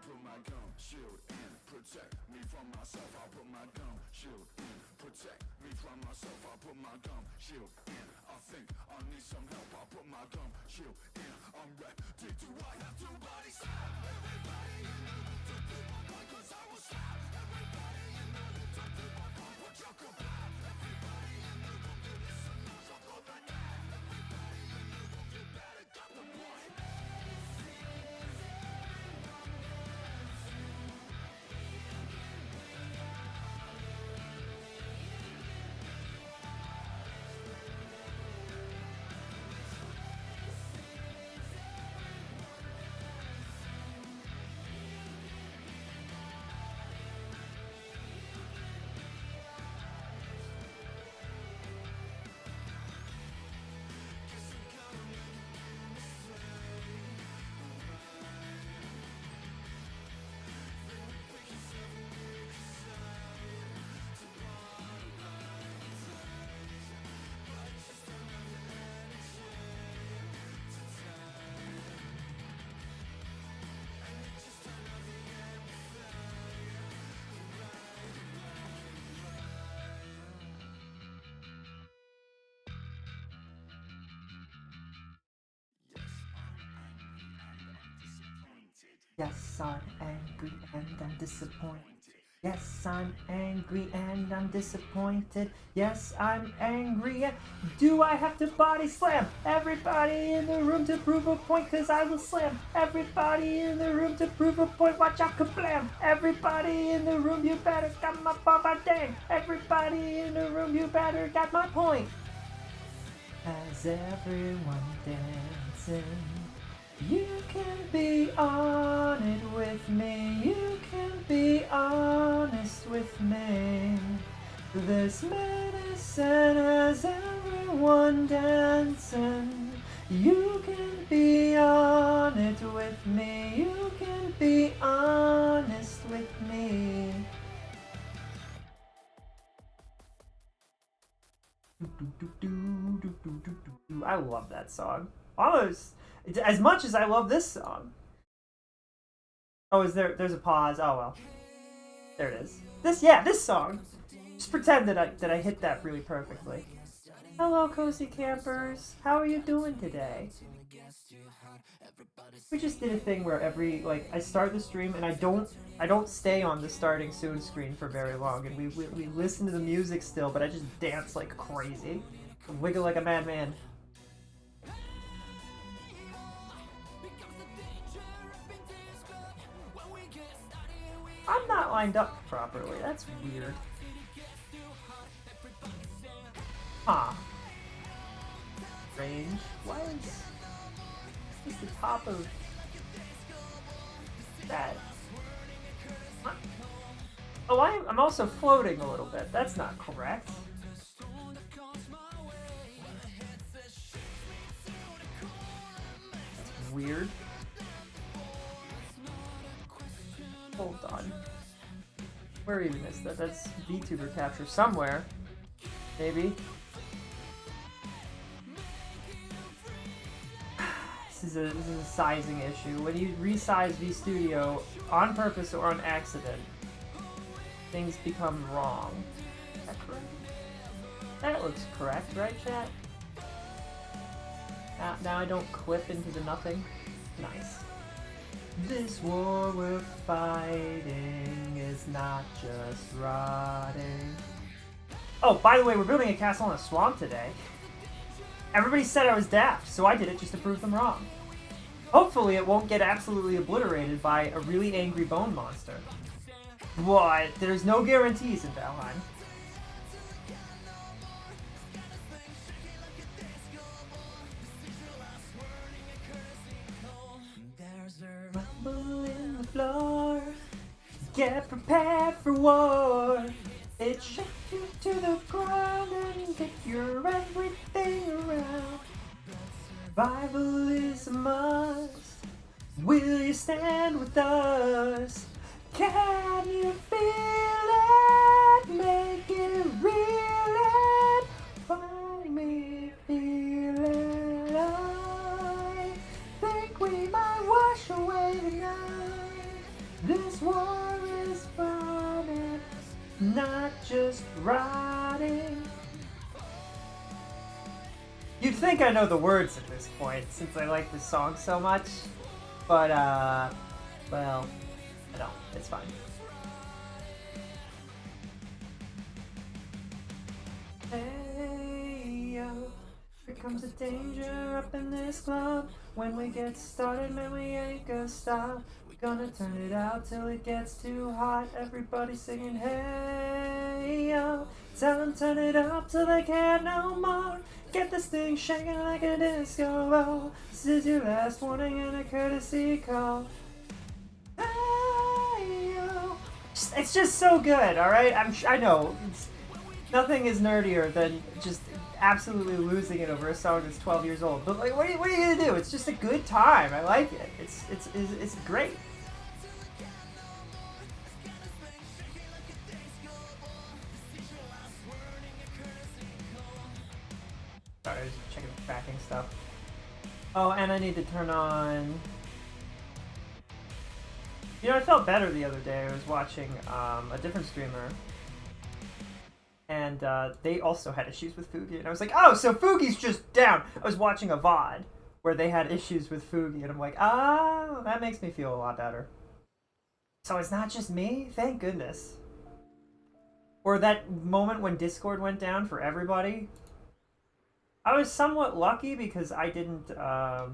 put my gum shield in, protect me from myself. I'll put my gum shield in, protect me from myself. I'll put my gum shield in. I think I need some help. I'll put my gum shield in. I'm ready. Do I have to body slam? Everybody in the room to do my point, 'cause I will slam. Everybody in the room to do my point. What you could blam? Everybody in the room to listen. Now so go back down. Everybody in the room, you better got the point. Yes, I'm angry and I'm disappointed. Yes, I'm angry and I'm disappointed. Yes, I'm angry and do I have to body slam everybody in the room to prove a point? 'Cause I will slam everybody in the room to prove a point. Watch out, kablam! Everybody in the room, you better got my baba dang! Everybody in the room, you better got my point. As everyone dancing, you can be on it with me. You can be honest with me. There's medicine as everyone dancing. You can be on it with me. You can be honest with me. I love that song. Almost as much as I love this song. Oh, there's a pause. Oh well. There it is. This song. Just pretend that I hit that really perfectly. Hello, cozy campers. How are you doing today? We just did a thing where I start the stream and I don't stay on the starting soon screen for very long, and we listen to the music still, but I just dance like crazy, wiggle like a madman. I'm not lined up properly. That's weird. Huh. Range? Why is the top of that? Huh? Oh, I'm also floating a little bit. That's not correct. That's weird. Hold on. Where even is that? That's VTuber capture somewhere. Maybe. This is a sizing issue. When you resize VStudio on purpose or on accident, things become wrong. Is that correct? That looks correct, right, chat? Now I don't clip into the nothing. Nice. This war we're fighting is not just rotting. Oh, by the way, we're building a castle in a swamp today. Everybody said I was daft, so I did it just to prove them wrong. Hopefully it won't get absolutely obliterated by a really angry bone monster. What? There's no guarantees in Valheim. Rumble in the floor. Get prepared for war. It shakes you to the ground and get your everything around. Survival is a must. Will you stand with us? Can you feel it? Make it real. Find me, feel it. I think we might wash away the night. This war is running, not just rotting. You'd think I know the words at this point, since I like this song so much. But, well, I don't. It's fine. Hey, yo, here comes the danger up in this club. When we get started, man, we ain't gonna stop. We're gonna turn it out till it gets too hot. Everybody singing, hey, yo. Tell them turn it up till they can't no more. Get this thing shaking like a disco ball. This is your last warning and a courtesy call. Hey, yo. It's just so good, alright? I know. Nothing is nerdier than just absolutely losing it over a song that's 12 years old. But like, what are you gonna do? It's just a good time. I like it. It's great. Sorry, I was checking the tracking stuff. Oh, and I need to turn on... You know, I felt better the other day. I was watching a different streamer. And they also had issues with Fugi. And I was like, oh, so Fugi's just down. I was watching a VOD where they had issues with Fugi. And I'm like, oh, that makes me feel a lot better. So it's not just me? Thank goodness. Or that moment when Discord went down for everybody. I was somewhat lucky because I didn't, Oh,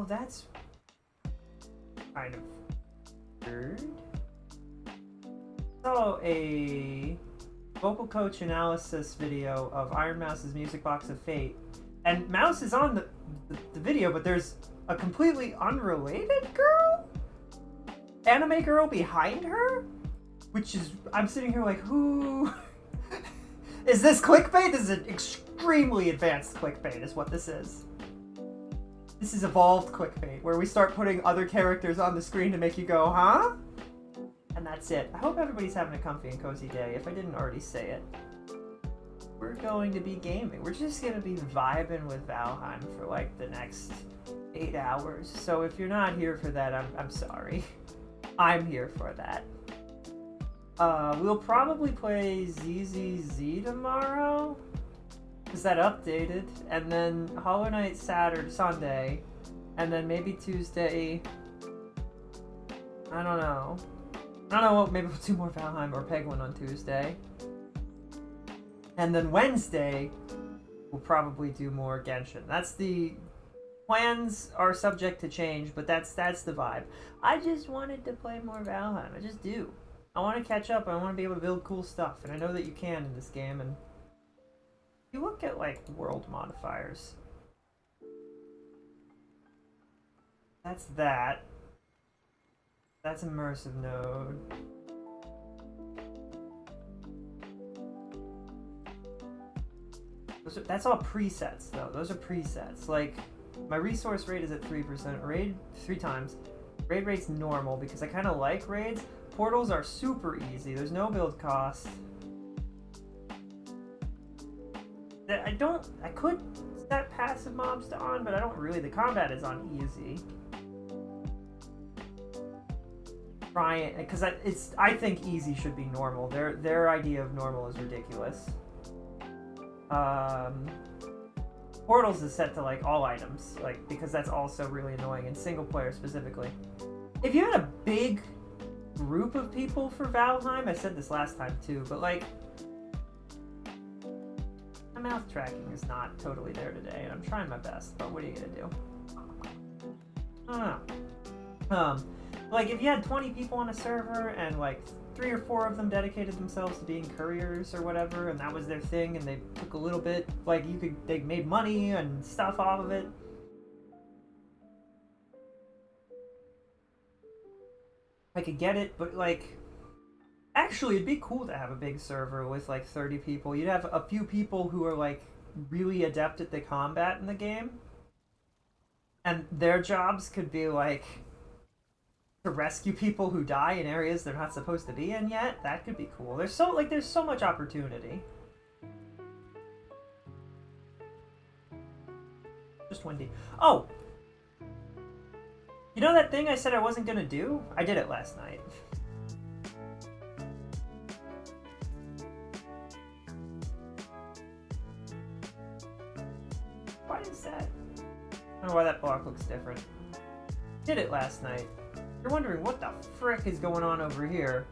that's kind of weird. I saw a vocal coach analysis video of Iron Mouse's Music Box of Fate. And Mouse is on the video, but there's a completely unrelated girl? Anime girl behind her? Which is, I'm sitting here like, who... Is this clickbait? This is an extremely advanced clickbait is what this is. This is evolved clickbait, where we start putting other characters on the screen to make you go, huh? And that's it. I hope everybody's having a comfy and cozy day, if I didn't already say it. We're going to be gaming. We're just going to be vibing with Valheim for like the next 8 hours. So if you're not here for that, I'm sorry. I'm here for that. We'll probably play ZZZ tomorrow, because that updated, and then Hollow Knight Sunday, and then maybe Tuesday, I don't know, maybe we'll do more Valheim or Penguin on Tuesday, and then Wednesday, we'll probably do more Genshin. That's the... Plans are subject to change, but that's the vibe. I just wanted to play more Valheim, I just do. I want to catch up, I want to be able to build cool stuff, and I know that you can in this game, and if you look at, like, world modifiers, that's that. That's immersive node. That's all presets, though. Those are presets. Like, my resource rate is at 3%, raid 3 times. Raid rate's normal, because I kind of like raids. Portals are super easy. There's no build cost. I could set passive mobs to on, but I don't really. The combat is on easy. Try it, because I think easy should be normal. Their idea of normal is ridiculous. Portals is set to like all items, like because that's also really annoying in single player specifically. If you had a big group of people for Valheim, I said this last time too, but like my mouth tracking is not totally there today, and I'm trying my best, but what are you gonna do? I don't know. Like if you had 20 people on a server and like 3 or 4 of them dedicated themselves to being couriers or whatever, and that was their thing, and they took a little bit, like they made money and stuff off of it. I could get it, but like, actually it'd be cool to have a big server with like 30 people. You'd have a few people who are like really adept at the combat in the game, and their jobs could be like to rescue people who die in areas they're not supposed to be in yet. That could be cool. There's so much opportunity. Just windy. Oh! You know that thing I said I wasn't gonna do? I did it last night. Why is that? I don't know why that block looks different. Did it last night. You're wondering what the frick is going on over here.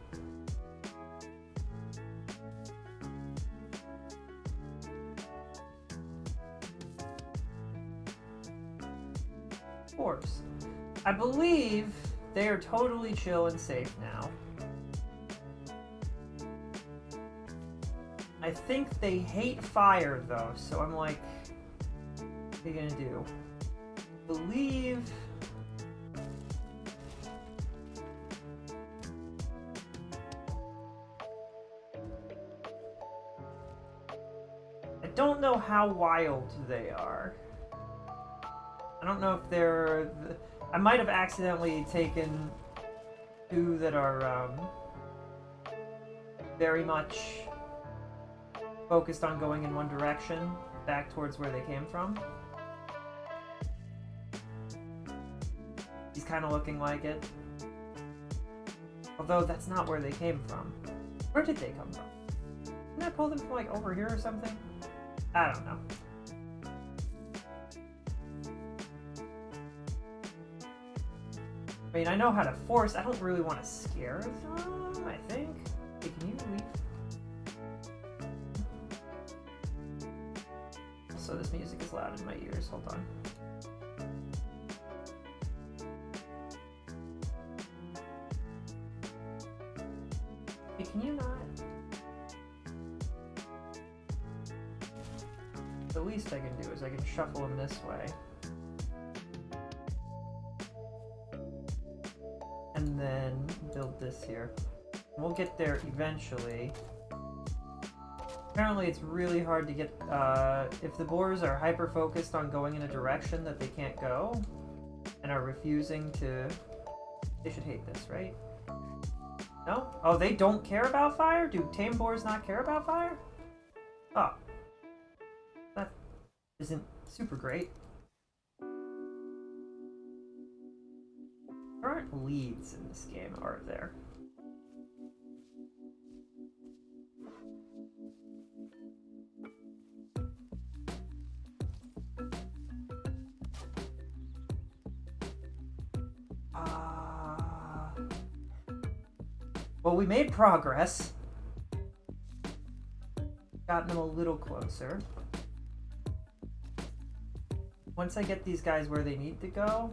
Of course. I believe they are totally chill and safe now. I think they hate fire though, so I'm like, what are you gonna do? I believe... I don't know how wild they are. I don't know if they're... I might have accidentally taken 2 that are very much focused on going in one direction, back towards where they came from. He's kind of looking like it. Although that's not where they came from. Where did they come from? Didn't I pull them from like over here or something? I don't know. I mean, I know how to force. I don't really want to scare them, I think. Hey, can you leave? So this music is loud in my ears. Hold on. Hey, can you not? The least I can do is I can shuffle them this way. And then build this here. We'll get there eventually. Apparently it's really hard to get, if the boars are hyper-focused on going in a direction that they can't go, and are refusing to... They should hate this, right? No? Oh, they don't care about fire? Do tame boars not care about fire? Oh. That isn't super great. There aren't leads in this game, are there? Well, we made progress. Gotten them a little closer. Once I get these guys where they need to go,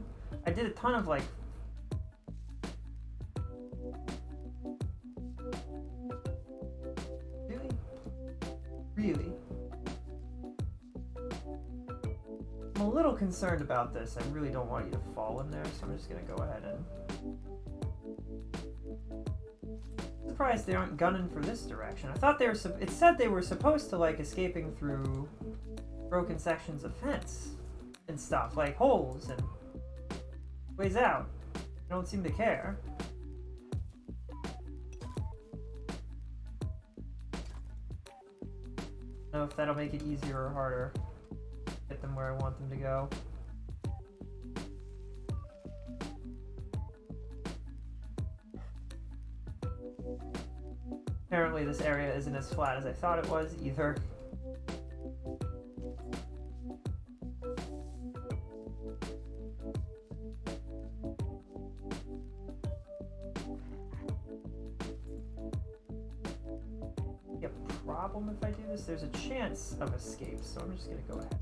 I did a ton of like... Really? Really? I'm a little concerned about this. I really don't want you to fall in there, so I'm just gonna go ahead and... Surprised they aren't gunning for this direction. I thought they were. It said they were supposed to like escaping through broken sections of fence and stuff, like holes and ways out. They don't seem to care. I don't know if that'll make it easier or harder. Get them where I want them to go. Apparently this area isn't as flat as I thought it was either. problem if I do this? There's a chance of escape, so I'm just gonna go ahead.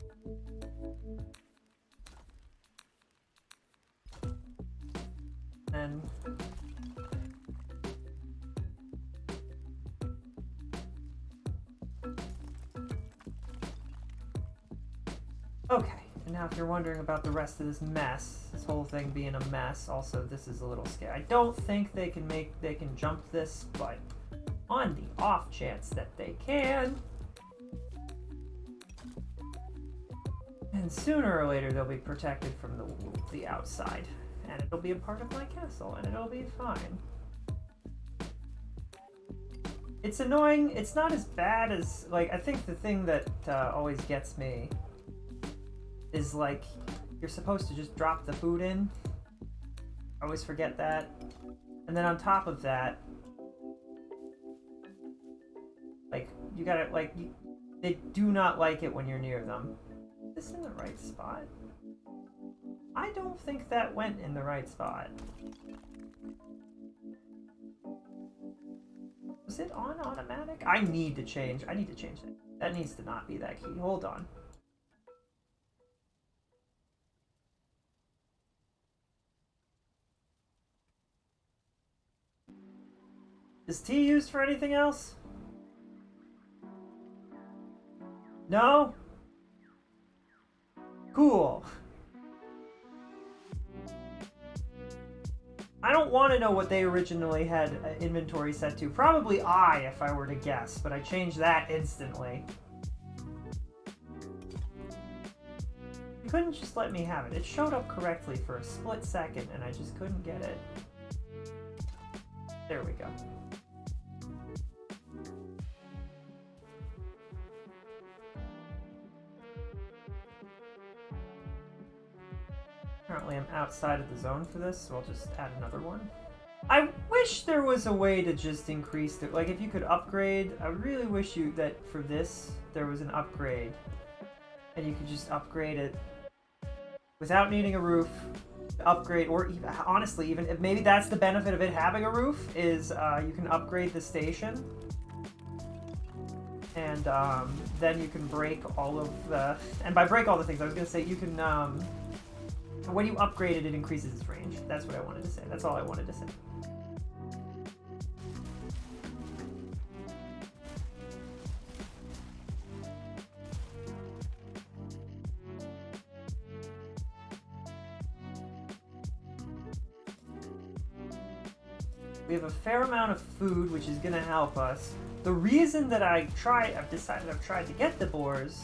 And okay, and now if you're wondering about the rest of this mess, this whole thing being a mess, also this is a little scary. I don't think they can jump this, but on the off chance that they can, and sooner or later they'll be protected from the outside, and it'll be a part of my castle, and it'll be fine. It's annoying. It's not as bad as, like, I think the thing that always gets me is, like, you're supposed to just drop the food in. I always forget that. And then on top of that, like, you gotta, like, they do not like it when you're near them. Is this in the right spot? I don't think that went in the right spot. Was it on automatic? I need to change that. That needs to not be that key. Hold on. Is T used for anything else? No? Cool. I don't want to know what they originally had inventory set to. Probably I, if I were to guess, but I changed that instantly. You couldn't just let me have it. It showed up correctly for a split second, and I just couldn't get it. There we go. Apparently I'm outside of the zone for this, so I'll just add another one. I wish there was a way to just increase the, like, if you could upgrade. I really wish that for this there was an upgrade, and you could just upgrade it without needing a roof. Upgrade, or even, honestly, even if maybe that's the benefit of it having a roof, is you can upgrade the station, and then you can break all of the, and by break all the things, I was gonna say you can when you upgrade it, it increases its range. That's what I wanted to say. That's all I wanted to say. We have a fair amount of food, which is going to help us. The reason that I've tried to get the boars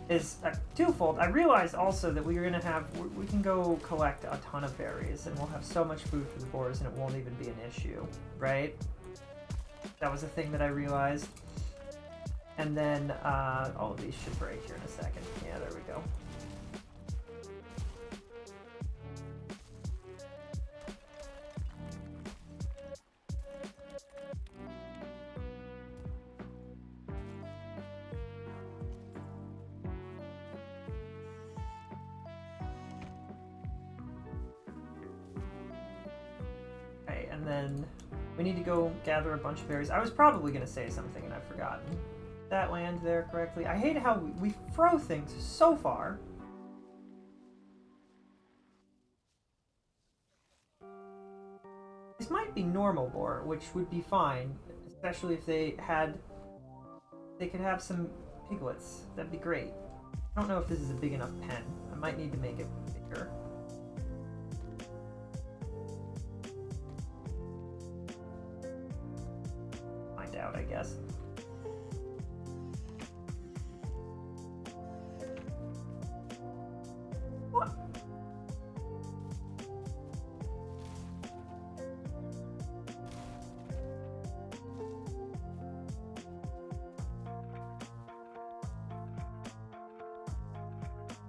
is twofold. I realized also that we can go collect a ton of berries, and we'll have so much food for the boars, and it won't even be an issue, right? That was a thing that I realized. And then all of these should break here in a second. Yeah, there we go. And then we need to go gather a bunch of berries. I was probably going to say something and I've forgotten. That land there correctly. I hate how we throw things so far. This might be normal boar, which would be fine, especially if they could have some piglets. That'd be great. I don't know if this is a big enough pen. I might need to make it bigger. Out, I guess. What?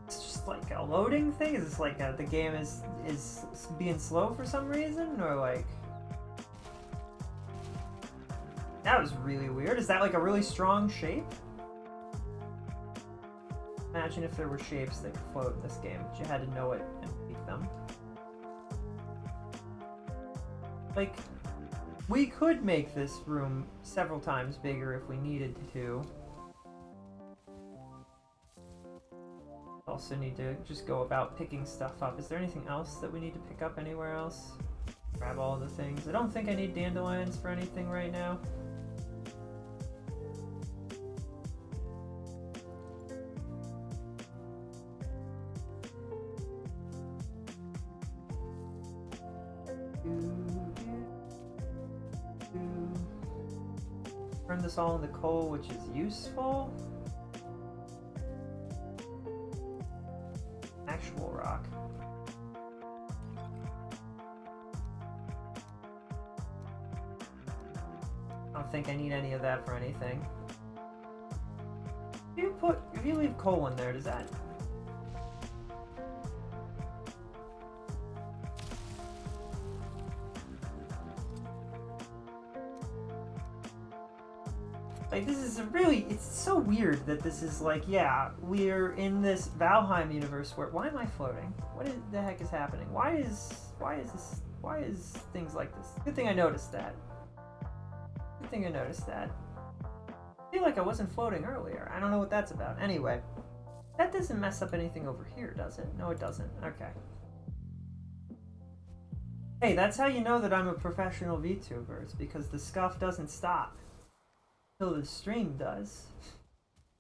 It's just like a loading thing? Is this like the game is being slow for some reason, or like? That was really weird. Is that like a really strong shape? Imagine if there were shapes that could float in this game, but you had to know it and pick them. Like, We could make this room several times bigger if we needed to. Also need to just go about picking stuff up. Is there anything else that we need to pick up anywhere else? Grab all the things. I don't think I need dandelions for anything right now. Turn this all into coal, which is useful. Actual rock. I don't think I need any of that for anything. If you leave coal in there, does that... Like, this is it's so weird that this is like, yeah, we're in this Valheim universe where, why am I floating? What the heck is happening? Why is things like this? Good thing I noticed that. Good thing I noticed that. I feel like I wasn't floating earlier. I don't know what that's about. Anyway, that doesn't mess up anything over here, does it? No, it doesn't. Okay. Hey, that's how you know that I'm a professional VTuber. It's because the scuff doesn't stop. Till the stream does.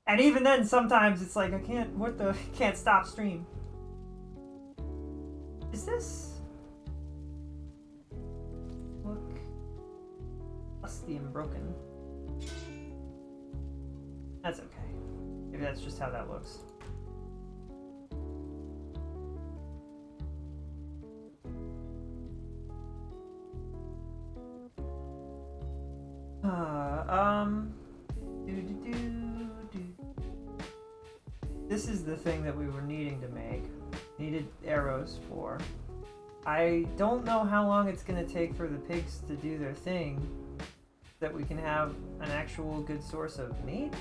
And even then, sometimes it's like, I can't stop stream. Is this... look... rusty and broken. That's okay. Maybe that's just how that looks. This is the thing that we were needing to make. Needed arrows for. I don't know how long it's going to take for the pigs to do their thing, that we can have an actual good source of meat.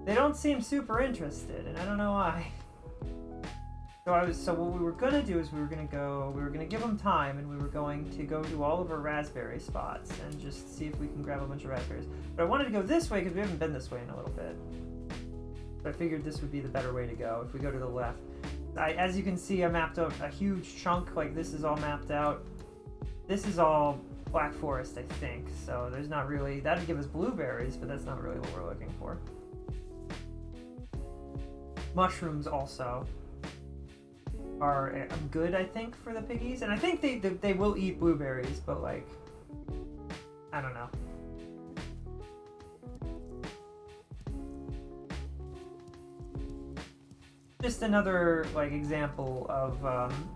They don't seem super interested, and I don't know why. So what we were gonna do is we were gonna give them time, and we were going to go to all of our raspberry spots and just see if we can grab a bunch of raspberries. But I wanted to go this way because we haven't been this way in a little bit. So I figured this would be the better way to go if we go to the left. As you can see, I mapped out a huge chunk. Like, this is all mapped out. This is all Black Forest, I think. So there's not really, that'd give us blueberries, but that's not really what we're looking for. Mushrooms also are good, I think, for the piggies, and I think they will eat blueberries, but like, I don't know. Just another like example of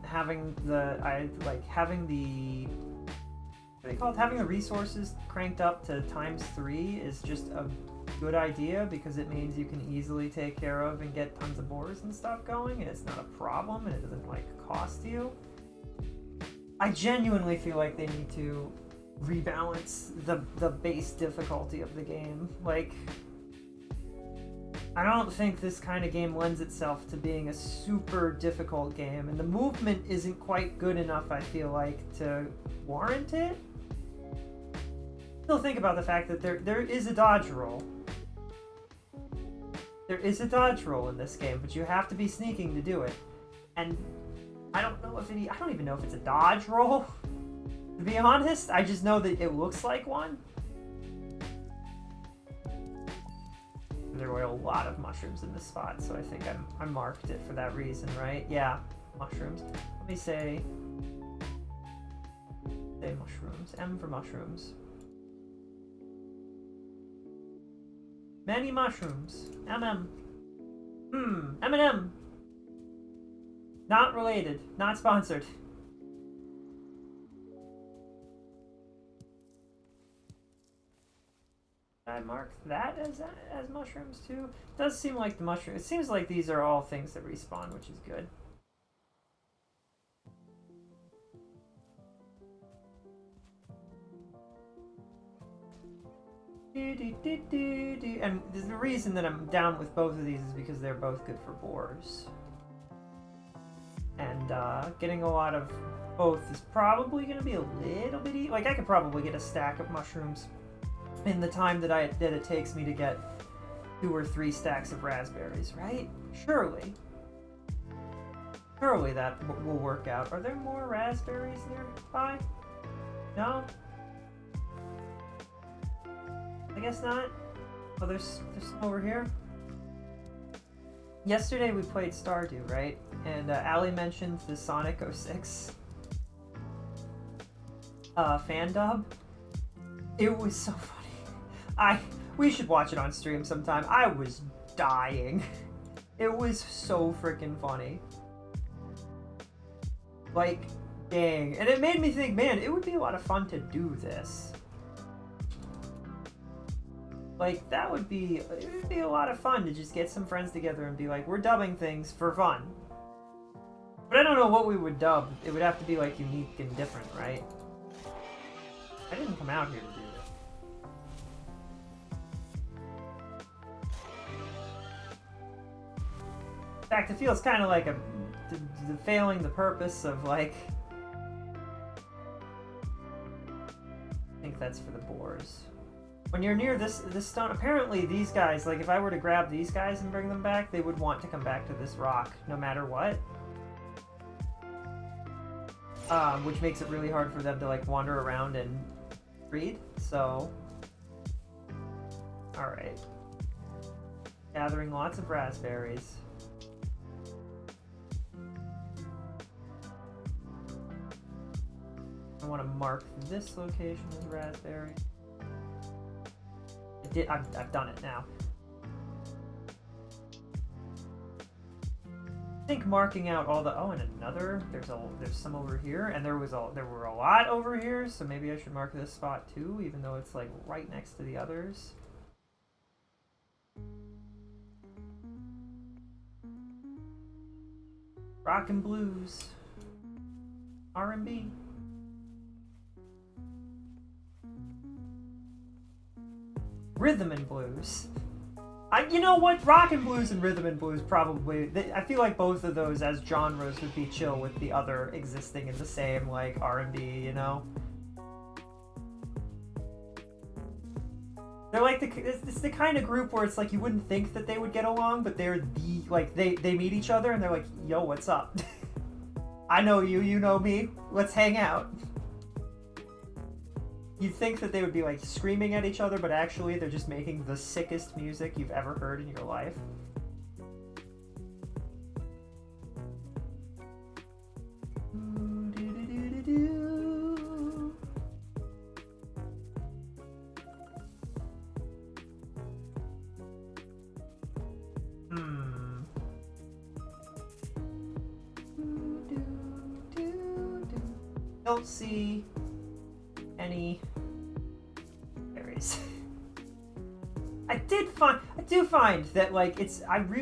having the what do they call it? Having the resources cranked up to ×3 is just a good idea, because it means you can easily take care of and get tons of boars and stuff going, and it's not a problem, and it doesn't like cost you. I genuinely feel like they need to rebalance the base difficulty of the game. Like, I don't think this kind of game lends itself to being a super difficult game, and the movement isn't quite good enough, I feel like, to warrant it. Still think about the fact that there is a dodge roll. There is a dodge roll in this game, but you have to be sneaking to do it. And I don't even know if it's a dodge roll, to be honest. I just know that it looks like one. There were a lot of mushrooms in this spot, so I think I marked it for that reason, right? Yeah, mushrooms. Let me say mushrooms. M for mushrooms. Many mushrooms. MM. M&M. Not related. Not sponsored. I mark that as mushrooms too. It does seem like the mushroom. It seems like these are all things that respawn, which is good. And the reason that I'm down with both of these is because they're both good for boars. And getting a lot of both is probably going to be a little bit easy. Like, I could probably get a stack of mushrooms in the time that it takes me to get 2 or 3 stacks of raspberries, right? Surely that will work out. Are there more raspberries nearby? No? I guess not. Oh, there's some over here. Yesterday we played Stardew, right? And Allie mentioned the Sonic 06 fan dub. It was so funny. We should watch it on stream sometime. I was dying. It was so freaking funny. Like, dang. And it made me think, man, it would be a lot of fun to do this. Like, it would be a lot of fun to just get some friends together and be like, we're dubbing things for fun. But I don't know what we would dub. It would have to be, like, unique and different, right? I didn't come out here to do this. In fact, it feels kind of like failing the purpose of, like... I think that's for the boars. When you're near this stone, apparently these guys, like if I were to grab these guys and bring them back, they would want to come back to this rock no matter what. Which makes it really hard for them to like wander around and breed, so... Alright. Gathering lots of raspberries. I want to mark this location as raspberry. I've done it now. I think marking out all the... Oh, and another... There's some over here, and there were a lot over here, so maybe I should mark this spot too, even though it's like right next to the others. Rock and blues. R&B. Rhythm and blues. You know what? Rock and blues and rhythm and blues probably... I feel like both of those as genres would be chill with the other existing in the same, like, R&B, you know? They're like it's the kind of group where it's like you wouldn't think that they would get along, but they're the... Like, they meet each other and they're like, yo, what's up? I know you, you know me. Let's hang out. You'd think that they would be like screaming at each other, but actually they're just making the sickest music you've ever heard in your life. Don't see any berries. I do find that like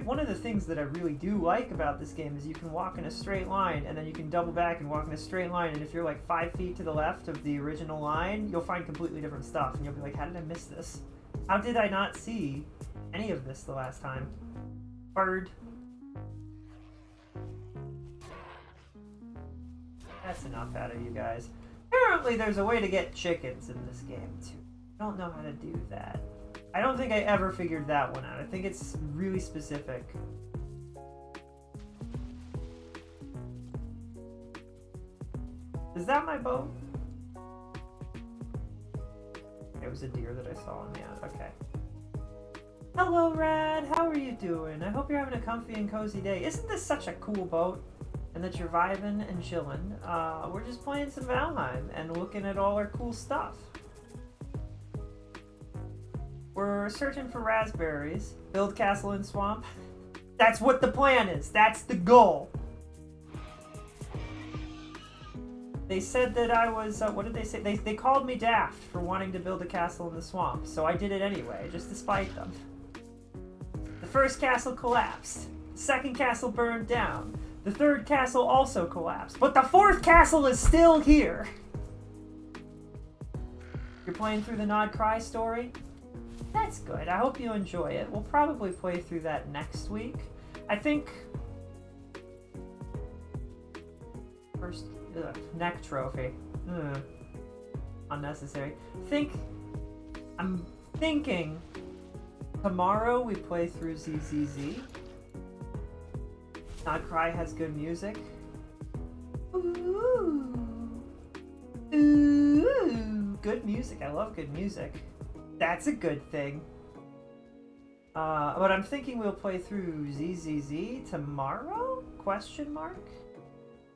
one of the things that I really do like about this game is you can walk in a straight line and then you can double back and walk in a straight line, and if you're like 5 feet to the left of the original line, you'll find completely different stuff and you'll be like, how did I miss this? How did I not see any of this the last time? Bird. That's enough out of you guys. Apparently there's a way to get chickens in this game too. I don't know how to do that. I don't think I ever figured that one out. I think it's really specific. Is that my boat? It was a deer that I saw on the out. Okay. Hello, Rad. How are you doing? I hope you're having a comfy and cozy day. Isn't this such a cool boat? And that you're vibing and chilling. We're just playing some Valheim and looking at all our cool stuff. We're searching for raspberries. Build castle in swamp. That's what the plan is. That's the goal. They said that I was, what did they say? They called me daft for wanting to build a castle in the swamp, so I did it anyway, just to spite them. The first castle collapsed. The second castle burned down. The third castle also collapsed, but the fourth castle is still here! You're playing through the Nod Cry story? That's good. I hope you enjoy it. We'll probably play through that next week. I think First, neck trophy. Unnecessary. I'm thinking tomorrow we play through ZZZ. Not Cry has good music. Ooh. Ooh. Good music. I love good music. That's a good thing. But I'm thinking we'll play through ZZZ tomorrow? Question mark?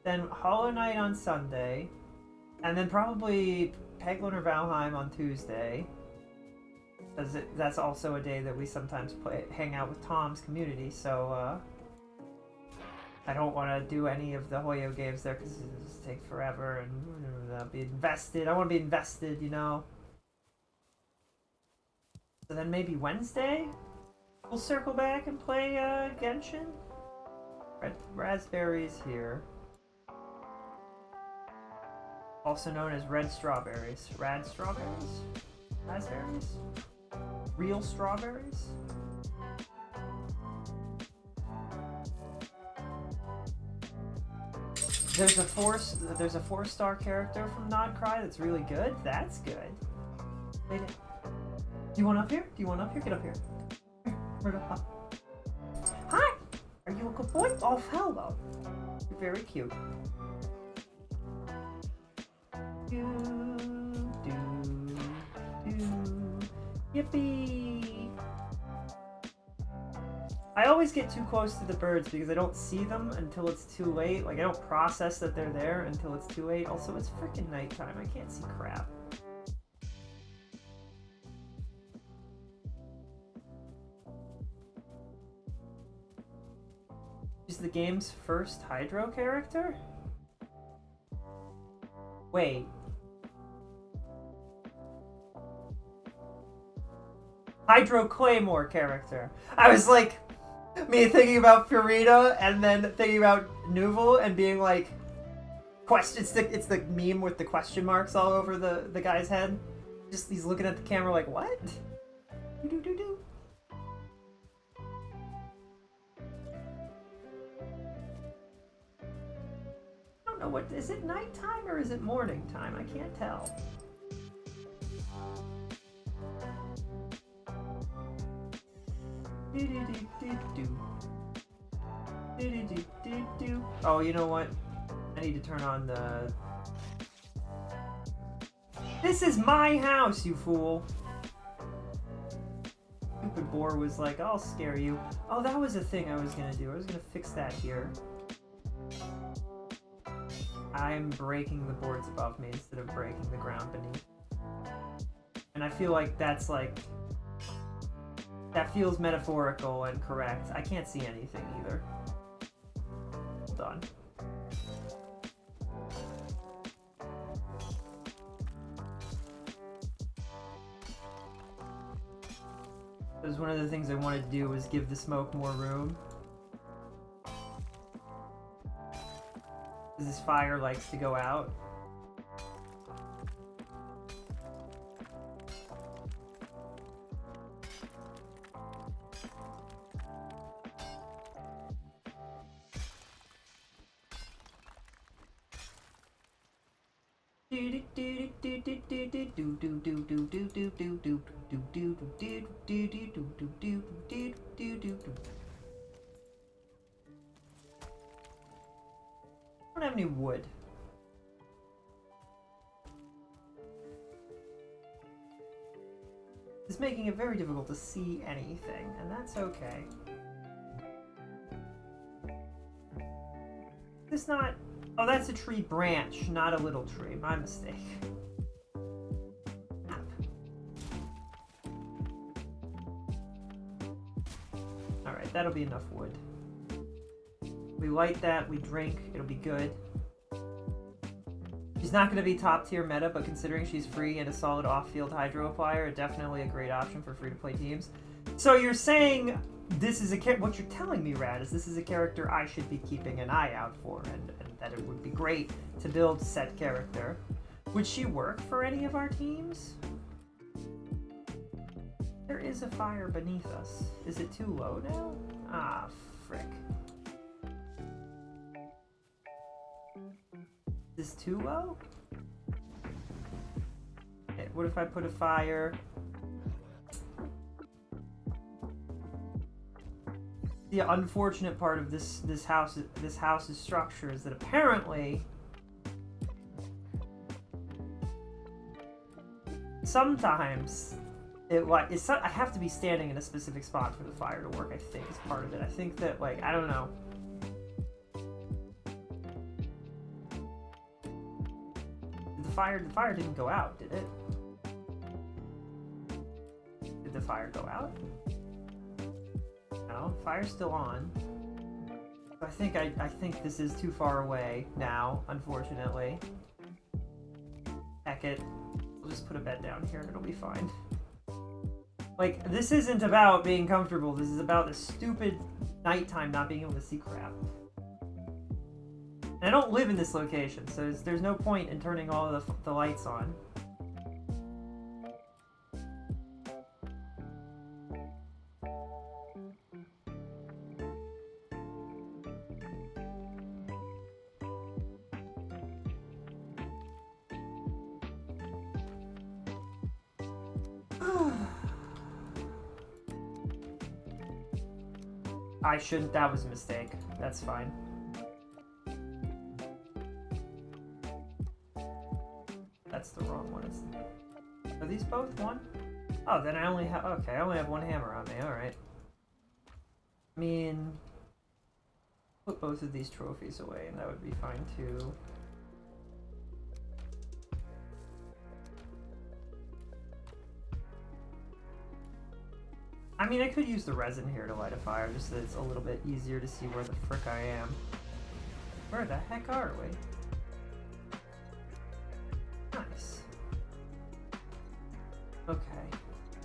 Then Hollow Knight on Sunday. And then probably Peglin or Valheim on Tuesday. Because that's also a day that we sometimes hang out with Tom's community, so I don't want to do any of the Hoyo games there because it'll just take forever and I'll be invested. I want to be invested, you know. So then maybe Wednesday we'll circle back and play Genshin. Red raspberries here. Also known as red strawberries. Rad strawberries? Raspberries? Real strawberries? There's a 4-star character from Not Cry that's really good. That's good. Wait, do you want up here? Do you want up here? Get up here. Right up. Hi! Are you a good boy? Oh, hello. You're very cute. Yippee! I always get too close to the birds because I don't see them until it's too late. Like, I don't process that they're there until it's too late. Also, it's freaking nighttime. I can't see crap. Is the game's first Hydro character? Wait. Hydro Claymore character. I was like, me thinking about Purita and then thinking about Nuval and being like, it's the meme with the question marks all over the guy's head. Just he's looking at the camera like, what? Do. I don't know what is it, nighttime or is it morning time? I can't tell. Oh, you know what? I need to turn on the... This is my house, you fool! Stupid boar was like, I'll scare you. Oh, that was a thing I was gonna do. I was gonna fix that here. I'm breaking the boards above me instead of breaking the ground beneath. And I feel like that's like... That feels metaphorical and correct. I can't see anything either. Hold on. Because one of the things I wanted to do was give the smoke more room. Because this fire likes to go out. I don't have any wood. It's making it very difficult to see anything, and that's okay. It's not... Oh, that's a tree branch, not a little tree. My mistake. Alright, that'll be enough wood. We light that, we drink, it'll be good. She's not going to be top tier meta, but considering she's free and a solid off-field hydro applier, definitely a great option for free-to-play teams. So you're saying this is what you're telling me, Rad, is this is a character I should be keeping an eye out for, and that it would be great to build set character. Would she work for any of our teams? There is a fire beneath us. Is it too low now? Ah, frick. Is this too low? Okay, what if I put a fire? The unfortunate part of this house's structure is that apparently sometimes I have to be standing in a specific spot for the fire to work. I think is part of it. I think that I don't know. The fire didn't go out, did it? Did the fire go out? No, fire's still on. I think this is too far away now, unfortunately. Heck it. We'll just put a bed down here and it'll be fine. This isn't about being comfortable. This is about the stupid nighttime not being able to see crap. And I don't live in this location, so there's no point in turning all of the lights on. I shouldn't. That was a mistake. That's fine. That's the wrong one. Are these both one? Oh, then I only have... Okay, I only have one hammer on me. Alright. I mean... Put both of these trophies away and that would be fine too. I mean, I could use the resin here to light a fire, just so it's a little bit easier to see where the frick I am. Where the heck are we? Nice. Okay.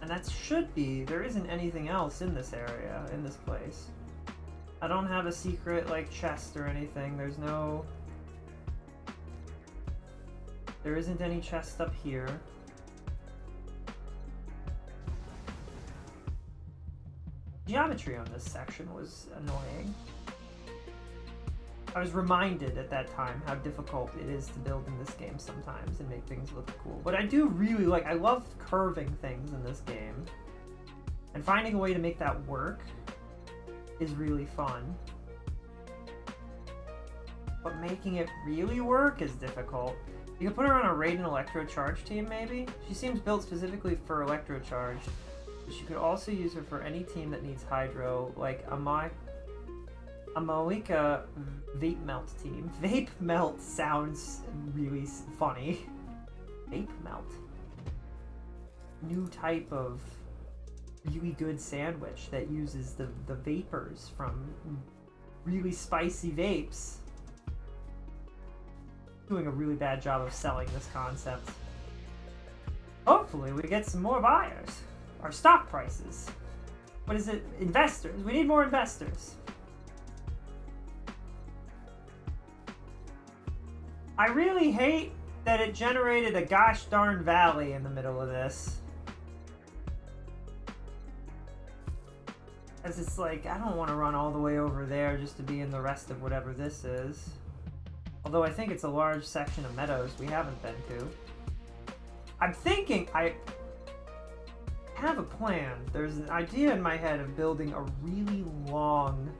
And that should be... There isn't anything else in this area, in this place. I don't have a secret, chest or anything. There's no... There isn't any chest up here. Geometry on this section was annoying. I was reminded at that time how difficult it is to build in this game sometimes and make things look cool. But I do really I love curving things in this game. And finding a way to make that work is really fun. But making it really work is difficult. You can put her on a Raiden Electro Charge team, maybe? She seems built specifically for Electro Charge. But you could also use her for any team that needs Hydro, like a Moika Vape Melt team. Vape Melt sounds really funny. Vape Melt. New type of really good sandwich that uses the vapors from really spicy vapes. Doing a really bad job of selling this concept. Hopefully we get some more buyers. Our stock prices. What is it? Investors. We need more investors. I really hate that it generated a gosh darn valley in the middle of this. As it's I don't want to run all the way over there just to be in the rest of whatever this is. Although I think it's a large section of meadows we haven't been to. I'm thinking I have a plan. There's an idea in my head of building a really long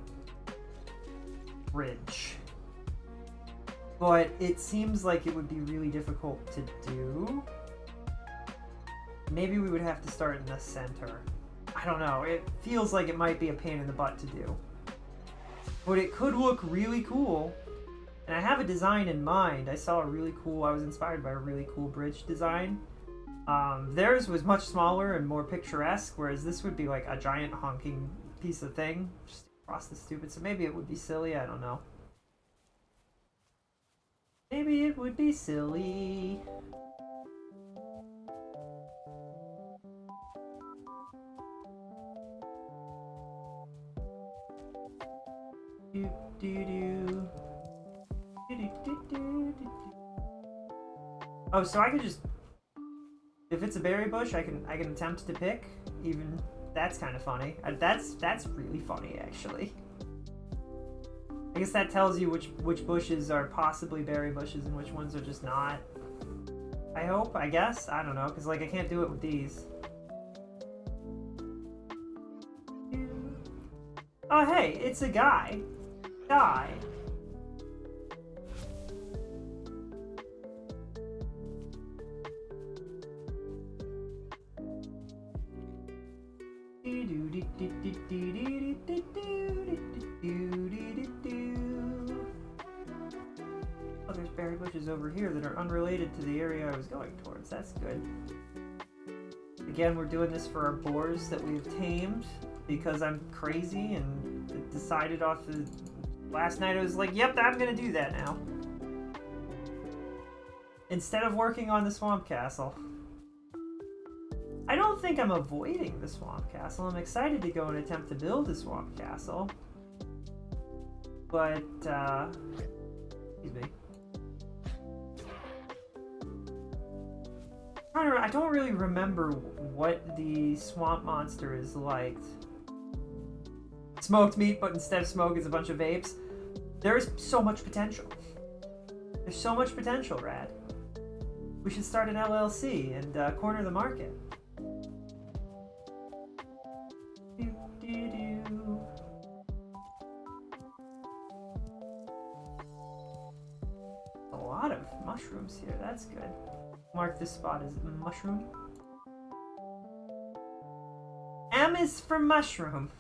bridge. But it seems like it would be really difficult to do. Maybe we would have to start in the center. I don't know. It feels like it might be a pain in the butt to do. But it could look really cool. And I have a design in mind. I was inspired by a really cool bridge design. Theirs was much smaller and more picturesque, whereas this would be a giant honking piece of thing just across the stupid. So maybe it would be silly. I don't know. Maybe it would be silly. Do do do. Oh, so I could just, if it's a berry bush, I can attempt to pick. Even that's kind of funny. That's really funny actually. I guess that tells you which bushes are possibly berry bushes and which ones are just not. I hope, I guess, I don't know, because like I can't do it with these. Oh hey, it's a guy. Guy. Oh, there's berry bushes over here that are unrelated to the area I was going towards. That's good. Again, we're doing this for our boars that we've tamed because I'm crazy and decided off the... Last night I was like, yep, I'm gonna do that now. Instead of working on the swamp castle. I don't think I'm avoiding the swamp castle. I'm excited to go and attempt to build a swamp castle. But, excuse me. I don't really remember what the swamp monster is like. Smoked meat, but instead of smoke, it's a bunch of vapes. There's so much potential. There's so much potential, Rad. We should start an LLC and corner the market. A lot of mushrooms here, that's good. Mark this spot as mushroom. M is for mushroom.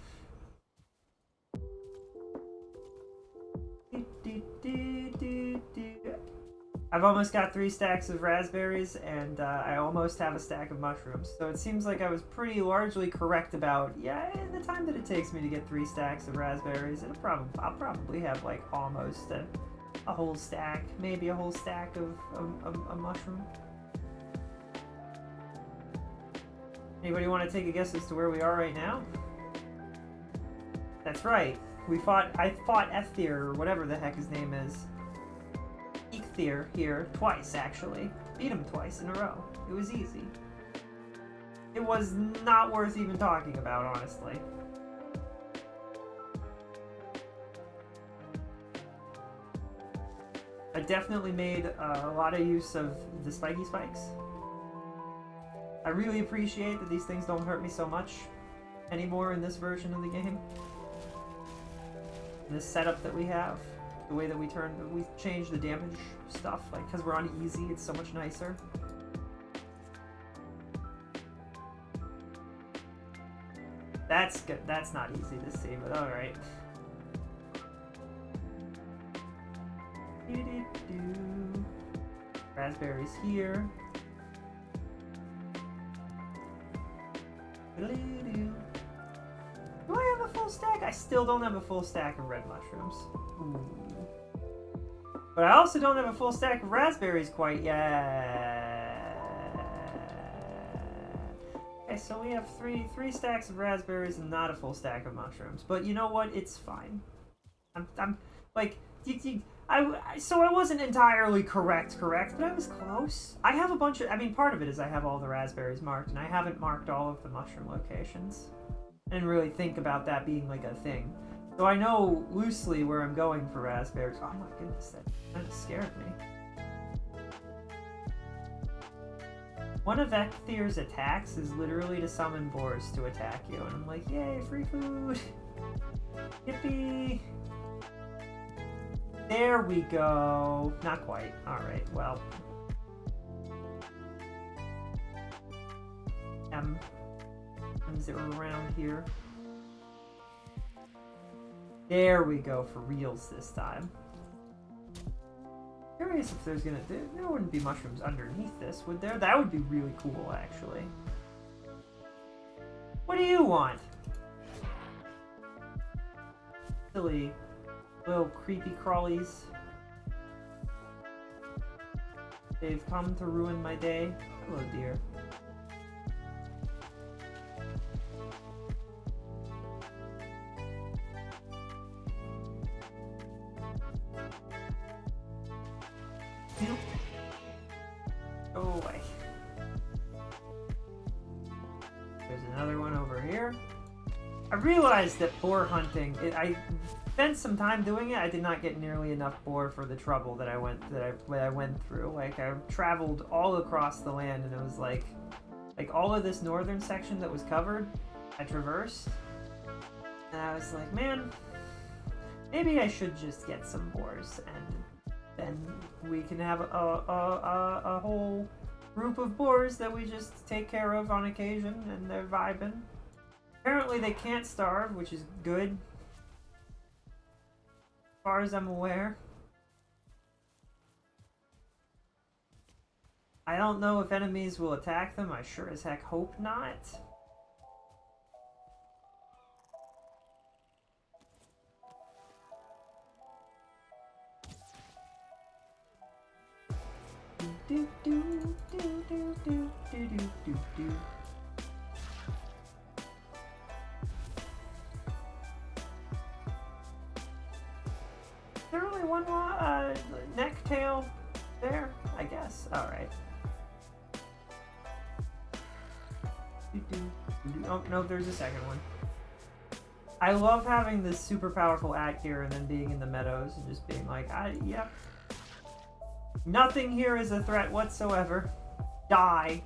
I've almost got 3 stacks of raspberries, and I almost have a stack of mushrooms. So it seems like I was pretty largely correct about, yeah, the time that it takes me to get 3 stacks of raspberries. I'll probably have like almost a whole stack, maybe a whole stack of mushroom. Anybody want to take a guess as to where we are right now? That's right. I fought Ethier, or whatever the heck his name is. Ethier here, twice actually. Beat him twice in a row. It was easy. It was not worth even talking about, honestly. I definitely made a lot of use of the spiky spikes. I really appreciate that these things don't hurt me so much anymore in this version of the game. This setup that we have, the way that we change the damage stuff, like, because we're on easy, it's so much nicer. That's good. That's not easy to see, but alright. Raspberries here. Do I have a full stack? I still don't have a full stack of red mushrooms. Ooh. But I also don't have a full stack of raspberries quite yet. Okay, so we have three stacks of raspberries and not a full stack of mushrooms. But you know what? It's fine. I'm like, so I wasn't entirely correct, but I was close. I have a bunch of, I mean, part of it is I have all the raspberries marked, and I haven't marked all of the mushroom locations. I didn't really think about that being like a thing. So I know loosely where I'm going for raspberries. Oh my goodness, that kind of scared me. One of Ecthier's attacks is literally to summon boars to attack you, and I'm like, yay, free food! Yippee! There we go. Not quite. Alright, well. M's are around here. There we go, for reals this time. Curious if there's gonna... There wouldn't be mushrooms underneath this, would there? That would be really cool, actually. What do you want? Silly little creepy crawlies. They've come to ruin my day. Hello, dear. Go away. There's another one over here. I realized that boar hunting, spent some time doing it. I did not get nearly enough boar for the trouble that I went through. Like, I traveled all across the land, and it was like all of this northern section that was covered, I traversed, and I was like, man, maybe I should just get some boars, and then we can have a whole group of boars that we just take care of on occasion, and they're vibing. Apparently they can't starve, which is good, as far as I'm aware. I don't know if enemies will attack them. I sure as heck hope not. Do do do do do do do do do. Is there only one neck tail there? I guess. All right. Oh no, there's a second one. I love having this super powerful at gear and then being in the meadows and just being like, yep. Nothing here is a threat whatsoever. Die.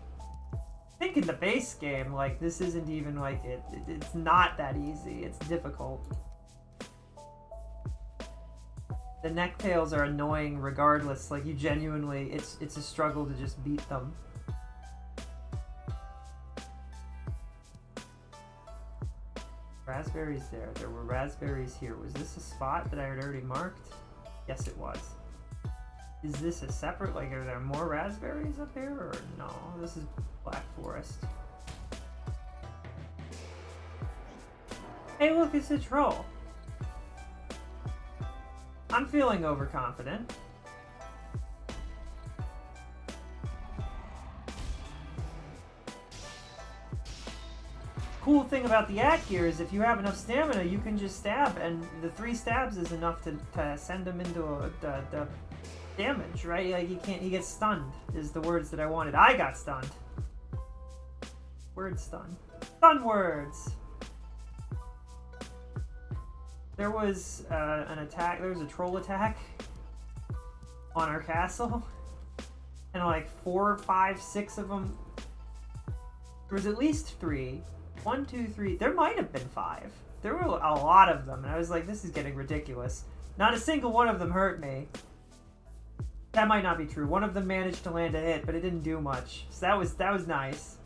I think in the base game, like, this isn't even like it's not that easy. It's difficult. The necktails are annoying regardless. Like, you genuinely, it's a struggle to just beat them. Raspberries there. There were raspberries here. Was this a spot that I had already marked? Yes, it was. Is this a separate, like, are there more raspberries up here, or no? This is Black Forest. Hey, look, it's a troll. I'm feeling overconfident. Cool thing about the at gear is if you have enough stamina, you can just stab, and the 3 stabs is enough to send him into the damage, right? Like, he gets stunned, is the words that I wanted. I got stunned. Word stun. Stun words! There was an attack, there was a troll attack on our castle, and like 4, 5, 6 of them. There was at least 3. 1, 2, 3, there might have been 5. There were a lot of them, and I was like, this is getting ridiculous. Not a single one of them hurt me. That might not be true. One of them managed to land a hit, but it didn't do much. So that was nice.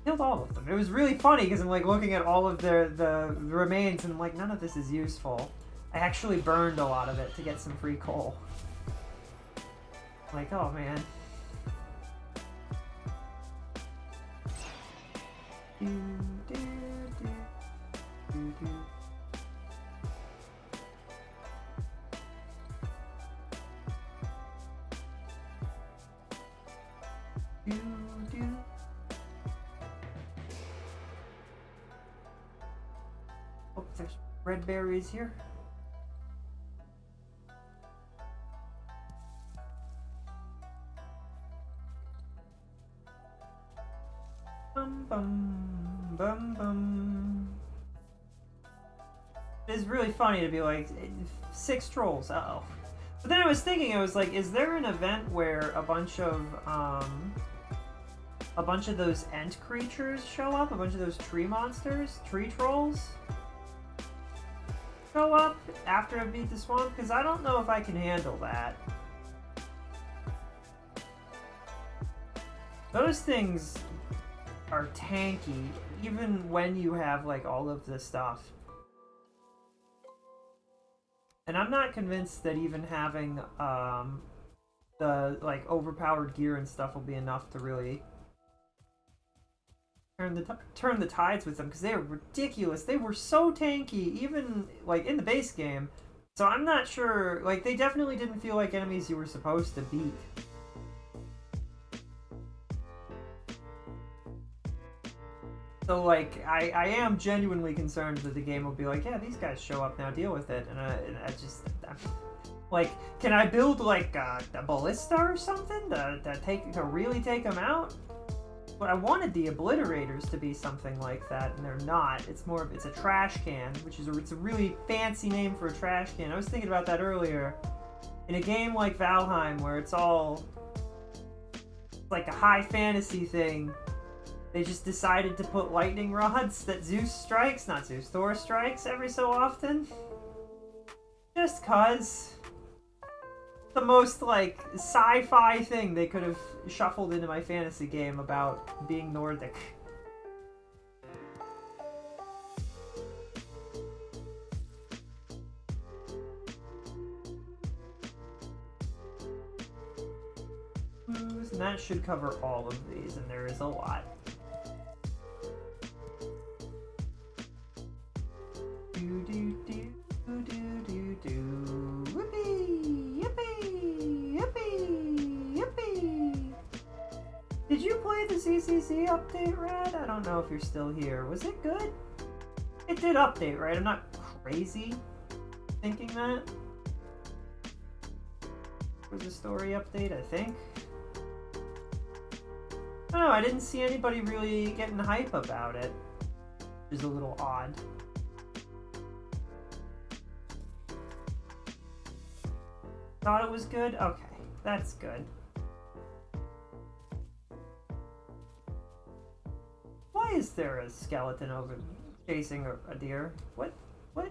Killed all of them. It was really funny because I'm like looking at all of the remains and I'm like, none of this is useful. I actually burned a lot of it to get some free coal. Like, oh man. Do, do, do, do, do. Do, do. Oh, there's red berries here. Bum bum bum bum. It's really funny to be like 6 trolls. Uh-oh. But then I was thinking, I was like, is there an event where a bunch of those ent creatures show up? A bunch of those tree monsters? Tree trolls? Show up after I beat the swamp? Because I don't know if I can handle that. Those things are tanky, even when you have, like, all of this stuff. And I'm not convinced that even having the like overpowered gear and stuff will be enough to really turn the tides with them, because they are ridiculous. They were so tanky, even like in the base game. So I'm not sure. Like, they definitely didn't feel like enemies you were supposed to beat. So, like, I am genuinely concerned that the game will be like, yeah, these guys show up now, deal with it. And I just, like, can I build, like, a ballista or something to really take them out? But I wanted the obliterators to be something like that, and they're not. It's more of, it's a trash can, which is it's a really fancy name for a trash can. I was thinking about that earlier. In a game like Valheim, where it's all like a high fantasy thing, they just decided to put lightning rods that Zeus strikes, not Zeus, Thor strikes every so often. Just cause. The most, like, sci-fi thing they could have shuffled into my fantasy game about being Nordic. And that should cover all of these, and there is a lot. Do do do do do do. Whoopee! Yippee! Yippee! Yippee! Did you play the CCC update, Rad? I don't know if you're still here. Was it good? It did update, right? I'm not crazy thinking that. It was a story update, I think. I don't know, I didn't see anybody really getting hype about it, which is a little odd. Thought it was good? Okay, that's good. Why is there a skeleton over chasing a deer? What? What?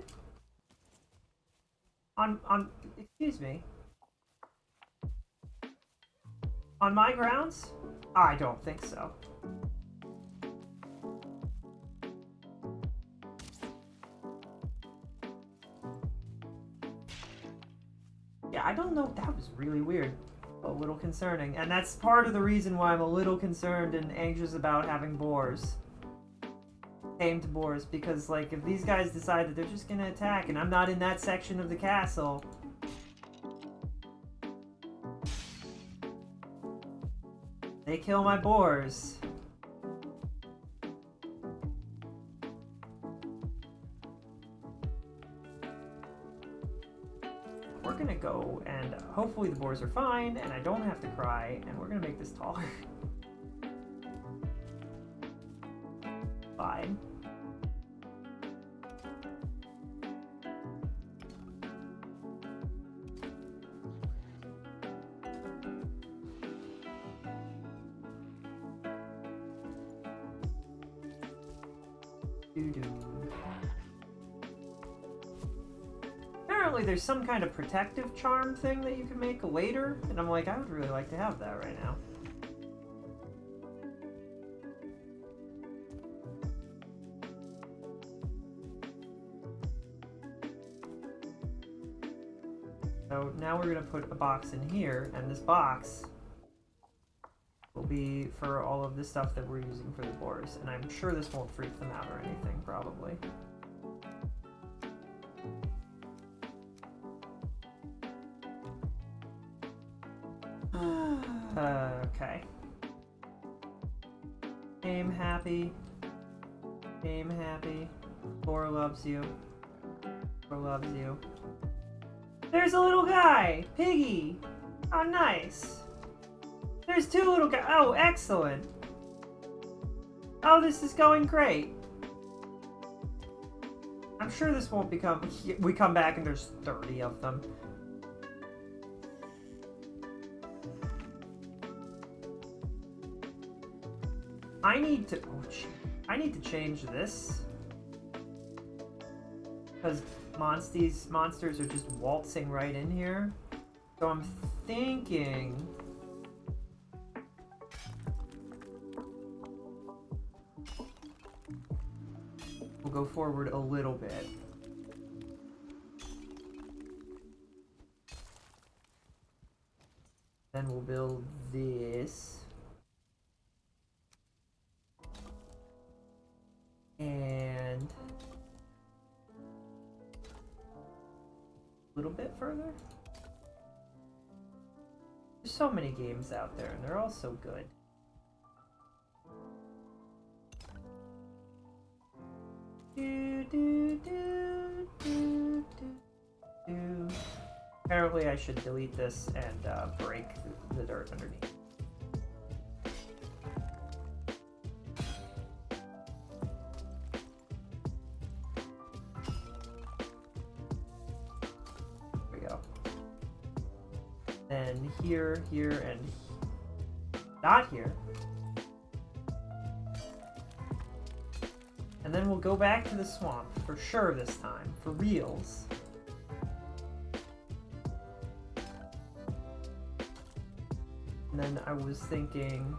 Excuse me. On my grounds? I don't think so. Yeah, I don't know. That was really weird. A little concerning. And that's part of the reason why I'm a little concerned and anxious about having boars. Tamed boars. Because, like, if these guys decide that they're just gonna attack and I'm not in that section of the castle... They kill my boars. We're gonna go and hopefully the boars are fine and I don't have to cry and we're gonna make this taller. Fine. Apparently there's some kind of protective charm thing that you can make later, and I'm like, I would really like to have that right now. So now we're gonna put a box in here, and this box will be for all of the stuff that we're using for the boars, and I'm sure this won't freak them out or anything, probably. Okay. Game happy. Game happy. Boar loves you. Boar loves you. There's a little guy! Piggy! Oh, nice! There's two little guys. Oh, excellent! Oh, this is going great. I'm sure this won't become... We come back and there's 30 of them. I need to... Oh, I need to change this. Because monsters are just waltzing right in here. So I'm thinking... We'll go forward a little bit. Then we'll build this. And a little bit further. There's so many games out there and they're all so good. Do, do, do, do, do, do. Apparently I should delete this and break the dirt underneath. then here, here, and not here. And then we'll go back to the swamp for sure this time, for reals. And then I was thinking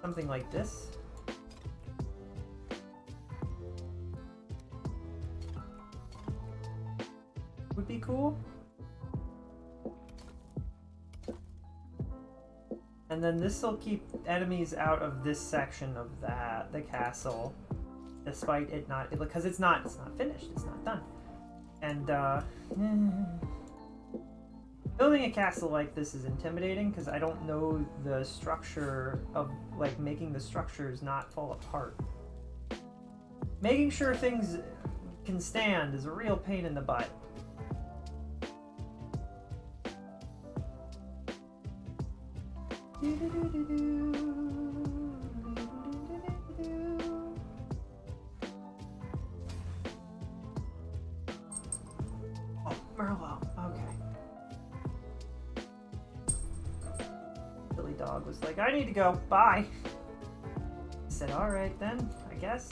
something like this. Would be cool. And then this will keep enemies out of this section of the castle, despite it not, because it's not finished, it's not done. And building a castle like this is intimidating because I don't know the structure of, like, making the structures not fall apart. Making sure things can stand is a real pain in the butt. Oh, Merlot. Okay. Billy Dog was like, I need to go. Bye. I said, all right then, I guess.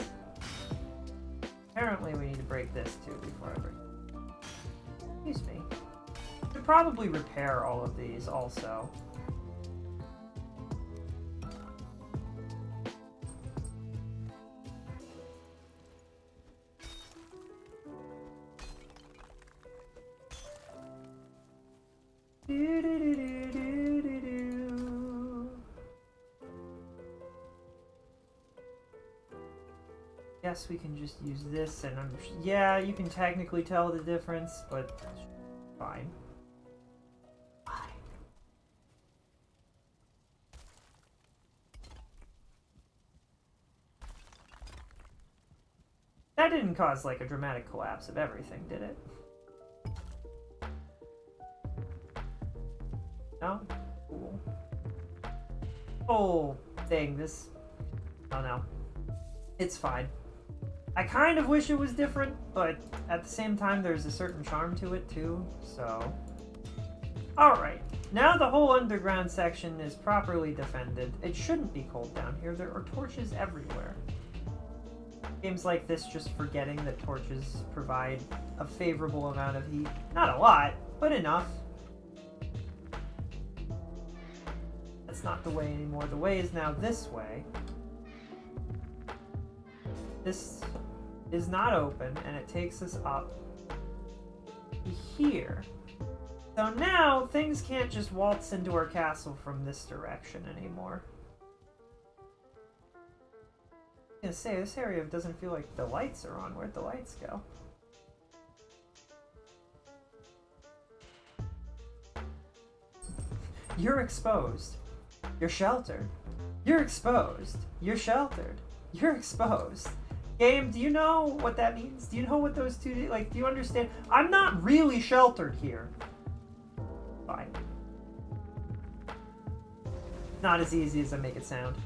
Apparently we need to break this too before I break. Excuse me. Should probably repair all of these also. Yes, we can just use this, and yeah, you can technically tell the difference, but fine. Fine. That didn't cause like a dramatic collapse of everything, did it? No? Cool. Oh, dang, this... Oh no. It's fine. I kind of wish it was different, but at the same time there's a certain charm to it too, so... Alright, now the whole underground section is properly defended. It shouldn't be cold down here, there are torches everywhere. Games like this just forgetting that torches provide a favorable amount of heat. Not a lot, but enough. That's not the way anymore. The way is now this way. This is not open, and it takes us up here. So now, things can't just waltz into our castle from this direction anymore. I was gonna say, this area doesn't feel like the lights are on. Where'd the lights go? You're exposed. You're sheltered. You're exposed. You're sheltered. You're exposed. Game, do you know what that means? Do you know what those two, like, do you understand? I'm not really sheltered here. Fine. Not as easy as I make it sound.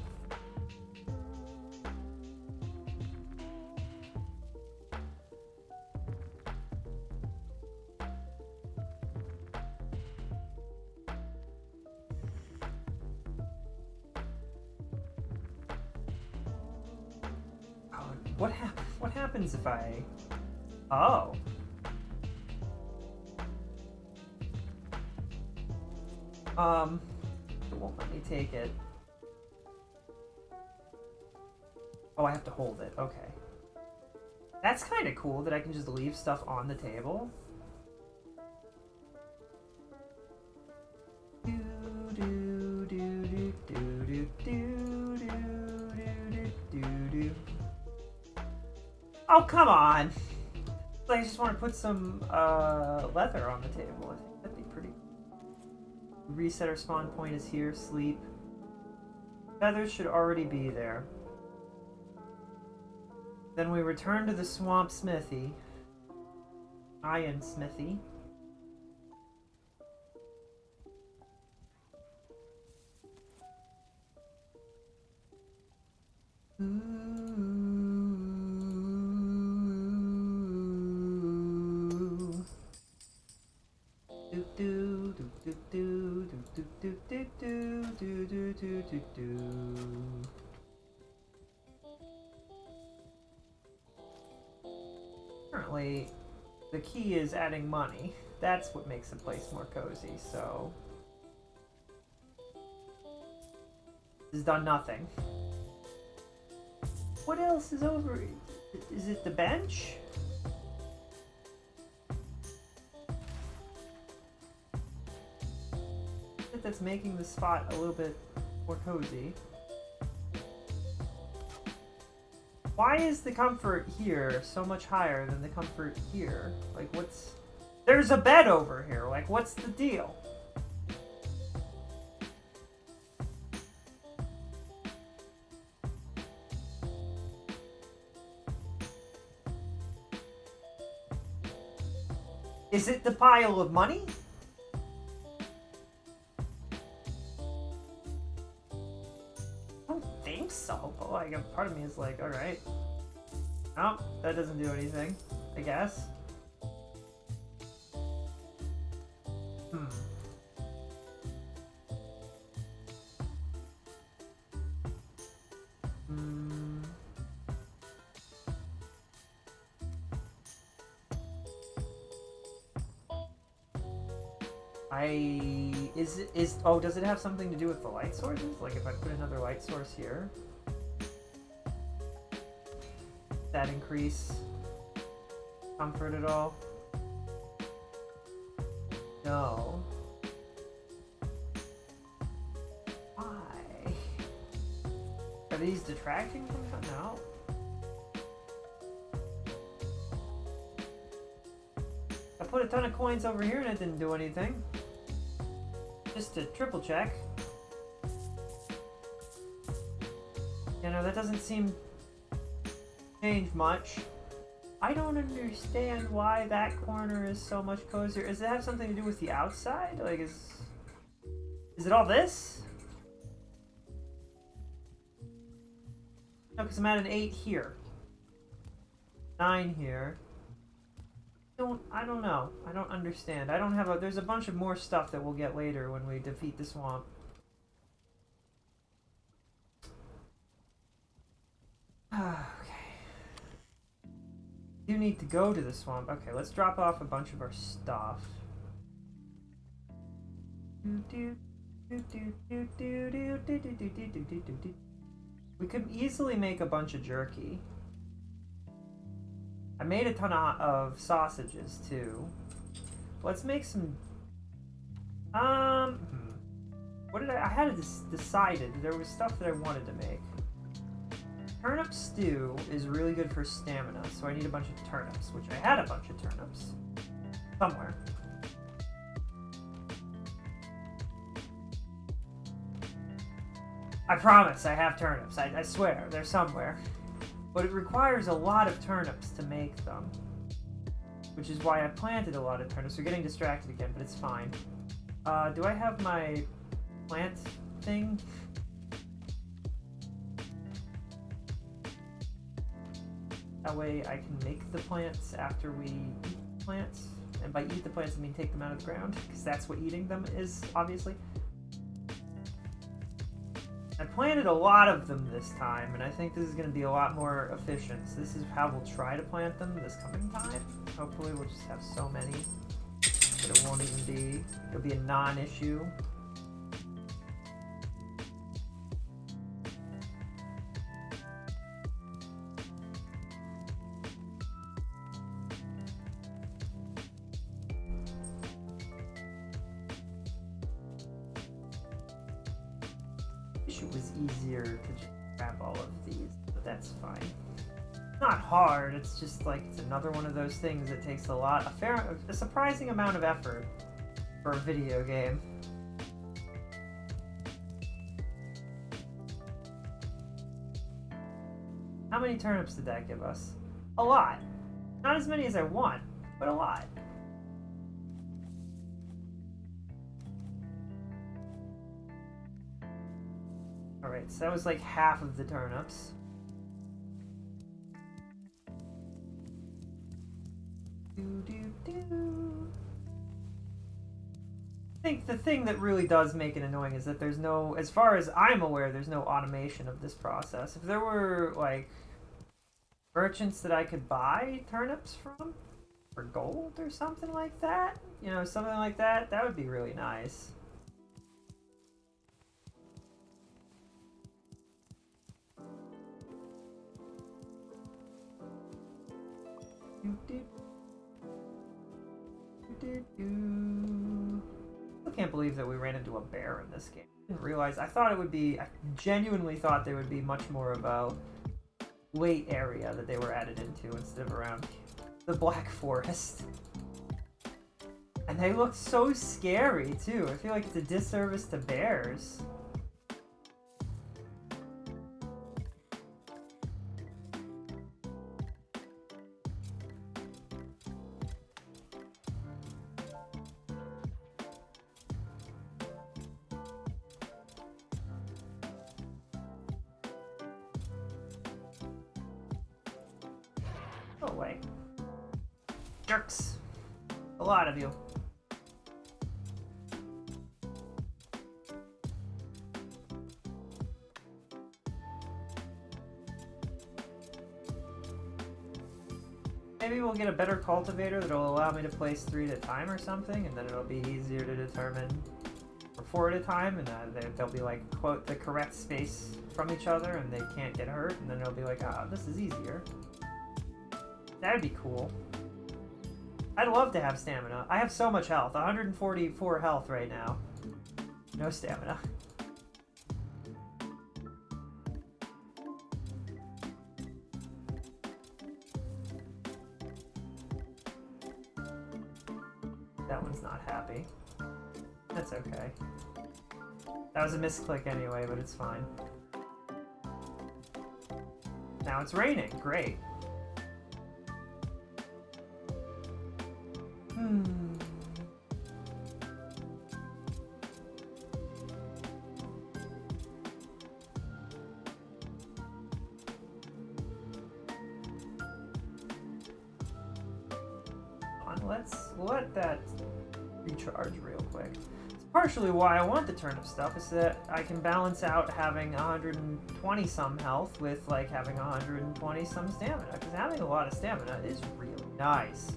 What happens if I... Oh. It won't let me take it. Oh, I have to hold it. Okay. That's kind of cool that I can just leave stuff on the table. Oh, come on! I just want to put some leather on the table. I think that'd be pretty cool. Reset our spawn point is here. Sleep. Feathers should already be there. Then we return to the swamp smithy. Iron smithy. do do do do do do do do do. Currently, the key is adding money. That's what makes the place more cozy, so... This has done nothing. What else is over? Is it the bench? That's making the spot a little bit more cozy. Why is the comfort here so much higher than the comfort here? Like, what's... There's a bed over here. Like, what's the deal? Is it the pile of money? I don't think so, but like, a part of me is like, alright. Oh, that doesn't do anything, I guess. Oh, does it have something to do with the light sources? Like if I put another light source here, that increase comfort at all? No. Why? Are these detracting from that? No. I put a ton of coins over here and it didn't do anything. Just to triple check. You know, that doesn't seem to change much. I don't understand why that corner is so much cozier. Does it have something to do with the outside? Like, is it all this? No, because I'm at an 8 here. 9 here. I don't know. I don't understand. I don't have a... There's a bunch of more stuff that we'll get later when we defeat the swamp. Okay. You need to go to the swamp. Okay, let's drop off a bunch of our stuff. We could easily make a bunch of jerky. I made a ton of sausages too. Let's make some. What did I had decided there was stuff that I wanted to make. Turnip stew is really good for stamina, so I need a bunch of turnips, which I had a bunch of turnips somewhere. I promise I have turnips. I swear they're somewhere. But it requires a lot of turnips to make them. Which is why I planted a lot of turnips. We're getting distracted again, but it's fine. Do I have my plant thing? That way I can make the plants after we eat the plants. And by eat the plants, I mean take them out of the ground. Because that's what eating them is, obviously. I planted a lot of them this time, and I think this is going to be a lot more efficient. So this is how we'll try to plant them this coming time. Hopefully we'll just have so many that it won't even be... It'll be a non-issue. It was easier to just grab all of these, but that's fine. It's not hard, it's just like, it's another one of those things that takes a surprising amount of effort for a video game. How many turnips did that give us? A lot. Not as many as I want, but a lot. Alright, so that was like half of the turnips. I think the thing that really does make it annoying is that there's no, as far as I'm aware, there's no automation of this process. If there were, like, merchants that I could buy turnips from for gold or something like that, you know, something like that, that would be really nice. I can't believe that we ran into a bear in this game. I didn't realize. I thought it would be. I genuinely thought there would be much more of a late area that they were added into instead of around the Black Forest. And they look so scary too. I feel like it's a disservice to bears. Go away. Jerks. A lot of you. Maybe we'll get a better cultivator that'll allow me to place 3 at a time or something, and then it'll be easier to determine, or 4 at a time, and they'll be like, quote, the correct space from each other, and they can't get hurt, and then it'll be like, ah, this is easier. That'd be cool. I'd love to have stamina. I have so much health. 144 health right now. No stamina. That one's not happy. That's okay. That was a misclick anyway, but it's fine. Now it's raining. Great. We'll let that recharge real quick. It's partially why I want the turnip stuff, is that I can balance out having 120 some health with like having 120 some stamina, because having a lot of stamina is really nice.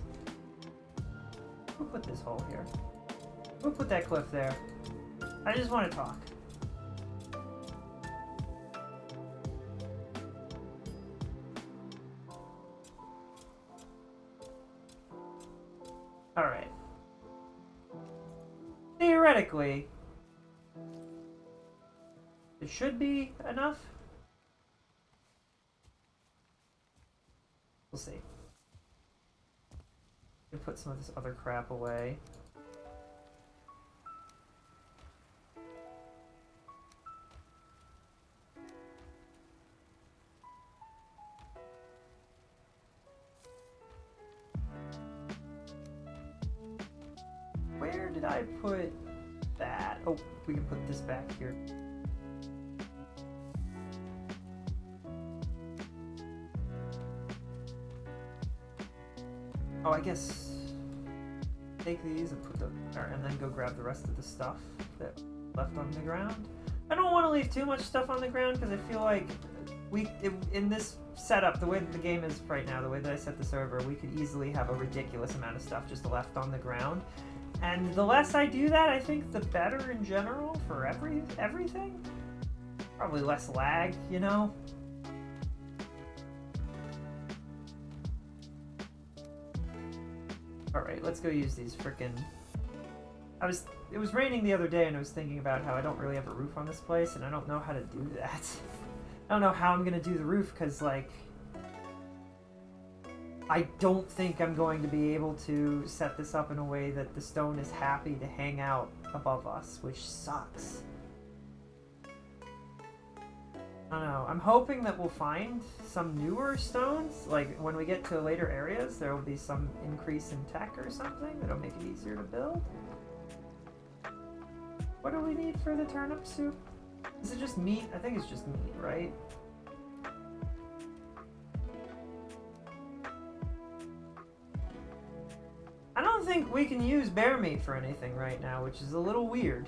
Who put this hole here? Who put that cliff there? I just want to talk. Alright. Theoretically, it should be enough. We'll see. Put some of this other crap away. Where did I put that? Oh, we can put this back here. Oh, I guess take these and put them, and then go grab the rest of the stuff that left on the ground. I don't want to leave too much stuff on the ground because I feel like in this setup, the way that the game is right now, the way that I set the server, we could easily have a ridiculous amount of stuff just left on the ground. And the less I do that, I think the better in general for everything. Probably less lag, you know? Alright, let's go use these frickin'... It was raining the other day and I was thinking about how I don't really have a roof on this place and I don't know how to do that. I don't know how I'm gonna do the roof because, like... I don't think I'm going to be able to set this up in a way that the stone is happy to hang out above us, which sucks. I don't know. I'm hoping that we'll find some newer stones. Like, when we get to later areas, there will be some increase in tech or something that'll make it easier to build. What do we need for the turnip soup? Is it just meat? I think it's just meat, right? I don't don't think we can use bear meat for anything right now, which is a little weird.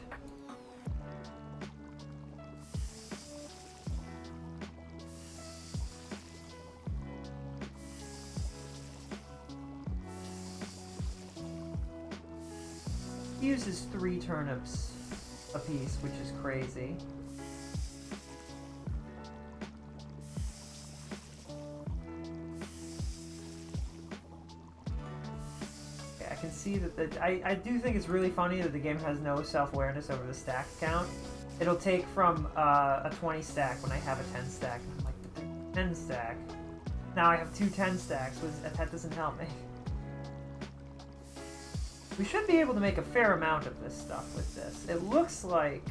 He uses 3 turnips a piece, which is crazy. Yeah, I can see that I do think it's really funny that the game has no self-awareness over the stack count. It'll take from a 20 stack when I have a 10 stack. And I'm like, but 10 stack? Now I have 2 10 stacks, that doesn't help me. We should be able to make a fair amount of this stuff with this. It looks like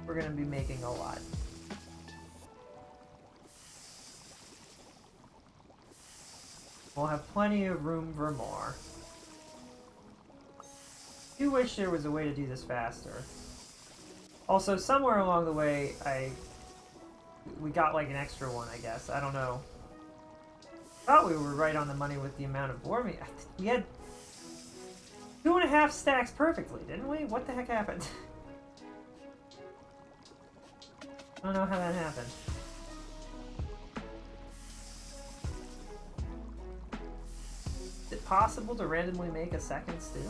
we're going to be making a lot. We'll have plenty of room for more. I do wish there was a way to do this faster. Also, somewhere along the way, we got like an extra one, I guess. I don't know. I thought we were right on the money with the amount of boar meat. We had 2.5 stacks perfectly, didn't we? What the heck happened? I don't know how that happened. Is it possible to randomly make a second stew?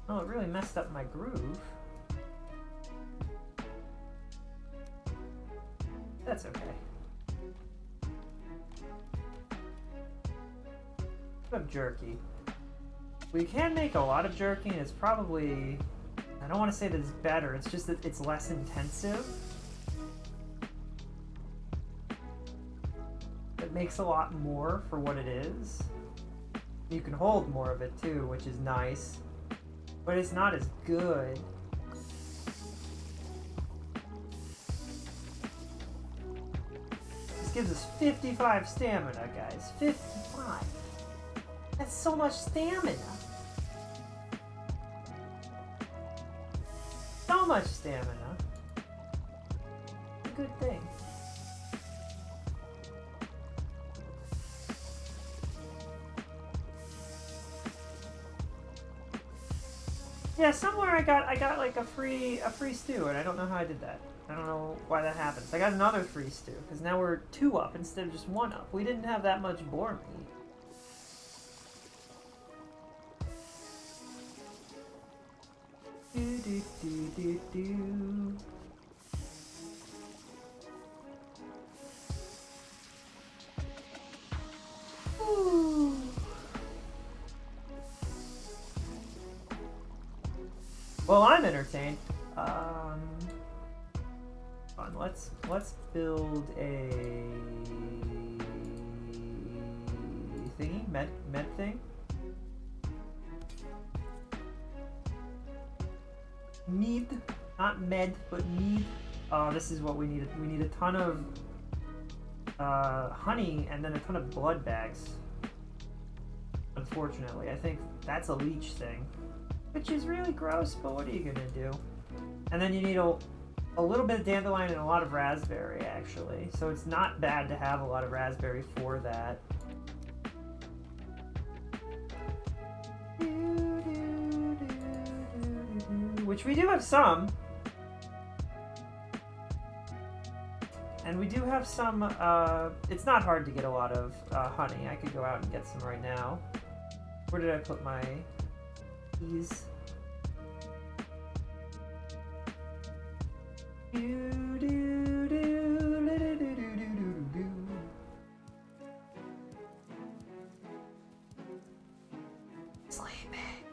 Oh, it really messed up my groove. That's okay. Of jerky. We can make a lot of jerky, and it's probably... I don't want to say that it's better, it's just that it's less intensive. It makes a lot more for what it is. You can hold more of it too, which is nice. But it's not as good. This gives us 55 stamina, guys. 55! That's so much stamina! So much stamina! It's a good thing. Yeah, somewhere I got like a free stew, and I don't know how I did that. I don't know why that happens. I got another free stew, because now we're 2 up instead of just 1 up. We didn't have that much boar meat. Do do do do do. Ooh. Well, I'm entertained. Fun. Let's build a thingy, med thing. Mead, not med, but mead. This is what we need. We need a ton of honey and then a ton of blood bags. Unfortunately, I think that's a leech thing, which is really gross, but what are you gonna do? And then you need a little bit of dandelion and a lot of raspberry, actually. So it's not bad to have a lot of raspberry for that. Which we do have some. And we do have some, it's not hard to get a lot of honey. I could go out and get some right now. Where did I put my keys? Sleeping.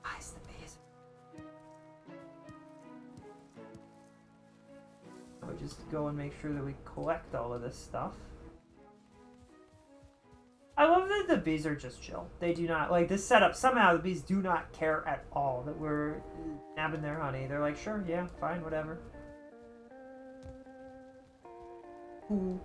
Eyes the bees. I would just go and make sure that we collect all of this stuff. I love that the bees are just chill. They do not, like, this setup, somehow the bees do not care at all that we're nabbing their honey. They're like, sure, yeah, fine, whatever. Ooh.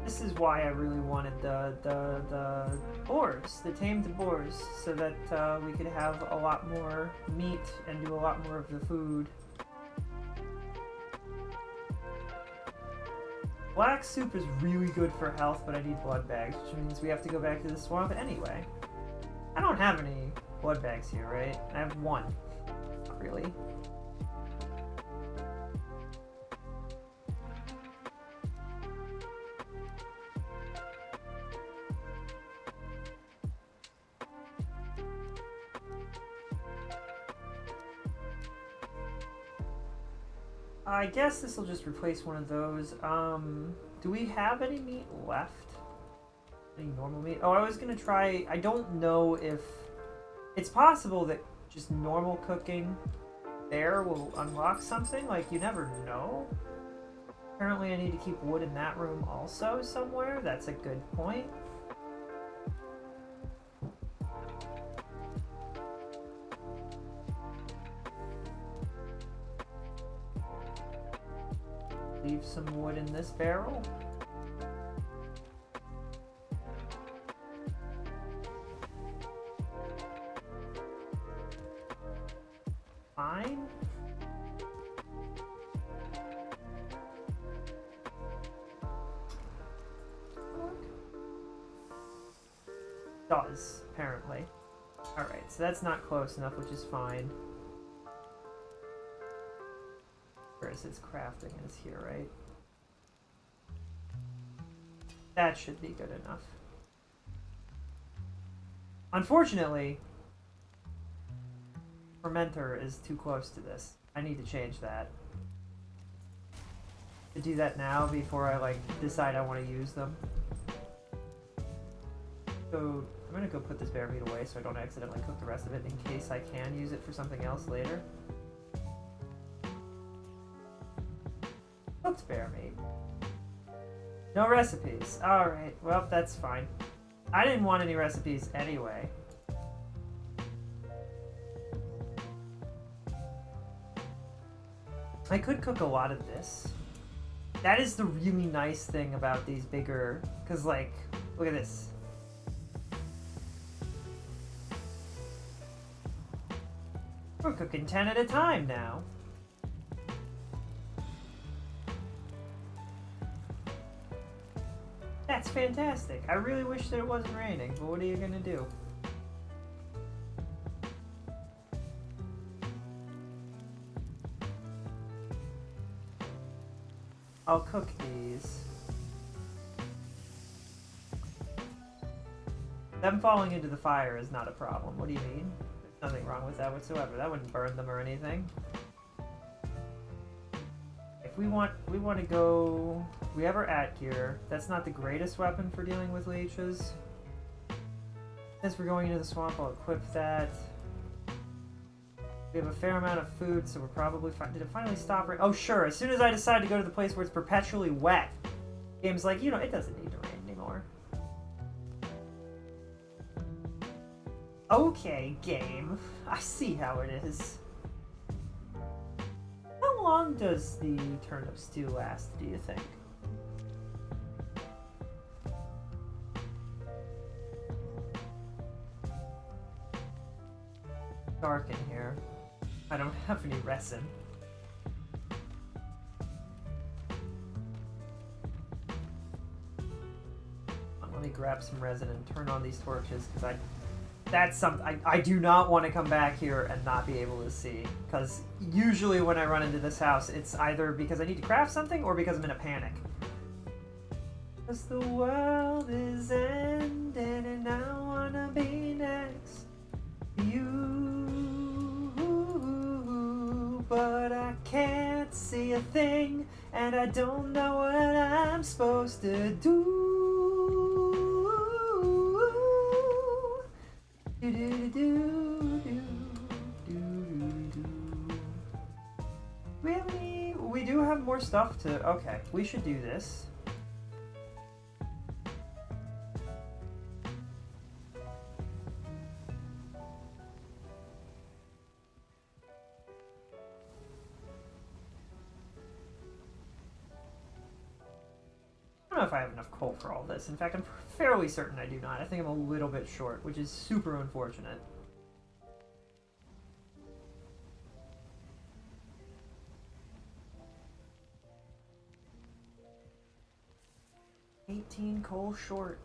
This is why I really wanted the boars, the tamed boars, so that we could have a lot more meat and do a lot more of the food. Black soup is really good for health, but I need blood bags, which means we have to go back to the swamp anyway. I don't have any blood bags here, right? I have one. Not really. I guess this will just replace one of those. Do we have any meat left? Any normal meat? Oh, I was gonna try... I don't know if... It's possible that just normal cooking there will unlock something. Like, you never know. Apparently I need to keep wood in that room also somewhere. That's a good point. Leave some wood in this barrel. Fine. Does, apparently. Alright, so that's not close enough, which is fine. Whereas its crafting is here, right? That should be good enough. Unfortunately, fermenter is too close to this. I need to change that. To do that now before I like decide I want to use them. So I'm gonna go put this bear meat away so I don't accidentally cook the rest of it in case I can use it for something else later. Cooked bear meat. No recipes. Alright, well, that's fine. I didn't want any recipes anyway. I could cook a lot of this. That is the really nice thing about these bigger... Because, like, look at this. We're cooking 10 at a time now. That's fantastic. I really wish that it wasn't raining, but what are you gonna do? I'll cook these. Them falling into the fire is not a problem. What do you mean? There's nothing wrong with that whatsoever. That wouldn't burn them or anything. If we want to go... We have our at gear. That's not the greatest weapon for dealing with leeches. Since we're going into the swamp, I'll equip that. We have a fair amount of food, so we're probably fine. Did it finally stop? Oh, sure. As soon as I decide to go to the place where it's perpetually wet, game's like, you know, it doesn't need to rain anymore. Okay, game. I see how it is. How long does the turnip stew last, do you think? Dark in here. I don't have any resin. Let me grab some resin and turn on these torches, because I do not want to come back here and not be able to see, because usually when I run into this house, it's either because I need to craft something or because I'm in a panic. Because the world is ending and I wanna be next to you, but I can't see a thing and I don't know what I'm supposed to do. We do have more stuff to... Okay, we should do this. I don't know if I have enough coal for all this. In fact, I'm fairly certain I do not. I think I'm a little bit short, which is super unfortunate. $18 coal short.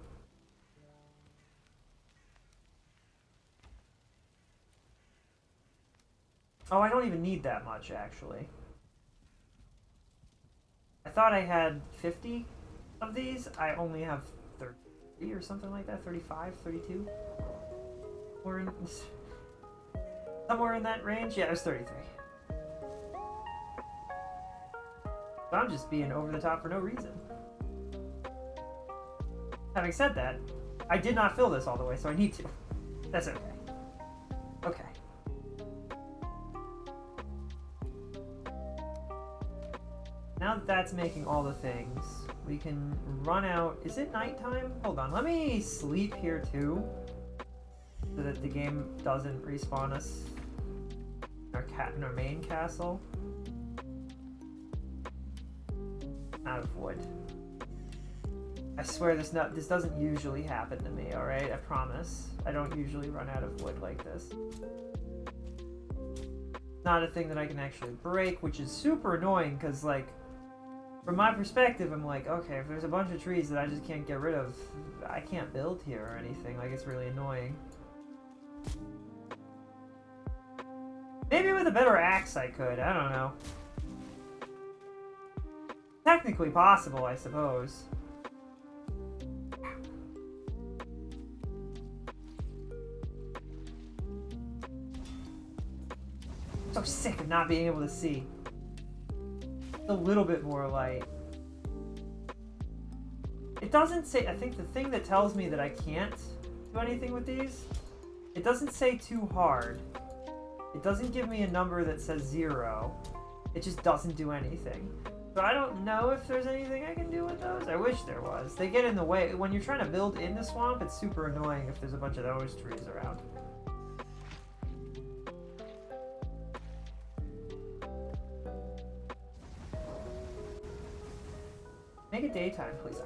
Oh, I don't even need that much, actually. I thought I had 50 of these. I only have 30 or something like that. 35, 32. Somewhere in that range. Yeah, it was 33. But I'm just being over the top for no reason. Having said that, I did not fill this all the way, so I need to. That's okay. Okay. Now that that's making all the things, we can run out. Is it nighttime? Hold on, let me sleep here too, so that the game doesn't respawn us in our main castle. Out of wood. I swear this doesn't usually happen to me, alright? I promise. I don't usually run out of wood like this. Not a thing that I can actually break, which is super annoying, because, like, from my perspective, I'm like, okay, if there's a bunch of trees that I just can't get rid of, I can't build here or anything. Like, it's really annoying. Maybe with a better axe I could. I don't know. Technically possible, I suppose. So sick of not being able to see. A little bit more light. It doesn't say, I think the thing that tells me that I can't do anything with these, it doesn't say too hard. It doesn't give me a number that says 0. It just doesn't do anything. So I don't know if there's anything I can do with those. I wish there was. They get in the way. When you're trying to build in the swamp, it's super annoying if there's a bunch of those trees around. Make it daytime, please.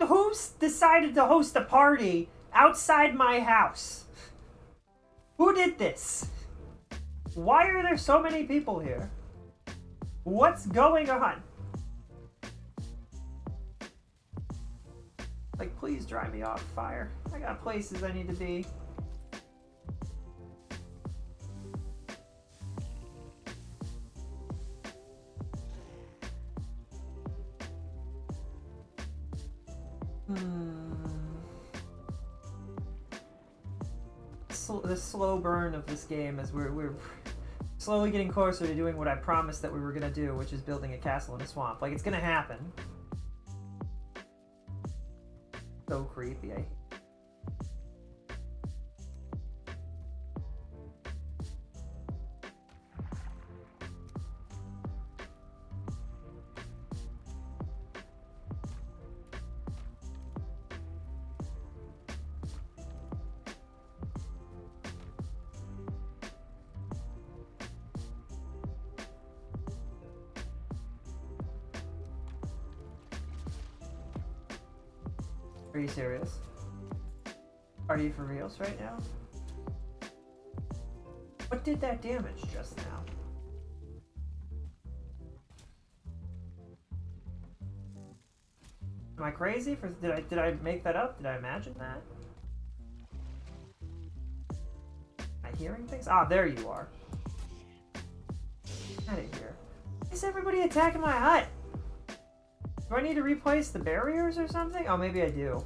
Who decided to host a party outside my house? Who did this? Why are there so many people here? What's going on? Like, please dry me off, fire. I got places I need to be. The slow burn of this game as we're slowly getting closer to doing what I promised that we were gonna do, which is building a castle in a swamp. Like, it's gonna happen. So creepy. Are you serious? Are you for reals right now? What did that damage just now? Am I crazy? Did I make that up? Did I imagine that? Am I hearing things? Ah, there you are. Get out of here. Why is everybody attacking my hut? Do I need to replace the barriers or something? Oh, maybe I do.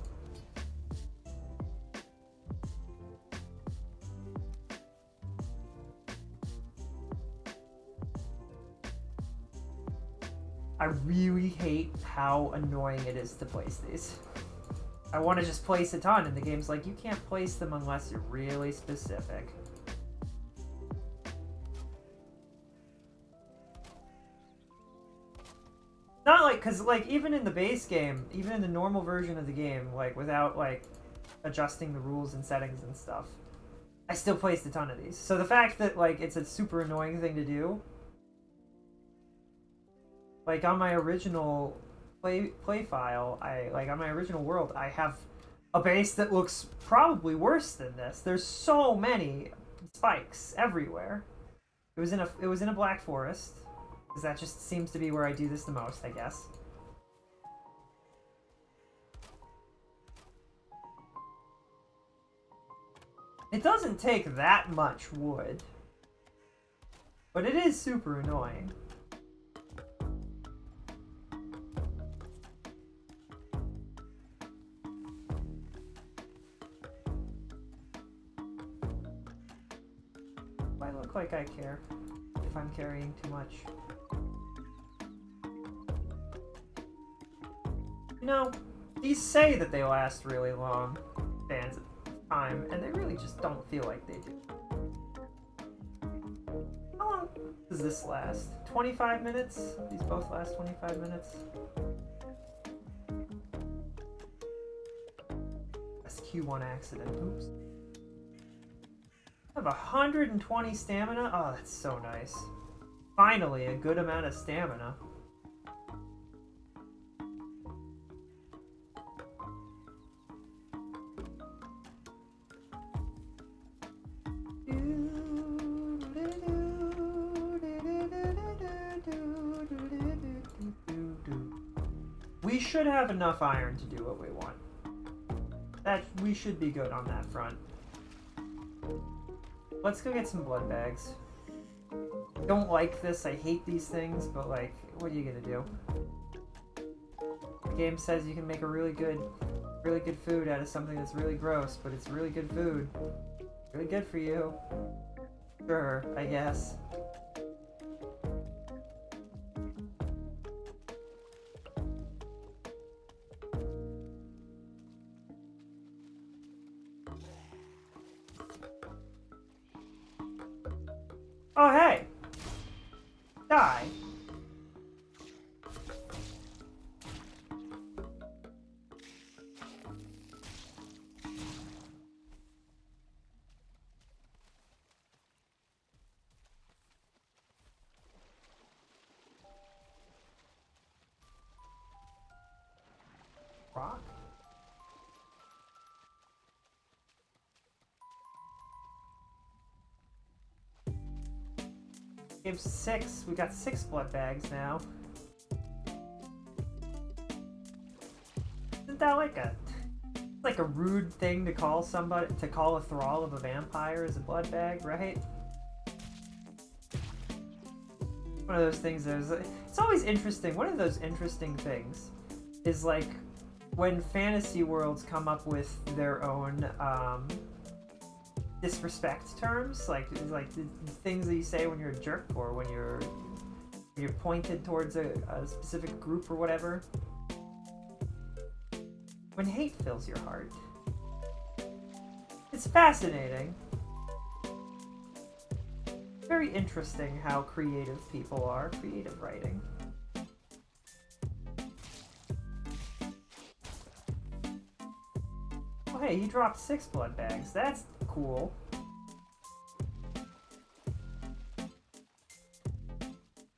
I really hate how annoying it is to place these. I want to just place a ton, and the game's like, you can't place them unless you're really specific. Not like, because, like, even in the base game, even in the normal version of the game, like, without, like, adjusting the rules and settings and stuff, I still placed a ton of these. So the fact that, like, it's a super annoying thing to do, like, on my original play file, on my original world, I have a base that looks probably worse than this. There's so many spikes everywhere. It was in a black forest, because that just seems to be where I do this the most, I guess. It doesn't take that much wood, but it is super annoying. I look like I care if I'm carrying too much. You know, these say that they last really long spans of time, and they really just don't feel like they do. How long does this last? 25 minutes? These both last 25 minutes. That's Q1 accident. Oops. I have 120 stamina? Oh, that's so nice. Finally, a good amount of stamina. We should have enough iron to do what we want. We should be good on that front. Let's go get some blood bags. Don't like this, I hate these things, but like, what are you gonna do? The game says you can make a really good food out of something that's really gross, but it's really good food. Really good for you. Sure, I guess. Oh, hey! Die. Rock? Game 6. We got 6 blood bags now. Isn't that like a rude thing to call a thrall of a vampire as a blood bag, right? One of those things it's always interesting. One of those interesting things is like when fantasy worlds come up with their own disrespect terms, like the things that you say when you're a jerk or when you're pointed towards a specific group or whatever. When hate fills your heart. It's fascinating. Very interesting how creative people are, creative writing. Oh hey, he dropped 6 blood bags. That's cool.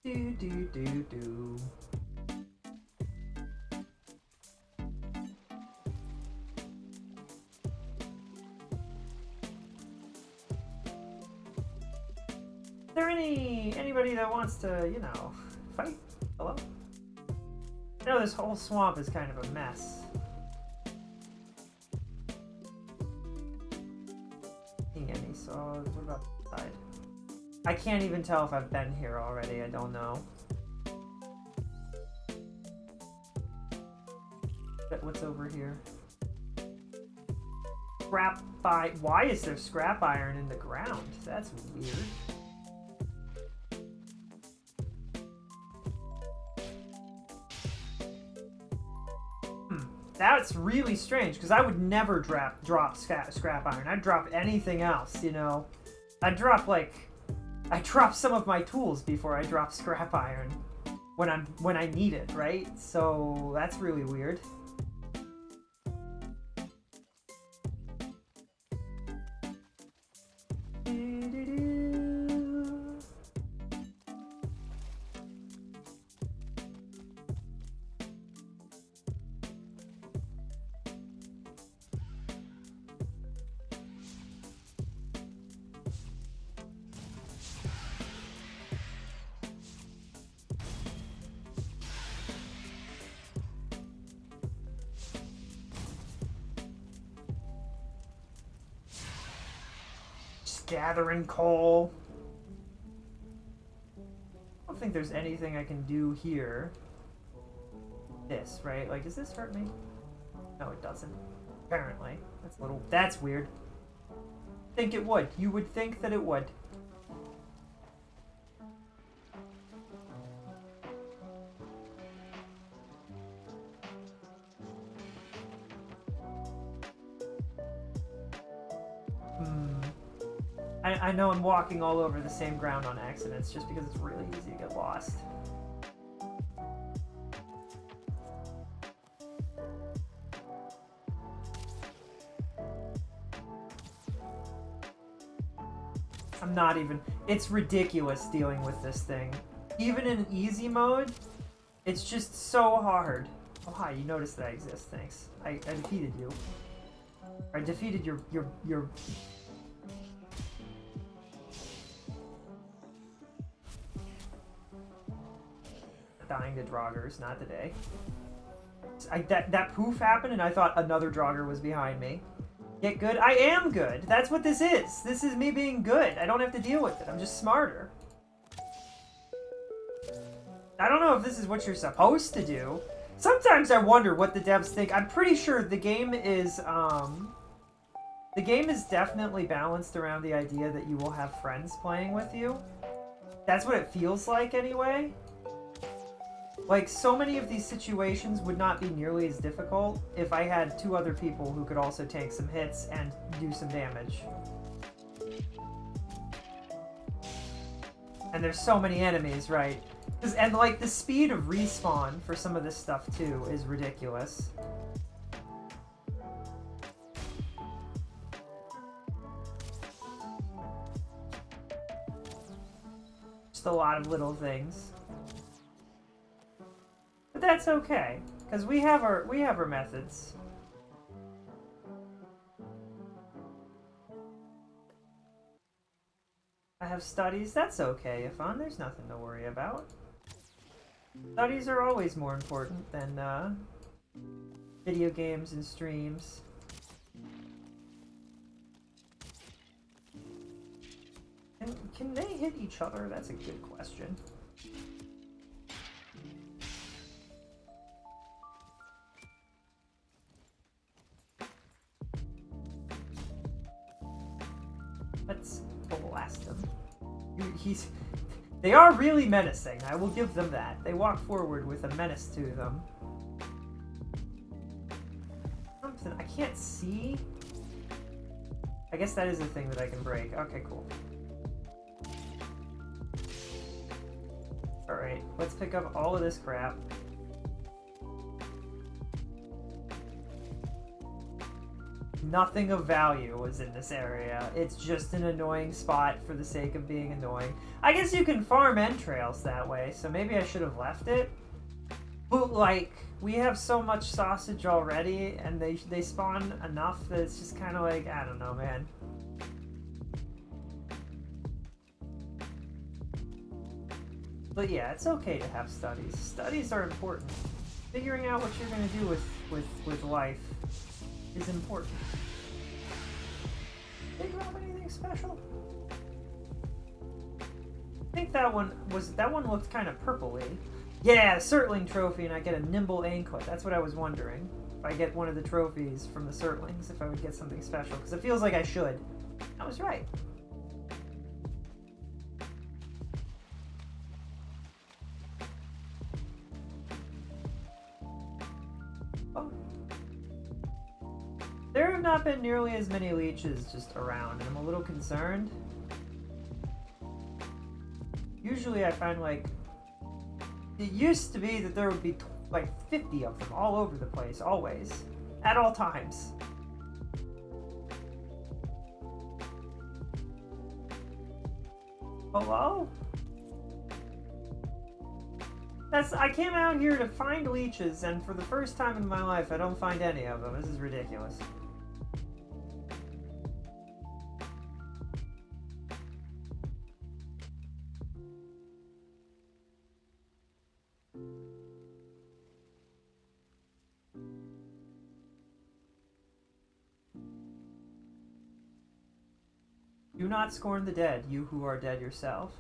Do. Is there anybody that wants to, you know, fight? Hello? I know this whole swamp is kind of a mess. Any, so what about the side? I can't even tell if I've been here already, I don't know. But what's over here? Why is there scrap iron in the ground? That's weird. That's really strange, because I would never drop scrap iron. I'd drop anything else, you know. I drop some of my tools before I drop scrap iron when I need it, right? So that's really weird. Gathering coal. I don't think there's anything I can do here. This, right? Like, does this hurt me? No, it doesn't. Apparently. That's weird. I think it would. You would think that it would. I know I'm walking all over the same ground on accidents just because it's really easy to get lost. I'm not even... It's ridiculous dealing with this thing. Even in easy mode, it's just so hard. Oh, hi, you noticed that I exist. Thanks. I defeated you. I defeated your dying to Draugrs, not today. That poof happened and I thought another Draugr was behind me. Get good? I am good! That's what this is! This is me being good. I don't have to deal with it. I'm just smarter. I don't know if this is what you're supposed to do. Sometimes I wonder what the devs think. I'm pretty sure the game is definitely balanced around the idea that you will have friends playing with you. That's what it feels like anyway. Like, so many of these situations would not be nearly as difficult if I had two other people who could also tank some hits and do some damage. And there's so many enemies, right? And, like, the speed of respawn for some of this stuff, too, is ridiculous. Just a lot of little things. But that's okay, because we have our methods. I have studies. That's okay, Ifan. There's nothing to worry about. Studies are always more important than video games and streams. Can they hit each other? That's a good question. Let's blast them. They are really menacing. I will give them that. They walk forward with a menace to them. Something I can't see. I guess that is a thing that I can break. Okay, cool. Alright, let's pick up all of this crap. Nothing of value was in this area. It's just an annoying spot for the sake of being annoying. I guess you can farm entrails that way, so maybe I should have left it. But, like, we have so much sausage already, and they spawn enough that it's just kind of like, I don't know, man. But yeah, it's okay to have studies. Studies are important. Figuring out what you're going to do with life is important. Did they drop anything special? I think that one looked kind of purpley. Yeah, Surtling trophy, and I get a nimble anklet. That's what I was wondering. If I get one of the trophies from the Surtlings, if I would get something special, because it feels like I should. I was right. There have not been nearly as many leeches just around, and I'm a little concerned. Usually I find, like, It used to be that there would be like 50 of them all over the place, always, at all times. Hello? I came out here to find leeches, and for the first time in my life, I don't find any of them. This is ridiculous. Do not scorn the dead, you who are dead yourself.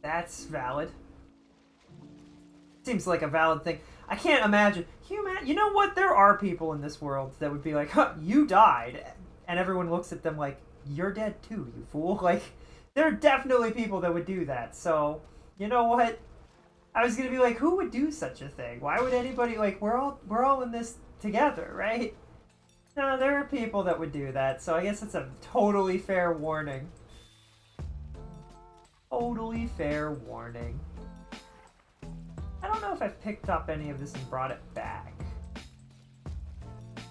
That's valid. Seems like a valid thing. I can't imagine. You know what? There are people in this world that would be like, huh, you died. And everyone looks at them like, you're dead too, you fool. Like, there are definitely people that would do that. So, you know what? I was going to be like, who would do such a thing? Why would anybody, like, we're all in this together, right? No, there are people that would do that. So I guess it's a totally fair warning. Totally fair warning. I don't know if I've picked up any of this and brought it back.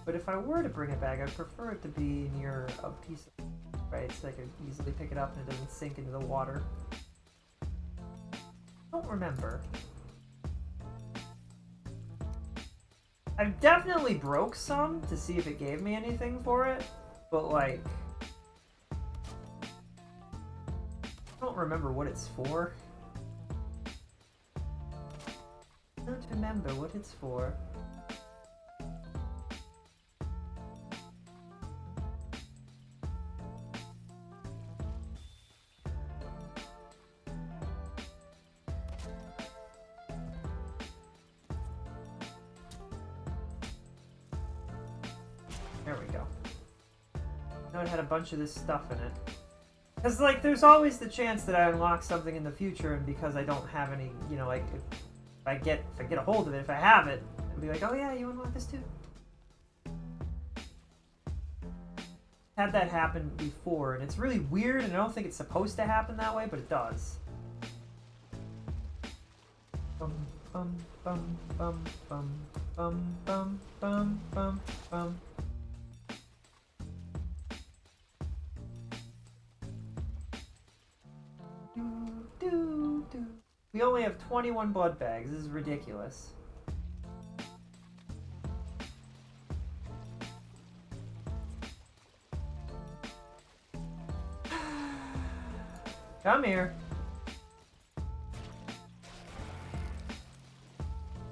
But if I were to bring it back, I'd prefer it to be near a piece of... Right, so I could easily pick it up and it doesn't sink into the water. I don't remember. I definitely broke some to see if it gave me anything for it. But, like... I don't remember what it's for. I don't remember what it's for. There we go. I know it had a bunch of this stuff in it. Because, like, there's always the chance that I unlock something in the future, and because I don't have any, you know, like, if I get a hold of it, if I have it, I'll be like, oh yeah, you unlock this too. Had that happen before, and it's really weird, and I don't think it's supposed to happen that way, but it does. Bum bum bum bum bum bum bum bum bum bum. We only have 21 blood bags. This is ridiculous. Come here.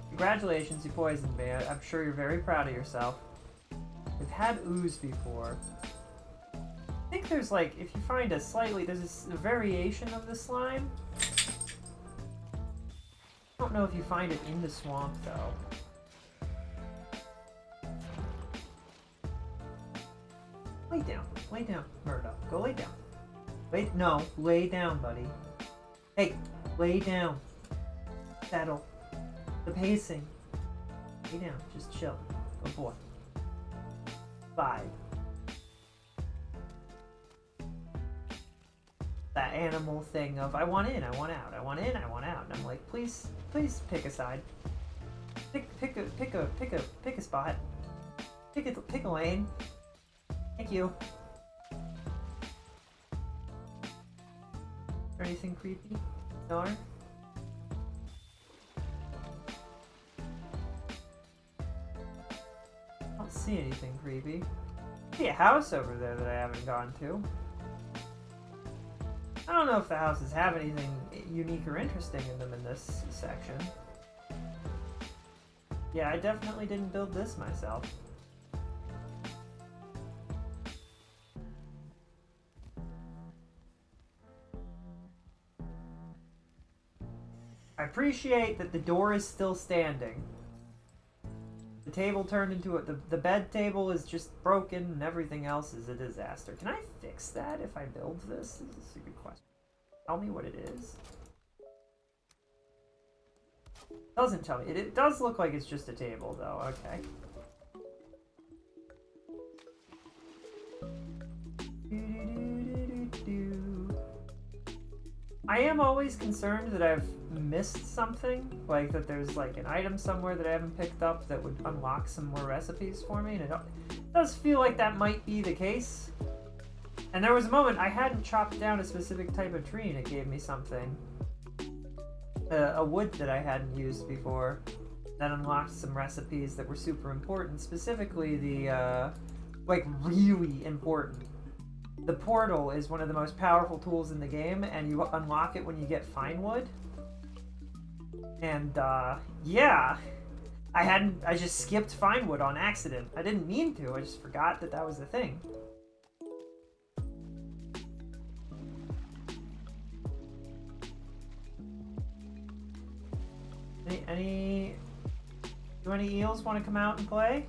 Congratulations, you poisoned me. I'm sure you're very proud of yourself. We've had ooze before. I think there's like, if you find there's a variation of the slime. I don't know if you find it in the swamp though. Lay down, Murdo. Go lay down. Lay down, buddy. Hey, lay down. Settle. The pacing. Lay down, just chill. Good boy. 5. That animal thing of I want in, I want out, I want in, I want out. And I'm like, please pick a side. Pick a spot. Pick a lane. Thank you. Is there anything creepy? No? I don't see anything creepy. I see a house over there that I haven't gone to. I don't know if the houses have anything unique or interesting in them in this section. Yeah, I definitely didn't build this myself. I appreciate that the door is still standing. The table turned into the bed table is just broken and everything else is a disaster. Can I fix that if I build this? This is a good question. Tell me what it is. Doesn't tell me. It does look like it's just a table though. Okay. I am always concerned that I've missed something, like that there's like an item somewhere that I haven't picked up that would unlock some more recipes for me, and it does feel like that might be the case. And there was a moment I hadn't chopped down a specific type of tree and it gave me something. A wood that I hadn't used before that unlocked some recipes that were super important, specifically the, like, really important. The portal is one of the most powerful tools in the game, and you unlock it when you get fine wood. And, yeah. I just skipped fine wood on accident. I didn't mean to, I just forgot that that was the thing. Do any eels want to come out and play?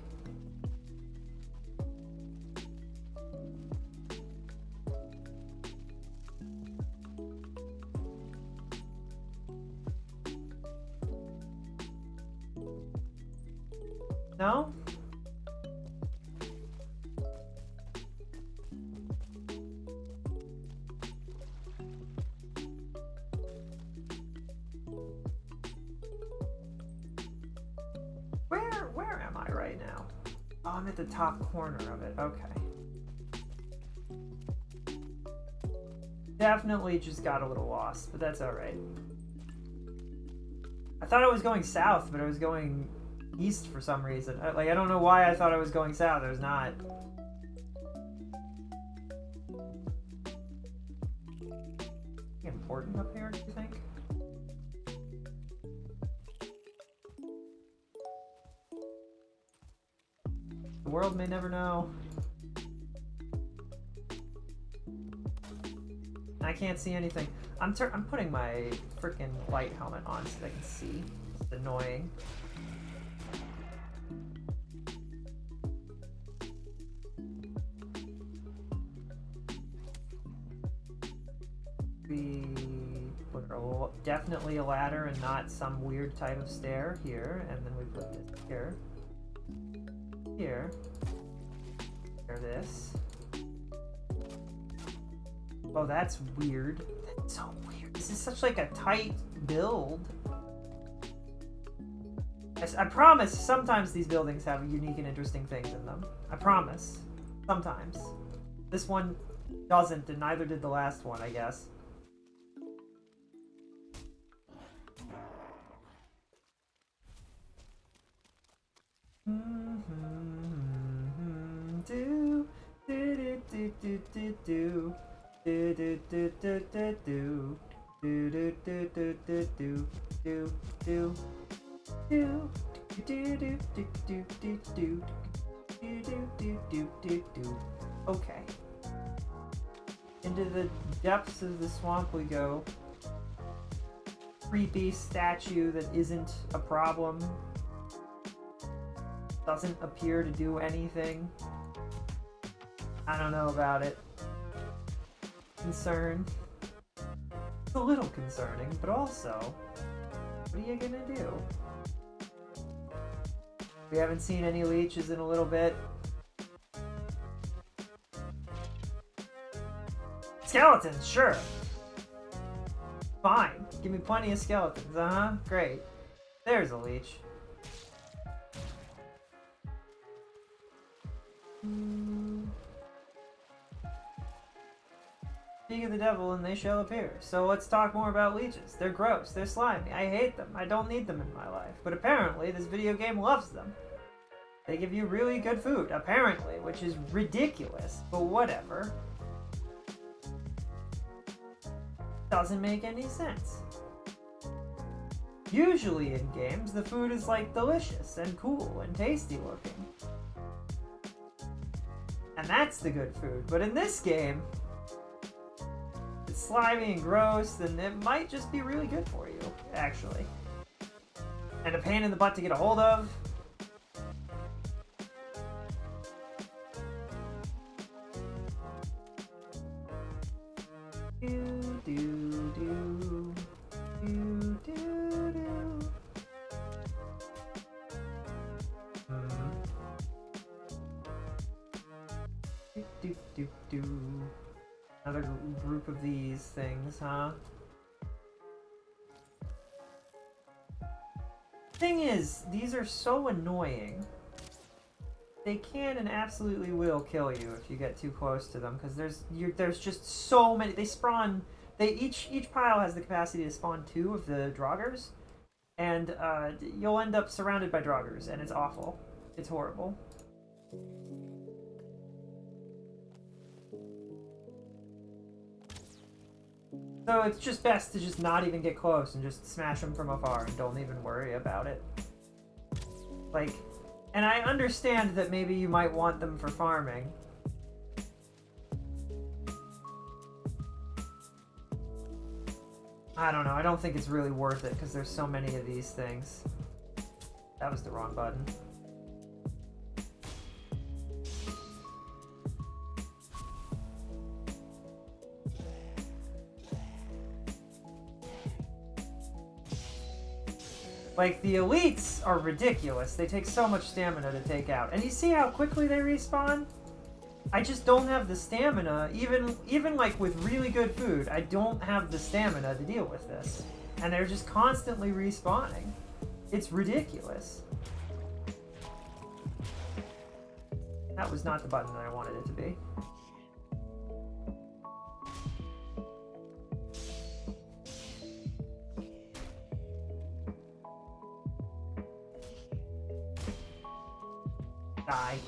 No? Where am I right now? Oh, I'm at the top corner of it. Okay. Definitely just got a little lost, but that's alright. I thought I was going south, but I was going east for some reason. I don't know why I thought I was going south. I was not. Important up here, do you think? The world may never know. I can't see anything. I'm putting my freaking light helmet on so I can see. It's annoying. We put definitely a ladder and not some weird type of stair here, and then we put this here. Here. Here, this. Oh, that's weird. That's so weird. This is such like a tight build. I promise sometimes these buildings have unique and interesting things in them. I promise. Sometimes. This one doesn't, and neither did the last one, I guess. Do do do do do do do. Do do do do do do. Do do do do do do do do do do do do do do do do do do. Okay. Into the depths of the swamp we go. Creepy statue that isn't a problem. Doesn't appear to do anything. I don't know about it. Concerned. It's a little concerning, but also, what are you gonna do? We haven't seen any leeches in a little bit. Skeletons, sure. Fine. Give me plenty of skeletons. Uh-huh. Great. There's a leech. Speak of the devil and they shall appear. So let's talk more about leeches. They're gross. They're slimy. I hate them. I don't need them in my life. But apparently this video game loves them. They give you really good food, apparently, which is ridiculous, but whatever. Doesn't make any sense. Usually in games, the food is like delicious and cool and tasty looking. And that's the good food. But in this game, it's slimy and gross, and it might just be really good for you, actually. And a pain in the butt to get a hold of. Do, do, do, do, do, do. Do, do, do, do. Another group of these things, huh? thing is, these are so annoying. They can and absolutely will kill you if you get too close to them, because there's just so many. They spawn. Each pile has the capacity to spawn 2 of the Draugrs, and you'll end up surrounded by Draugrs, and it's awful. It's horrible. So it's just best to just not even get close and just smash them from afar and don't even worry about it. Like, and I understand that maybe you might want them for farming. I don't know, I don't think it's really worth it because there's so many of these things. That was the wrong button. Like, the elites are ridiculous. They take so much stamina to take out. And you see how quickly they respawn? I just don't have the stamina, even like with really good food, I don't have the stamina to deal with this. And they're just constantly respawning. It's ridiculous. That was not the button that I wanted it to be. Die.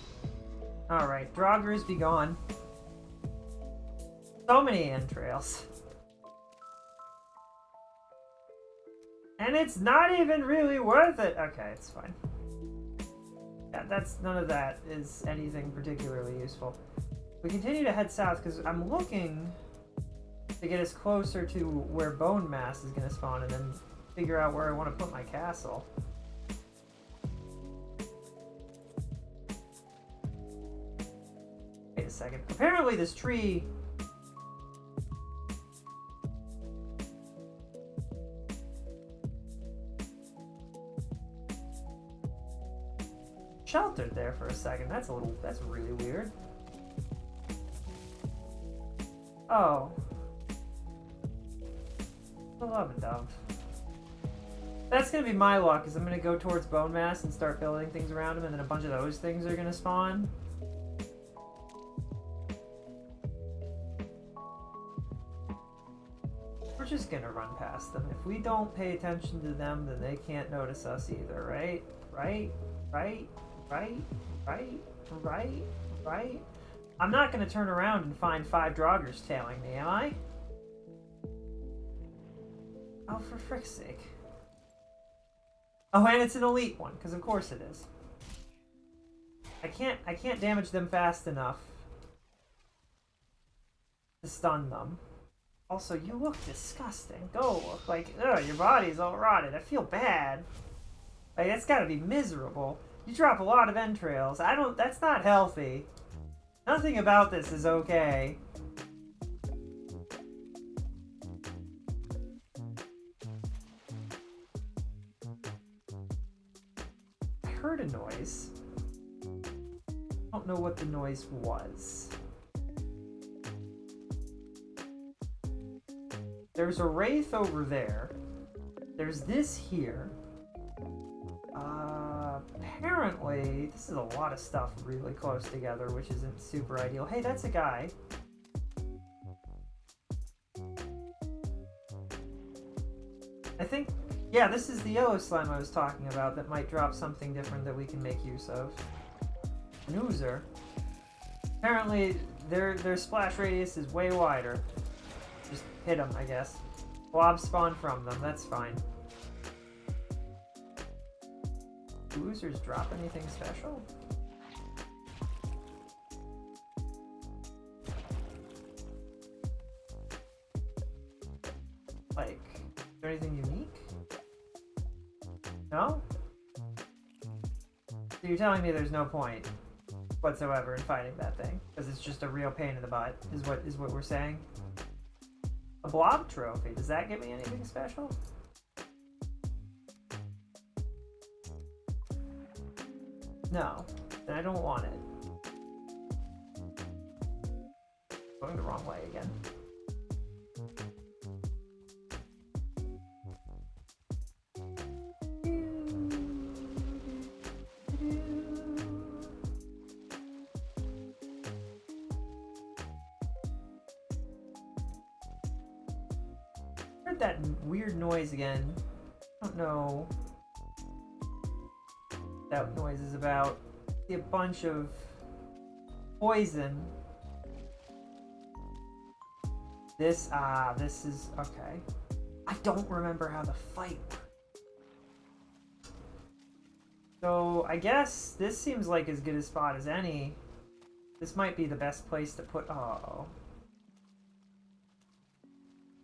Alright, Draugrs be gone. So many entrails. And it's not even really worth it. Okay, it's fine. Yeah, none of that is anything particularly useful. We continue to head south because I'm looking to get us closer to where bone mass is going to spawn and then figure out where I want to put my castle. Wait a second. Apparently this tree... sheltered there for a second. That's really weird. Oh. The love and dove. That's gonna be my luck, is I'm gonna go towards bone mass and start building things around him, and then a bunch of those things are gonna spawn. We're just gonna run past them. If we don't pay attention to them, then they can't notice us either, right? Right? Right? Right? Right? Right? Right? I'm not gonna turn around and find 5 Draugrs tailing me, am I? Oh, for frick's sake. Oh, and it's an elite one, because of course it is. I can't damage them fast enough to stun them. Also, you look disgusting. Go look like, ugh, your body's all rotted. I feel bad. Like, that's gotta be miserable. You drop a lot of entrails. That's not healthy. Nothing about this is okay. I heard a noise. I don't know what the noise was. There's a wraith over there. There's this here. Apparently, this is a lot of stuff really close together, which isn't super ideal. Hey, that's a guy. I think, yeah, this is the yellow slime I was talking about that might drop something different that we can make use of. An oozer. Apparently, their splash radius is way wider. Just hit them, I guess. Blobs spawn from them, that's fine. Do oozers drop anything special? Like, is there anything unique? No? So you're telling me there's no point whatsoever in fighting that thing, because it's just a real pain in the butt, is what we're saying? A blob trophy, does that give me anything special? No, then I don't want it. Going the wrong way again. heard that weird noise again. I don't know what that noise is about. I see a bunch of poison. This is okay. I don't remember how the fight. So I guess this seems like as good a spot as any. This might be the best place to put. Oh.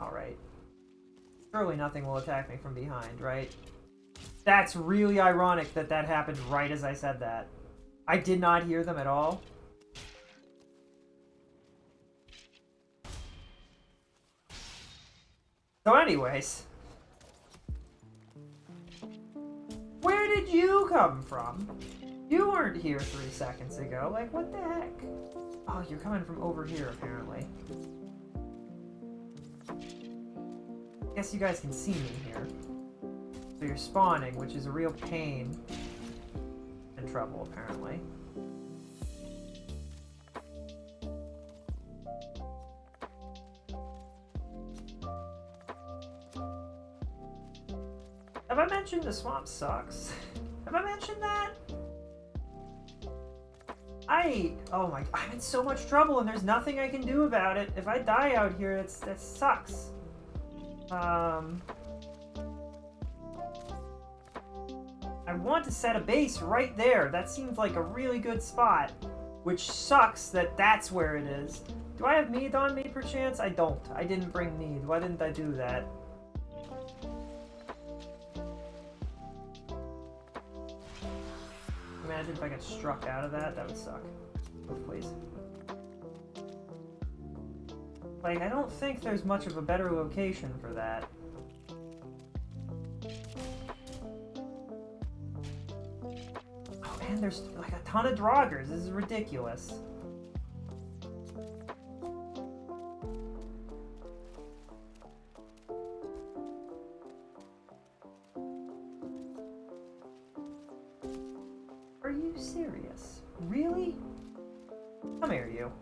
Alright. Surely nothing will attack me from behind, right? That's really ironic that that happened right as I said that. I did not hear them at all. So anyways. Where did you come from? You weren't here 3 seconds ago. Like, what the heck? Oh, you're coming from over here, apparently. Guess you guys can see me here. So you're spawning, which is a real pain and trouble, apparently. Have I mentioned the swamp sucks? Have I mentioned that? Oh my, I'm in so much trouble and there's nothing I can do about it. If I die out here, that sucks. I want to set a base right there. That seems like a really good spot. Which sucks that that's where it is. Do I have mead on me, perchance? I don't. I didn't bring mead. Why didn't I do that? Imagine if I got struck out of that. That would suck. Oh, please. Like, I don't think there's much of a better location for that. Oh, and there's like a ton of draugrs. This is ridiculous. Are you serious? Really? Come here, you.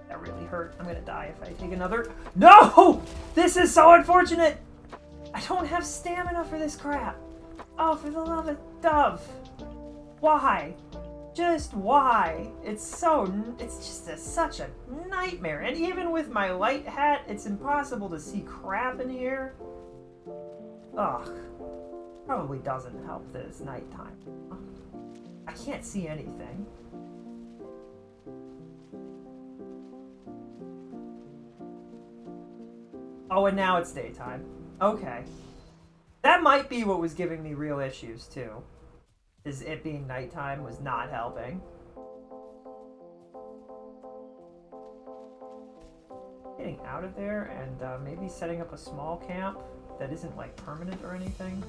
That really hurt. I'm gonna die if I take another. No! This is so unfortunate! I don't have stamina for this crap. Oh, for the love of Dove. Why? Just why? It's just such a nightmare. And even with my light hat, it's impossible to see crap in here. Ugh. Probably doesn't help that it's nighttime. I can't see anything. Oh, and now it's daytime. Okay. That might be what was giving me real issues, too. Is it being nighttime was not helping. Getting out of there and maybe setting up a small camp that isn't like permanent or anything.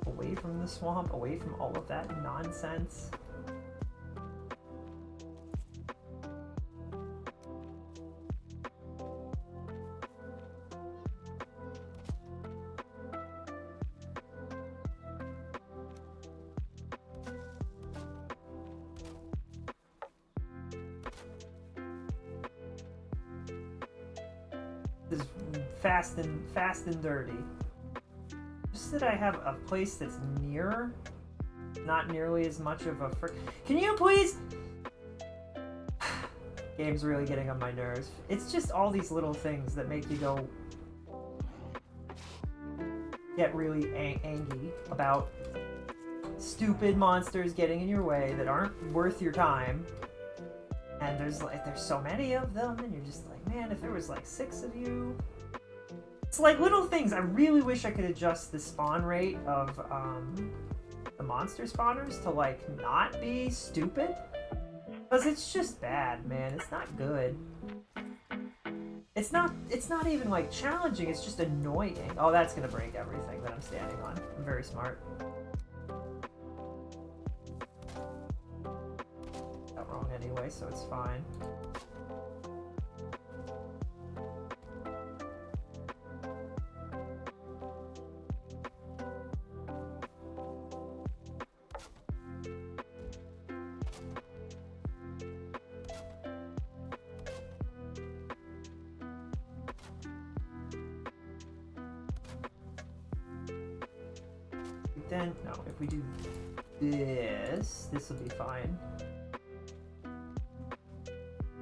Away from the swamp, away from all of that nonsense. This is fast and dirty. Just that I have a place that's near, not nearly as much of a Can you please? Game's really getting on my nerves. It's just all these little things that make you go get really angry about stupid monsters getting in your way that aren't worth your time. And there's so many of them, and you're just like, man, if there was like 6 of you. It's like little things. I really wish I could adjust the spawn rate of the monster spawners to like not be stupid. Because it's just bad, man. It's not good. It's not even like challenging, it's just annoying. Oh, that's gonna break everything that I'm standing on. I'm very smart. Got wrong anyway, so it's fine. then, no, if we do this, this will be fine.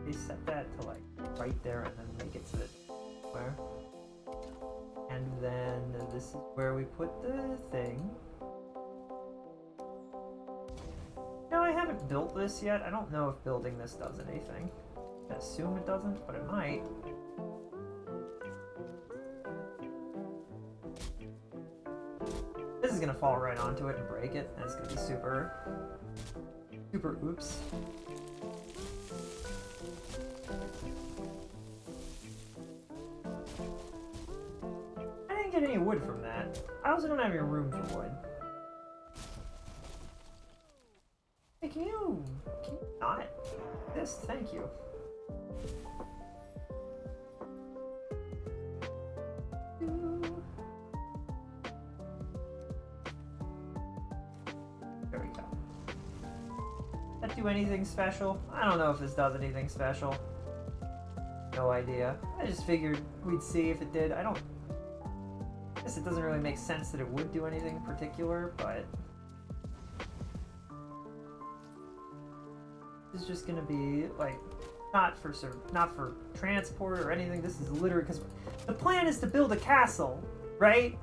They set that to like right there and then make it so that where. And then this is where we put the thing. No, I haven't built this yet. I don't know if building this does anything. I assume it doesn't, but it might. This is gonna fall right onto it and break it, and it's gonna be super oops. I didn't get any wood from that. I also don't have any room for wood. Hey, can you not? This, thank you. There we go. That do anything special? I don't know if this does anything special. No idea. I just figured we'd see if it did. I guess it doesn't really make sense that it would do anything particular, but this is just gonna be like not for transport or anything. This is literally because the plan is to build a castle, right?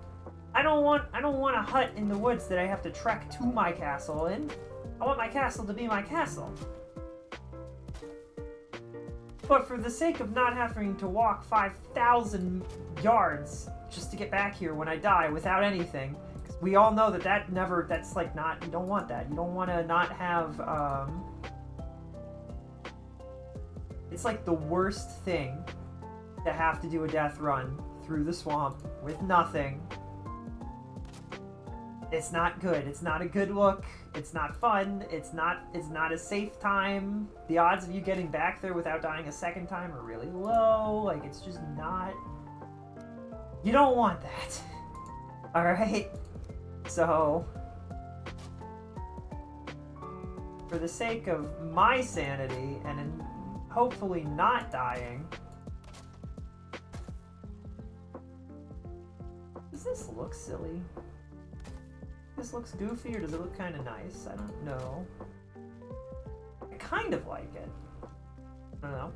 I don't want a hut in the woods that I have to trek to my castle in. I want my castle to be my castle. But for the sake of not having to walk 5,000 yards just to get back here when I die without anything, because we all know that's like not, you don't want that. You don't want to not have, it's like the worst thing to have to do a death run through the swamp with nothing. It's not good. It's not a good look. It's not fun. It's not a safe time. The odds of you getting back there without dying a second time are really low. Like, it's just not... You don't want that. Alright? So... for the sake of my sanity and in hopefully not dying... Does this look silly? This looks goofy, or does it look kind of nice? I don't know. I kind of like it. I don't know.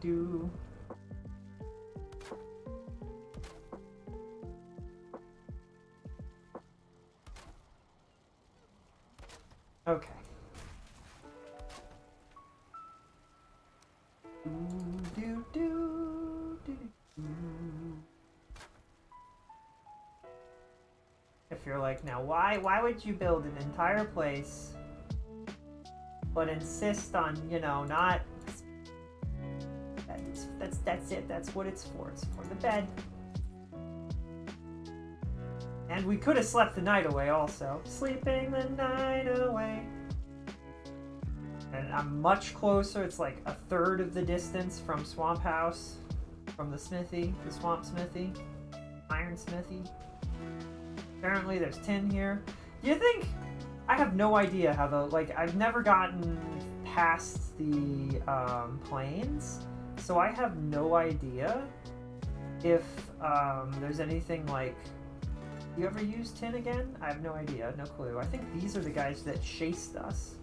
Do. Okay. If you're like, now why would you build an entire place but insist on, you know, not... That's it, that's what it's for. It's for the bed. And we could have slept the night away also. Sleeping the night away. And I'm much closer. It's like a third of the distance from Swamp House, from the smithy, the Swamp Smithy, Iron Smithy. Apparently there's tin here. Do you think... I have no idea how the... Like, I've never gotten past the plains, so I have no idea if there's anything like... You ever use tin again? I have no idea, no clue. I think these are the guys that chased us.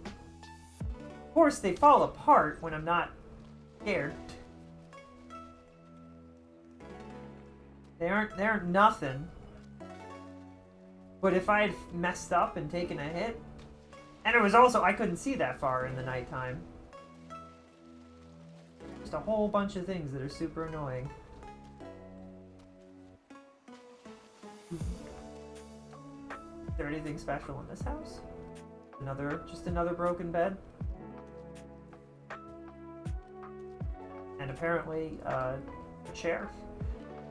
Of course, they fall apart when I'm not scared. They aren't nothing. But if I had messed up and taken a hit, and it was also, I couldn't see that far in the nighttime. Just a whole bunch of things that are super annoying. Is there anything special in this house? Just another broken bed? And apparently, a chair.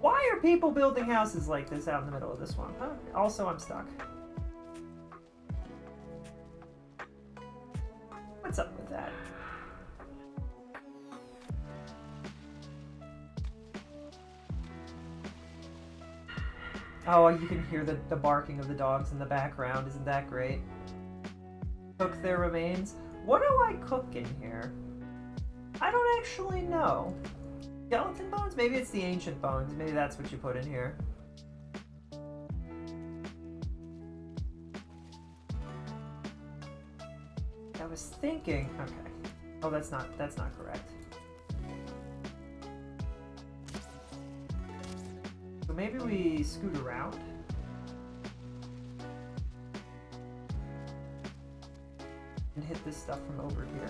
Why are people building houses like this out in the middle of the swamp, huh? Also, I'm stuck. What's up with that? Oh, you can hear the barking of the dogs in the background. Isn't that great? Cook their remains. What do I cook in here? I don't actually know. Skeleton bones? Maybe it's the ancient bones. Maybe that's what you put in here. I was thinking, okay. Oh, that's not correct. So maybe we scoot around. And hit this stuff from over here.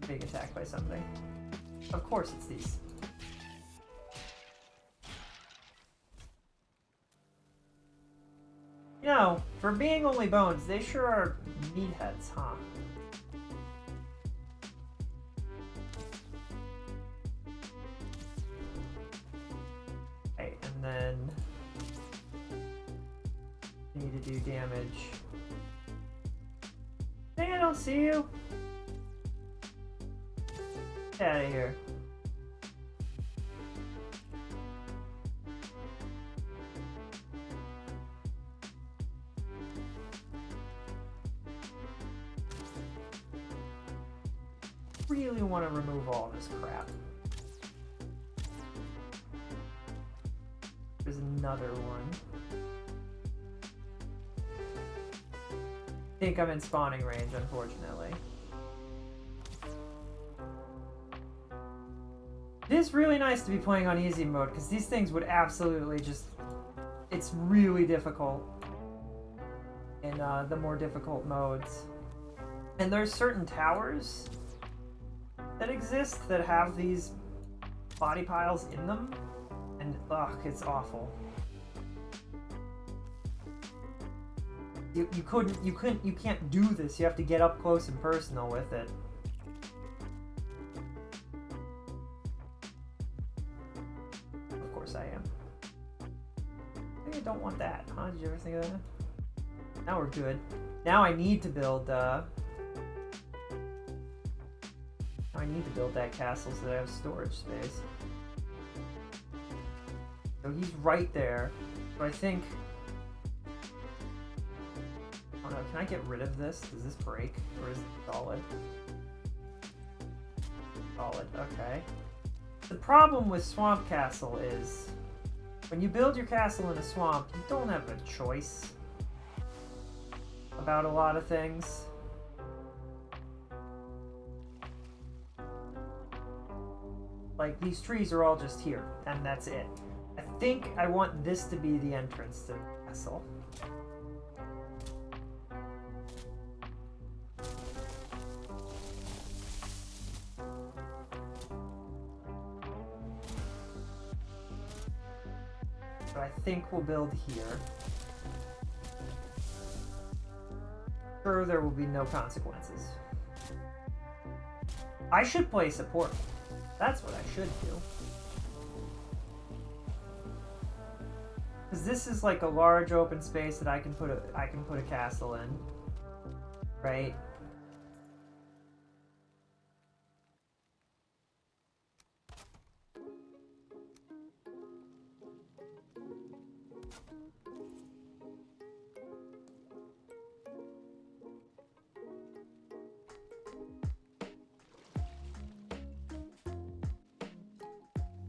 Being attacked by something. Of course it's these. You know, for being only bones, they sure are meatheads, huh? Okay, and then need to do damage. Dang, I don't see you. Get out of here. Really want to remove all this crap. There's another one. I think I'm in spawning range, unfortunately. It is really nice to be playing on easy mode, because these things would absolutely just... It's really difficult in the more difficult modes. And there's certain towers that exist that have these body piles in them, and ugh, it's awful. You can't do this. You have to get up close and personal with it. Of course I am. Maybe I don't want that, huh? Did you ever think of that? Now we're good. Now I need to build, I need to build that castle so that I have storage space. So he's right there. So I think... I don't know, can I get rid of this? Does this break? Or is it solid? Solid, okay. The problem with Swamp Castle is... when you build your castle in a swamp, you don't have a choice about a lot of things. Like, these trees are all just here, and that's it. I think I want this to be the entrance to the castle. So I think we'll build here. Sure, there will be no consequences. I should play support. That's what I should do. Because this is like a large open space that I can put a castle in, right?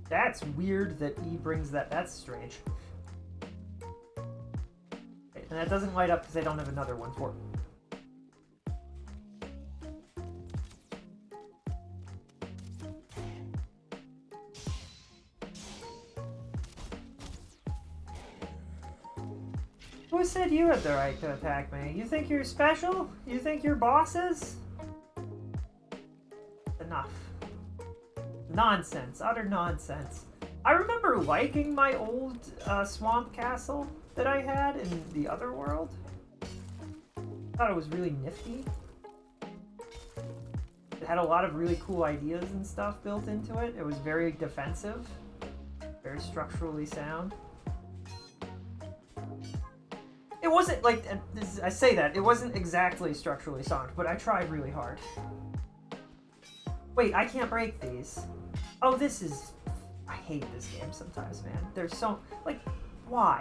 That's weird that E brings that. That's strange. Okay, and that doesn't light up because I don't have another one for it. Who said you had the right to attack me? You think you're special? You think you're bosses? Enough. Nonsense. Utter nonsense. I remember liking my old swamp castle that I had in the other world. I thought it was really nifty. It had a lot of really cool ideas and stuff built into it. It was very defensive. Very structurally sound. It wasn't like, I say that, it wasn't exactly structurally sound, but I tried really hard. Wait, I can't break these. Oh, this is... I hate this game sometimes, man. There's so... like, why?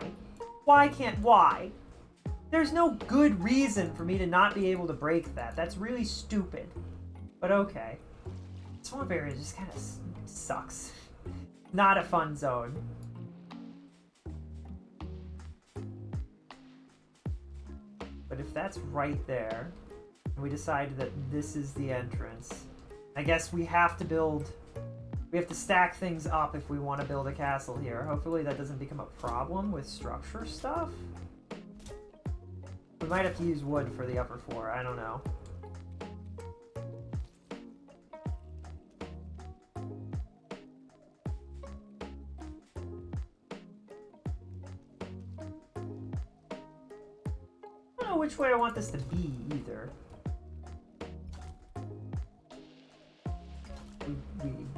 Why? There's no good reason for me to not be able to break that. That's really stupid. But okay. swamp area just kind of sucks. Not a fun zone. But if that's right there, and we decide that this is the entrance, I guess we have to build... We have to stack things up if we want to build a castle here. Hopefully that doesn't become a problem with structure stuff. We might have to use wood for the upper floor, I don't know. I don't know which way I want this to be either.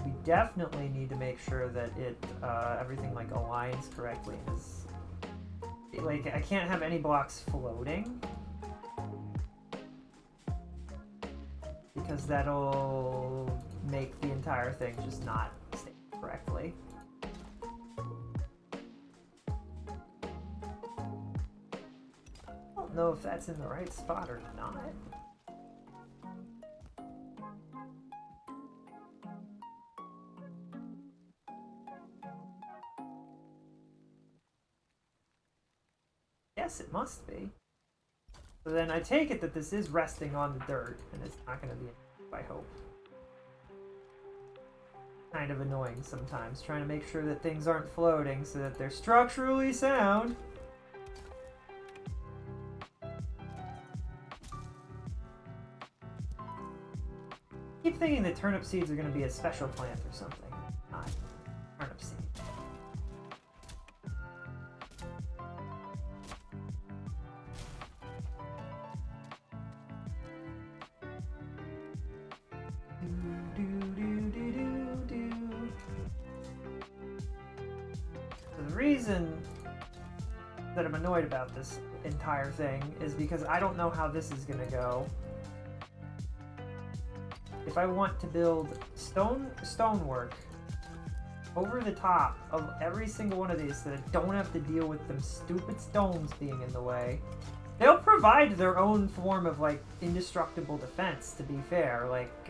We definitely need to make sure that everything like aligns correctly. Like, I can't have any blocks floating because that'll make the entire thing just not stay correctly. I don't know if that's in the right spot or not. Yes, it must be. So then I take it that this is resting on the dirt, and it's not going to be, I hope. Kind of annoying sometimes, trying to make sure that things aren't floating so that they're structurally sound. I keep thinking that turnip seeds are going to be a special plant or something. Not turnip seeds. The reason that I'm annoyed about this entire thing is because I don't know how this is going to go. If I want to build stonework over the top of every single one of these so that I don't have to deal with them stupid stones being in the way, they'll provide their own form of, like, indestructible defense, to be fair. Like,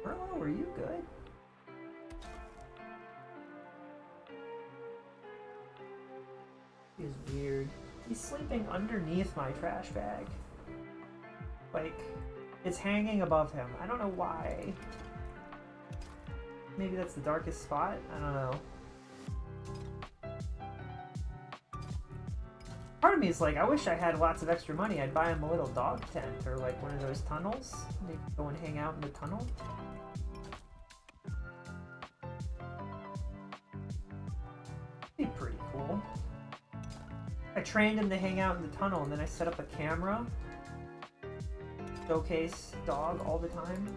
Merlo, were you good? He's weird. He's sleeping underneath my trash bag. Like, it's hanging above him. I don't know why. Maybe that's the darkest spot? I don't know. Part of me is like, I wish I had lots of extra money. I'd buy him a little dog tent or like one of those tunnels. Maybe go and hang out in the tunnel. Be pretty cool. I trained him to hang out in the tunnel and then I set up a camera. Showcase dog all the time.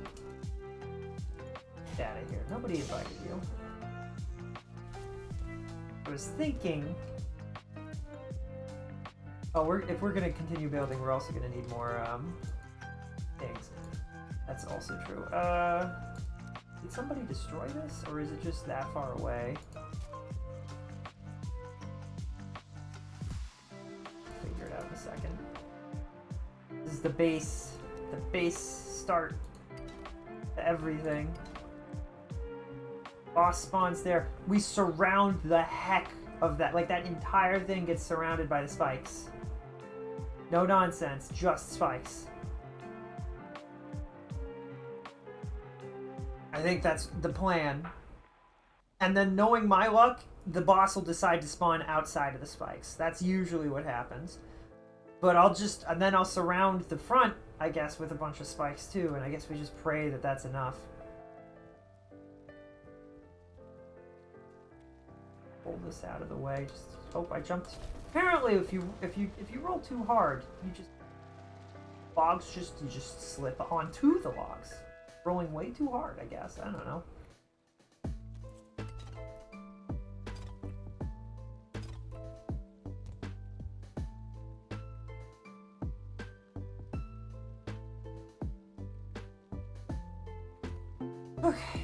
Get out of here. Nobody invited you. I was thinking... Oh, if we're gonna continue building, we're also gonna need more things. That's also true. Did somebody destroy this, or is it just that far away? Figure it out in a second. This is the base start to everything. Boss spawns there. We surround the heck of that. Like, that entire thing gets surrounded by the spikes. No nonsense, just spikes. I think that's the plan. And then, knowing my luck, the boss will decide to spawn outside of the spikes. That's usually what happens. But and then I'll surround the front, I guess, with a bunch of spikes too, and I guess we just pray that that's enough. Pull this out of the way, just hope I jumped. Apparently, if you roll too hard, you just slip onto the logs. Rolling way too hard, I guess. I don't know. Okay.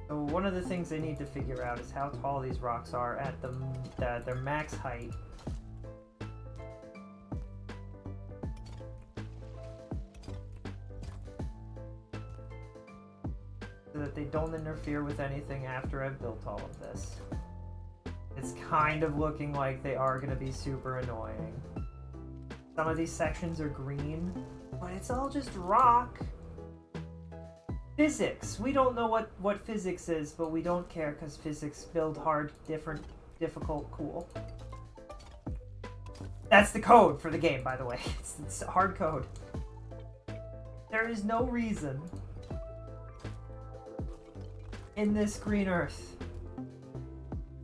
So one of the things they need to figure out is how tall these rocks are at their max height. so that they don't interfere with anything after I've built all of this. It's kind of looking like they are going to be super annoying. Some of these sections are green, but it's all just rock. Physics. We don't know what physics is, but we don't care because physics build hard, different, difficult, cool. That's the code for the game, by the way. It's hard code. There is no reason in this green earth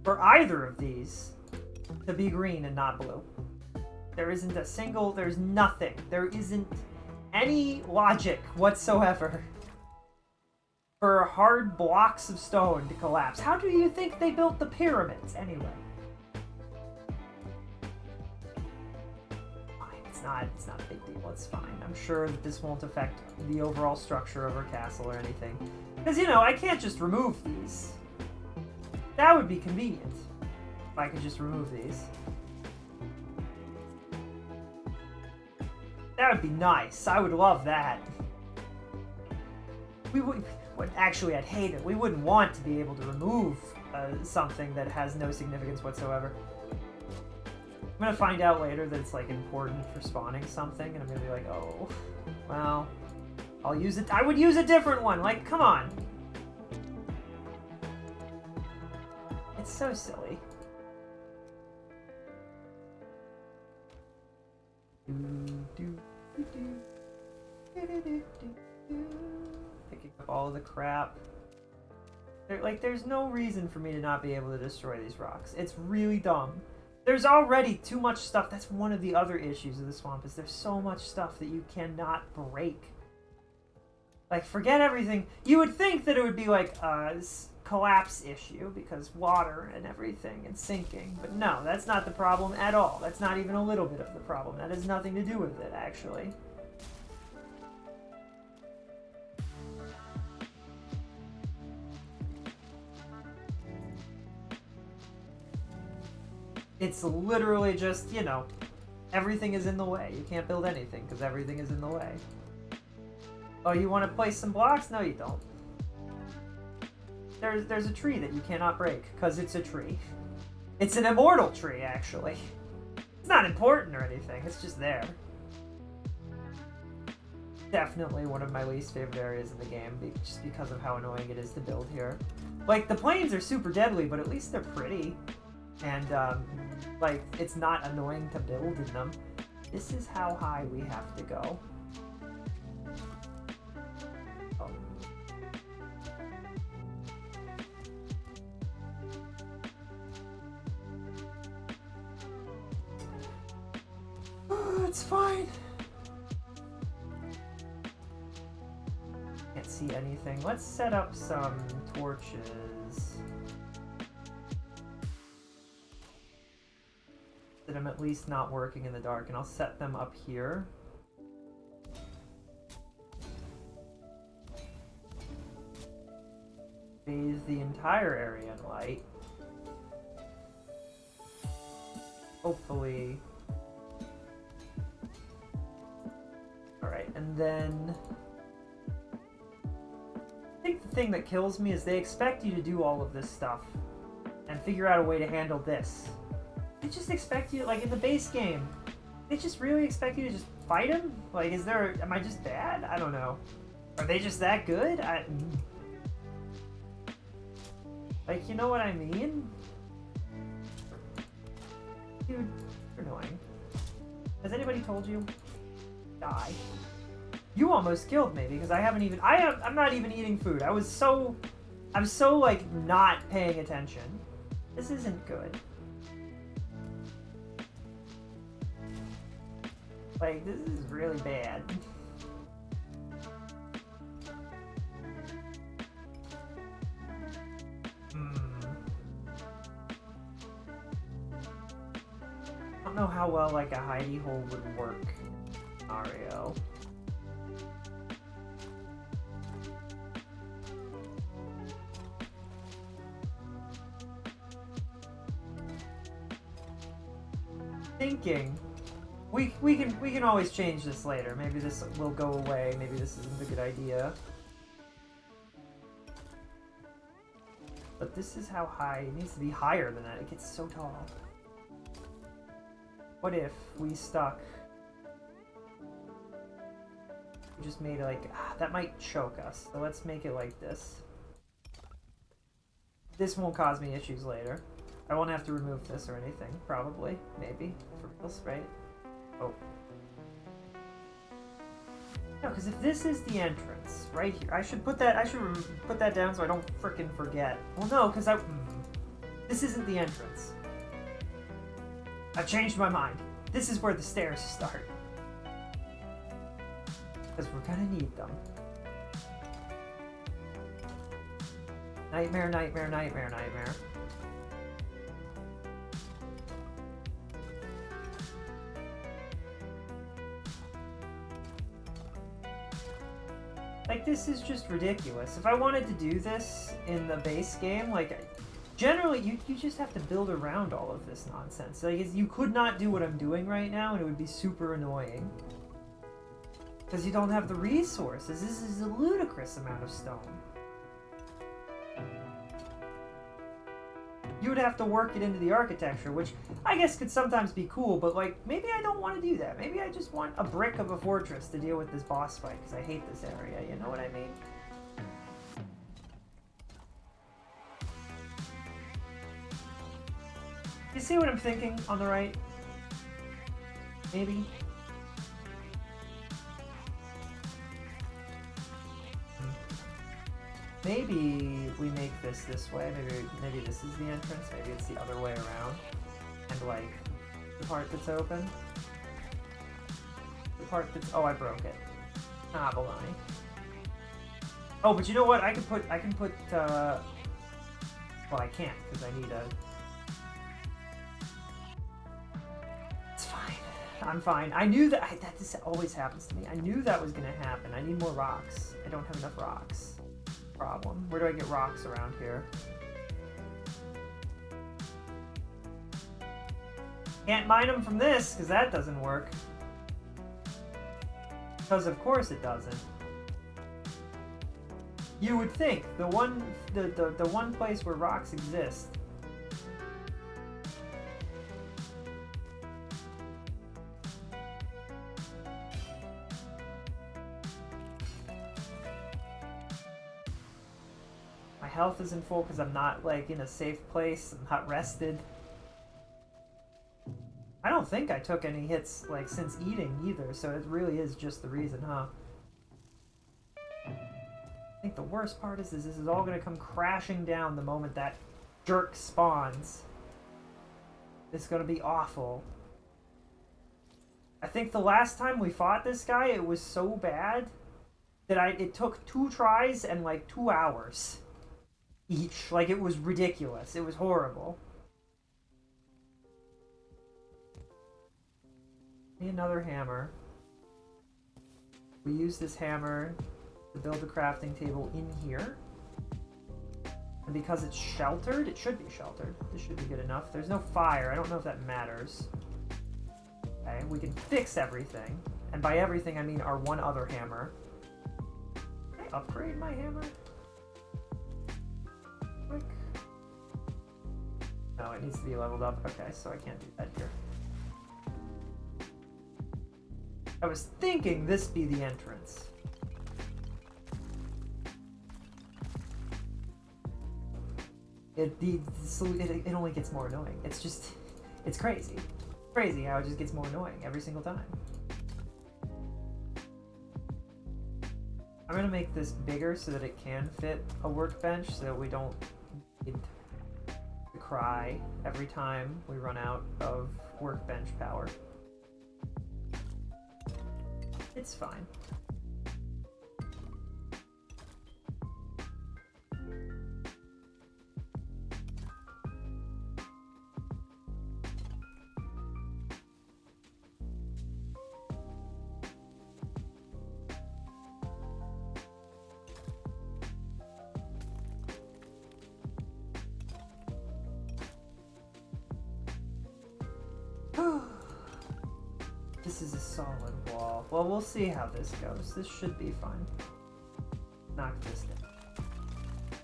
for either of these to be green and not blue. There isn't a single, there's nothing. There isn't any logic whatsoever for hard blocks of stone to collapse. How do you think they built the pyramids anyway? Fine, it's not a big deal, it's fine. I'm sure that this won't affect the overall structure of our castle or anything. Because, you know, I can't just remove these. That would be convenient if I could just remove these. That would be nice. I would love that. We would actually, I'd hate it. We wouldn't want to be able to remove something that has no significance whatsoever. I'm gonna find out later that it's like important for spawning something, and I'm gonna be like, oh, well, I'll use it. I would use a different one. Like, come on. It's so silly. Picking up all of the crap. There's no reason for me to not be able to destroy these rocks. It's really dumb. There's already too much stuff. That's one of the other issues of the swamp, is there's so much stuff that you cannot break. Like, forget everything. You would think that it would be like a collapse issue because water and everything and sinking. But no, that's not the problem at all. That's not even a little bit of the problem. That has nothing to do with it, actually. It's literally just, you know, everything is in the way. You can't build anything because everything is in the way. Oh, you want to place some blocks? No, you don't. There's a tree that you cannot break because it's a tree. It's an immortal tree, actually. It's not important or anything. It's just there. Definitely one of my least favorite areas in the game, just because of how annoying it is to build here. Like, the plains are super deadly, but at least they're pretty. And, like, it's not annoying to build in them. This is how high we have to go. Oh, it's fine. Can't see anything. Let's set up some torches. That I'm at least not working in the dark, and I'll set them up here. Bathe the entire area in light. Hopefully. Alright, and then I think the thing that kills me is they expect you to do all of this stuff and figure out a way to handle this. They just expect you, like in the base game, they just really expect you to just fight him? Like, am I just bad? I don't know. Are they just that good? Like, you know what I mean? Dude, you're annoying. Has anybody told you? Die. You almost killed me because I'm not even eating food. I'm so like not paying attention. This isn't good. Like, this is really bad. I don't know how well, like, a hidey hole would work in Mario. Thinking. We can always change this later. Maybe this will go away. Maybe this isn't a good idea. but this is how high. It needs to be higher than that. It gets so tall. What if we stuck... We just made it like... that might choke us. So let's make it like this. This won't cause me issues later. I won't have to remove this or anything. Probably. Maybe. For reals, right? Oh. No, because if this is the entrance, right here... I should put that down so I don't frickin' forget. Well, no, because this isn't the entrance. I've changed my mind. This is where the stairs start. Because we're gonna need them. Nightmare, nightmare, nightmare, nightmare. Like, this is just ridiculous. If I wanted to do this in the base game, like, generally, you just have to build around all of this nonsense. Like, you could not do what I'm doing right now, and it would be super annoying. Because you don't have the resources. This is a ludicrous amount of stone. You would have to work it into the architecture, which I guess could sometimes be cool, but, like, maybe I don't want to do that. Maybe I just want a brick of a fortress to deal with this boss fight, because I hate this area, you know what I mean? You see what I'm thinking on the right? Maybe? Maybe we make this way. Maybe this is the entrance. Maybe it's the other way around. And like the part that's open. The part that's I broke it. Ah, baloney. Oh, but you know what? I can put well, I can't because I need a. It's fine. I'm fine. I knew that this always happens to me. I knew that was gonna happen. I need more rocks. I don't have enough rocks. Problem. Where do I get rocks around here? Can't mine them from this, because that doesn't work. Because of course it doesn't. You would think the one place where rocks exist. Health isn't full because I'm not like in a safe place. I'm not rested. I don't think I took any hits like since eating either, so it really is just the reason, huh? I think the worst part is this is all gonna come crashing down the moment that jerk spawns. It's gonna be awful. I think the last time we fought this guy, it was so bad that it took 2 tries and like 2 hours. Each. Like, it was ridiculous. It was horrible. Another hammer. We use this hammer to build a crafting table in here. And because it's sheltered, it should be sheltered. This should be good enough. There's no fire. I don't know if that matters. Okay, we can fix everything. And by everything, I mean our one other hammer. Can I upgrade my hammer? No, it needs to be leveled up. Okay, so I can't do that here. I was thinking this be the entrance. It only gets more annoying. It's just, it's crazy. Crazy how it just gets more annoying every single time. I'm gonna make this bigger so that it can fit a workbench so that we don't need to cry every time we run out of workbench power. It's fine. This is a solid wall. Well, we'll see how this goes. This should be fine. Knock this down.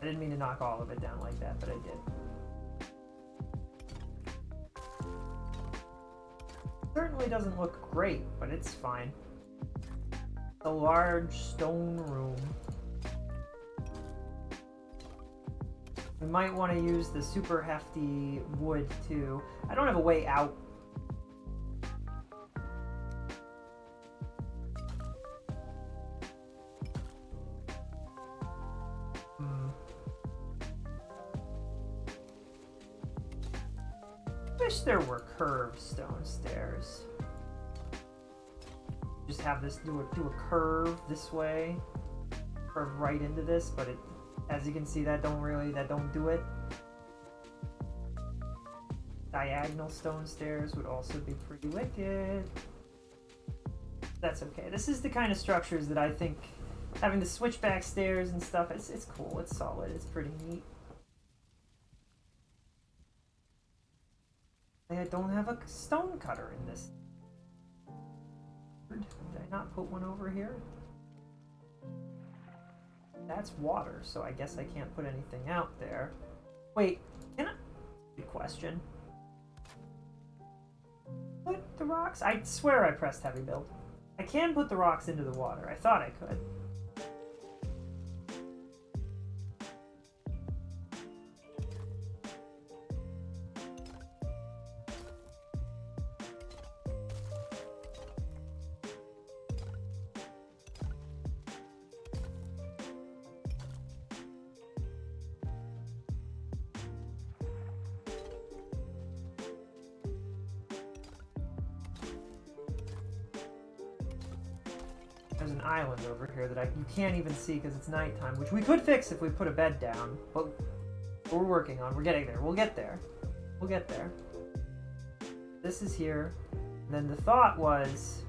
I didn't mean to knock all of it down like that, but I did. Certainly doesn't look great, but it's fine. A large stone room. We might want to use the super hefty wood too. I don't have a way out. Wish there were curved stone stairs. Just have this do a curve this way, curve right into this, but it, as you can see, that don't do it. Diagonal stone stairs would also be pretty wicked. That's okay. This is the kind of structures that I think having the switchback stairs and stuff, it's cool, it's solid, it's pretty neat. I don't have a stone cutter in this. Did I not put one over here? That's water, so I guess I can't put anything out there. Wait, can I? Good question. Put the rocks? I swear I pressed heavy build. I can put the rocks into the water. I thought I could. There's an island over here that you can't even see because it's nighttime, which we could fix if we put a bed down, but we're working on. We're getting there. We'll get there. We'll get there. This is here. And then the thought was,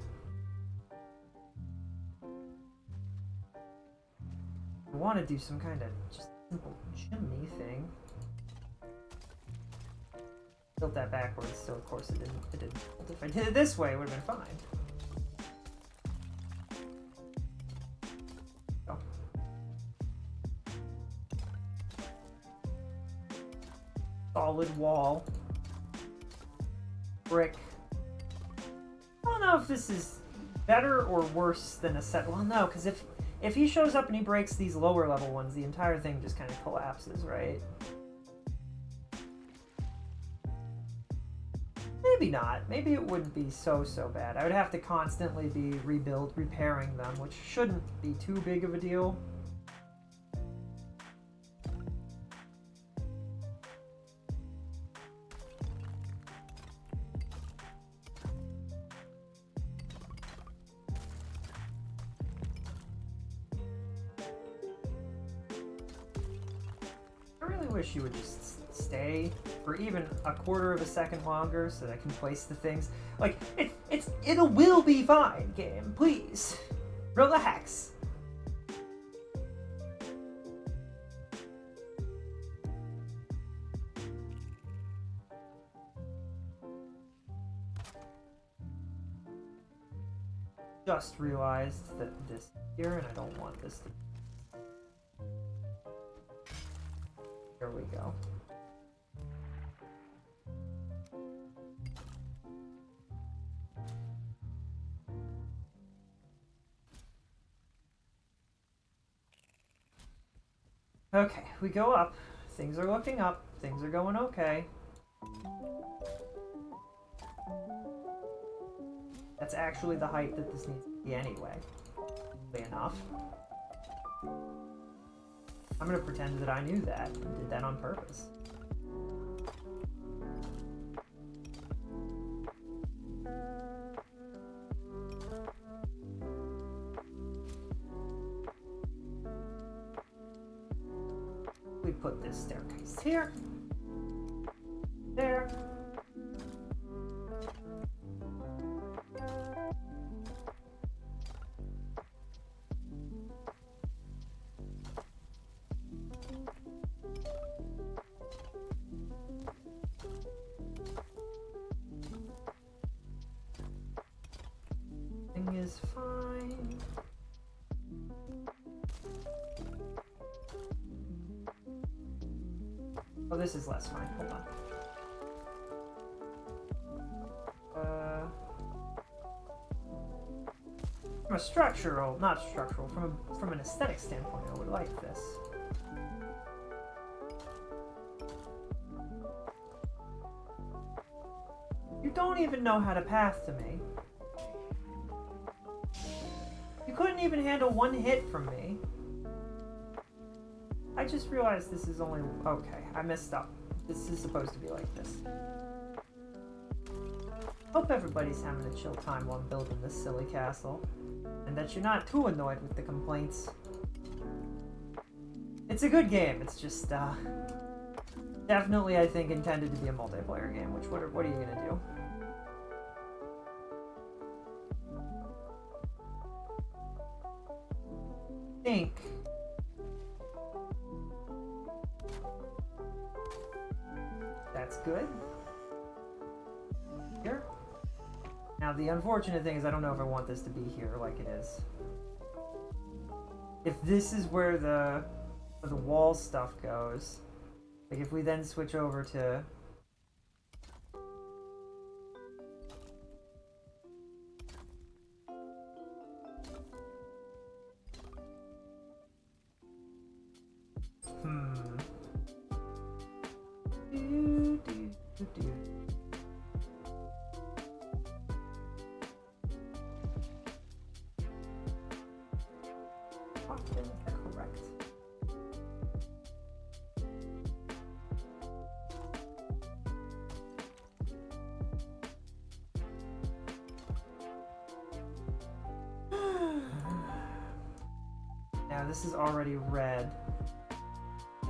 I want to do some kind of just simple chimney thing. Built that backwards, so of course it didn't. If I did it this way, it would have been fine. Solid wall. Brick. I don't know if this is better or worse than a set. Well, no, because if he shows up and he breaks these lower level ones, the entire thing just kind of collapses, right? Maybe not. Maybe it wouldn't be so bad. I would have to constantly be repairing them, which shouldn't be too big of a deal. Wish you would just stay for even a quarter of a second longer so that I can place the things. Like, it will be fine, game. Please. Relax. Just realized that this here, and I don't want this to. There we go. Okay, we go up. Things are looking up. Things are going okay. That's actually the height that this needs to be anyway. Enough. I'm gonna pretend that I knew that and did that on purpose. We put this staircase here. There. Is fine. Oh, this is less fine. Hold on. From a structural, not structural, from an aesthetic standpoint, I would like this. You don't even know how to path to me. You couldn't even handle one hit from me. I just realized this is only... Okay, I messed up. This is supposed to be like this. Hope everybody's having a chill time while I'm building this silly castle. And that you're not too annoyed with the complaints. It's a good game, it's just, definitely, I think, intended to be a multiplayer game, which, what are you gonna do? Think. That's good. Here. Now, the unfortunate thing is I don't know if I want this to be here like it is. If this is where the wall stuff goes, like if we then switch over to... Correct. Now this is already red.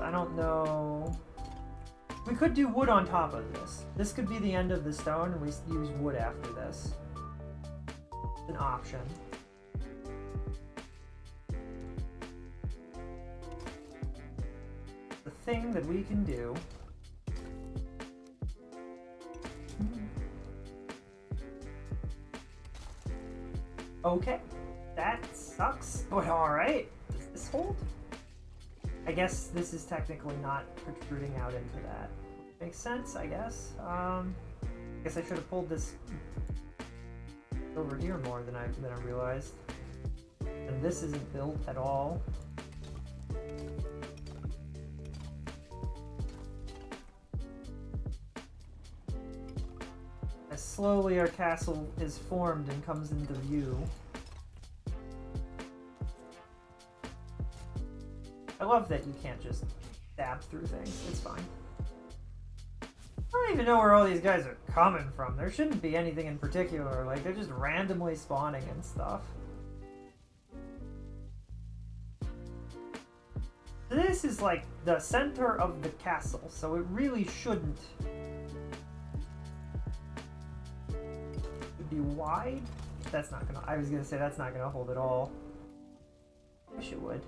I don't know. We could do wood on top of this. This could be the end of the stone, and we use wood after this. It's an option. The thing that we can do. Okay, that sucks, but alright. Does this hold? I guess this is technically not protruding out into that. Makes sense, I guess. I guess I should have pulled this over here more than I realized. And this isn't built at all. As slowly our castle is formed and comes into view. I love that you can't just stab through things. It's fine. I don't even know where all these guys are coming from. There shouldn't be anything in particular. Like, they're just randomly spawning and stuff. This is like the center of the castle, so it really shouldn't be wide. That's not gonna... I was gonna say that's not gonna hold at all. Wish it would.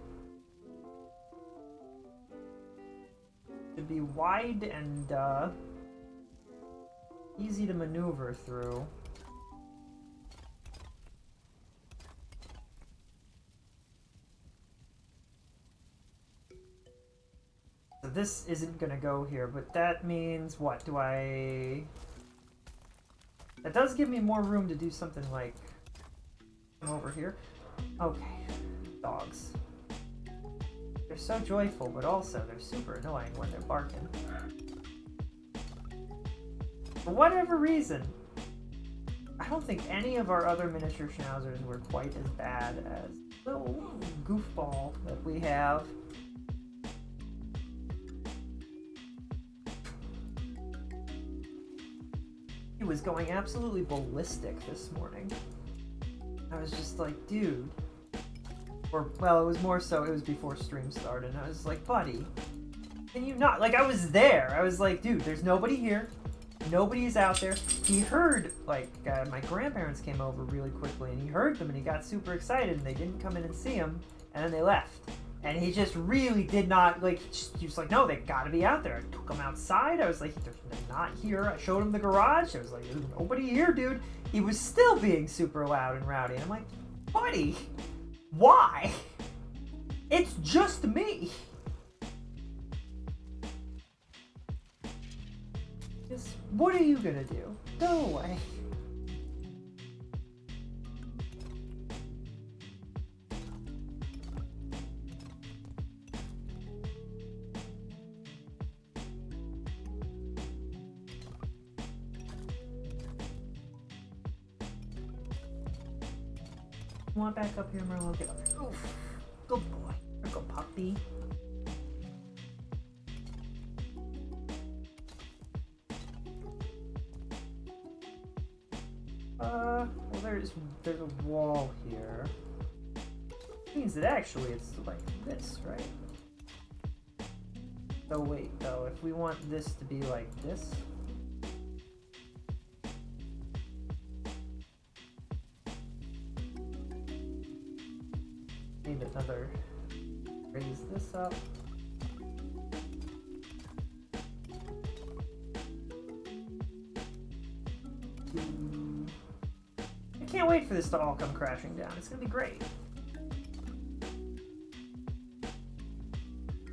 Should be wide and easy to maneuver through. So this isn't gonna go here, but that means what? Do I... That does give me more room to do something like... Come over here. Okay. Dogs. They're so joyful, but also they're super annoying when they're barking. For whatever reason, I don't think any of our other miniature schnauzers were quite as bad as the little goofball that we have. He was going absolutely ballistic this morning. I was just like, dude. Or, well, it was more so, it was before stream started, and I was like, buddy, can you not? Like, I was there. I was like, dude, there's nobody here. Nobody's out there. He heard, like, my grandparents came over really quickly, and he heard them, and he got super excited, and they didn't come in and see him, and then they left. And he just really did not, like, he was like, no, they gotta be out there. I took him outside. I was like, they're not here. I showed him the garage. I was like, there's nobody here, dude. He was still being super loud and rowdy, and I'm like, buddy, why? It's just me. What are you gonna do? Go away. Come on back up here, Merlot. Get up here. Oof. Good boy. There go, puppy. Well, there's a wall here. Means that actually it's like this, right? So wait, though, if we want this to be like this. Need another, raise this up. I can't wait for this to all come crashing down. It's gonna be great.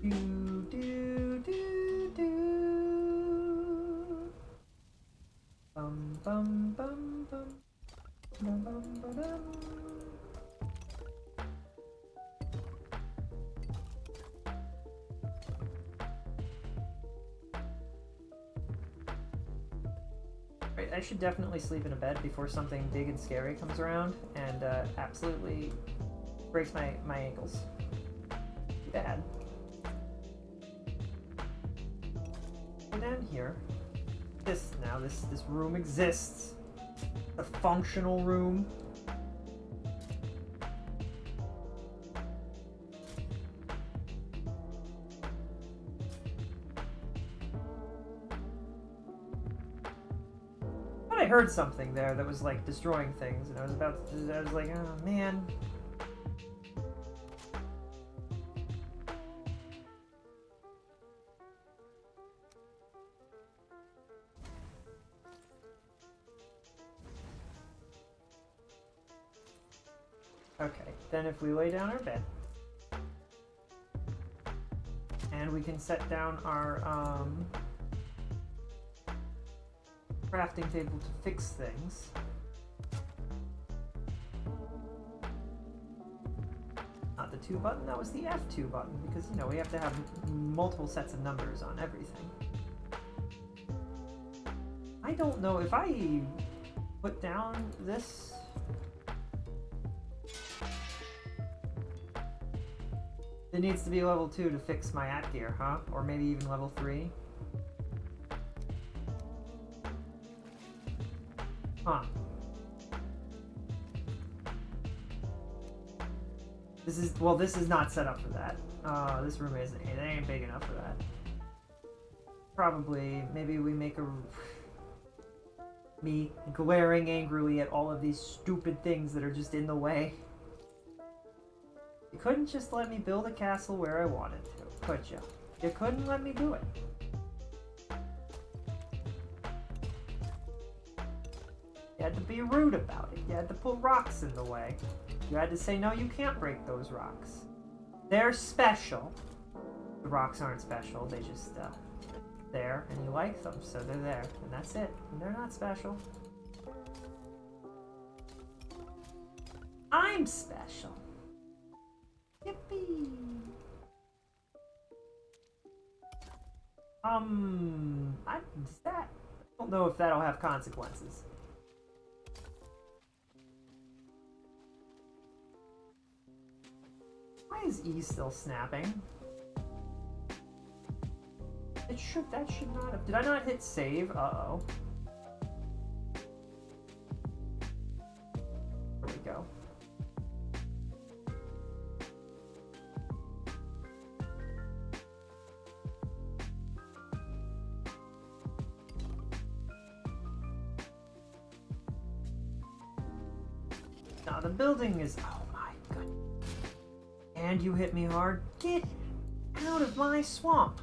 Do, do, do, do. Bum, bum, bum, bum. Bum, bum, ba-dum. Right, I should definitely sleep in a bed before something big and scary comes around and absolutely breaks my ankles. Too bad. Down here, this room exists. A functional room. But I heard something there that was like destroying things, and I was like, oh man. Okay, then if we lay down our bed, and we can set down our crafting table to fix things. Not the 2 button, that was the F2 button, because, you know, we have to have multiple sets of numbers on everything. I don't know if I put down this. It needs to be level 2 to fix my at gear, huh? Or maybe even level 3. Huh. This is not set up for that. This room it ain't big enough for that. Probably, maybe we make me glaring angrily at all of these stupid things that are just in the way. You couldn't just let me build a castle where I wanted to, could you? You couldn't let me do it. You had to be rude about it. You had to put rocks in the way. You had to say, no, you can't break those rocks. They're special. The rocks aren't special, they just, there, and you like them, so they're there. And that's it. And they're not special. I'm special. Yippee! I don't know if that'll have consequences. Why is E still snapping? That should not have. Did I not hit save? Uh-oh. There we go. Now the building is, oh my goodness. And you hit me hard. Get out of my swamp.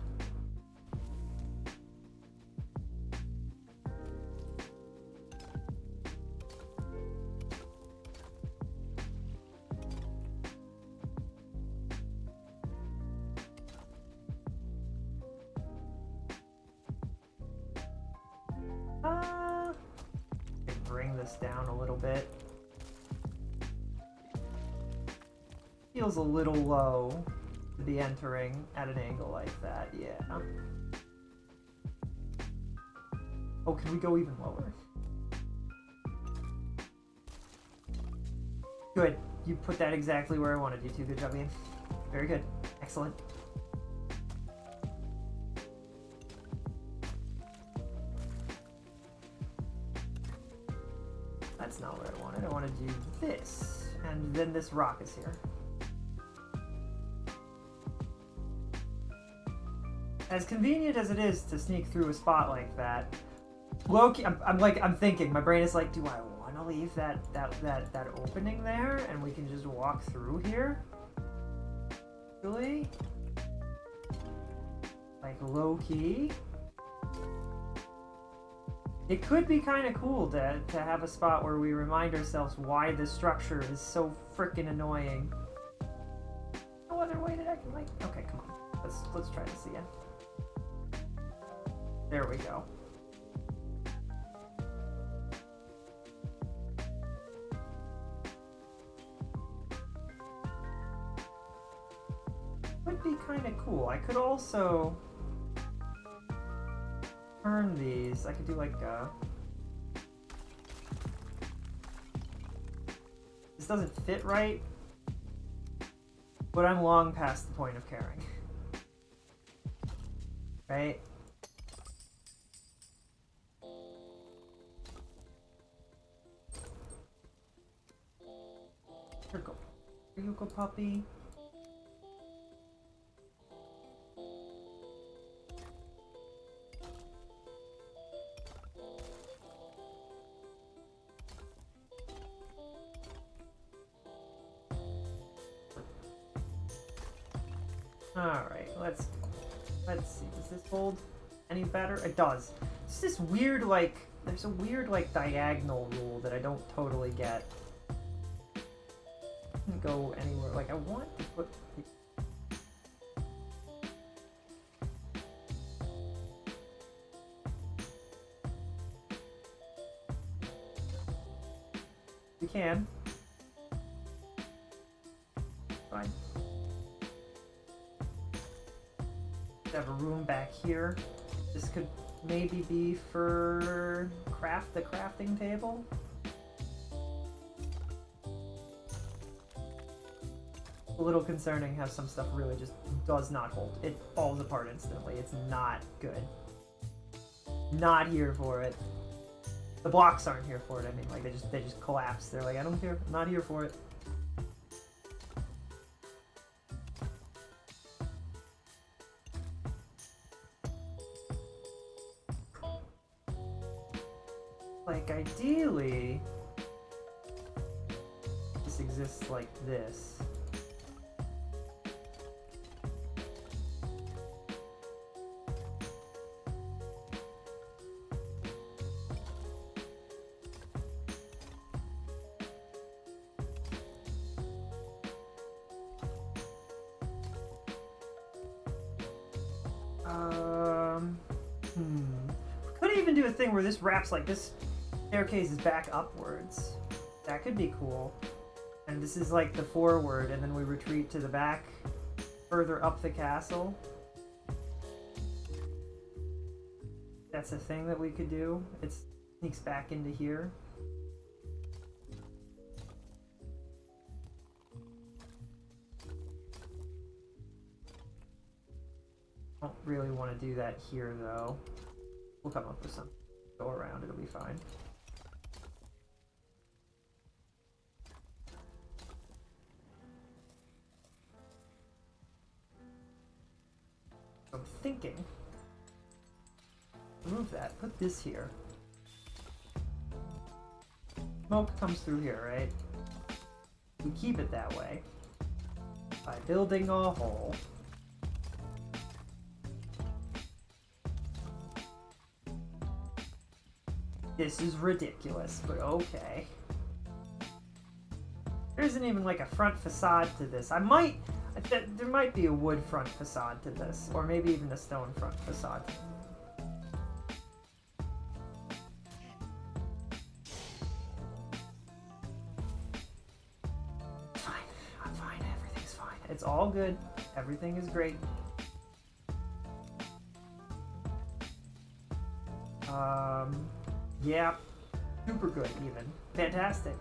down a little bit. Feels a little low to be entering at an angle like that, yeah. Oh, can we go even lower? Good. You put that exactly where I wanted you to. Good job, Ian. Very good. Excellent. That's not what I wanted. I want to do this. And then this rock is here. As convenient as it is to sneak through a spot like that, low-key, I'm thinking, my brain is like, do I want to leave that opening there and we can just walk through here? Really? Like low-key? It could be kind of cool to have a spot where we remind ourselves why this structure is so freaking annoying. No other way that I can, like, okay, come on. Let's try this again. There we go. Would be kind of cool. I could also turn these. I could do like this doesn't fit right, but I'm long past the point of caring. Right? Here you go, puppy. Alright, let's see. Does this hold any better? It does. It's this weird, like, there's a weird, like, diagonal rule that I don't totally get. Go anywhere. Like, I want to put the... We can. Fine. Have a room back here. This could maybe be for the crafting table. A little concerning how some stuff really just does not hold. It falls apart instantly. It's not good. Not here for it. The blocks aren't here for it. I mean, like they just collapse. They're like, I don't care. I'm not here for it. Like ideally, this exists like this. Could even do a thing where this wraps like this staircase is back upwards. That could be cool. And this is like the forward, and then we retreat to the back, further up the castle. That's a thing that we could do. It sneaks back into here. I don't really want to do that here, though. We'll come up with some. Go around, it'll be fine. I'm thinking. Remove that. Put this here. Smoke comes through here, right? We keep it that way by building a hole. This is ridiculous, but okay. There isn't even like a front facade to this. There might be a wood front facade to this, or maybe even a stone front facade. It's all good. Everything is great. Yeah. Super good, even. Fantastic.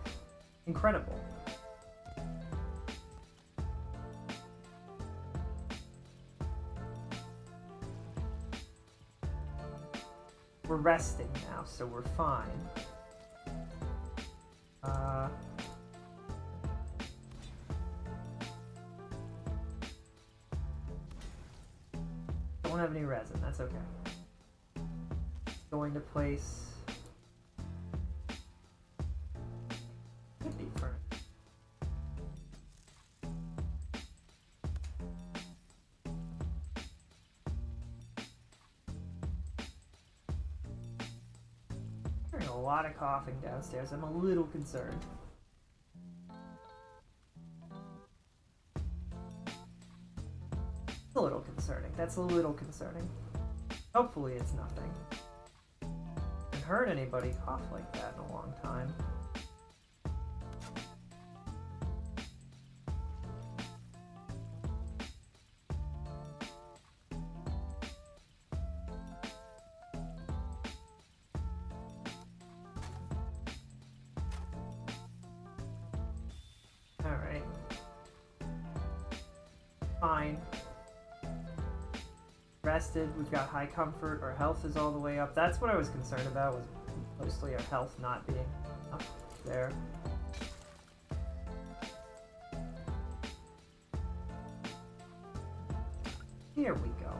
Incredible. We're resting now, so we're fine. Don't have any resin, that's okay. Going to place... Could be furnace. Hearing a lot of coughing downstairs. I'm a little concerned. A little concerning. That's a little concerning. Hopefully it's nothing. I haven't heard anybody cough like that in a long time. Alright. Fine. Rested, we've got high comfort, our health is all the way up. That's what I was concerned about, was mostly our health not being up there. Here we go.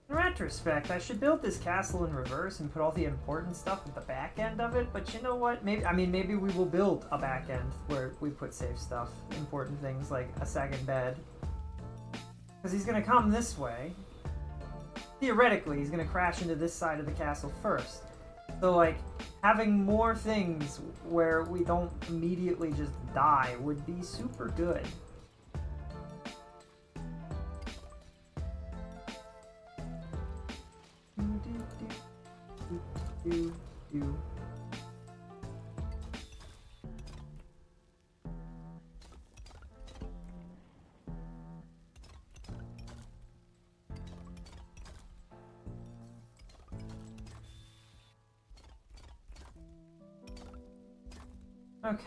In retrospect, I should build this castle in reverse and put all the important stuff at the back end of it, but you know what? Maybe we will build a back end where we put safe stuff, important things like a second bed. Because he's gonna come this way. Theoretically, he's gonna crash into this side of the castle first. So, like, having more things where we don't immediately just die would be super good. Okay.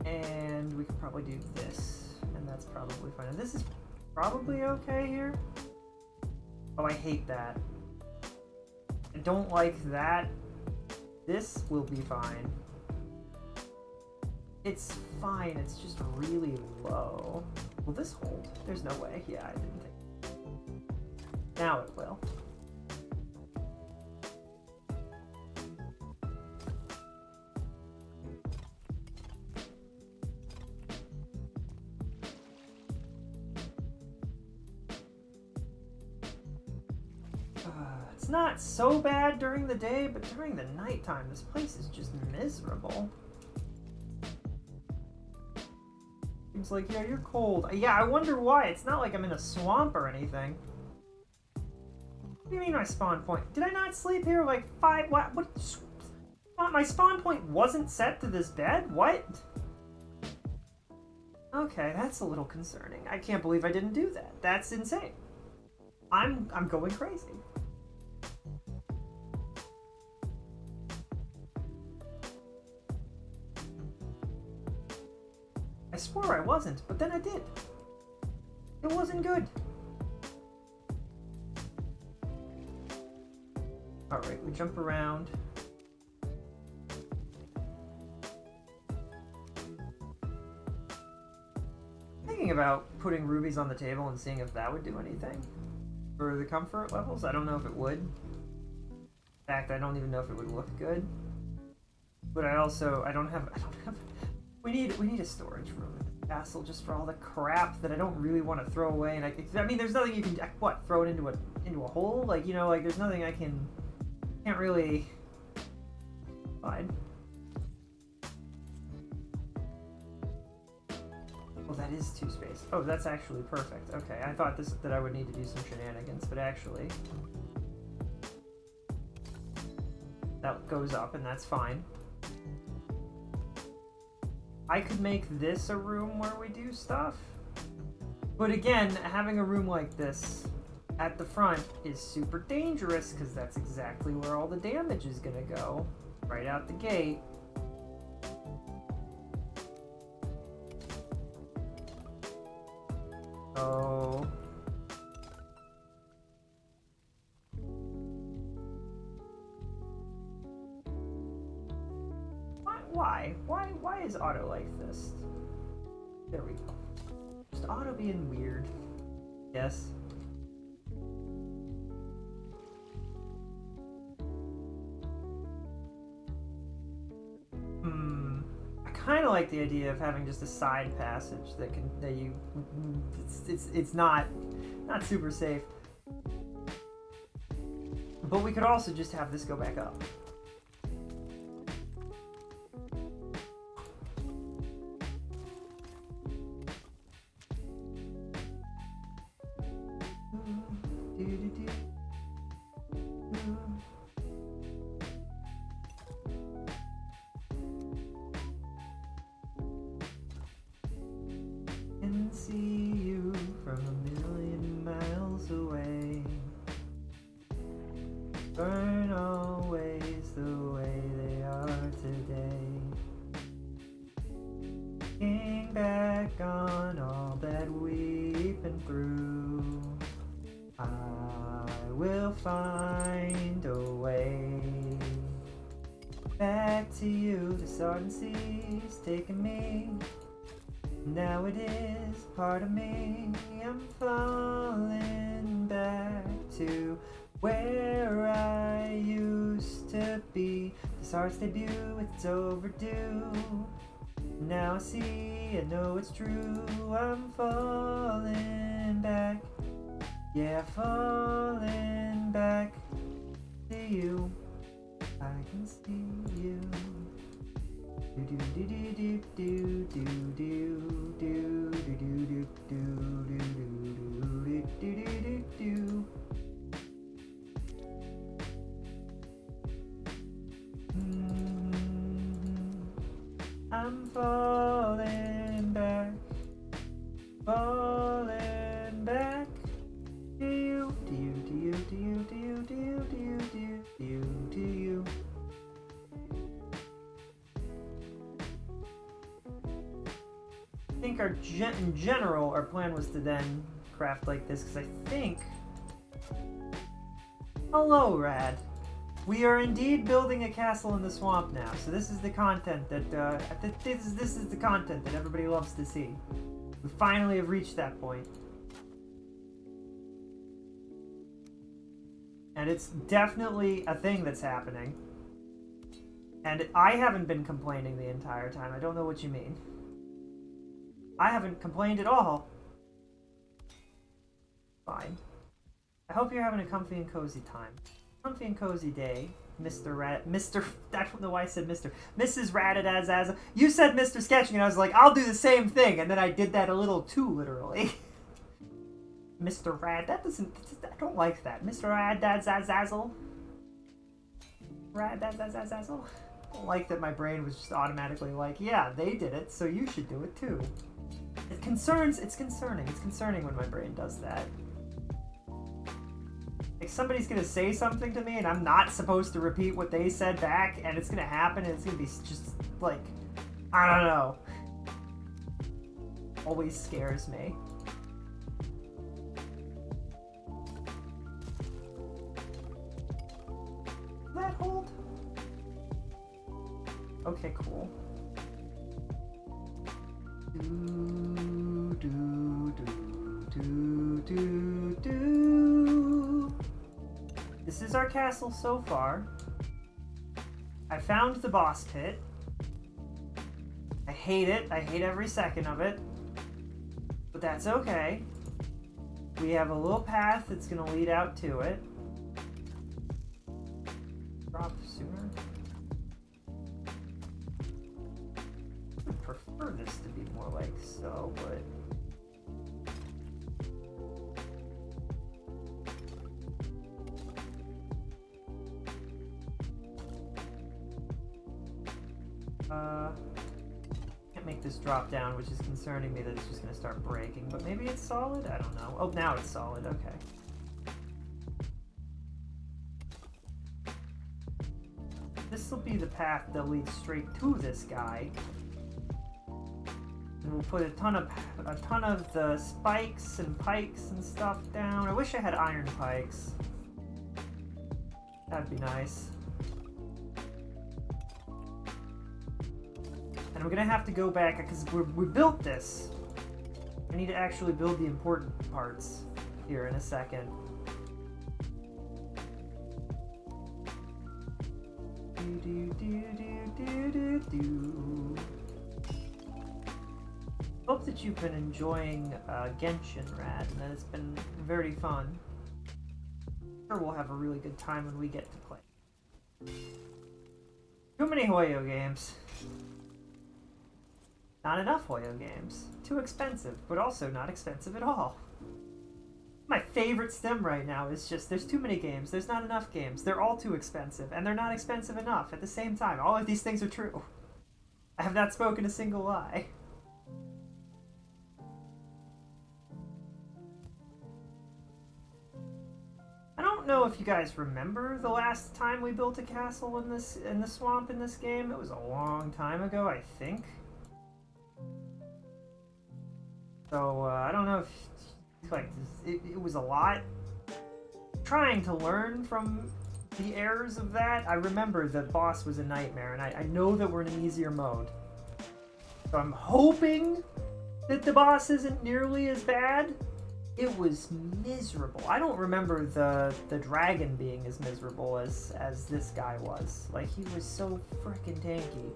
And we could probably do this, and that's probably fine. And this is probably okay here. Oh, I hate that. I don't like that. This will be fine. It's fine, it's just really low. Will this hold? There's no way. Yeah, I didn't think. Now it will. It's not so bad during the day, but during the nighttime, this place is just miserable. Seems like, yeah, you're cold. Yeah, I wonder why. It's not like I'm in a swamp or anything. What do you mean my spawn point? Did I not sleep here like 5... What? My spawn point wasn't set to this bed? What? Okay, that's a little concerning. I can't believe I didn't do that. That's insane. I'm going crazy. I swore I wasn't, but then I did. It wasn't good. Alright, we jump around. Thinking about putting rubies on the table and seeing if that would do anything for the comfort levels. I don't know if it would. In fact, I don't even know if it would look good. But I don't have we need a storage room in the castle just for all the crap that I don't really want to throw away. And I mean, there's nothing you can throw it into a hole. Like, you know, like there's nothing I can't really. Fine. Oh, that is 2 space. Oh, that's actually perfect. Okay, I thought that I would need to do some shenanigans, but actually that goes up and that's fine. I could make this a room where we do stuff. But again, having a room like this at the front is super dangerous because that's exactly where all the damage is gonna go. Right out the gate. Oh. Why is auto like this? There we go. Just auto being weird. Yes. I kind of like the idea of having just a side passage that you it's not super safe. But we could also just have this go back up. Can see you from a million miles away. Burn always the way they are today. Looking back on all that we've been through, I will find a way back to you. The southern seas taking me. Now it is part of me. I'm falling back to where I used to be. This heart's debut, it's overdue. Now I see, I know it's true. I'm falling back. Yeah, falling back to you. I can see you. Do do do do do do do do do do do do do do do. I'm falling back to you, to you, to you, to you, to you, to you, to you, to you, to you, to you. I think in general, our plan was to then craft like this, because I think... Hello, Rad. We are indeed building a castle in the swamp now, so this is the content that this is the content that everybody loves to see. We finally have reached that point, and it's definitely a thing that's happening. And I haven't been complaining the entire time. I don't know what you mean. I haven't complained at all. Fine. I hope you're having a comfy and cozy time. Comfy and cozy day, Mr. I don't know why I said Mr. Mrs. Radadazaz. You said Mr. Sketching, and I was like, I'll do the same thing, and then I did that a little too literally. Mr. Rad, I don't like that. Mr. Radadzazazzle. Radadzazazzle. I don't like that my brain was just automatically like, yeah, they did it, so you should do it too. It's concerning. It's concerning when my brain does that. Like, somebody's gonna say something to me and I'm not supposed to repeat what they said back, and it's gonna happen and it's gonna be just like, I don't know. Always scares me. Does that hold? Okay, cool. Do, do, do, do, do, do. This is our castle so far. I found the boss pit. I hate it. I hate every second of it. But that's okay. We have a little path that's going to lead out to it. Drop sooner. Perfect. prefer this to be more like so, but... Can't make this drop down, which is concerning me that it's just gonna start breaking, but maybe it's solid? I don't know. Oh, now it's solid, okay. This will be the path that leads straight to this guy. And we'll put a ton of the spikes and pikes and stuff down. I wish I had iron pikes. That'd be nice. And I'm gonna have to go back because we built this. I need to actually build the important parts here in a second. Hope that you've been enjoying Genshin, Rad, and that it's been very fun. I'm sure we'll have a really good time when we get to play. Too many Hoyo games. Not enough Hoyo games. Too expensive, but also not expensive at all. My favorite stem right now is just, there's too many games, there's not enough games, they're all too expensive, and they're not expensive enough at the same time. All of these things are true. I have not spoken a single lie. I don't know if you guys remember the last time we built a castle in the swamp in this game. It was a long time ago, I think. So, I don't know if like it was a lot. Trying to learn from the errors of that. I remember the boss was a nightmare, and I know that we're in an easier mode. So I'm hoping that the boss isn't nearly as bad. It was miserable. I don't remember the dragon being as miserable as this guy was. Like, he was so freaking tanky.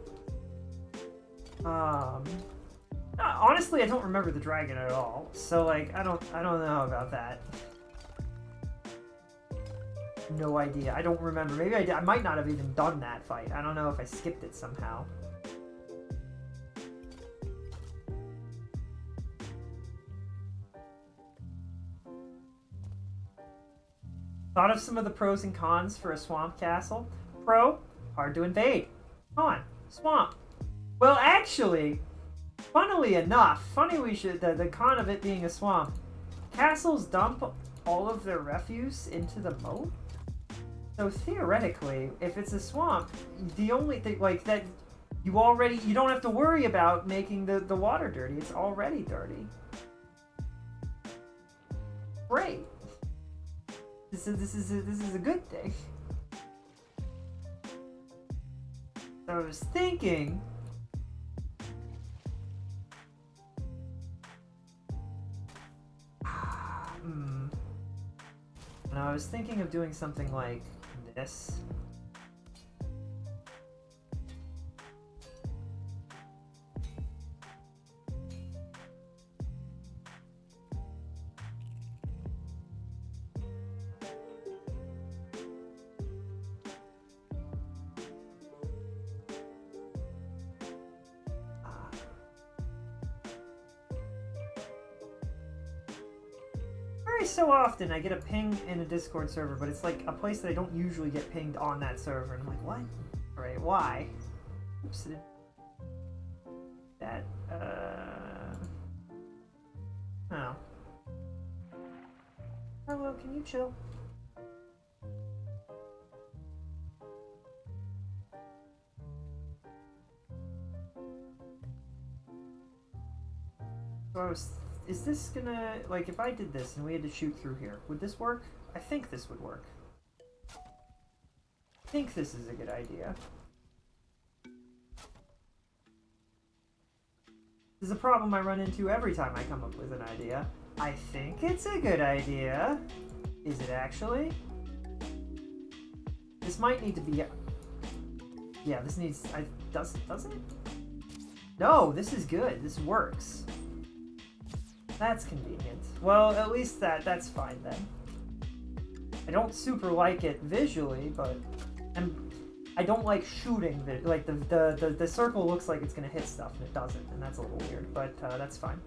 Honestly, I don't remember the dragon at all. So, like, I don't know about that. No idea. I don't remember. Maybe I did. I might not have even done that fight. I don't know if I skipped it somehow. Thought of some of the pros and cons for a swamp castle. Pro, hard to invade. Con, swamp. Well, actually, funnily enough, the con of it being a swamp, castles dump all of their refuse into the moat. So theoretically, if it's a swamp, the only thing like that you don't have to worry about making the water dirty. It's already dirty. Great. This is a good thing. So I was thinking. And I was thinking of doing something like this. So often I get a ping in a Discord server, but it's like a place that I don't usually get pinged on that server, and I'm like, what? Alright, why? Oops, that, oh. Hello, can you chill? So is this gonna, like, if I did this and we had to shoot through here, would this work? I think this would work. I think this is a good idea. This is a problem I run into every time I come up with an idea. I think it's a good idea. Is it actually? This might need to be... Yeah, this needs... Doesn't it? No, this is good. This works. That's convenient. Well, at least that's fine then. I don't super like it visually, but I don't like shooting the circle looks like it's gonna hit stuff and it doesn't, and that's a little weird, but that's fine.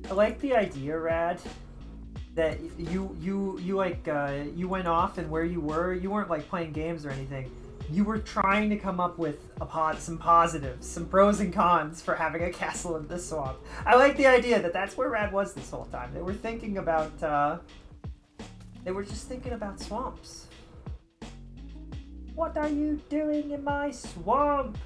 I like the idea, Rad, that you went off, and where you weren't like playing games or anything. You were trying to come up with some positives, some pros and cons for having a castle in the swamp. I like the idea that that's where Rad was this whole time. They were thinking about, they were just thinking about swamps. What are you doing in my swamp?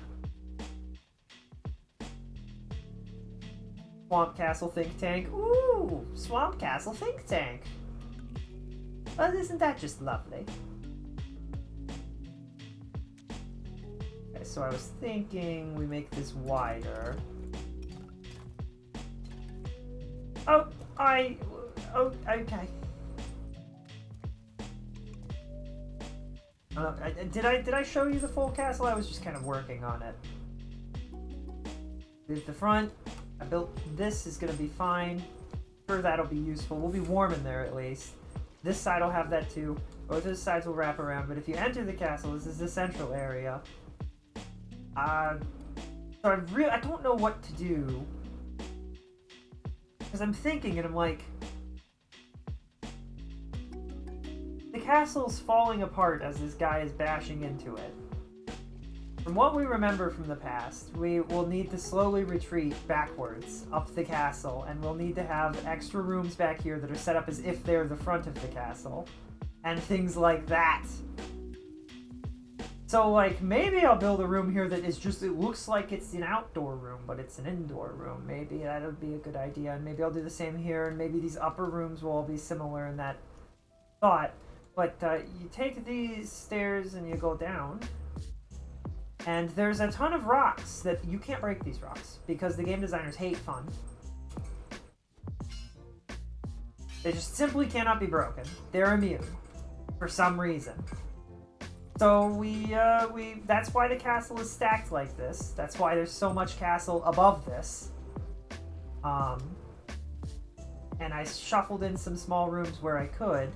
Swamp Castle Think Tank. Ooh, Swamp Castle Think Tank. Well, isn't that just lovely? Okay, so I was thinking we make this wider. Oh, okay. Did I show you the full castle? I was just kind of working on it. There's the front. I built this, is going to be fine. Sure, that'll be useful. We'll be warm in there at least. This side will have that too. Both of the sides will wrap around, but if you enter the castle, this is the central area. So I don't know what to do. Because I'm thinking, and I'm like... The castle's falling apart as this guy is bashing into it. From what we remember from the past, we will need to slowly retreat backwards up the castle, and we'll need to have extra rooms back here that are set up as if they're the front of the castle, and things like that. So, like, maybe I'll build a room here that is just, it looks like it's an outdoor room, but it's an indoor room. Maybe that would be a good idea, and maybe I'll do the same here, and maybe these upper rooms will all be similar in that thought. But you take these stairs and you go down, and there's a ton of rocks that you can't break these rocks because the game designers hate fun. They just simply cannot be broken. They're immune for some reason. So that's why the castle is stacked like this. That's why there's so much castle above this. And I shuffled in some small rooms where I could.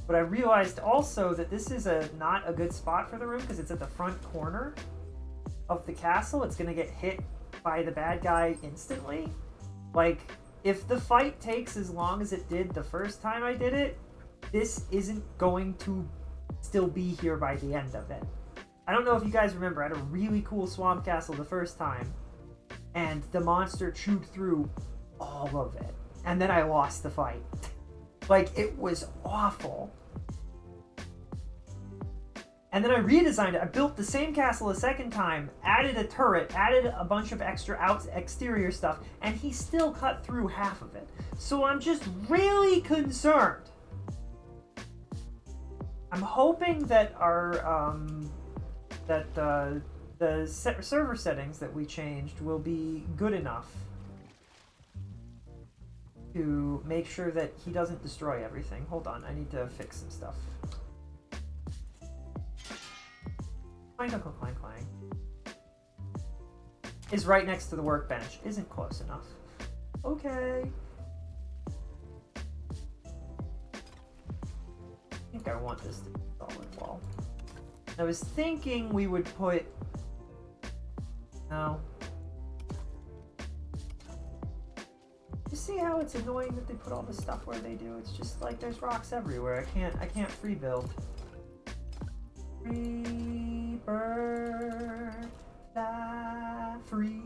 But I realized also that this is not a good spot for the room because it's at the front corner of the castle. It's going to get hit by the bad guy instantly. Like, if the fight takes as long as it did the first time I did it, this isn't going to still be here by the end of it. I don't know if you guys remember, I had a really cool swamp castle the first time, and the monster chewed through all of it. And then I lost the fight. Like, it was awful. And then I redesigned it. I built the same castle a second time, added a turret, added a bunch of extra exterior stuff, and he still cut through half of it. So I'm just really concerned. I'm hoping that our the server settings that we changed will be good enough to make sure that he doesn't destroy everything. Hold on, I need to fix some stuff. Clang, clang, clang, clang. Is right next to the workbench. Isn't close enough. Okay. I think I want this to be a solid wall. I was thinking we would put... No. You see how it's annoying that they put all this stuff where they do? It's just like there's rocks everywhere. I can't free build. Free bird, fly free.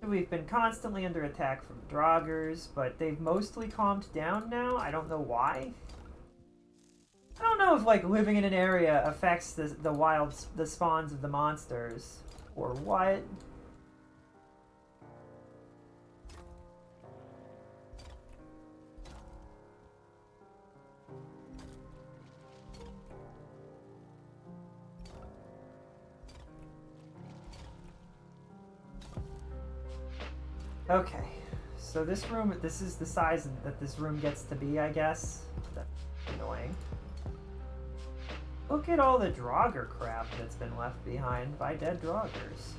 We've been constantly under attack from Draugrs, but they've mostly calmed down now. I don't know why. I don't know if like living in an area affects the spawns of the monsters or what. Okay, so this room, this is the size that this room gets to be, I guess. That's annoying. Look at all the Draugr crap that's been left behind by dead Draugrs.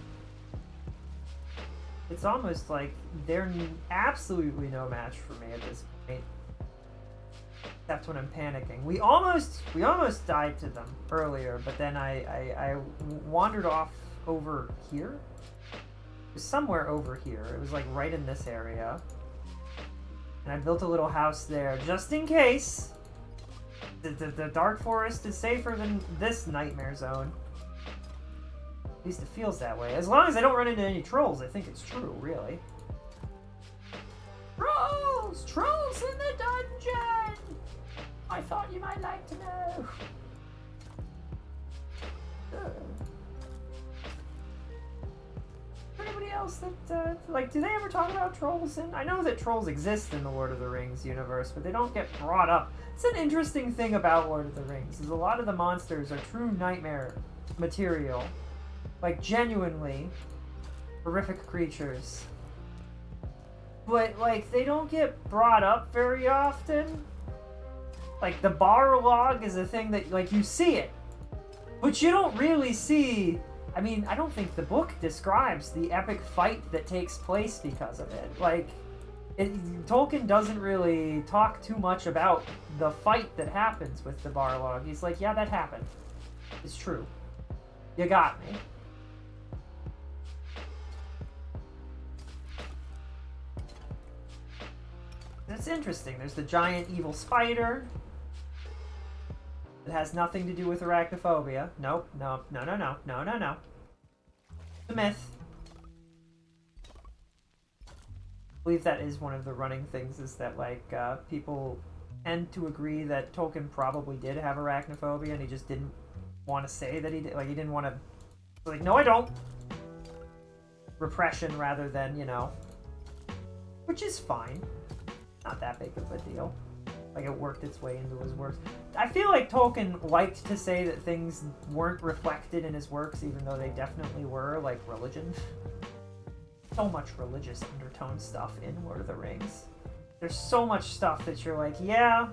It's almost like they're absolutely no match for me at this point. Except when I'm panicking. We almost died to them earlier, but then I wandered off over here. It was somewhere over here. It was like right in this area. And I built a little house there just in case. The Dark Forest is safer than this nightmare zone. At least it feels that way. As long as I don't run into any trolls, I think it's true, really. Trolls! Trolls in the dungeon! I thought you might like to know. Anybody else that, like, do they ever talk about trolls? I know that trolls exist in the Lord of the Rings universe, but they don't get brought up. It's an interesting thing about Lord of the Rings, is a lot of the monsters are true nightmare material. Like, genuinely horrific creatures. But, like, they don't get brought up very often. Like, the Barlog is a thing that, like, you see it. But you don't really see... I mean, I don't think the book describes the epic fight that takes place because of it. Like, Tolkien doesn't really talk too much about the fight that happens with the Barlog. He's like, yeah, that happened. It's true. You got me. That's interesting. There's the giant evil spider. It has nothing to do with arachnophobia. Nope, no. The myth. I believe that is one of the running things, is that, like, people tend to agree that Tolkien probably did have arachnophobia and he just didn't want to say that he did. Like, he didn't want to... Like, no, I don't. Repression rather than, you know... Which is fine. Not that big of a deal. Like, it worked its way into his works. I feel like Tolkien liked to say that things weren't reflected in his works, even though they definitely were, like religion. So much religious undertone stuff in Lord of the Rings. There's so much stuff that you're like, yeah,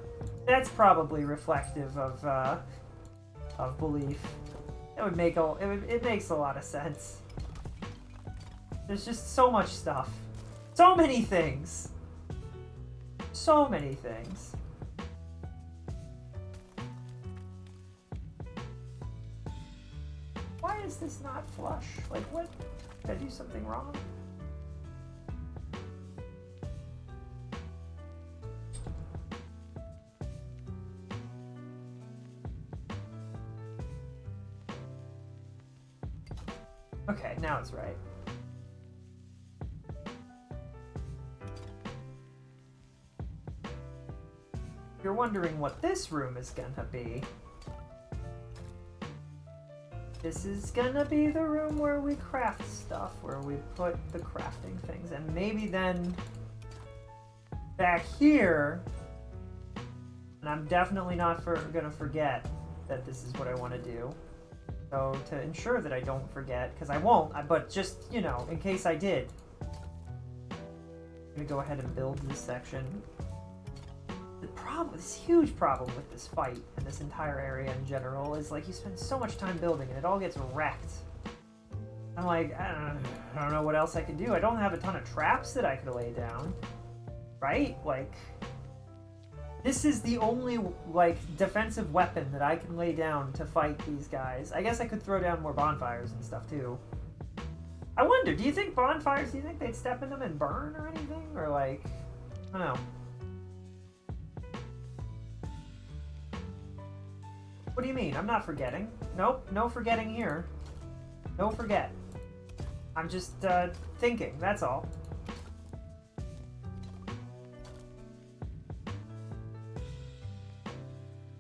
that's probably reflective of belief. It would make it makes a lot of sense. There's just so much stuff. So many things. So many things. Why is this not flush? Like, what? Did I do something wrong? Okay, now it's right. If you're wondering what this room is gonna be, this is gonna be the room where we craft stuff, where we put the crafting things, and maybe then back here, and I'm definitely not gonna forget that this is what I want to do. So to ensure that I don't forget, because I won't, but just, you know, in case I did, I'm gonna go ahead and build this section. This huge problem with this fight and this entire area in general is, like, you spend so much time building and it all gets wrecked. I'm like, I don't know what else I can do. I don't have a ton of traps that I could lay down, right? Like, this is the only, like, defensive weapon that I can lay down to fight these guys. I guess I could throw down more bonfires and stuff too. I wonder, do you think bonfires, do you think they'd step in them and burn or anything? Or, like, I don't know. What do you mean? I'm not forgetting. Nope, no forgetting here. No forget. I'm just thinking, that's all. I'd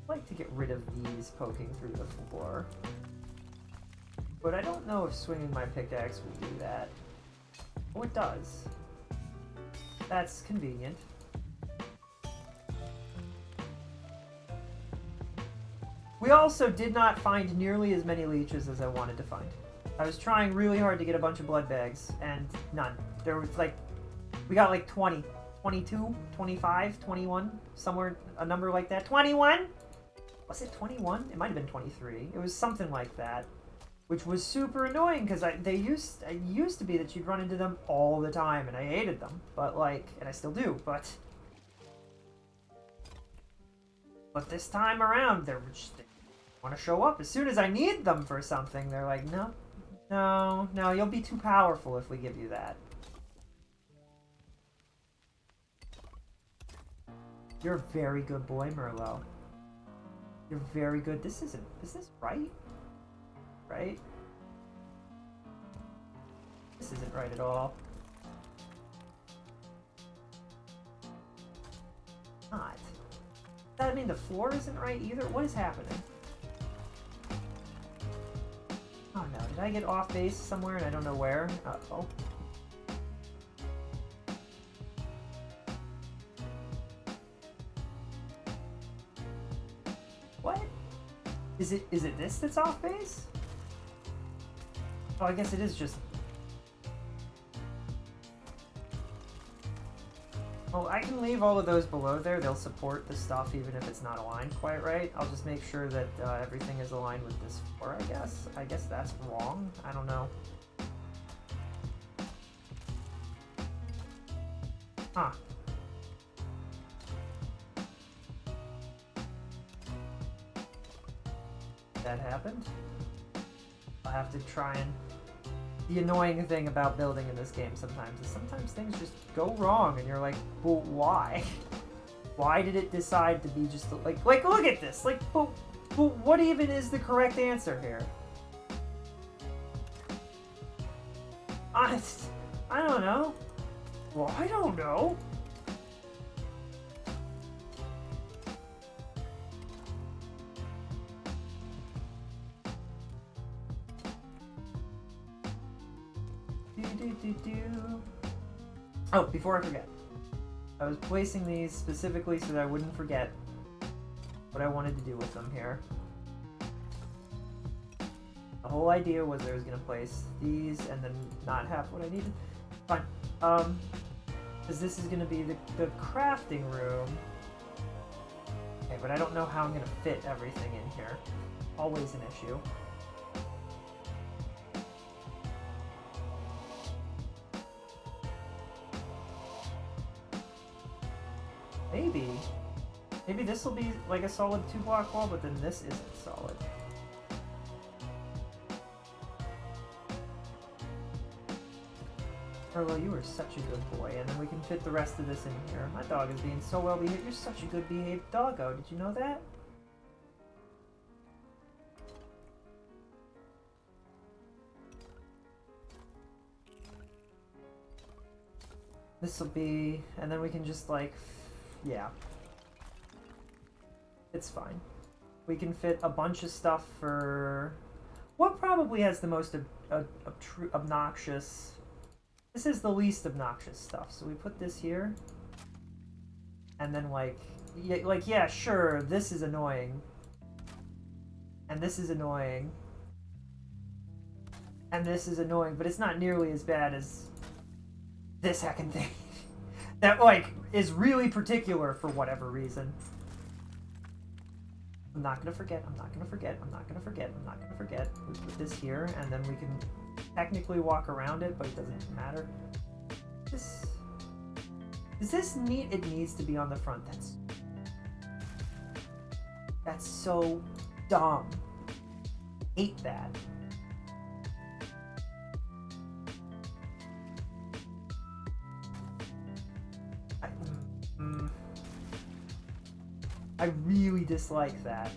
like to get rid of these poking through the floor. But I don't know if swinging my pickaxe will do that. Oh, it does. That's convenient. We also did not find nearly as many leeches as I wanted to find. I was trying really hard to get a bunch of blood bags, and none. There was like, we got like 20, 22, 25, 21, somewhere, a number like that. 21? Was it 21? It might have been 23. It was something like that, which was super annoying because it used to be that you'd run into them all the time, and I hated them. But like, and I still do. But this time around, they want to show up as soon as I need them for something. They're like, no, no, no, you'll be too powerful if we give you that. You're a very good boy, Merlot. You're very good. Is this right? Right? This isn't right at all. Not. Does that mean the floor isn't right either? What is happening? Oh no, did I get off base somewhere and I don't know where? Uh-oh. What? Is it this that's off base? Oh, I guess it is just... Well, I can leave all of those below there. They'll support the stuff even if it's not aligned quite right. I'll just make sure that everything is aligned with this floor, I guess. I guess that's wrong. I don't know. Huh. That happened. I'll have to try and... The annoying thing about building in this game sometimes is sometimes things just go wrong and you're like, well, why? Why did it decide to be just like look at this, like, but what even is the correct answer here? I don't know. Well, I don't know. Oh, before I forget, I was placing these specifically so that I wouldn't forget what I wanted to do with them here. The whole idea was I was going to place these and then not have what I needed. Fine. Because this is going to be the crafting room. Okay, but I don't know how I'm going to fit everything in here. Always an issue. Maybe this will be like a solid 2-block wall, but then this isn't solid. Carlo, you are such a good boy, and then we can fit the rest of this in here. My dog is being so well behaved. You're such a good behaved doggo. Did you know that? This will be, and then we can just like, yeah. It's fine. We can fit a bunch of stuff for... What probably has the most obnoxious... This is the least obnoxious stuff. So we put this here. And then yeah, sure, this is annoying. And this is annoying. And this is annoying, but it's not nearly as bad as this heckin' thing. That, like, is really particular for whatever reason. I'm not gonna forget, I'm not gonna forget, I'm not gonna forget, I'm not gonna forget. We put this here, and then we can technically walk around it, but it doesn't matter. Does this need... It needs to be on the front. That's so dumb. Hate that. I really dislike that.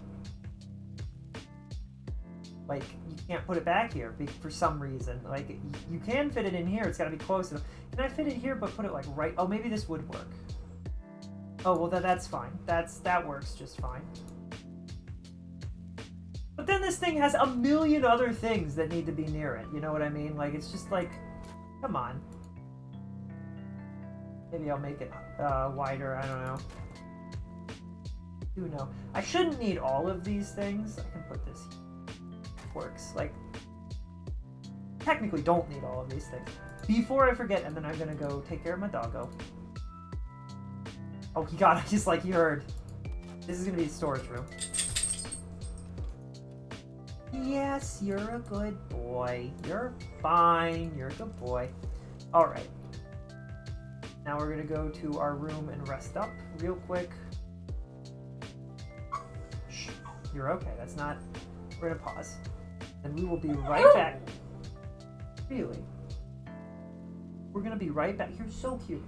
Like, you can't put it back here for some reason. Like, you can fit it in here. It's got to be close enough. Can I fit it here but put it, like, right... Oh, maybe this would work. Oh, well, that's fine. That works just fine. But then this thing has a million other things that need to be near it. You know what I mean? Like, it's just like... Come on. Maybe I'll make it wider. I don't know. Who knows? I shouldn't need all of these things. I can put this here. Works. Like, technically don't need all of these things. Before I forget, and then I'm gonna go take care of my doggo. Oh, he got it, just like you heard. This is gonna be a storage room. Yes, you're a good boy. You're fine. You're a good boy. All right. Now we're going to go to our room and rest up real quick. Shh. You're okay. That's not... We're going to pause. And we will be right back. Really? We're going to be right back. You're so cute.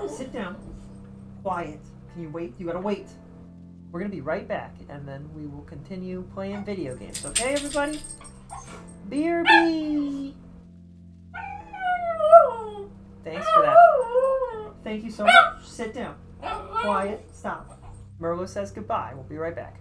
Sit down. Quiet. Can you wait? You got to wait. We're going to be right back. And then we will continue playing video games. Okay, everybody? BRB! Thanks for that. Thank you so much. Sit down. Quiet. Stop. Merlo says goodbye. We'll be right back.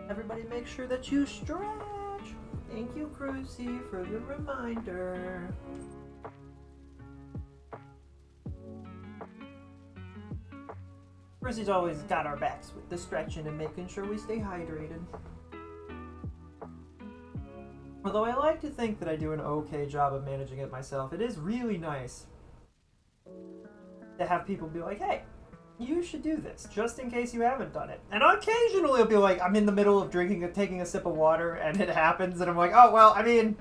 Everybody make sure that you stretch. Thank you, Cruzy, for the reminder. Cruzy's always got our backs with the stretching and making sure we stay hydrated. Although I like to think that I do an okay job of managing it myself, it is really nice to have people be like, hey, you should do this, just in case you haven't done it. And occasionally it'll be like, I'm in the middle of taking a sip of water, and it happens, and I'm like, oh, well, I mean,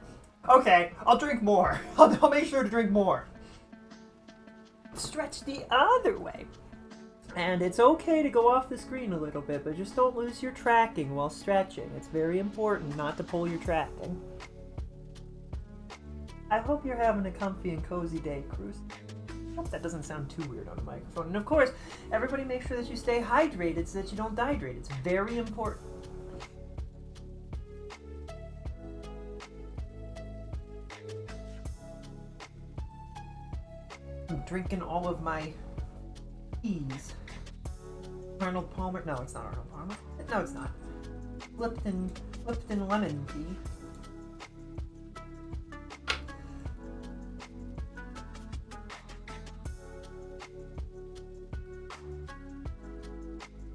okay, I'll drink more. I'll make sure to drink more. Stretch the other way. And it's okay to go off the screen a little bit, but just don't lose your tracking while stretching. It's very important not to pull your tracking. I hope you're having a comfy and cozy day, Cruz. I hope that doesn't sound too weird on a microphone. And of course, everybody make sure that you stay hydrated so that you don't dehydrate. It's very important. I'm drinking all of my teas. Arnold Palmer. No, it's not Arnold Palmer. No, it's not. Lipton lemon tea.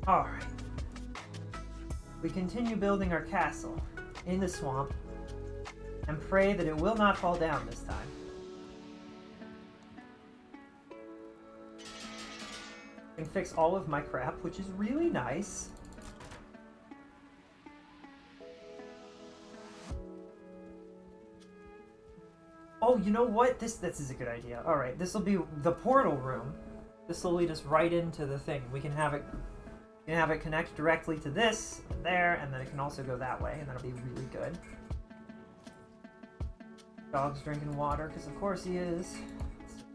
Alright. We continue building our castle in the swamp and pray that it will not fall down this time. I can fix all of my crap, which is really nice. Oh, you know what? This is a good idea. Alright, this will be the portal room. This will lead us right into the thing. We can have it connect directly to this and there, and then it can also go that way, and that'll be really good. Dog's drinking water, because of course he is.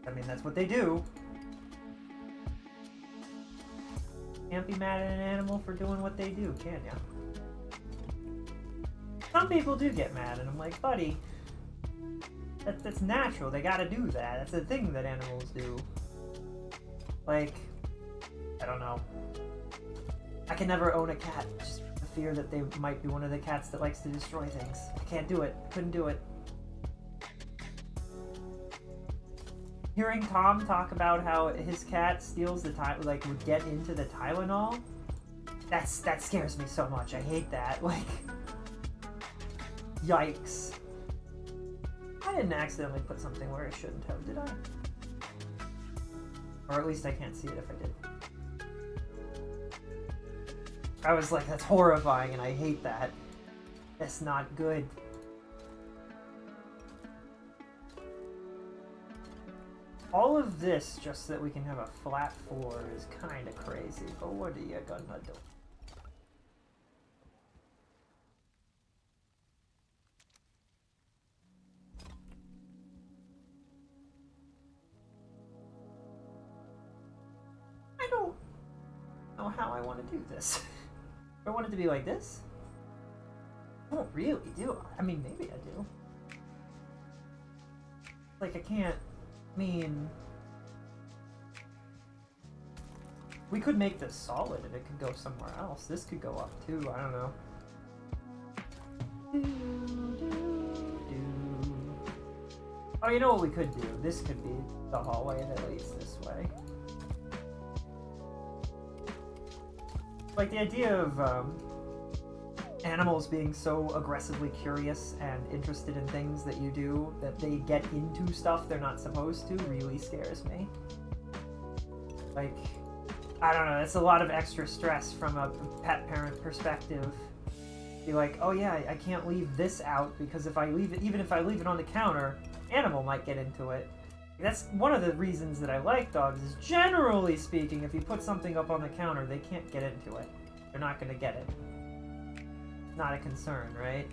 I mean, that's what they do. Can't be mad at an animal for doing what they do, can ya? Some people do get mad, and I'm like, buddy, that's natural. They gotta do that. That's a thing that animals do. Like, I don't know. I can never own a cat, just for the fear that they might be one of the cats that likes to destroy things. I can't do it. Couldn't do it. Hearing Tom talk about how his cat steals the would get into the Tylenol, that scares me so much. I hate that. Like, yikes. I didn't accidentally put something where I shouldn't have, did I? Or at least I can't see it if I did. I was like, that's horrifying, and I hate that. That's not good. All of this just so that we can have a flat floor is kind of crazy, but what are you gonna do? I don't know how I want to do this. Do I want it to be like this? I don't really do. I mean, maybe I do. Like, I can't... I mean... We could make this solid and it could go somewhere else. This could go up too, I don't know. Oh, you know what we could do? This could be the hallway that leads this way. Like, the idea of animals being so aggressively curious and interested in things that you do, that they get into stuff they're not supposed to, really scares me. Like, I don't know, it's a lot of extra stress from a pet parent perspective. Be like, oh yeah, I can't leave this out because if I leave it, even if I leave it on the counter, animal might get into it. That's one of the reasons that I like dogs, is generally speaking, if you put something up on the counter, they can't get into it. They're not going to get it. Not a concern, right?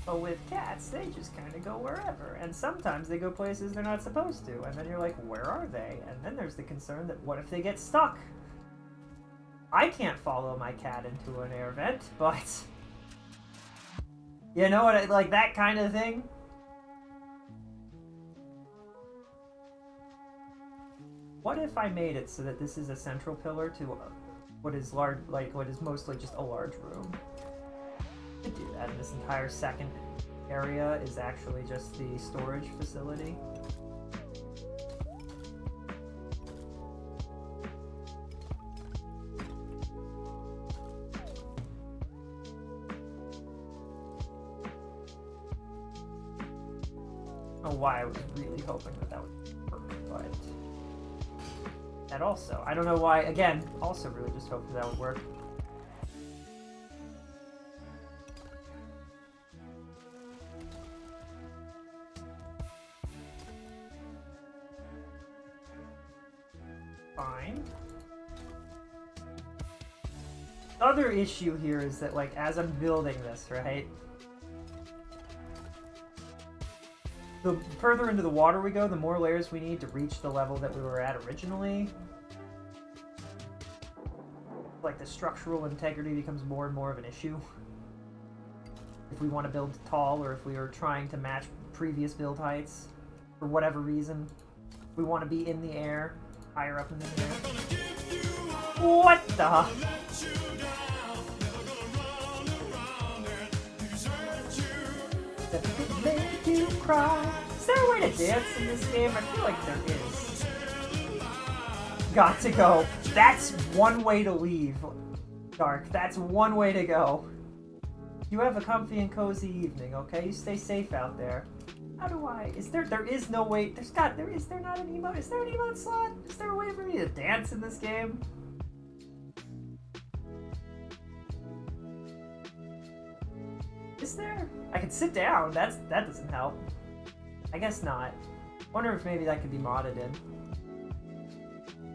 But with cats, they just kind of go wherever. And sometimes they go places they're not supposed to. And then you're like, where are they? And then there's the concern that what if they get stuck? I can't follow my cat into an air vent, but... You know what, like that kind of thing? What if I made it so that this is a central pillar to what is large, like what is mostly just a large room? I could do that, and this entire second area is actually just the storage facility. I don't know why I was really hoping that that would work, but that also, I don't know why, again, also really just hoped that would work. Fine. The other issue here is that, like, as I'm building this, right? The further into the water we go, the more layers we need to reach the level that we were at originally. Like, the structural integrity becomes more and more of an issue. If we want to build tall, or if we are trying to match previous build heights, for whatever reason, we want to be in the air, higher up in the air. What the? Make you cry. Is there a way to dance in this game? I feel like there is. Got to go. That's one way to leave, Dark. That's one way to go. You have a comfy and cozy evening, okay? You stay safe out there. How do I? Is there is no way. Is there not an emote? Is there an emote slot? Is there a way for me to dance in this game? Is there? I can sit down. That doesn't help. I guess not. Wonder if maybe that could be modded in.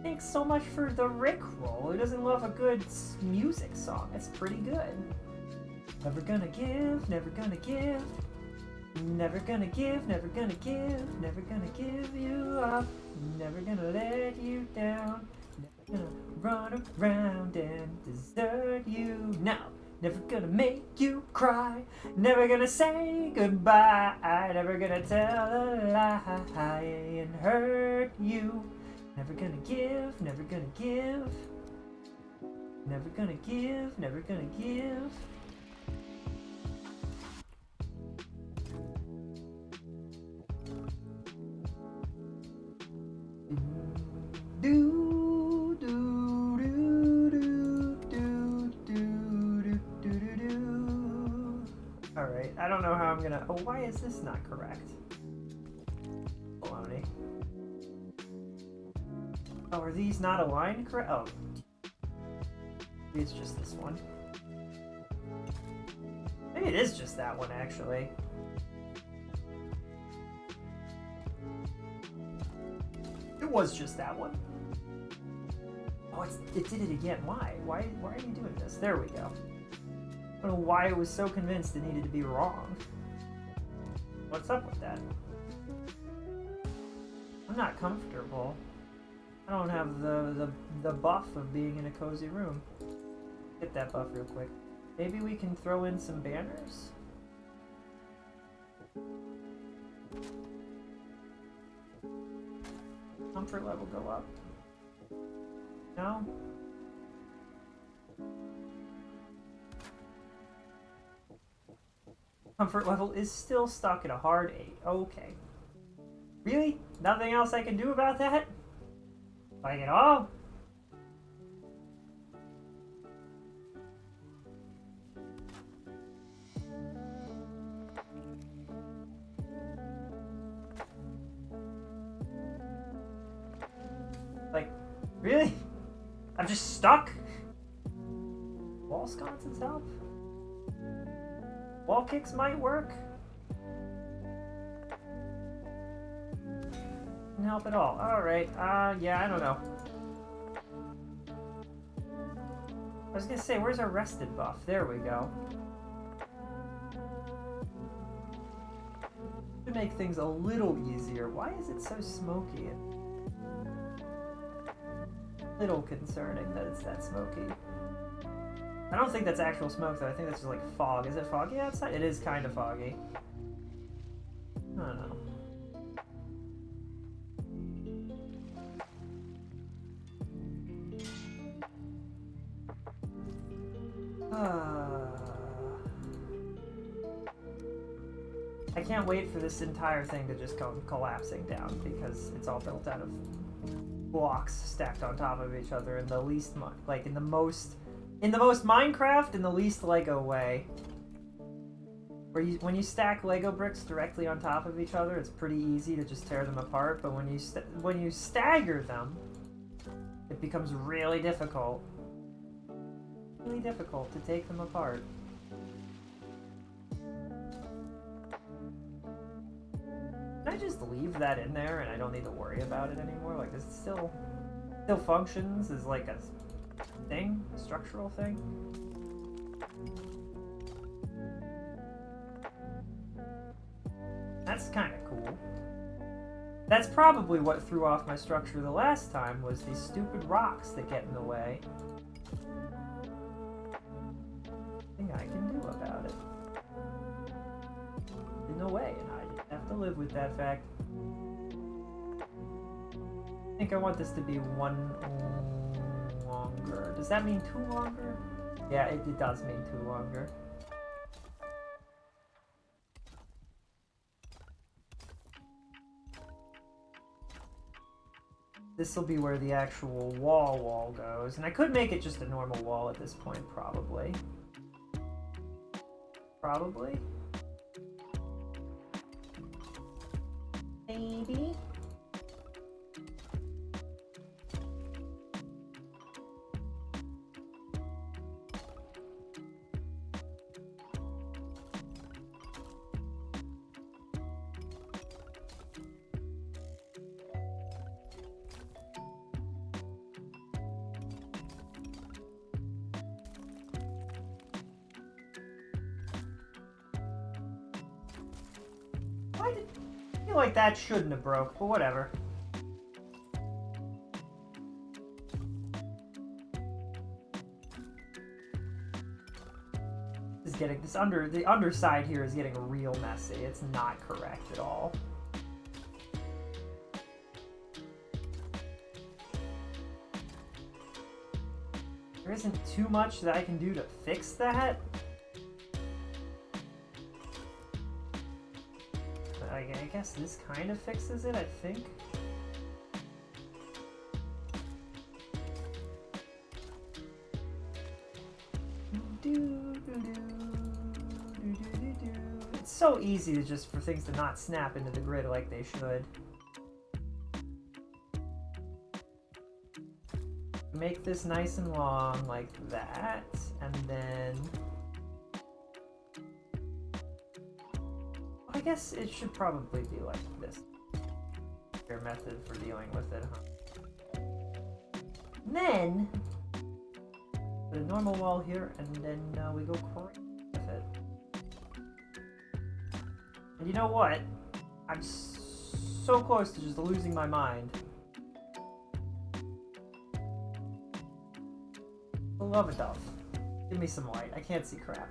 Thanks so much for the Rickroll. Who doesn't love a good music song? It's pretty good. Never gonna give, never gonna give. Never gonna give, never gonna give. Never gonna give you up. Never gonna let you down. Never gonna run around and desert you. No. Never gonna make you cry. Never gonna say goodbye. Never gonna tell a lie and hurt you. Never gonna give, never gonna give. Never gonna give, never gonna give. Do do do do do do do do do. All right, I don't know how I'm gonna. Oh, why is this not correct? Baloney. Oh, are these not aligned correct? Oh, it's just this one. Maybe it is just that one, actually. It was just that one. Oh, it did it again. Why? Why are you doing this? There we go. I don't know why I was so convinced it needed to be wrong. What's up with that? I'm not comfortable. I don't have the buff of being in a cozy room. Get that buff real quick. Maybe we can throw in some banners? Comfort level go up? No? Comfort level is still stuck at a hard 8. Okay. Really? Nothing else I can do about that? Like at all? Like, really? I'm just stuck? Wall sconces help? Wall kicks might work? Didn't help at all. Alright, yeah, I don't know. I was gonna say, where's our rested buff? There we go. To make things a little easier. Why is it so smoky? A little concerning that it's that smoky. I don't think that's actual smoke though. I think that's just like fog. Is it foggy outside? It is kind of foggy. I don't know. I can't wait for this entire thing to just come collapsing down because it's all built out of blocks stacked on top of each other in the least, like in the most Minecraft in the least Lego way. Where when you stack Lego bricks directly on top of each other, it's pretty easy to just tear them apart. But when you stagger them, it becomes really difficult. Really difficult to take them apart. Can I just leave that in there and I don't need to worry about it anymore? Like, it still functions as like a thing, a structural thing. That's kind of cool. That's probably what threw off my structure the last time, was these stupid rocks that get in the way. Nothing I can do about it. In the way, and I just have to live with that fact. I think I want this to be one longer. Does that mean two longer? Yeah, it does mean two longer. This will be where the actual wall goes. And I could make it just a normal wall at this point, probably. Probably? Maybe? I feel like that shouldn't have broke, but whatever. The underside here is getting real messy. It's not correct at all. There isn't too much that I can do to fix that. I guess this kind of fixes it, I think. It's so easy to just for things to not snap into the grid like they should. Make this nice and long like that, and then I guess it should probably be like this. Your method for dealing with it, huh? And then put a normal wall here, and then we go crazy with it. And you know what? I'm so close to just losing my mind. I love a dove. Give me some light. I can't see crap.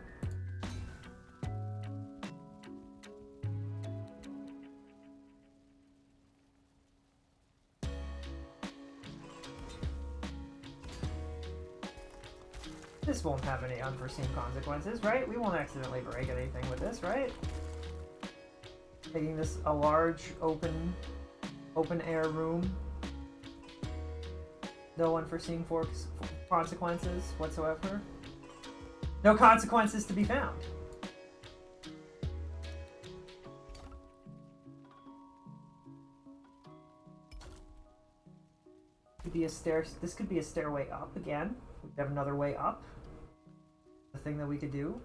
This won't have any unforeseen consequences, right? We won't accidentally break anything with this, right? Making this a large, open air room. No unforeseen consequences whatsoever. No consequences to be found. Could be a stair. This could be a stairway up again. We have another way up. The thing that we could do.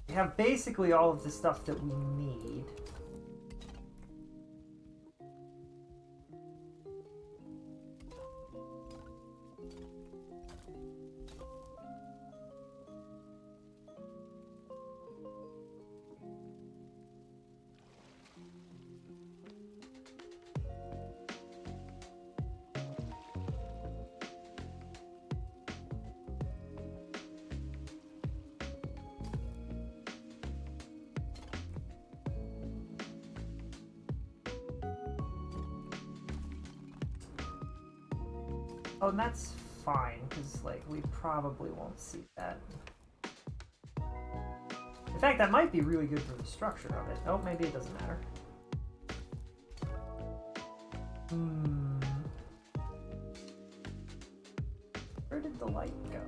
We have basically all of the stuff that we need. Oh, and that's fine, because, like, we probably won't see that. In fact, that might be really good for the structure of it. Oh, maybe it doesn't matter. Where did the light go?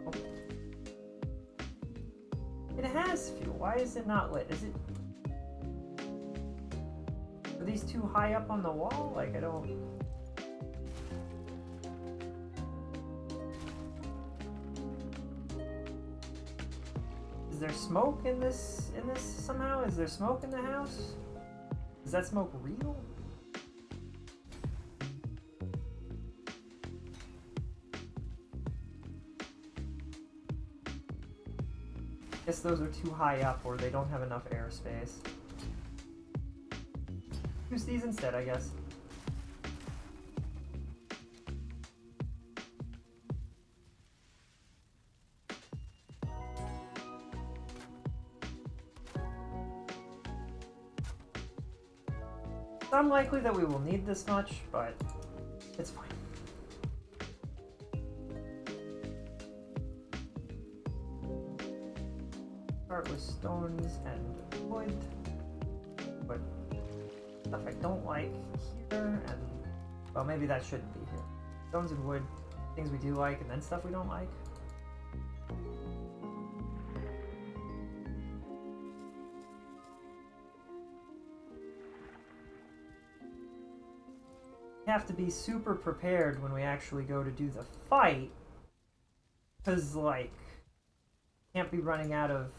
It has fuel. Why is it not lit? Is it... Are these too high up on the wall? Like, I don't... Is there smoke in this somehow? Is there smoke in the house? Is that smoke real? Guess those are too high up or they don't have enough airspace. Use these instead, I guess. It's unlikely that we will need this much, but it's fine. Start with stones and wood. But stuff I don't like here, and well, maybe that shouldn't be here. Stones and wood, things we do like, and then stuff we don't like. Have to be super prepared when we actually go to do the fight, because like can't be running out of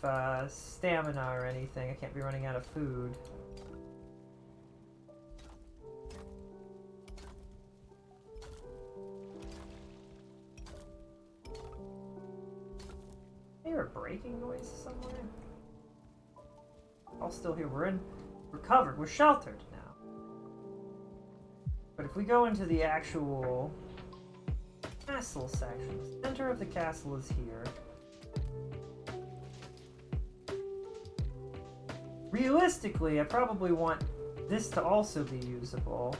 stamina or anything. I can't be running out of food. I hear a breaking noise somewhere. I'll still hear. We're covered. We're sheltered now. But if we go into the actual castle section, the center of the castle is here. Realistically, I probably want this to also be usable.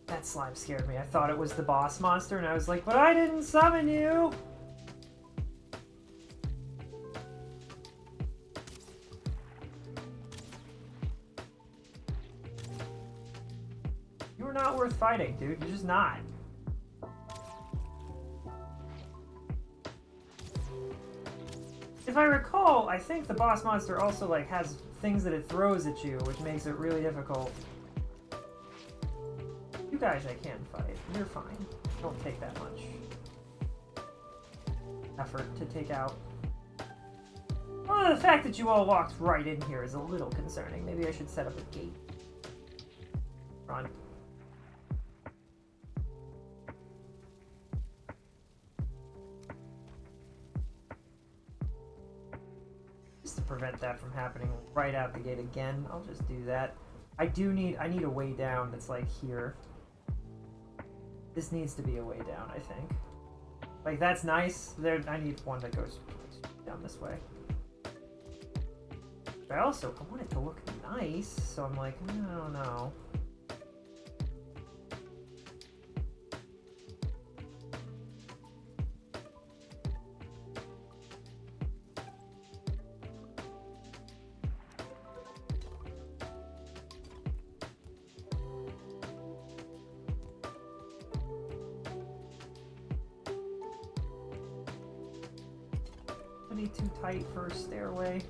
That slime scared me. I thought it was the boss monster, and I was like, but I didn't summon you! You were not worth fighting, dude. You're just not. If I recall, I think the boss monster also, like, has things that it throws at you, which makes it really difficult. You guys I can fight. You're fine. Don't take that much effort to take out. Well, the fact that you all walked right in here is a little concerning. Maybe I should set up a gate. Run. Just to prevent that from happening right out the gate again, I'll just do that. I need a way down that's like here. This needs to be a way down, I think. Like, that's nice. I need one that goes down this way. But I want it to look nice, so I'm like, I don't know. Too tight for a stairway.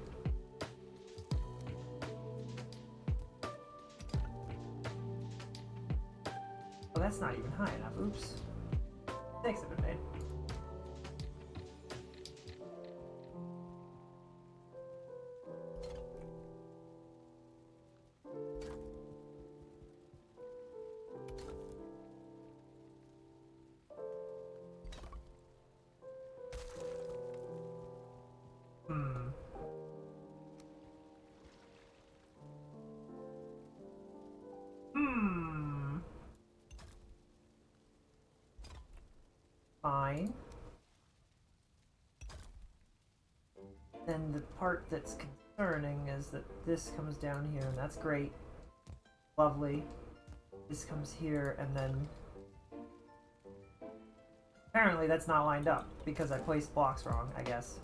Oh, that's not even high enough. Oops. Mistakes have been made. Fine. the part that's concerning is that this comes down here, and that's great. Lovely. This comes here, and then... Apparently that's not lined up, because I placed blocks wrong, I guess.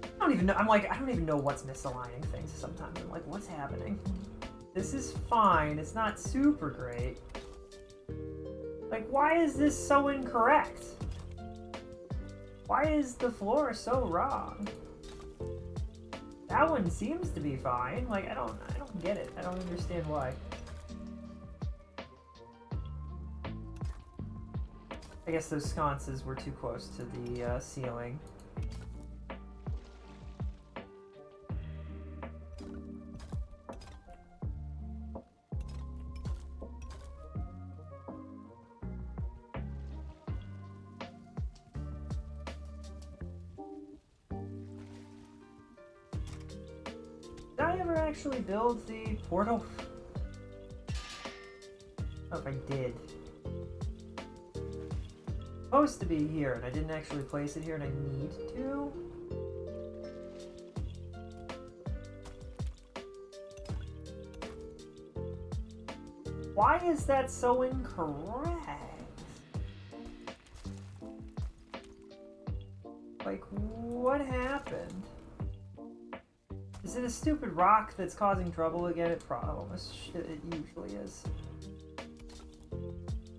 I don't even know, I don't even know what's misaligning things sometimes. I'm like, what's happening? This is fine, it's not super great. Like, why is this so incorrect? Why is the floor so wrong? That one seems to be fine. Like, I don't get it. I don't understand why. I guess those sconces were too close to the ceiling. Did I ever actually build the portal? I don't know if I did. Supposed to be here, and I didn't actually place it here, and I need to. Why is that so incorrect? Like, what happened? Is it a stupid rock that's causing trouble again? It usually is.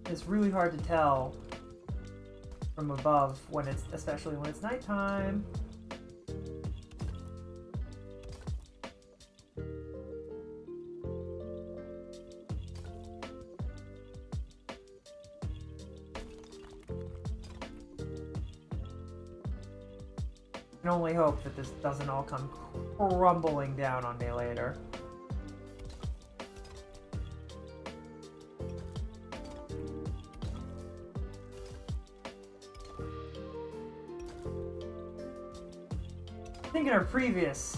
It's really hard to tell from above when it's, especially when it's nighttime. I can only hope that this doesn't all come crumbling down on me later. I think in our previous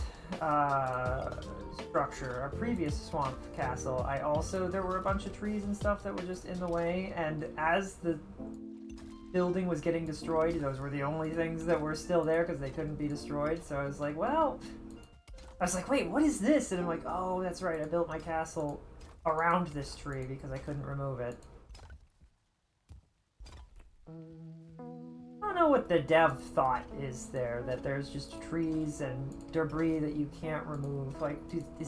structure, our previous swamp castle, there were a bunch of trees and stuff that were just in the way, and as the building was getting destroyed, those were the only things that were still there because they couldn't be destroyed. So I was like, well, wait, what is this? And I'm like, oh, that's right, I built my castle around this tree because I couldn't remove it. I don't know what the dev thought is there, that there's just trees and debris that you can't remove. Like,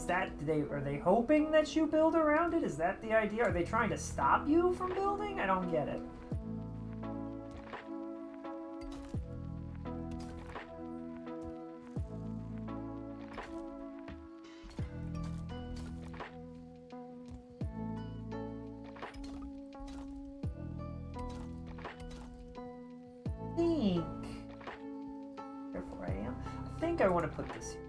are they hoping that you build around it? Is that the idea? Are they trying to stop you from building? I don't get it. Careful I am. I think I want to put this here.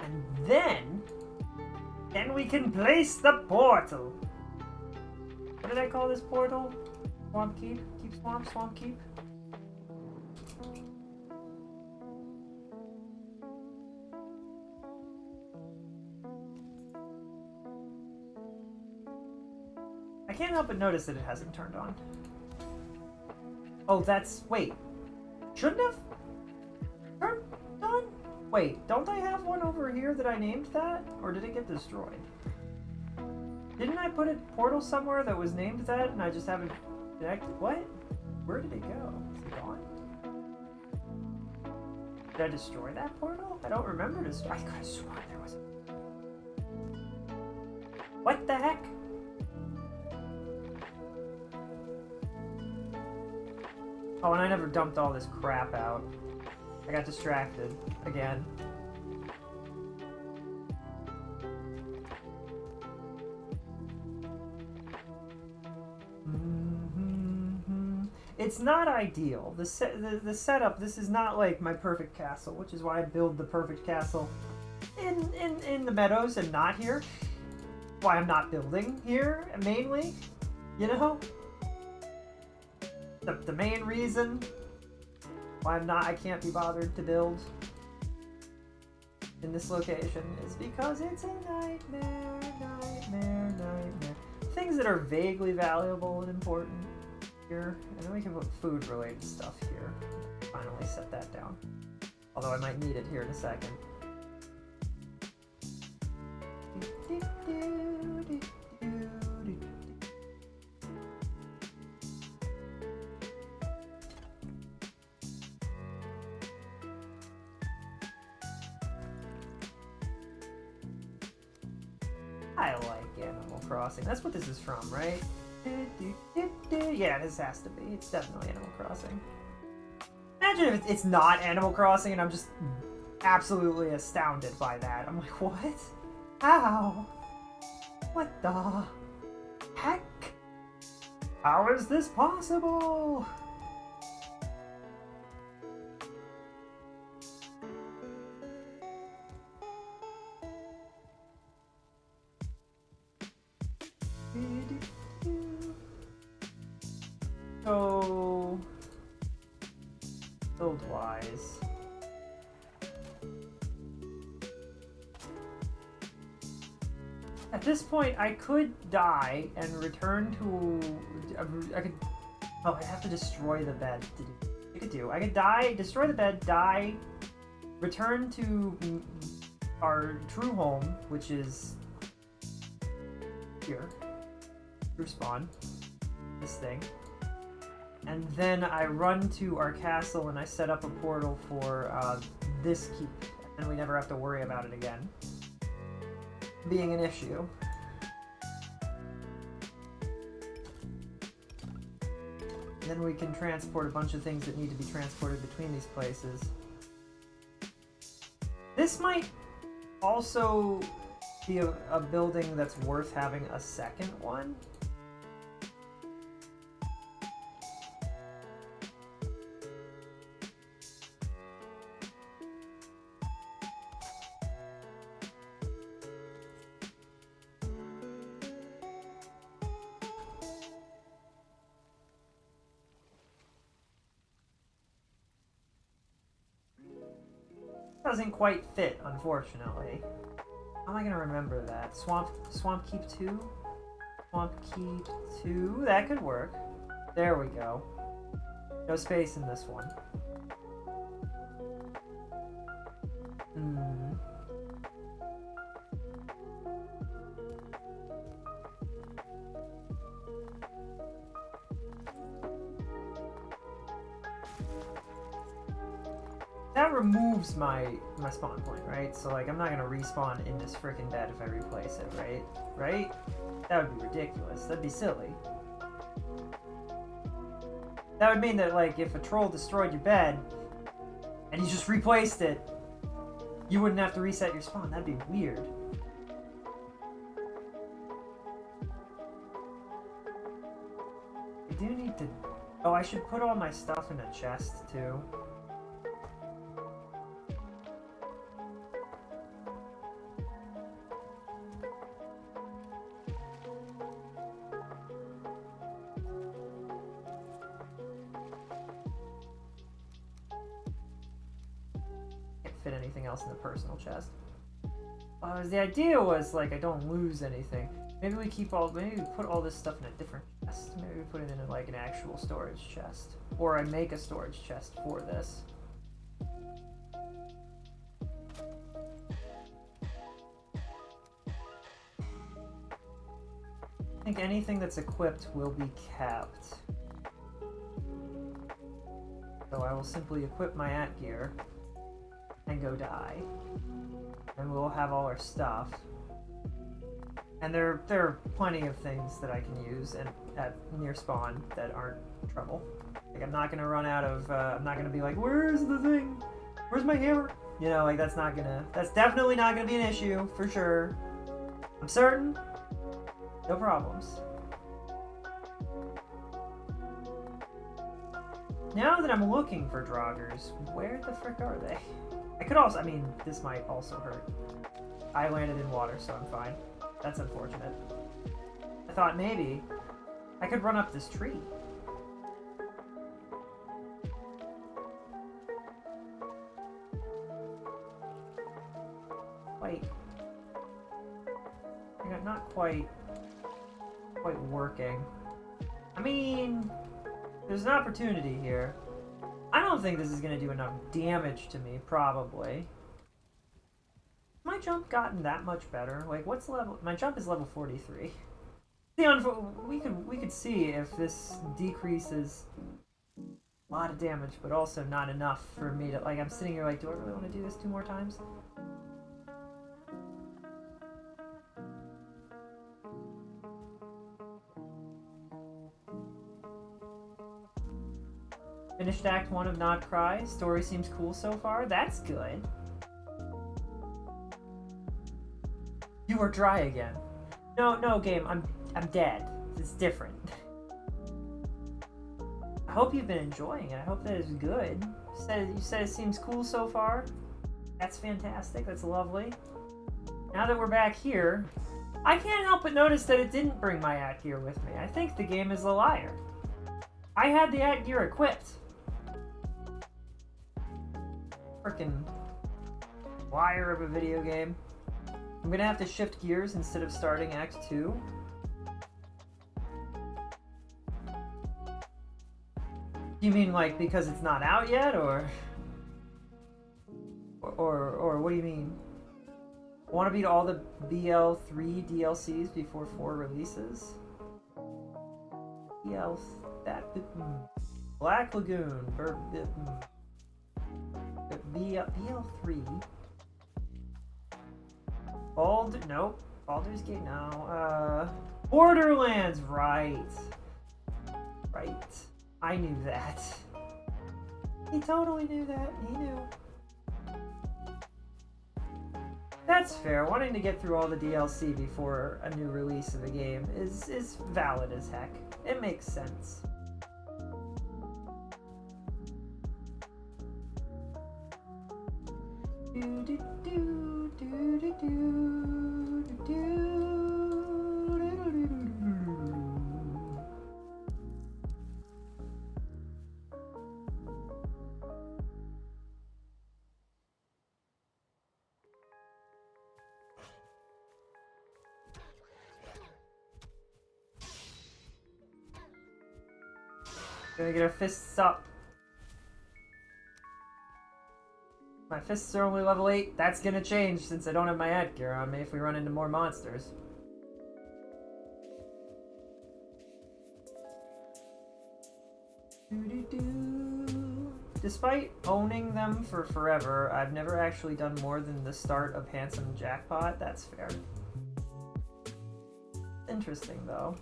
And then we can place the portal. What did I call this portal? Swamp Keep? Keep Swamp? Swamp Keep? I can't help but notice that it hasn't turned on. Oh, wait. Shouldn't have turned on? Wait, don't I have one over here that I named that? Or did it get destroyed? Didn't I put a portal somewhere that was named that and I just haven't connected? What? Where did it go? Is it gone? Did I destroy that portal? I don't remember I could have sworn there was What the heck? Oh, and I never dumped all this crap out. I got distracted again. It's not ideal. The setup, this is not like my perfect castle, which is why I build the perfect castle in the meadows and not here. why I'm not building here, mainly. You know? The main reason why I can't be bothered to build in this location is because it's a nightmare. Things that are vaguely valuable and important here, and then we can put food related stuff here. Finally set that down. Although I might need it here in a second. I like Animal Crossing. That's what this is from, right? Yeah, this has to be. It's definitely Animal Crossing. Imagine if it's not Animal Crossing and I'm just absolutely astounded by that. I'm like, what? How? What the heck? How is this possible? So, build-wise, at this point, I could die and return to. I could. Oh, I'd have to destroy the bed. I could die, destroy the bed, die, return to our true home, which is here. True spawn. This thing. And then I run to our castle and I set up a portal for this keep. And we never have to worry about it again being an issue. And then we can transport a bunch of things that need to be transported between these places. This might also be a building that's worth having a second one. Doesn't quite fit, unfortunately. How am I gonna remember that? Swamp Keep 2? Swamp Keep 2? That could work. There we go. No space in this one. That removes my spawn point, right? So like I'm not gonna respawn in this frickin' bed if I replace it, right? Right? That would be ridiculous. That'd be silly. That would mean that like if a troll destroyed your bed and he just replaced it, you wouldn't have to reset your spawn. That'd be weird. I do need to... Oh, I should put all my stuff in a chest too. Fit anything else in the personal chest. The idea was like I don't lose anything. Maybe we put all this stuff in a different chest. Maybe we put it in like an actual storage chest, or I make a storage chest for this. I think anything that's equipped will be kept. So I will simply equip my gear and go die. And we'll have all our stuff. And there are plenty of things that I can use and at near spawn that aren't trouble. Like I'm not gonna run out of I'm not gonna be like, where's the thing? Where's my hammer? You know, like that's definitely not gonna be an issue, for sure. I'm certain. No problems. Now that I'm looking for Draugrs, where the frick are they? I could also, I mean, this might also hurt. I landed in water, so I'm fine. That's unfortunate. I thought maybe I could run up this tree. Wait. Not quite working. I mean, there's an opportunity here. I don't think this is going to do enough damage to me, probably. My jump gotten that much better? Like, what's level? My jump is level 43. We could see if this decreases a lot of damage, but also not enough for me to, like, I'm sitting here like, do I really want to do this 2 more times? Finished Act 1 of Not Cry. Story seems cool so far. That's good. You are dry again. No, game. I'm dead. It's different. I hope you've been enjoying it. I hope that it's good. You said it seems cool so far. That's fantastic. That's lovely. Now that we're back here, I can't help but notice that it didn't bring my at gear with me. I think the game is a liar. I had the at gear equipped. Frickin' liar of a video game. I'm gonna have to shift gears instead of starting Act 2. You mean like because it's not out yet, or what do you mean? I want to beat all the BL3 DLCs before 4 releases. Black Lagoon, BL3. Baldur's Gate, no. Borderlands, right. I knew that. He totally knew that. He knew. That's fair. Wanting to get through all the DLC before a new release of a game is valid as heck. It makes sense. Gonna get our fists up. My fists are only level 8. That's gonna change since I don't have my headgear on me if we run into more monsters. Despite owning them for forever, I've never actually done more than the start of Handsome Jackpot. That's fair. Interesting, though.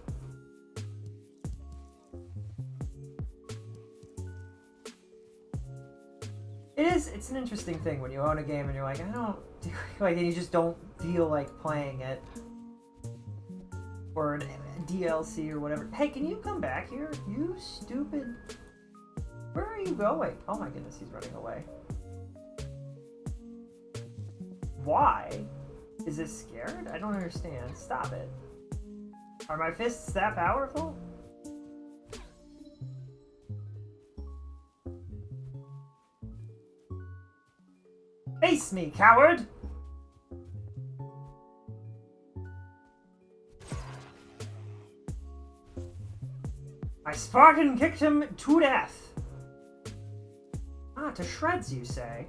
It's an interesting thing when you own a game and you're like, I don't do, like, and you just don't feel like playing it. Or a DLC or whatever. Hey, can you come back here? You stupid. Where are you going? Oh my goodness, he's running away. Why? Is this scared? I don't understand. Stop it. Are my fists that powerful? Face me, coward! I Spartan kicked him to death. Ah, to shreds, you say?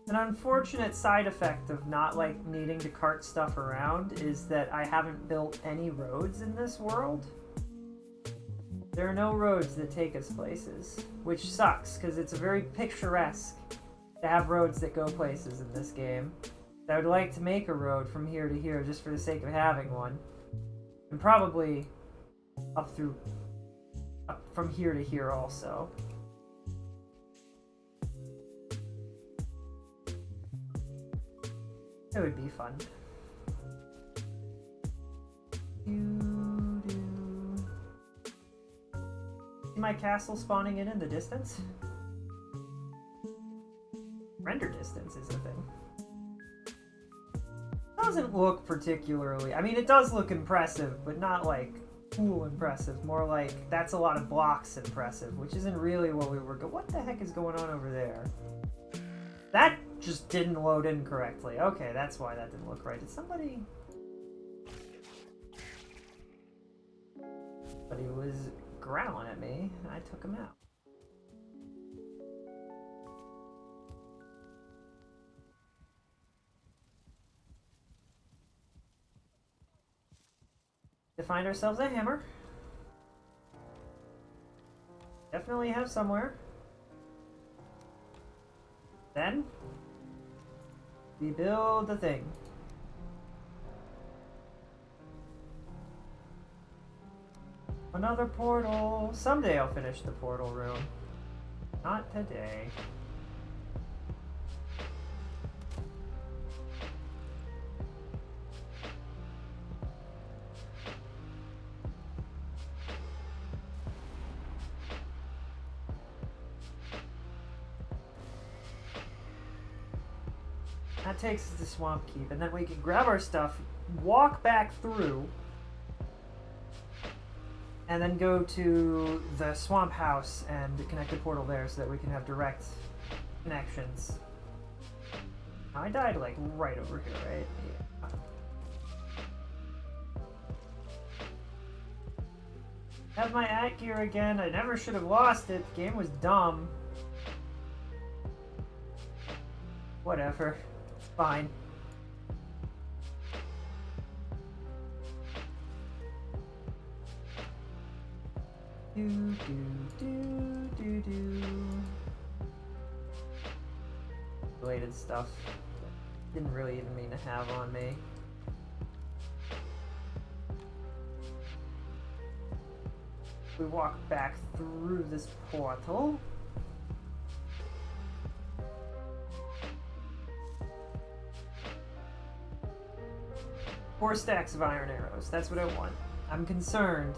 An unfortunate side effect of not, like, needing to cart stuff around is that I haven't built any roads in this world. There are no roads that take us places, which sucks, because it's very picturesque to have roads that go places in this game. I would like to make a road from here to here just for the sake of having one. And probably up from here to here also. It would be fun. See my castle spawning in the distance? distance is a thing. Doesn't look particularly... I mean, it does look impressive, but not like cool impressive. More like, that's a lot of blocks impressive, which isn't really what we were... What the heck is going on over there? That just didn't load in correctly. Okay, that's why that didn't look right. Did somebody... But he was growling at me, and I took him out. To find ourselves a hammer. Definitely have somewhere. Then we build the thing. Another portal. Someday I'll finish the portal room. Not today. That takes us to Swamp Keep, and then we can grab our stuff, walk back through, and then go to the Swamp House and connect the portal there so that we can have direct connections. Now, I died, like, right over here, right? Yeah. Have my at gear again. I never should have lost it. The game was dumb. Whatever. Fine. Do do do do do. Related stuff. Didn't really even mean to have on me. We walk back through this portal. 4 stacks of iron arrows. That's what I want. I'm concerned.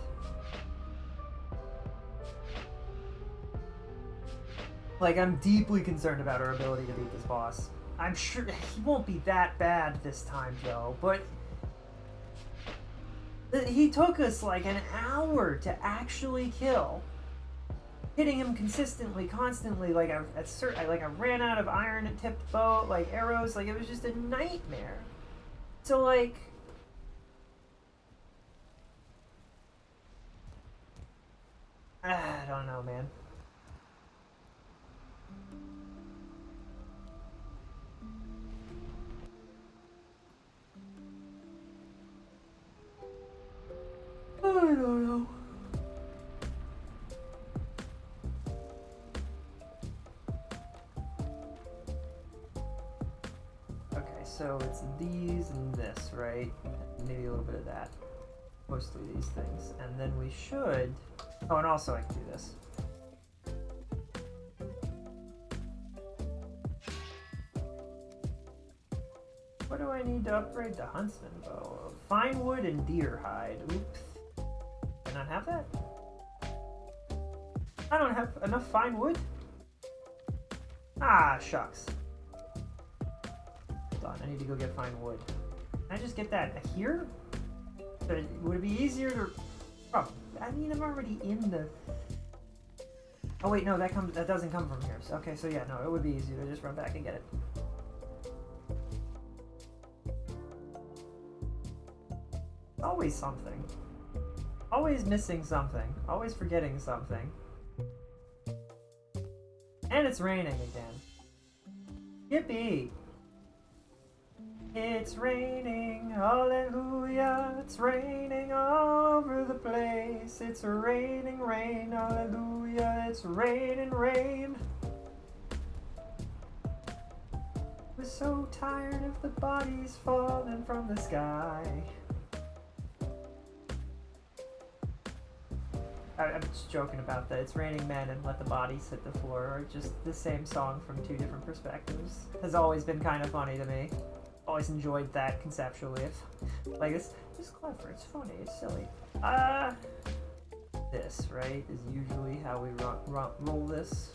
Like, I'm deeply concerned about our ability to beat this boss. I'm sure he won't be that bad this time, though, but he took us like an hour to actually kill. Hitting him consistently, constantly, like I ran out of iron-tipped bow, like arrows, like it was just a nightmare. So like, I don't know, man. I don't know. Okay, so it's these and this, right? Maybe a little bit of that. Mostly these things. And then we should... Oh, and also I can do this. What do I need to upgrade the Huntsman bow? Fine wood and deer hide. Oops. Do I not have that? I don't have enough fine wood? Ah, shucks. Hold on, I need to go get fine wood. Can I just get that here? Would it be easier to... Oh, I mean, I'm already in the... Oh wait, no, that doesn't come from here. So, okay, so yeah, no, it would be easier to just run back and get it. Always something. Always missing something. Always forgetting something. And it's raining again. Yippee! It's raining, hallelujah. It's raining all over the place. It's raining, rain, hallelujah. It's raining, rain. We're so tired of the bodies falling from the sky. I'm just joking about that. It's raining men and let the bodies hit the floor, or just the same song from 2 different perspectives. Has always been kind of funny to me. Always enjoyed that conceptually. Like, it's clever, it's funny, it's silly. This, right, is usually how we roll this.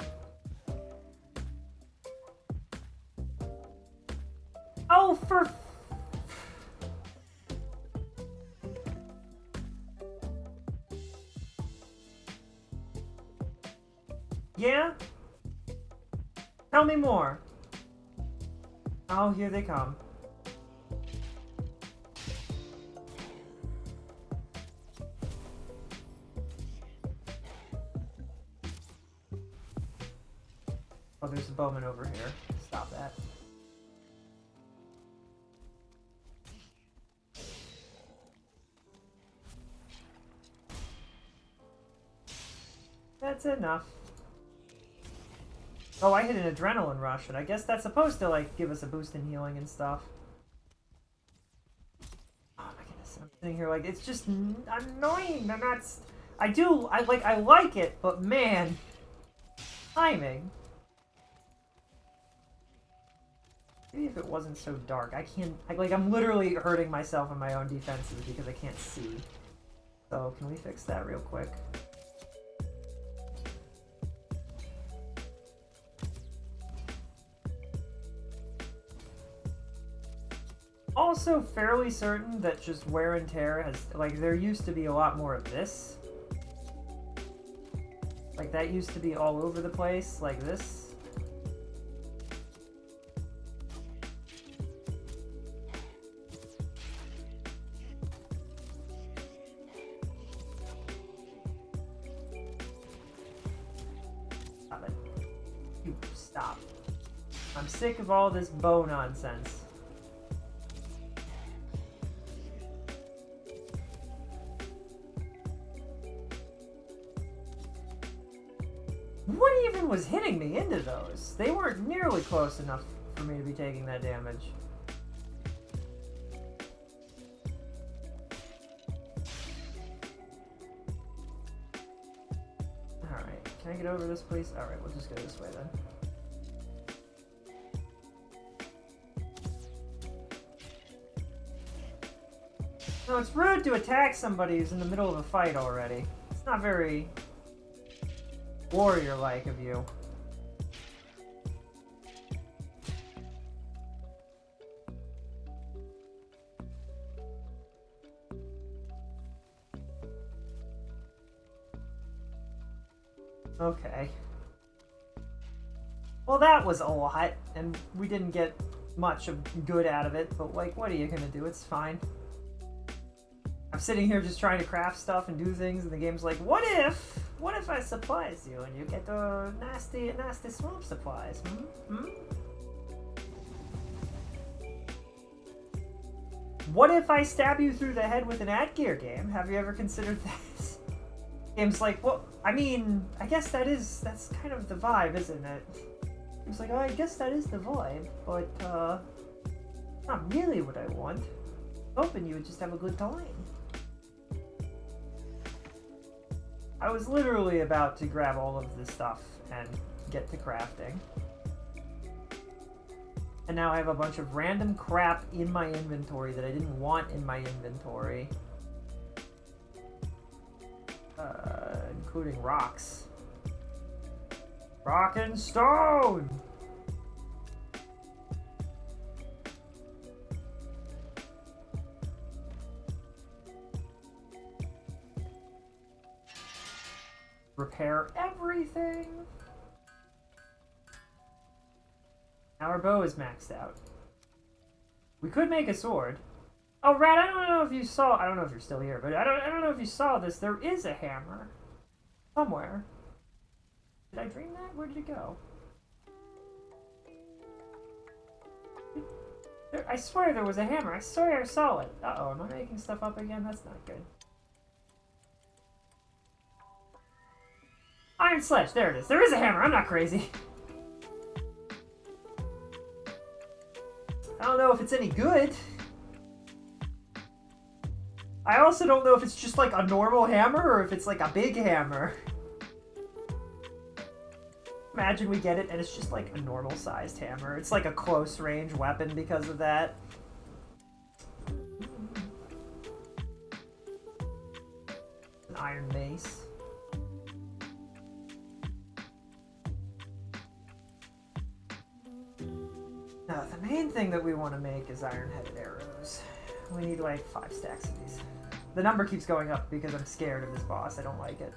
Oh, for... Yeah? Tell me more. Oh, here they come. Oh, there's a bowman over here. Stop that. That's enough. Oh, I hit an adrenaline rush, and I guess that's supposed to, like, give us a boost in healing and stuff. Oh my goodness, I'm sitting here like, it's just annoying, and that's... I like it, but man... Timing. Maybe if it wasn't so dark, I'm literally hurting myself in my own defenses because I can't see. So, can we fix that real quick? Also fairly certain that just wear and tear has, like, there used to be a lot more of this. Like, that used to be all over the place, like this. Stop it. You stop. I'm sick of all this bow nonsense. What even was hitting me into those? They weren't nearly close enough for me to be taking that damage. Alright, can I get over this, please? Alright, we'll just go this way then. No, it's rude to attack somebody who's in the middle of a fight already. It's not very... warrior-like of you. Okay. Well, that was a lot, and we didn't get much of good out of it, but, like, what are you gonna do? It's fine. I'm sitting here just trying to craft stuff and do things, and the game's like, what if I surprise you and you get the nasty swamp supplies? What if I stab you through the head with an ad-gear game? Have you ever considered that? Game's like, well, I mean, I guess that's kind of the vibe, isn't it? It's like, oh, I guess that is the vibe, but, not really what I want. Hoping you would just have a good time. I was literally about to grab all of this stuff and get to crafting. And now I have a bunch of random crap in my inventory that I didn't want in my inventory. Including rocks. Rock and stone! Repair everything! Our bow is maxed out. We could make a sword. Oh, Rat, I don't know if you saw... I don't know if you're still here, but I don't know if you saw this. There is a hammer. Somewhere. Did I dream that? Where did it go? I swear there was a hammer. I swear I saw it. Uh-oh, am I making stuff up again? That's not good. Iron Sledge, there it is. There is a hammer, I'm not crazy. I don't know if it's any good. I also don't know if it's just like a normal hammer or if it's like a big hammer. Imagine we get it and it's just like a normal sized hammer. It's like a close range weapon because of that. An iron mace. Now, the main thing that we want to make is iron-headed arrows. We need like 5 stacks of these. The number keeps going up because I'm scared of this boss. I don't like it.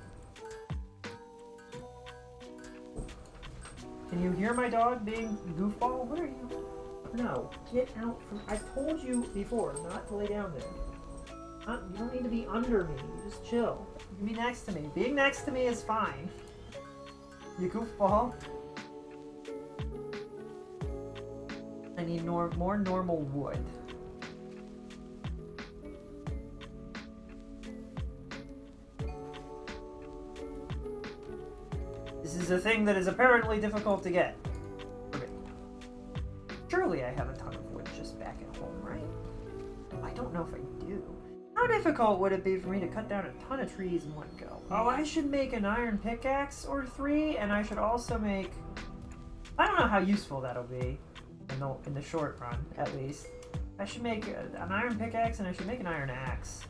Can you hear my dog being goofball? What are you? No, get out from... I told you before not to lay down there. You don't need to be under me. You just chill. You can be next to me. Being next to me is fine. You goofball. I need more normal wood. This is a thing that is apparently difficult to get. Okay. Surely I have a ton of wood just back at home, right? I don't know if I do. How difficult would it be for me to cut down a ton of trees in one go? Oh, I should make an iron pickaxe or 3, and I should also make... I don't know how useful that'll be in the short run, at least. I should make an iron pickaxe, and I should make an iron axe.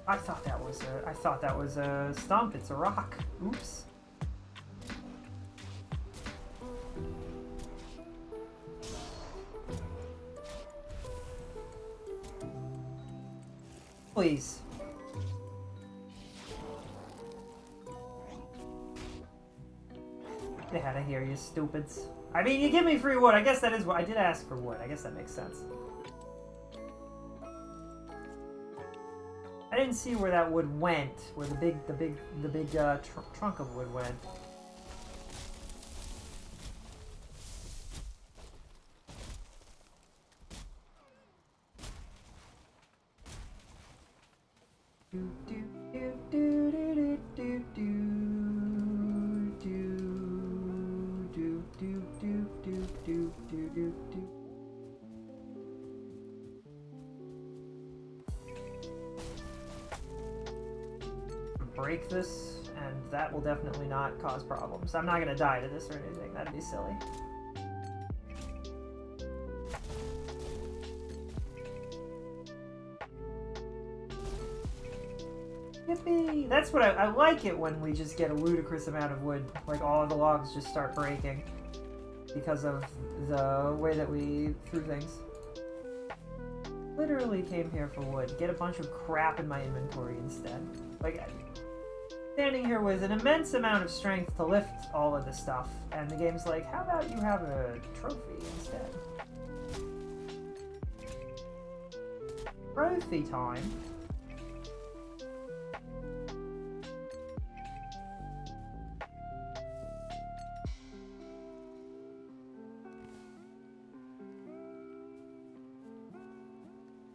I thought that was a stump. It's a rock. Oops. Please. Get out of here, you stupids. I mean, you give me free wood. I guess that is what I did ask for wood. I guess that makes sense. I didn't see where that wood went, where the big trunk of wood went. Do do do do do do do do do do do do do do. Break this, and that will definitely not cause problems. I'm not gonna die to this or anything. That'd be silly. Yippee! That's what I like it when we just get a ludicrous amount of wood. Like all of the logs just start breaking because of the way that we threw things. Literally came here for wood. Get a bunch of crap in my inventory instead. Like, standing here with an immense amount of strength to lift all of this stuff, and the game's like, how about you have a trophy instead? Trophy time?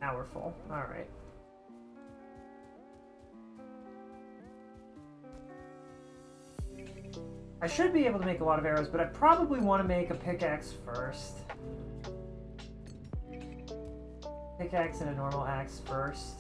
Now we're full. Alright. I should be able to make a lot of arrows, but I probably want to make a pickaxe first. Pickaxe and a normal axe first.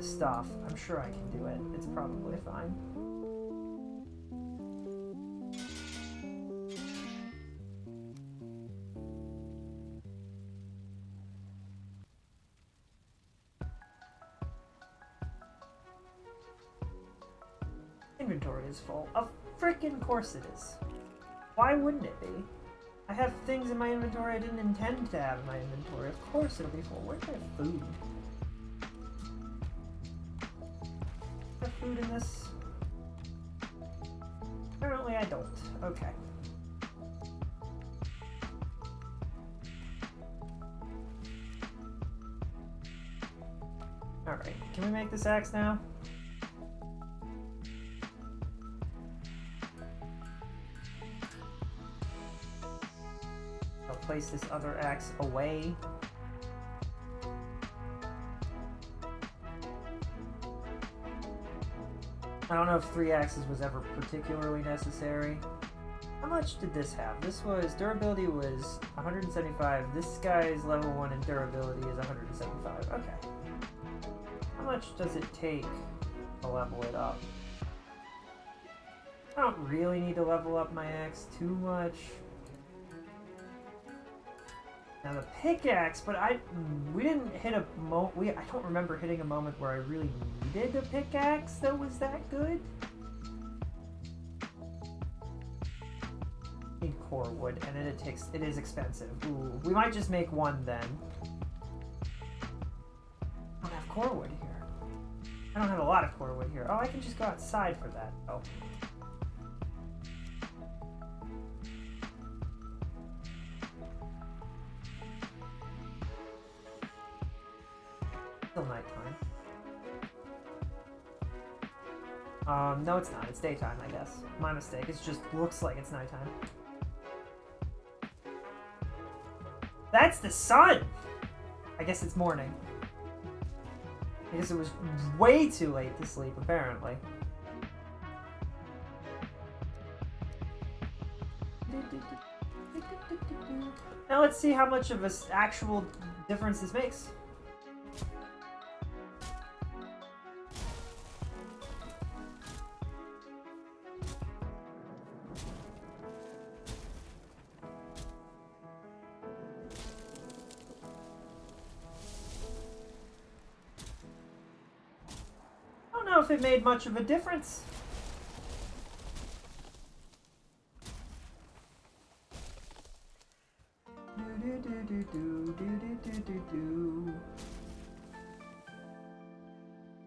Stuff. I'm sure I can do it. It's probably fine. Inventory is full. Of frickin' course it is. Why wouldn't it be? I have things in my inventory I didn't intend to have in my inventory. Of course it'll be full. Where's my food? Food in this? Apparently I don't. Okay. Alright, can we make this axe now? place this other axe away. I don't know if 3 axes was ever particularly necessary. How much did this have? This was, durability was 175. This guy's level 1 and durability is 175. Okay. How much does it take to level it up? I don't really need to level up my axe too much. Now the pickaxe, but we didn't hit a I don't remember hitting a moment where I really needed a pickaxe that was that good. Need core wood, and then it is expensive. Ooh, we might just make one then. I don't have core wood here. I don't have a lot of core wood here. Oh, I can just go outside for that. Oh. Still nighttime. No it's not. It's daytime, I guess. My mistake. It just looks like it's nighttime. That's the sun! I guess it's morning. I guess it was way too late to sleep, apparently. Now let's see how much of an actual difference this makes. I don't know if it made much of a difference.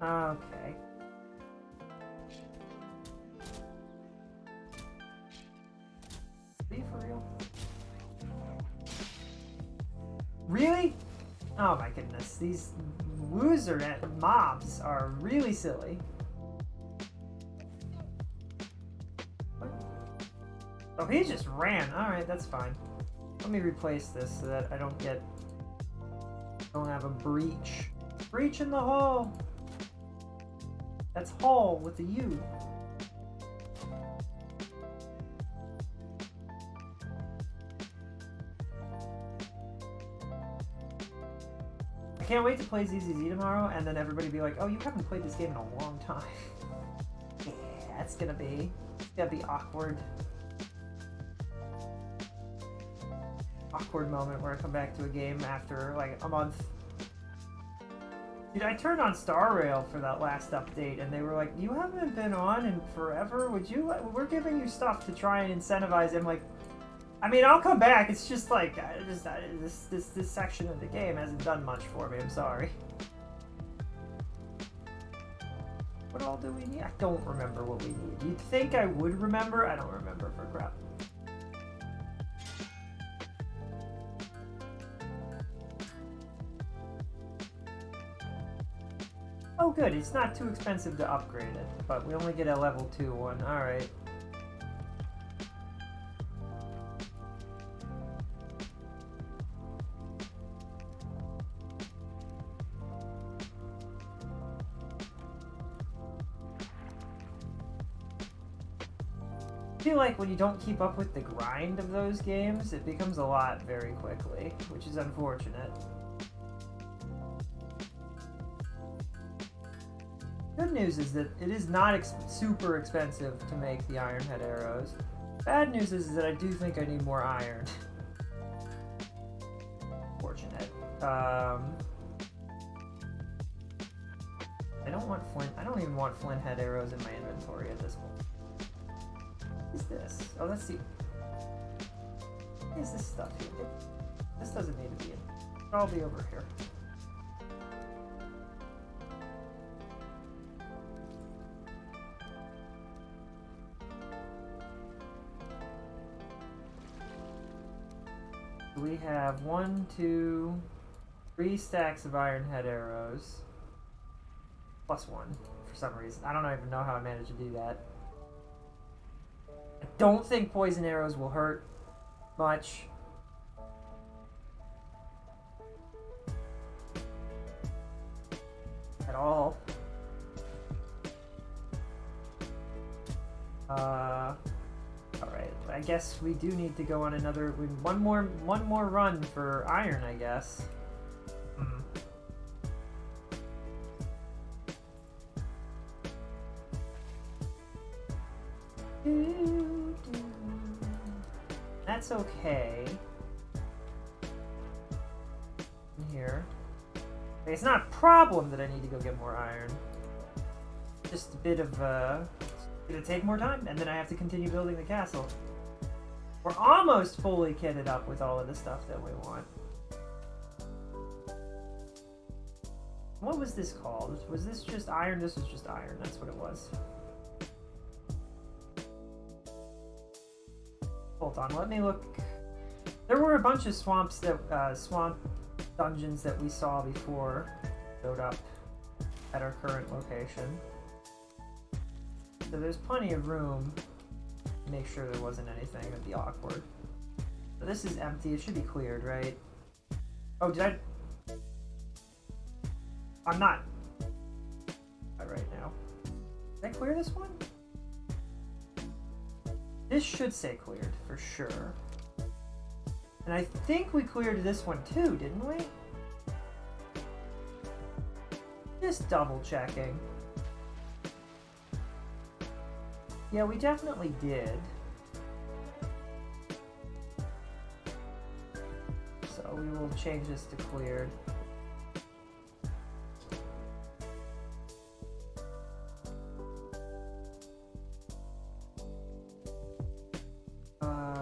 Okay. Are you for real? Really? Oh my goodness, these loser mobs are really silly. Oh, he just ran. Alright, that's fine. Let me replace this so that I don't have a breach. Breach in the hull! That's hull with a U. I can't wait to play ZZZ tomorrow and then everybody be like, oh, you haven't played this game in a long time. Yeah, it's gonna be awkward. Awkward moment where I come back to a game after like a month. Dude, I turned on Star Rail for that last update and they were like, you haven't been on in forever? We're giving you stuff to try and incentivize him. Like, I mean, I'll come back. It's just like, this section of the game hasn't done much for me. I'm sorry. What all do we need? I don't remember what we need. You'd think I would remember? I don't remember for crap. Oh good, it's not too expensive to upgrade it, but we only get a level 2 one. Alright. I feel like when you don't keep up with the grind of those games, it becomes a lot very quickly, which is unfortunate. Good news is that it is not super expensive to make the iron head arrows. Bad news is that I do think I need more iron. Fortunate. I don't want flint. I don't even want flint head arrows in my inventory at this point. What is this? Oh, let's see. What is this stuff here? This doesn't need to be in. It'll all be over here. We have 1, 2, 3 stacks of iron head arrows. Plus 1 for some reason. I don't even know how I managed to do that. I don't think poison arrows will hurt much. I guess we do need to go on another one more run for iron, I guess. That's okay. In here. Okay, it's not a problem that I need to go get more iron. Just a bit of it's gonna take more time, and then I have to continue building the castle. We're almost fully kitted up with all of the stuff that we want. What was this called? Was this just iron? This was just iron. That's what it was. Hold on, let me look. There were a bunch of swamp dungeons that we saw before showed up at our current location. So there's plenty of room to make sure there wasn't anything that'd be awkward. So this is empty. It should be cleared, right? Oh, did I? I'm not. Not right now. Did I clear this one? This should say cleared for sure. And I think we cleared this one too, didn't we? Just double checking. Yeah, we definitely did. So we will change this to cleared.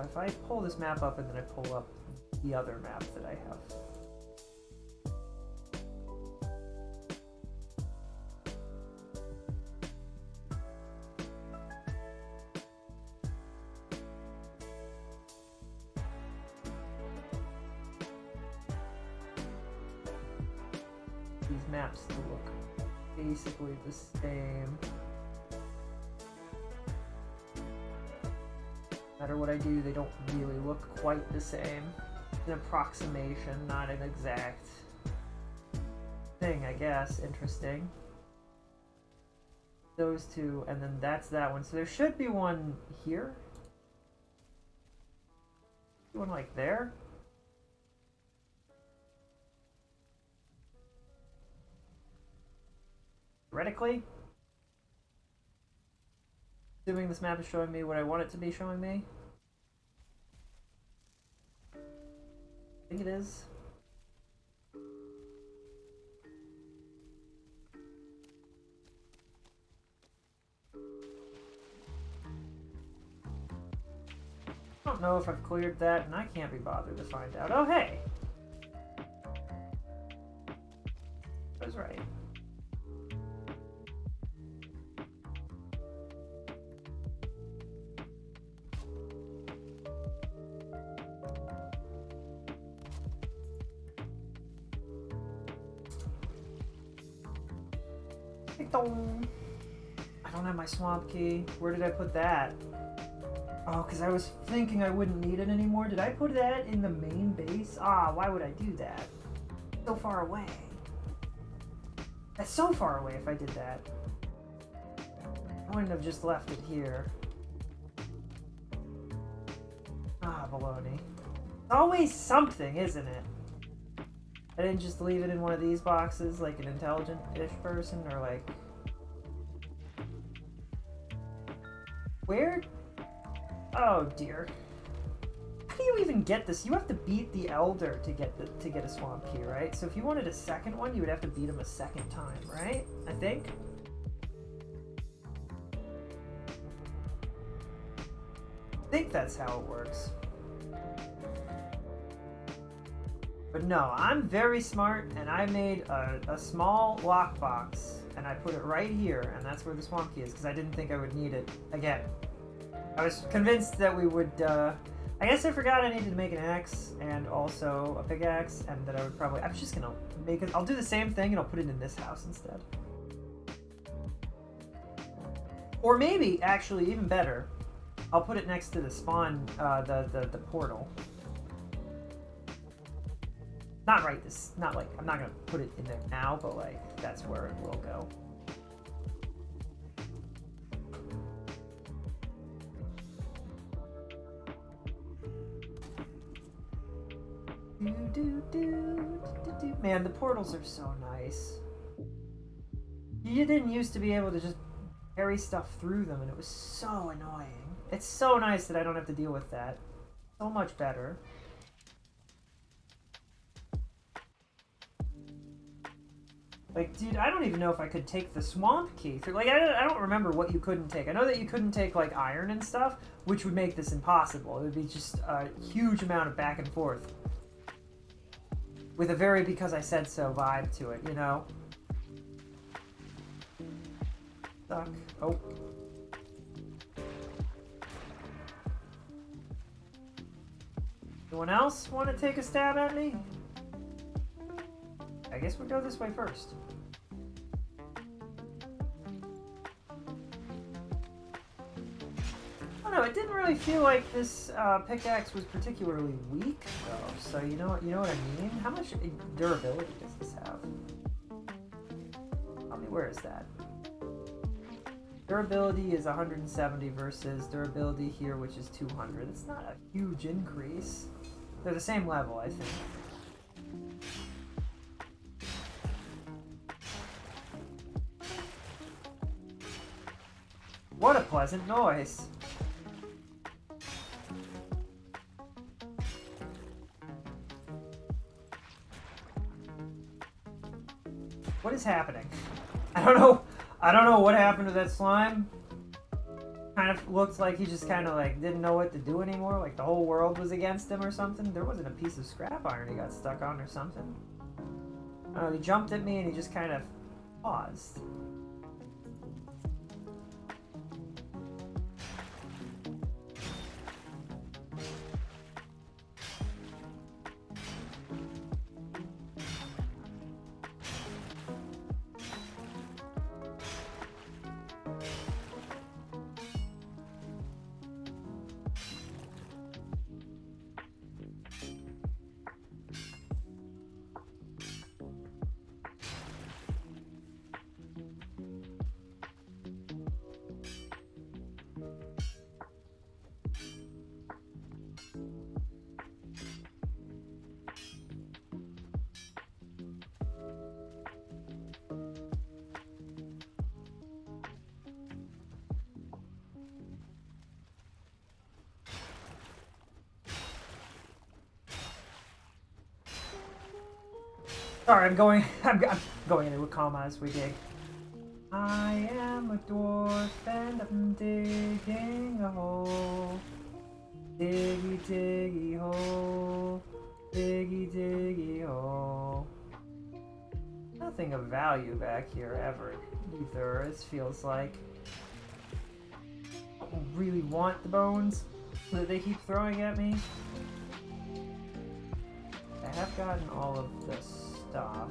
If I pull this map up and then I pull up the other map that I have. These maps look basically the same. No matter what I do, they don't really look quite the same. It's an approximation, not an exact thing, I guess. Interesting. Those two, and then that's that one. So there should be one here. One like there. Theoretically. Assuming this map is showing me what I want it to be showing me. I think it is. I don't know if I've cleared that, and I can't be bothered to find out. Oh, hey! I was right. I don't have my swamp key. Where did I put that? Oh, because I was thinking I wouldn't need it anymore. Did I put that in the main base? Ah, why would I do that? So far away. That's so far away if I did that. I wouldn't have just left it here. Ah, baloney. It's always something, isn't it? I didn't just leave it in one of these boxes like an intelligent-ish person, or like... Where? Oh dear. How do you even get this? You have to beat the Elder to get a swamp key, right? So if you wanted a second one, you would have to beat him a second time, right? I think? I think that's how it works. But no, I'm very smart, and I made a small lockbox, and I put it right here, and that's where the swamp key is, because I didn't think I would need it again. I was convinced that we would, I guess I forgot I needed to make an axe, and also a pickaxe, and that I would probably, I'm just gonna make it, I'll do the same thing, and I'll put it in this house instead. Or maybe, actually, even better, I'll put it next to the spawn, the portal. Not right this, not like, I'm not gonna put it in there now, but like, that's where it will go. Man, the portals are so nice. You didn't used to be able to just carry stuff through them, and it was so annoying. It's so nice that I don't have to deal with that. So much better. Like, dude, I don't even know if I could take the swamp key through. Like, I don't remember what you couldn't take. I know that you couldn't take, like, iron and stuff, which would make this impossible. It would be just a huge amount of back and forth. With a very because I said so vibe to it, you know? Stuck. Oh. Anyone else want to take a stab at me? I guess we'll go this way first. I don't know, it didn't really feel like this pickaxe was particularly weak, though. So you know what I mean? How much durability does this have? Tell me, where is that? Durability is 170 versus durability here, which is 200. It's not a huge increase. They're the same level, I think. What a pleasant noise! What is happening? I don't know what happened to that slime. Kind of looked like he just kind of like didn't know what to do anymore. Like the whole world was against him or something. There wasn't a piece of scrap iron he got stuck on or something. I don't know, he jumped at me and he just kind of paused. Sorry, I'm going into a coma as we dig. I am a dwarf and I'm digging a hole. Diggy, diggy hole. Diggy, diggy hole. Nothing of value back here ever, either. It feels like I don't really want the bones that they keep throwing at me. I have gotten all of this stuff.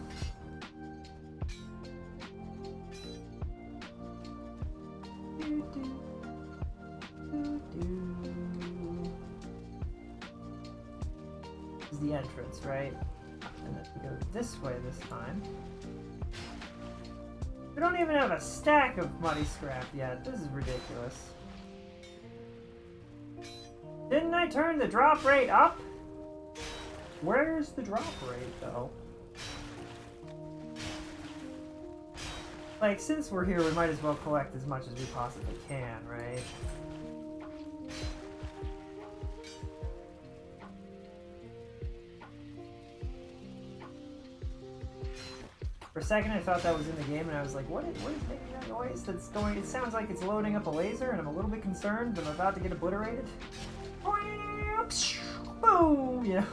This is the entrance, right? And then we go this way this time. We don't even have a stack of muddy scrap yet. This is ridiculous. Didn't I turn the drop rate up? Where's the drop rate, though? Like, since we're here, we might as well collect as much as we possibly can, right? For a second, I thought that was in the game, and I was like, what is making that noise that's going? It sounds like it's loading up a laser, and I'm a little bit concerned that I'm about to get obliterated. Boom! You know?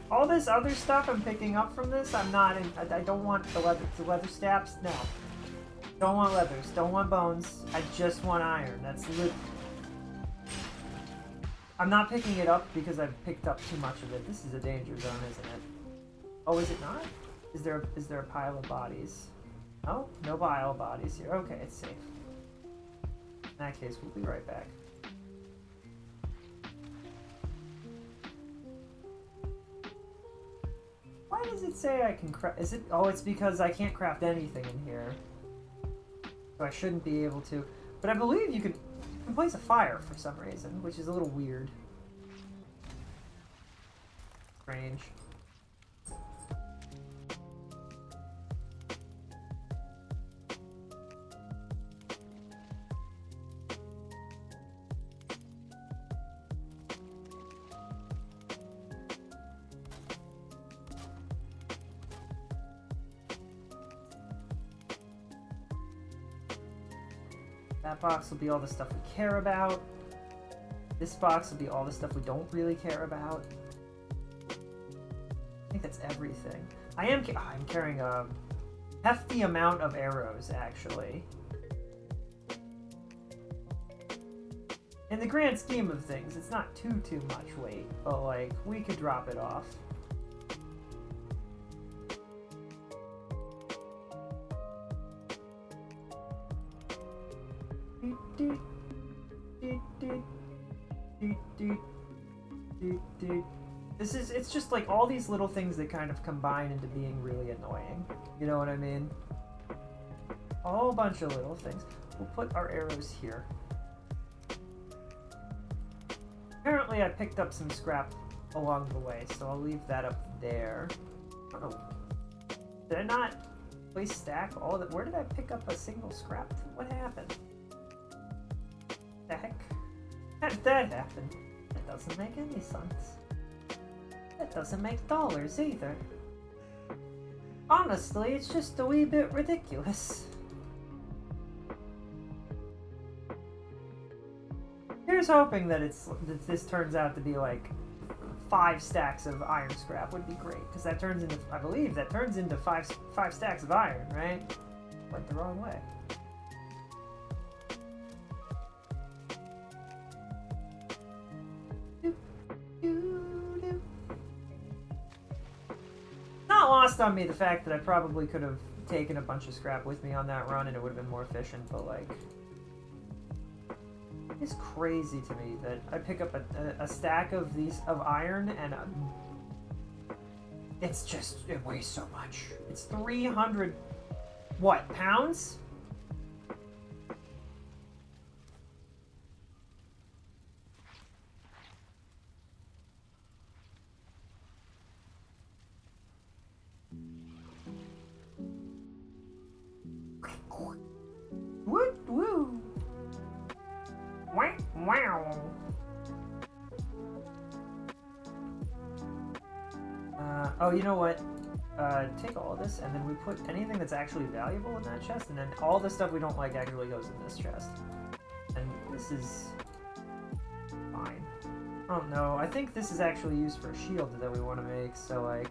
All this other stuff I'm picking up from this, I'm not in. I don't want the leather straps. No. Don't want leathers. Don't want bones. I just want iron. That's lit. I'm not picking it up because I've picked up too much of it. This is a danger zone, isn't it? Oh, is it not? Is there a pile of bodies? No? No pile of bodies here. Okay, it's safe. In that case, we'll be right back. Why does it say I can craft? Is it? Oh, it's because I can't craft anything in here. So I shouldn't be able to. But I believe you can place a fire for some reason, which is a little weird. strange. That box will be all the stuff we care about. This box will be all the stuff we don't really care about. I think that's everything. I'm carrying a hefty amount of arrows, actually. In the grand scheme of things, it's not too much weight, but like, we could drop it off. It's just like all these little things that kind of combine into being really annoying. You know what I mean? A whole bunch of little things. We'll put our arrows here. Apparently I picked up some scrap along the way, so I'll leave that up there. Oh, did I not place stack all of it? Where did I pick up a single scrap? What happened? The heck? How did that happen? That doesn't make any sense. That doesn't make dollars either. Honestly, it's just a wee bit ridiculous. Here's hoping that this turns out to be like 5 stacks of iron scrap would be great, because that turns into, I believe that turns into five stacks of iron, right? Went the wrong way. Not lost on me the fact that I probably could have taken a bunch of scrap with me on that run and it would have been more efficient, but like, it's crazy to me that I pick up a stack of iron and it weighs so much. It's 300 what, pounds? Woo woo. Wow. Oh, you know what? Take all this, and then we put anything that's actually valuable in that chest, and then all the stuff we don't like actually goes in this chest. And this is fine. I don't know. I think this is actually used for a shield that we want to make, so like...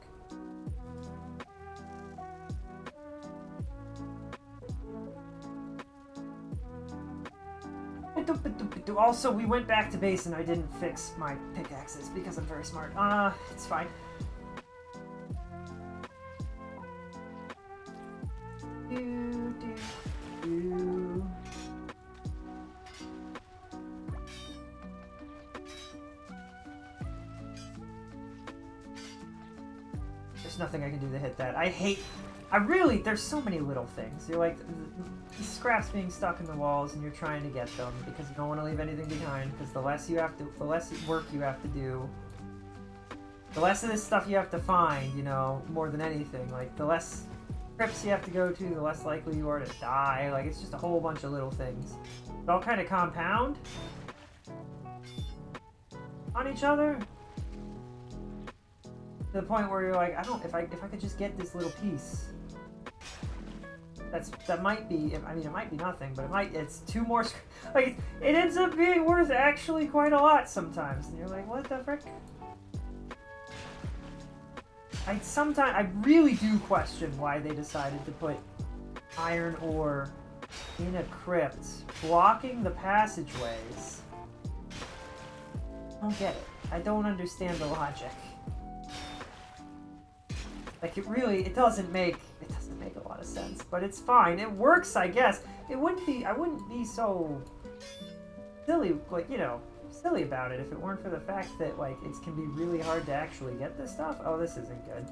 Also, we went back to base and I didn't fix my pickaxes because I'm very smart. It's fine. There's nothing I can do to hit that. There's so many little things. You're like, the scraps being stuck in the walls and you're trying to get them because you don't want to leave anything behind, because the less work you have to do, the less of this stuff you have to find, you know, more than anything. Like, the less crypts you have to go to, the less likely you are to die. Like, it's just a whole bunch of little things. They all kind of compound on each other to the point where you're like, if I could just get this little piece. That might be, I mean, it might be nothing, but it's 2 more, like, it ends up being worth actually quite a lot sometimes, and you're like, what the frick? I really do question why they decided to put iron ore in a crypt, blocking the passageways. I don't get it. I don't understand the logic. Like, it doesn't make a lot of sense, but it's fine. It works, I guess. I wouldn't be so silly, like, you know, silly about it if it weren't for the fact that, like, it can be really hard to actually get this stuff. Oh, this isn't good.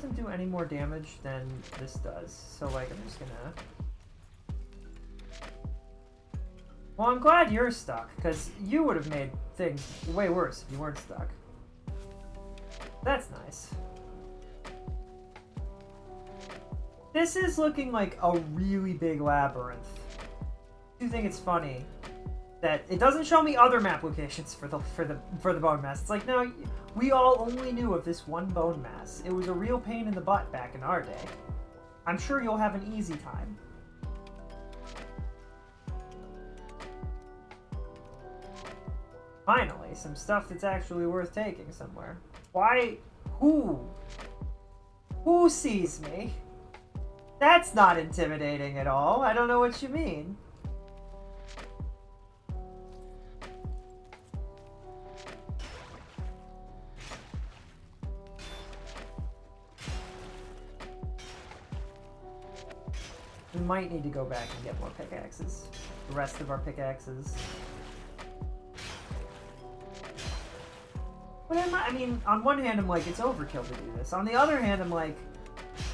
doesn't do any more damage than this does. So, like, I'm just gonna... Well, I'm glad you're stuck, because you would have made things way worse if you weren't stuck. That's nice. This is looking like a really big labyrinth. I do think it's funny that it doesn't show me other map locations for the bone mass. It's like, no, we all only knew of this one bone mass. It was a real pain in the butt back in our day. I'm sure you'll have an easy time. Finally, some stuff that's actually worth taking somewhere. Why? Who? Who sees me? That's not intimidating at all. I don't know what you mean. We might need to go back and get more pickaxes. The rest of our pickaxes. What am I mean, on one hand, I'm like, it's overkill to do this. On the other hand, I'm like,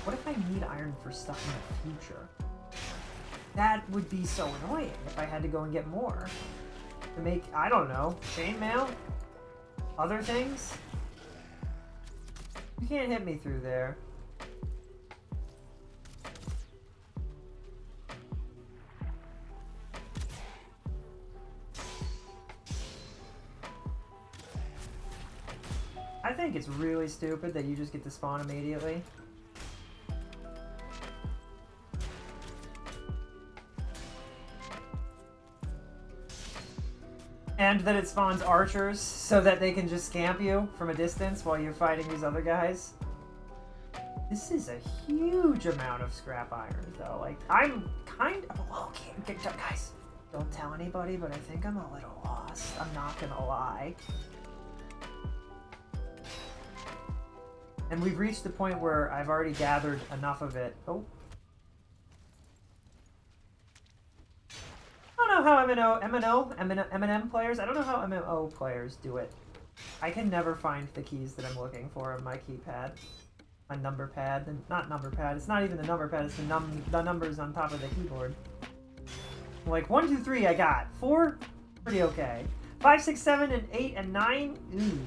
what if I need iron for stuff in the future? That would be so annoying if I had to go and get more. To make, I don't know, chainmail? Other things? You can't hit me through there. I think it's really stupid that you just get to spawn immediately. And that it spawns archers so that they can just scamp you from a distance while you're fighting these other guys. This is a huge amount of scrap iron, though. Like, I'm kind of... Oh, okay, guys, don't tell anybody, but I think I'm a little lost. I'm not gonna lie. And we've reached the point where I've already gathered enough of it. Oh. I don't know how M&M players, I don't know how MMO players do it. I can never find the keys that I'm looking for on my keypad. My number pad. Not number pad, it's not even the number pad, it's the numbers on top of the keyboard. Like, 1, 2, 3 I got. 4, pretty okay. 5, 6, 7, and 8, and 9, ooh.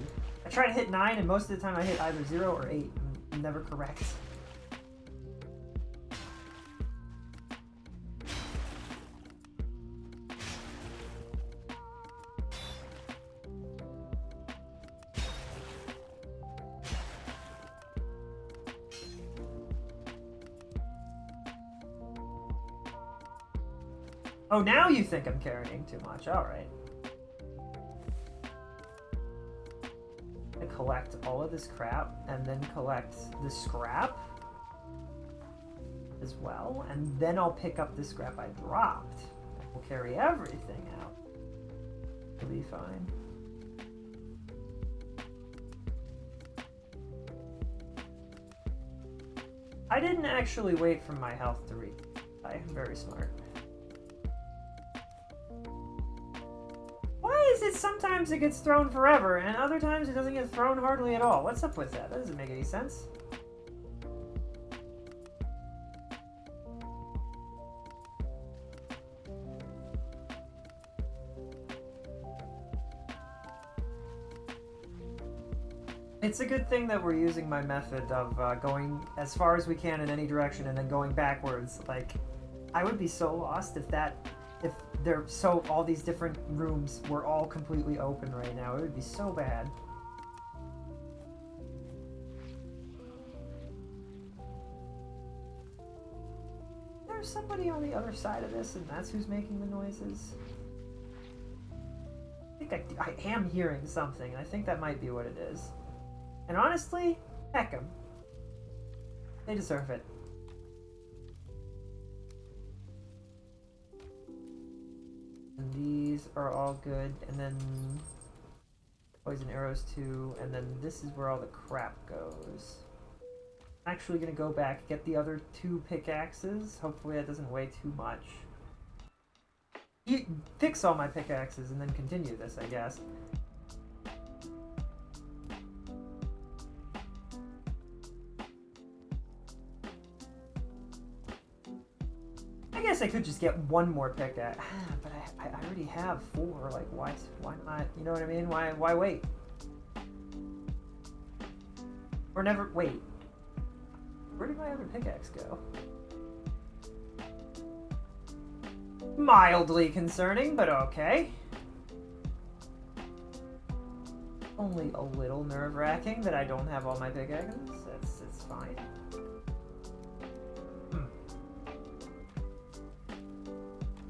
I try to hit 9, and most of the time I hit either 0 or 8. I'm never correct. Oh, now you think I'm carrying too much. Alright. Collect all of this crap and then collect the scrap as well, and then I'll pick up the scrap I dropped. We'll carry everything out. It'll be fine. I didn't actually wait for my health to reach. I'm very smart. Sometimes it gets thrown forever, and other times it doesn't get thrown hardly at all. What's up with that? That doesn't make any sense. It's a good thing that we're using my method of going as far as we can in any direction and then going backwards. Like, I would be so lost if all these different rooms were all completely open right now. It would be so bad. There's somebody on the other side of this, and that's who's making the noises. I think I am hearing something, and I think that might be what it is. And honestly, heck 'em. They deserve it. And these are all good, and then poison arrows too, and then this is where all the crap goes. I'm actually gonna go back, get the other 2 pickaxes. Hopefully that doesn't weigh too much. Fix all my pickaxes and then continue this, I guess. guess I could just get one more pickaxe. But I already have 4. Like, why not? You know what I mean? Why wait? Or never wait. Where did my other pickaxe go? Mildly concerning, but okay. Only a little nerve-wracking that I don't have all my pickaxes. It's fine.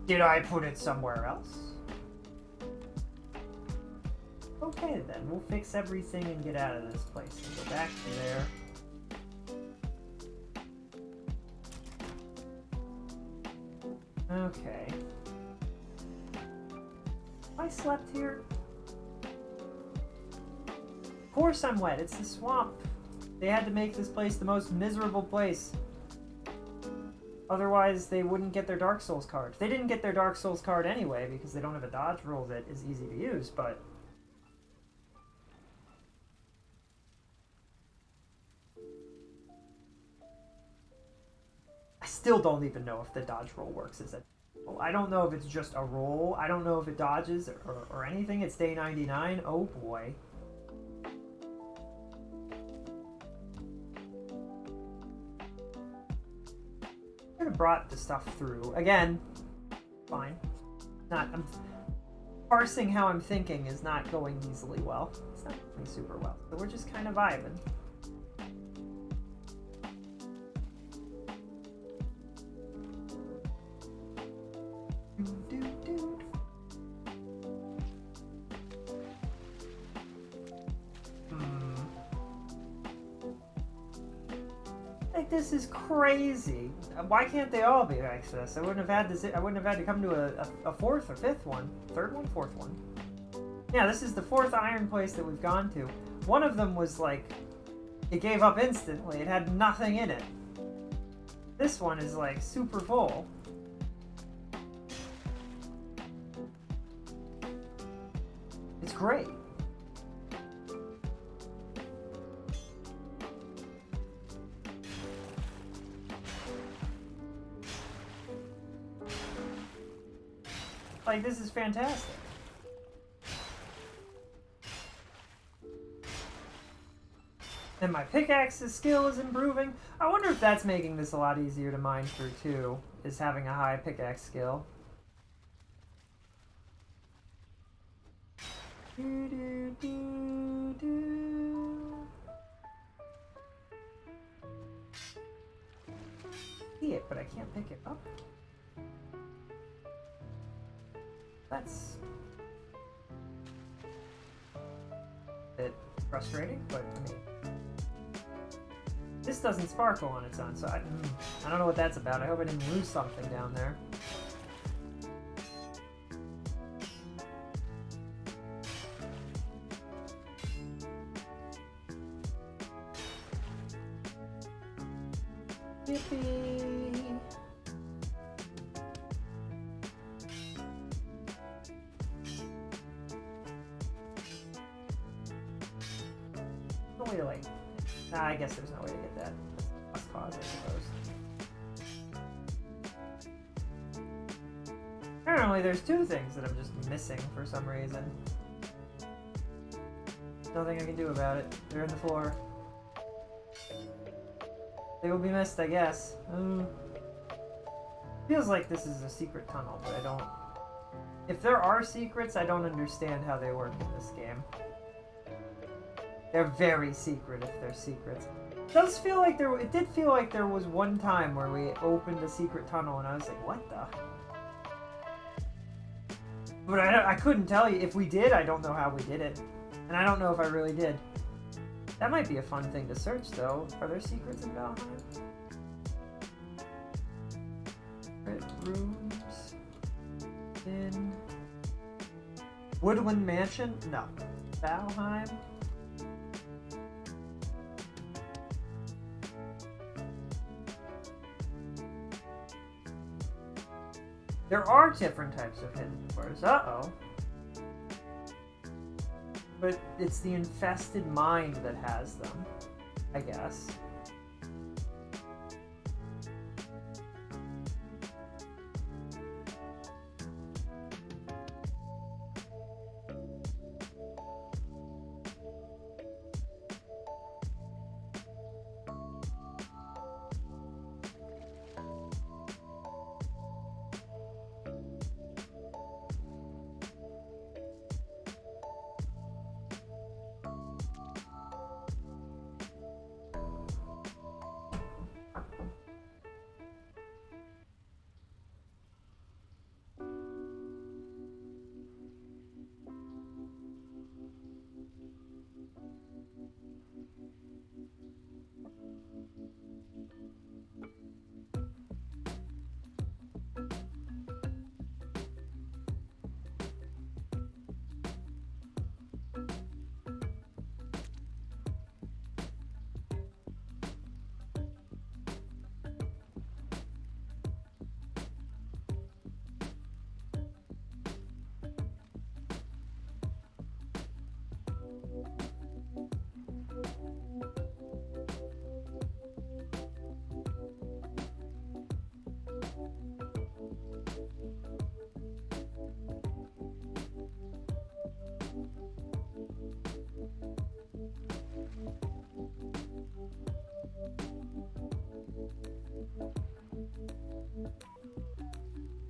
Did I put it somewhere else? Okay then, we'll fix everything and get out of this place and go back to there. Okay. I slept here. Of course I'm wet, it's the swamp. They had to make this place the most miserable place. Otherwise, they wouldn't get their Dark Souls card. They didn't get their Dark Souls card anyway because they don't have a dodge roll that is easy to use, but... I still don't even know if the dodge roll works as a... Well, I don't know if it's just a roll. I don't know if it dodges or anything. It's day 99. Oh boy. I could have brought the stuff through. Again, fine. I'm parsing how I'm thinking is not going easily well. It's not going super well. So we're just kind of vibing. Like, this is crazy. Why can't they all be like this? I wouldn't have had this. I wouldn't have had to come to a 4th or 5th one, 3rd one, 4th one. Yeah, this is the 4th iron place that we've gone to. One of them was like, it gave up instantly. It had nothing in it. This one is like super full. It's great. Like, this is fantastic. And my pickaxe's skill is improving. I wonder if that's making this a lot easier to mine through too, is having a high pickaxe skill. See it, but I can't pick it up. That's a bit frustrating, but I mean, this doesn't sparkle on its own, so I don't know what that's about. I hope I didn't lose something down there. Yippee! No way to like... Nah, I guess there's no way to get that. That's cause, I suppose. Apparently there's 2 things that I'm just missing for some reason. Nothing I can do about it. They're in the floor. They will be missed, I guess. Feels like this is a secret tunnel, but I don't... If there are secrets, I don't understand how they work in this game. They're very secret if they're secrets. It does feel like there... It did feel like there was one time where we opened a secret tunnel and I was like, what the... But I couldn't tell you. If we did, I don't know how we did it. And I don't know if I really did. That might be a fun thing to search, though. Are there secrets in Valheim? Secret rooms in Woodland Mansion? No. Valheim? There are different types of hidden doors. Uh-oh. But it's the infested mind that has them, I guess.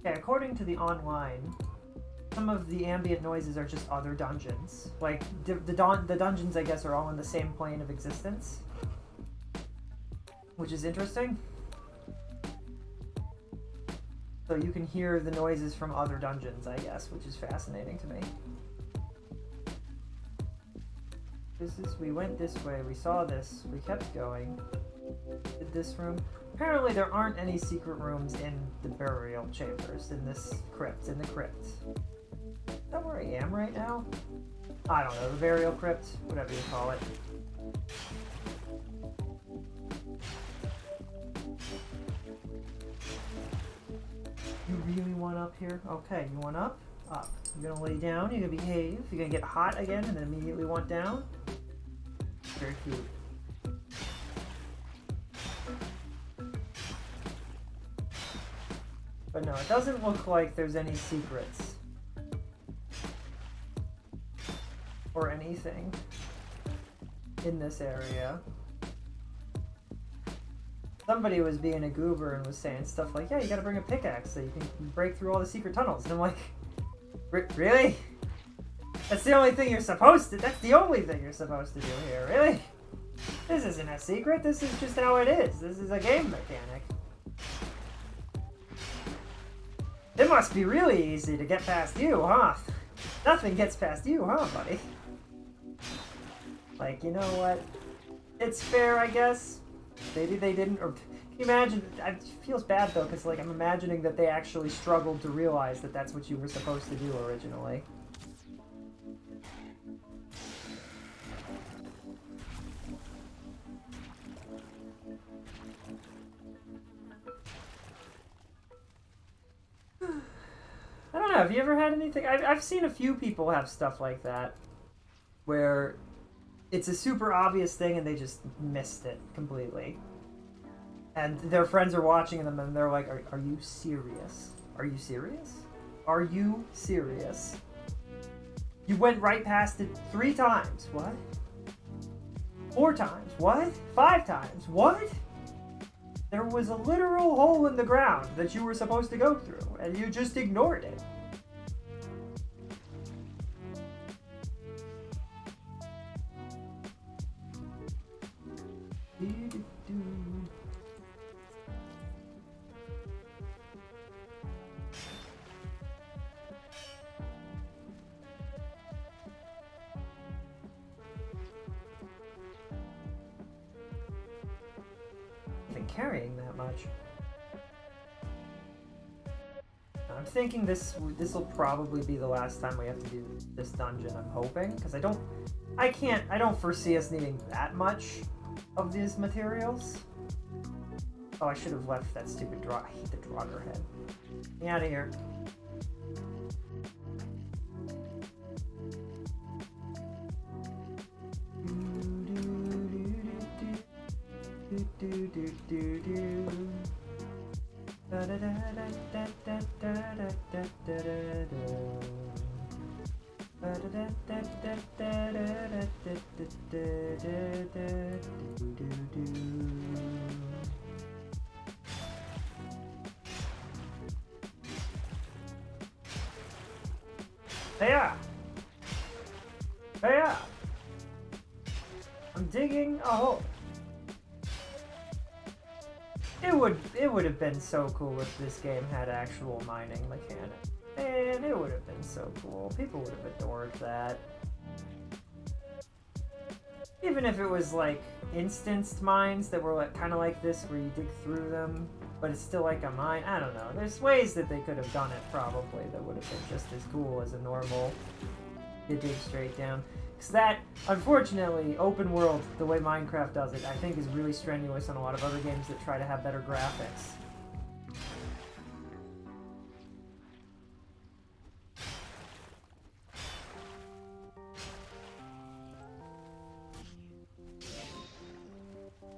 Okay, according to the online, some of the ambient noises are just other dungeons. Like, the dungeons, I guess, are all in the same plane of existence. Which is interesting. So you can hear the noises from other dungeons, I guess, which is fascinating to me. We went this way, we saw this, we kept going. Did this room. Apparently there aren't any secret rooms in the burial chambers, in this crypt, in the crypt. Is that where I am right now? I don't know, the burial crypt, whatever you call it. You really want up here? Okay, you want up? Up. You're gonna lay down, you're gonna behave, you're gonna get hot again, and then immediately want down. Very cute. But no, it doesn't look like there's any secrets. Or anything in this area. Somebody was being a goober and was saying stuff like, yeah, you gotta bring a pickaxe so you can break through all the secret tunnels. And I'm like, really? That's the only thing you're supposed to, that's the only thing you're supposed to do here, really? This isn't a secret, this is just how it is. This is a game mechanic. It must be really easy to get past you, huh? Nothing gets past you, huh, buddy? Like, you know what? It's fair, I guess. Maybe they didn't, or can you imagine, it feels bad though, because like I'm imagining that they actually struggled to realize that that's what you were supposed to do originally. I don't know, have you ever had anything? I've seen a few people have stuff like that, where it's a super obvious thing and they just missed it completely. And their friends are watching them and they're like, are you serious? Are you serious? Are you serious? You went right past it 3 times. What? 4 times. What? 5 times. What? There was a literal hole in the ground that you were supposed to go through and you just ignored it. Carrying that much. I'm thinking this will probably be the last time we have to do this dungeon. I'm hoping, because I don't foresee us needing that much of these materials. Oh, I should have left that stupid draw. I hate the Draugr head. Get me out of here. Hey, I'm digging a hole. It would have been so cool if this game had actual mining mechanics. Man, it would have been so cool. People would have adored that. Even if it was like instanced mines that were like kind of like this, where you dig through them, but it's still like a mine. I don't know. There's ways that they could have done it probably that would have been just as cool as a normal. You dig straight down. Because that, unfortunately, open world, the way Minecraft does it, I think is really strenuous on a lot of other games that try to have better graphics.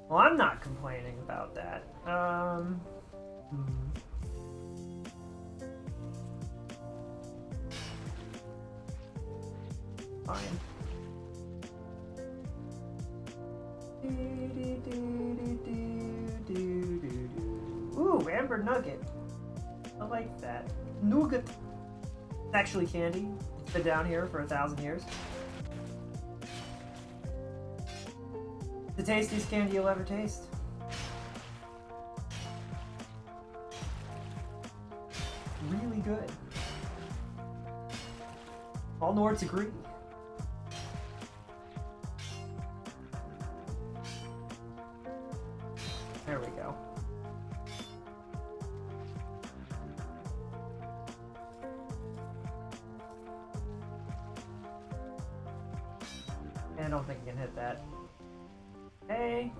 Well, I'm not complaining about that. Fine. Ooh, Amber Nugget. I like that. nougat. It's actually candy. It's been down here for 1,000 years. The tastiest candy you'll ever taste. Really good. All Nords agree. There we go. I don't think you can hit that. Hey.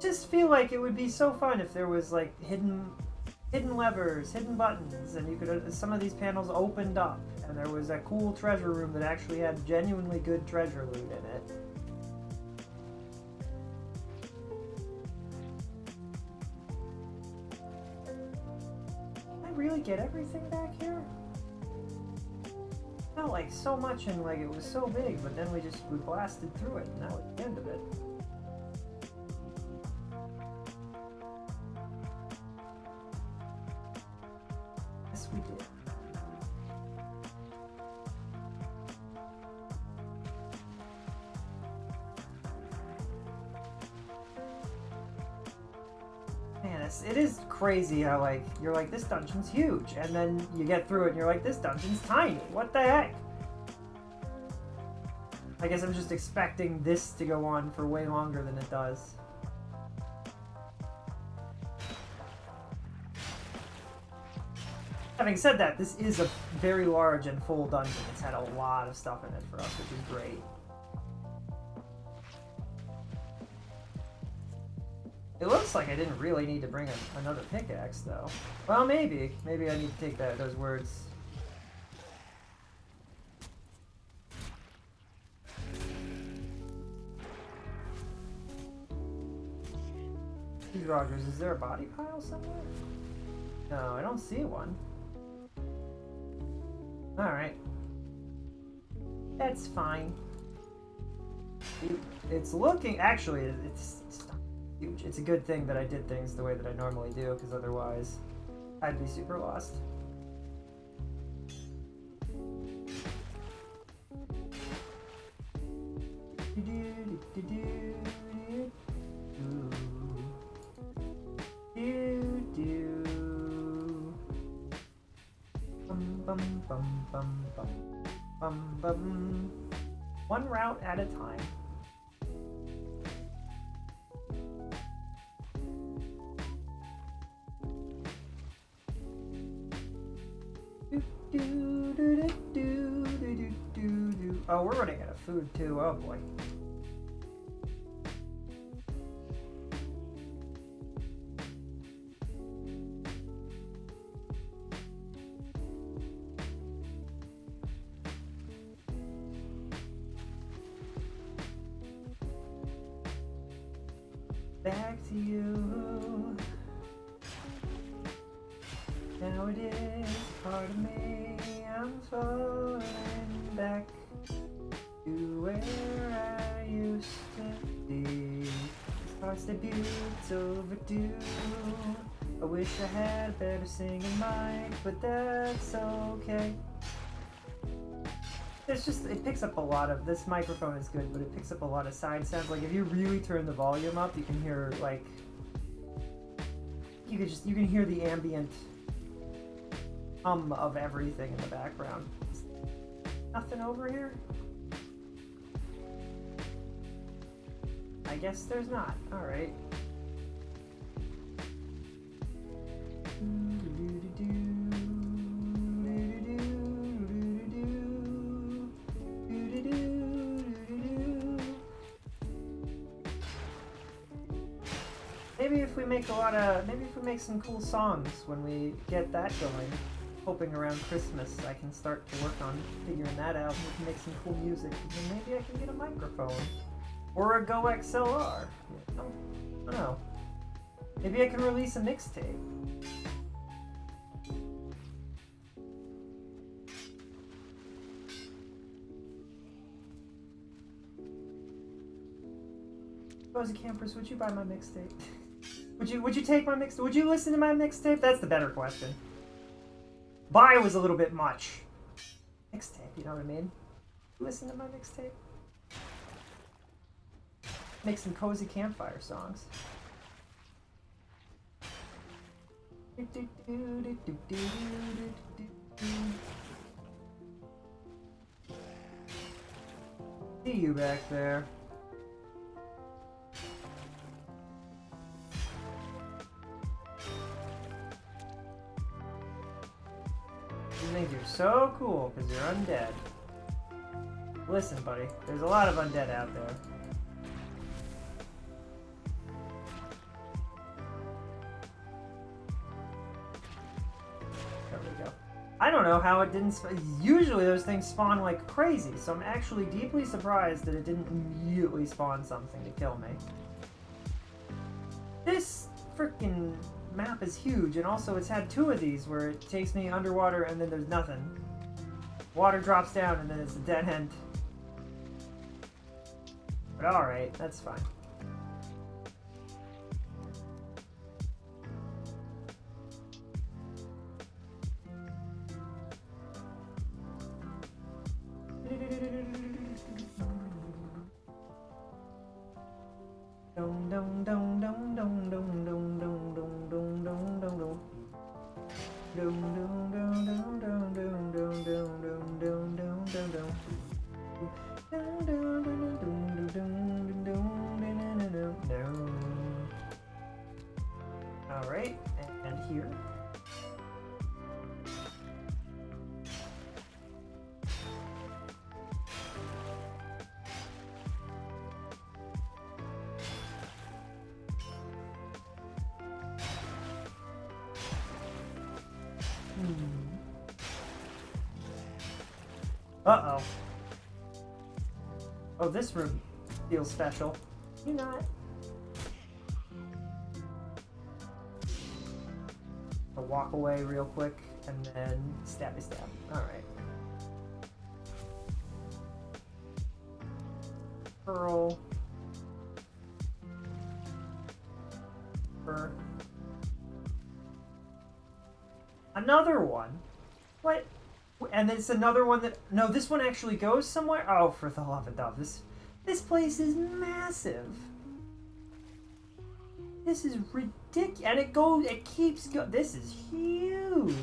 Just feel like it would be so fun if there was like hidden levers, hidden buttons, and you could some of these panels opened up, and there was a cool treasure room that actually had genuinely good treasure loot in it. Did I really get everything back here? Felt like so much and like it was so big, but then we blasted through it, and that was the end of it. Yes, we did. Man, it is crazy how like you're like, this dungeon's huge, and then you get through it and you're like, this dungeon's tiny. What the heck? I guess I'm just expecting this to go on for way longer than it does. Having said that, this is a very large and full dungeon. It's had a lot of stuff in it for us, which is great. It looks like I didn't really need to bring another pickaxe, though. Well, maybe. Maybe I need to take those words. Steve Rogers, is there a body pile somewhere? No, I don't see one. Alright. That's fine. It's looking... Actually, it's huge. It's a good thing that I did things the way that I normally do, because otherwise I'd be super lost. One route at a time. Oh, we're running out of food too. Oh boy. Back to you. Now it is part of me. I'm falling back to where I used to be. This heart's debut, it's overdue. I wish I had a better singing mic, but that's okay. It's just, it picks up a lot of, this microphone is good, but it picks up a lot of side sounds. Like if you really turn the volume up, you can hear like, you can hear the ambient hum of everything in the background. Nothing over here? I guess there's not. Alright. Maybe if we make maybe if we make some cool songs when we get that going, hoping around Christmas I can start to work on figuring that out and we can make some cool music, and then maybe I can get a microphone. Or a Go XLR. I don't know. Maybe I can release a mixtape. Cozy Campers, would you buy my mixtape? Would you take my mixtape? Would you listen to my mixtape? That's the better question. Buy was a little bit much. Mixtape, you know what I mean? Listen to my mixtape. Make some cozy campfire songs. See you back there. You think you're so cool because you're undead. Listen, buddy, there's a lot of undead out there. There we go. I don't know how it didn't usually those things spawn like crazy, so I'm actually deeply surprised that it didn't immediately spawn something to kill me. This freaking map is huge, and also it's had 2 of these where it takes me underwater and then there's nothing. Water drops down and then it's a dead end. But alright, that's fine. Alright, and here. Uh-oh. Oh, this room feels special. You not. I'll walk away real quick and then stabby stab. Alright. Pearl. Fur. Another one? What? And it's another one that... No, this one actually goes somewhere? Oh, for the love of dove. This place is massive. This is ridiculous. And it keeps going. This is huge.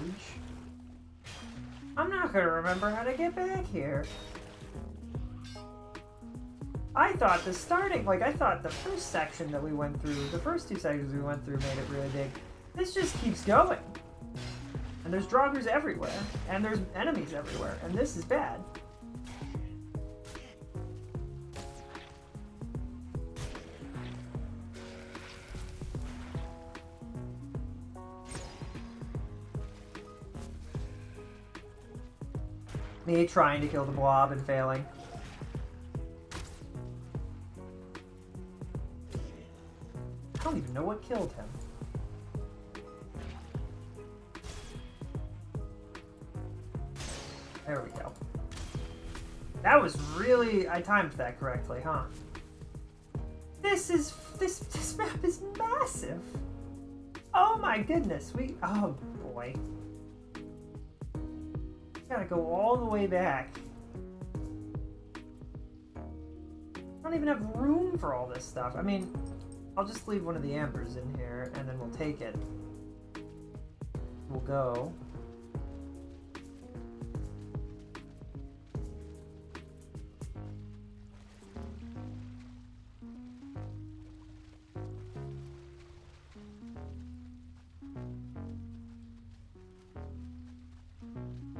I'm not going to remember how to get back here. I thought the starting... Like, I thought the first section that we went through... The first 2 sections we went through made it really big. This just keeps going. And there's draugrs everywhere, and there's enemies everywhere, and this is bad. Me trying to kill the blob and failing. I don't even know what killed him. There we go. That was really... I timed that correctly, huh? This map is massive! Oh my goodness, oh boy. Gotta go all the way back. I don't even have room for all this stuff. I mean, I'll just leave one of the ambers in here, and then we'll take it. We'll go...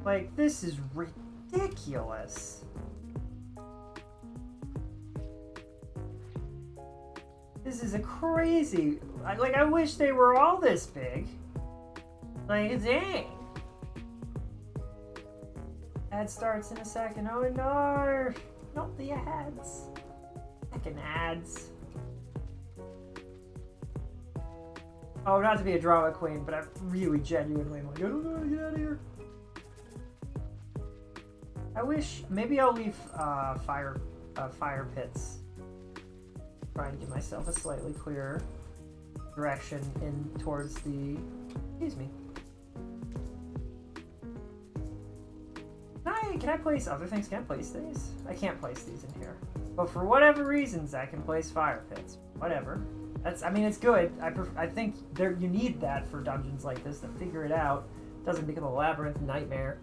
Like, this is ridiculous. This is a crazy... I wish they were all this big. Like, dang. Ad starts in a second. Oh, no. Not the ads. Second ads. Oh, not to be a drama queen, but I really genuinely am like, I don't know how to get out of here. I wish... Maybe I'll leave fire pits. Trying to give myself a slightly clearer direction in towards the... Excuse me. Can I place other things? Can I place these? I can't place these in here. But for whatever reasons, I can place fire pits. Whatever. I mean, it's good. I think you need that for dungeons like this to figure it out. It doesn't become a labyrinth nightmare.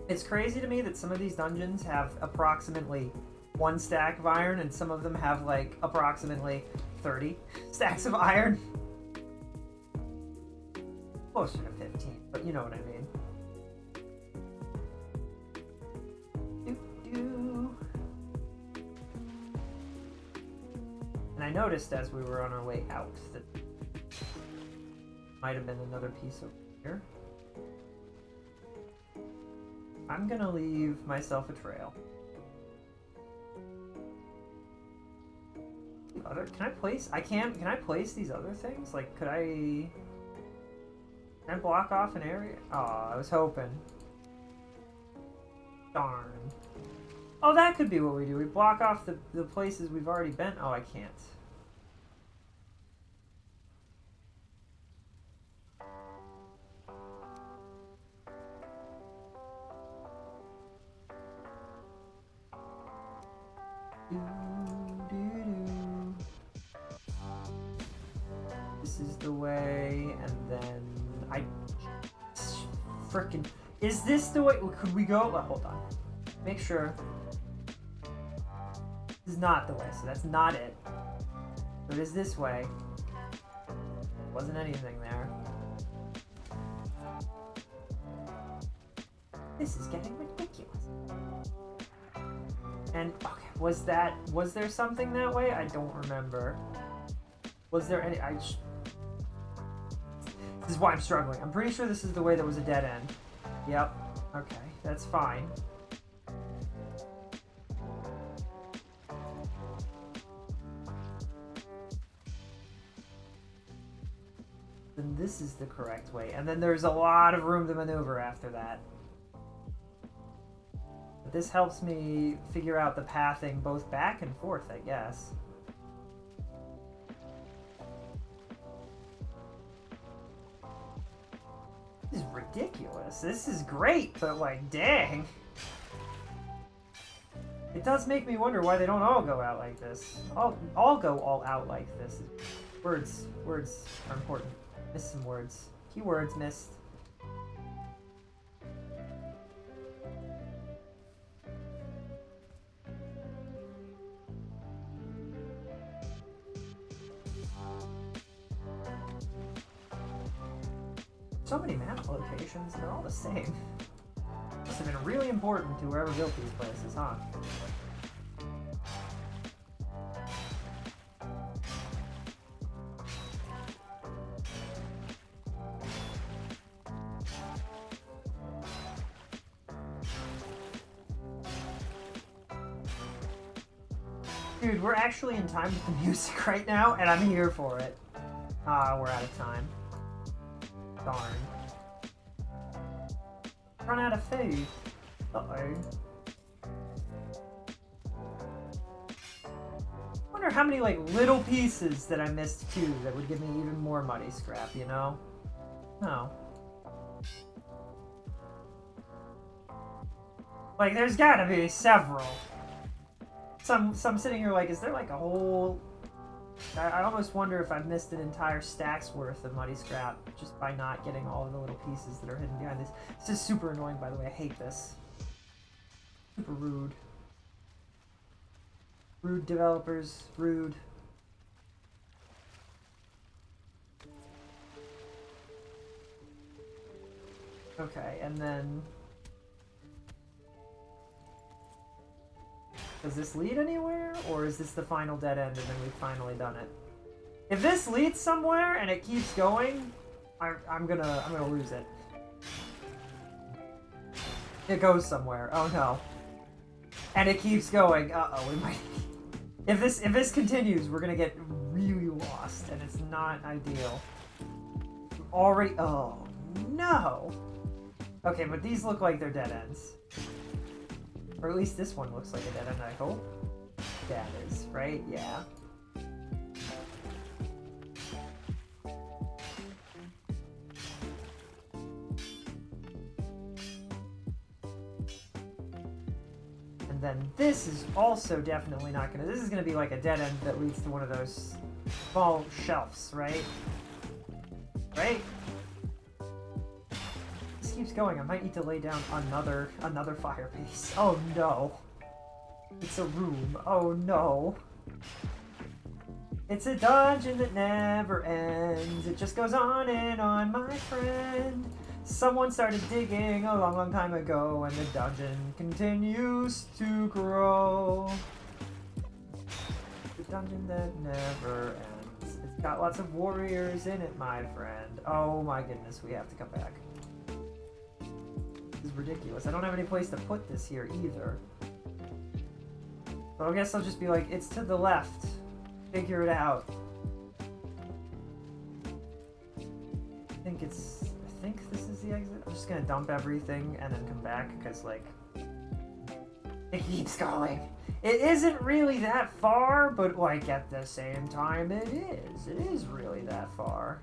It's crazy to me that some of these dungeons have approximately 1 stack of iron, and some of them have like approximately 30 stacks of iron. Closer to 15, but you know what I mean. And I noticed as we were on our way out that might have been another piece over here. I'm gonna leave myself a trail. Can I place? Can I place these other things? Like, can I block off an area? Oh, I was hoping. Darn. Oh, that could be what we do. We block off the places we've already been. Oh, I can't. This is the way, and then I frickin'... Is this the way? Could we go? Well, hold on. Make sure. This is not the way, so that's not it. So it is this way. Wasn't anything there. This is getting ridiculous. And, okay, was there something that way? I don't remember. Was there any... This is why I'm struggling. I'm pretty sure this is the way that was a dead end. Yep. Okay, that's fine. Then this is the correct way. And then there's a lot of room to maneuver after that. But this helps me figure out the pathing both back and forth, I guess. This is ridiculous. This is great, but like, dang. It does make me wonder why they don't all go out like this. All go all out like this. Words are important. Missed some words. Keywords missed. So many map locations, they're all the same. Must have been really important to whoever built these places, huh? Dude, we're actually in time with the music right now, and I'm here for it. Ah, we're out of time. Darn. Run out of food. Uh-oh. Wonder how many, like, little pieces that I missed, too, that would give me even more muddy scrap, you know? No. Like, there's gotta be several. Some sitting here like, is there like a whole... I almost wonder if I've missed an entire stack's worth of muddy scrap just by not getting all of the little pieces that are hidden behind this. This is super annoying, by the way. I hate this. Super rude. Rude developers. Rude. Okay, and then... Does this lead anywhere, or is this the final dead end and then we've finally done it? If this leads somewhere and it keeps going, I'm gonna lose it. It goes somewhere. Oh no. And it keeps going. Uh-oh, we might... If this continues, we're gonna get really lost, and it's not ideal. Already... Oh, no! Okay, but these look like they're dead ends. Or at least this one looks like a dead end, I hope. That is, right? Yeah. And then this is also definitely not gonna... This is gonna be like a dead end that leads to one of those small shelves, right? Right? This keeps going. I might need to lay down another fire piece. Oh no. It's a room. Oh no. It's a dungeon that never ends. It just goes on and on, my friend. Someone started digging a long, long time ago, and the dungeon continues to grow. The dungeon that never ends. It's got lots of warriors in it, my friend. Oh my goodness, we have to come back. This is ridiculous. I don't have any place to put this here either. So I guess I'll just be like, it's to the left. Figure it out. I think this is the exit. I'm just gonna dump everything and then come back because, like, it keeps going. It isn't really that far, but, like, at the same time, it is. It is really that far.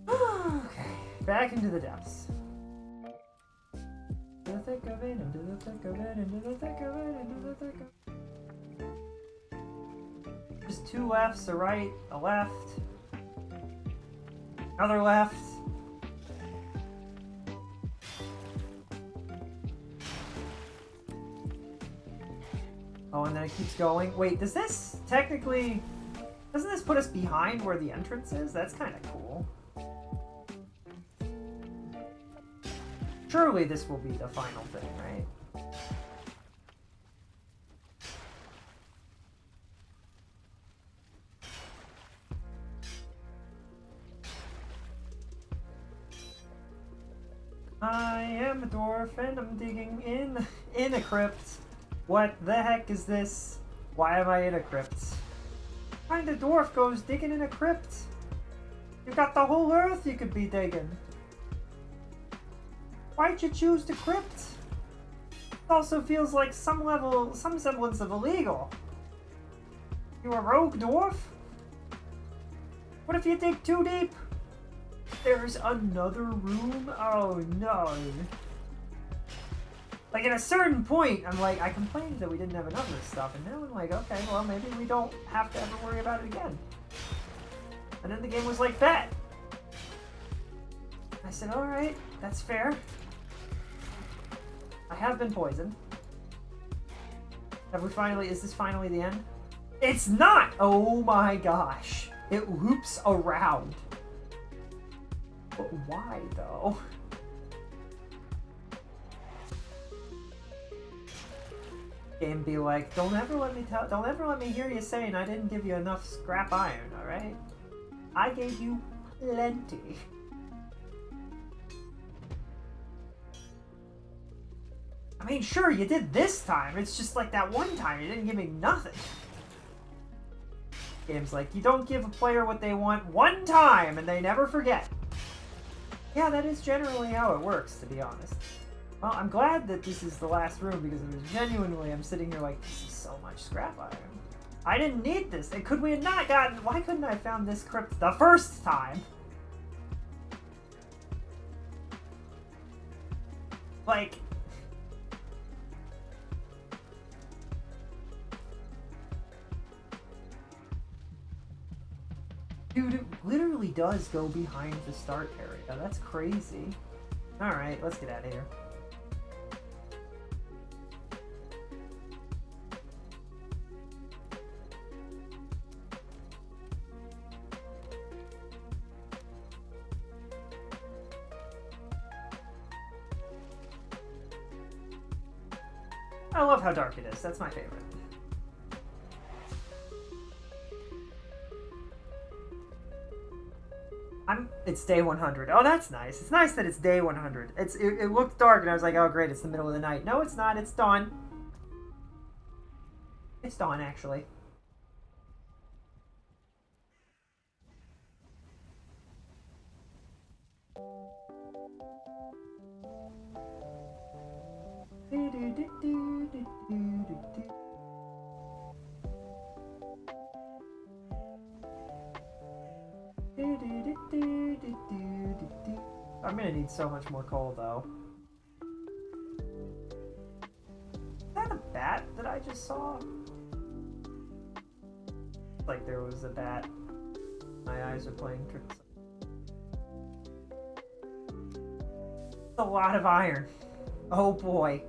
Okay, back into the depths. Into the thick of it, into the thick of it, into the thick of it, into the thick of it. Just two lefts, a right, a left. Another left. Oh, and then it keeps going. Wait, does this technically... Doesn't this put us behind where the entrance is? That's kind of cool. Surely this will be the final thing, right? I am a dwarf and I'm digging in a crypt. What the heck is this? Why am I in a crypt? What kind of dwarf goes digging in a crypt? You got the whole earth you could be digging. Why'd you choose the crypt? It also feels like some semblance of illegal. You a rogue dwarf? What if you dig too deep? There's another room? Oh no. Like, at a certain point, I'm like, I complained that we didn't have enough of this stuff, and now I'm like, okay, well, maybe we don't have to ever worry about it again. And then the game was like that. I said, alright, that's fair. I have been poisoned. Is this finally the end? It's not! Oh my gosh. It loops around. But why, though? Game be like, don't ever let me hear you saying I didn't give you enough scrap iron, alright? I gave you plenty. I mean, sure, you did this time. It's just like that one time you didn't give me nothing. Game's like, you don't give a player what they want one time and they never forget. Yeah, that is generally how it works, to be honest. Well, I'm glad that this is the last room because it was genuinely, I'm sitting here like, this is so much scrap iron. I didn't need this. And could we have not gotten, why couldn't I have found this crypt the first time? Like... Dude, it literally does go behind the start area. That's crazy. Alright, let's get out of here. I love how dark it is. That's my favorite. It's day 100. Oh, that's nice. It's nice that it's day 100. It looked dark, and I was like, oh, great, it's the middle of the night. No, it's not. It's dawn. It's done, actually. I'm gonna need so much more coal, though. Is that a bat that I just saw? Like there was a bat. My eyes are playing tricks. A lot of iron. Oh boy.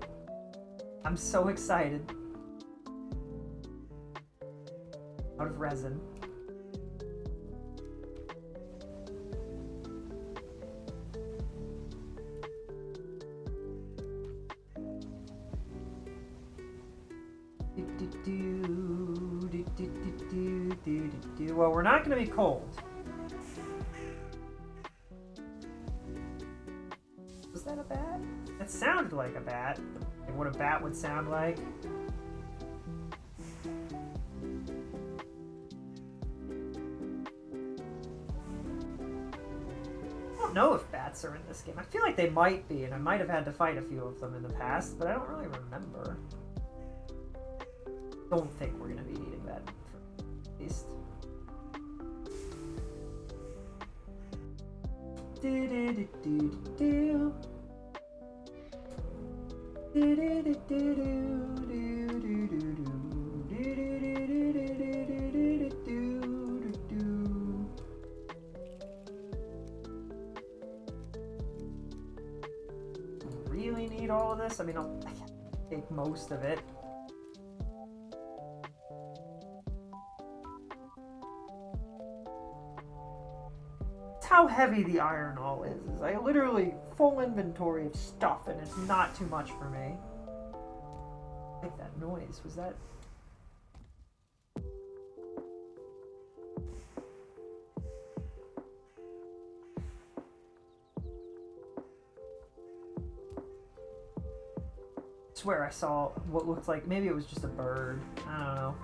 I'm so excited. Out of resin. Well, we're not going to be cold. Was that a bat? That sounded like a bat. Like what a bat would sound like. I don't know if bats are in this game. I feel like they might be, and I might have had to fight a few of them in the past, but I don't really remember. Don't think we're going to be needing that for at least. Really need all of this? I mean, I can take most of it. How heavy the iron ore is. I literally full inventory of stuff and it's not too much for me. I like that noise. Was that? I swear I saw what looked like, maybe it was just a bird. I don't know.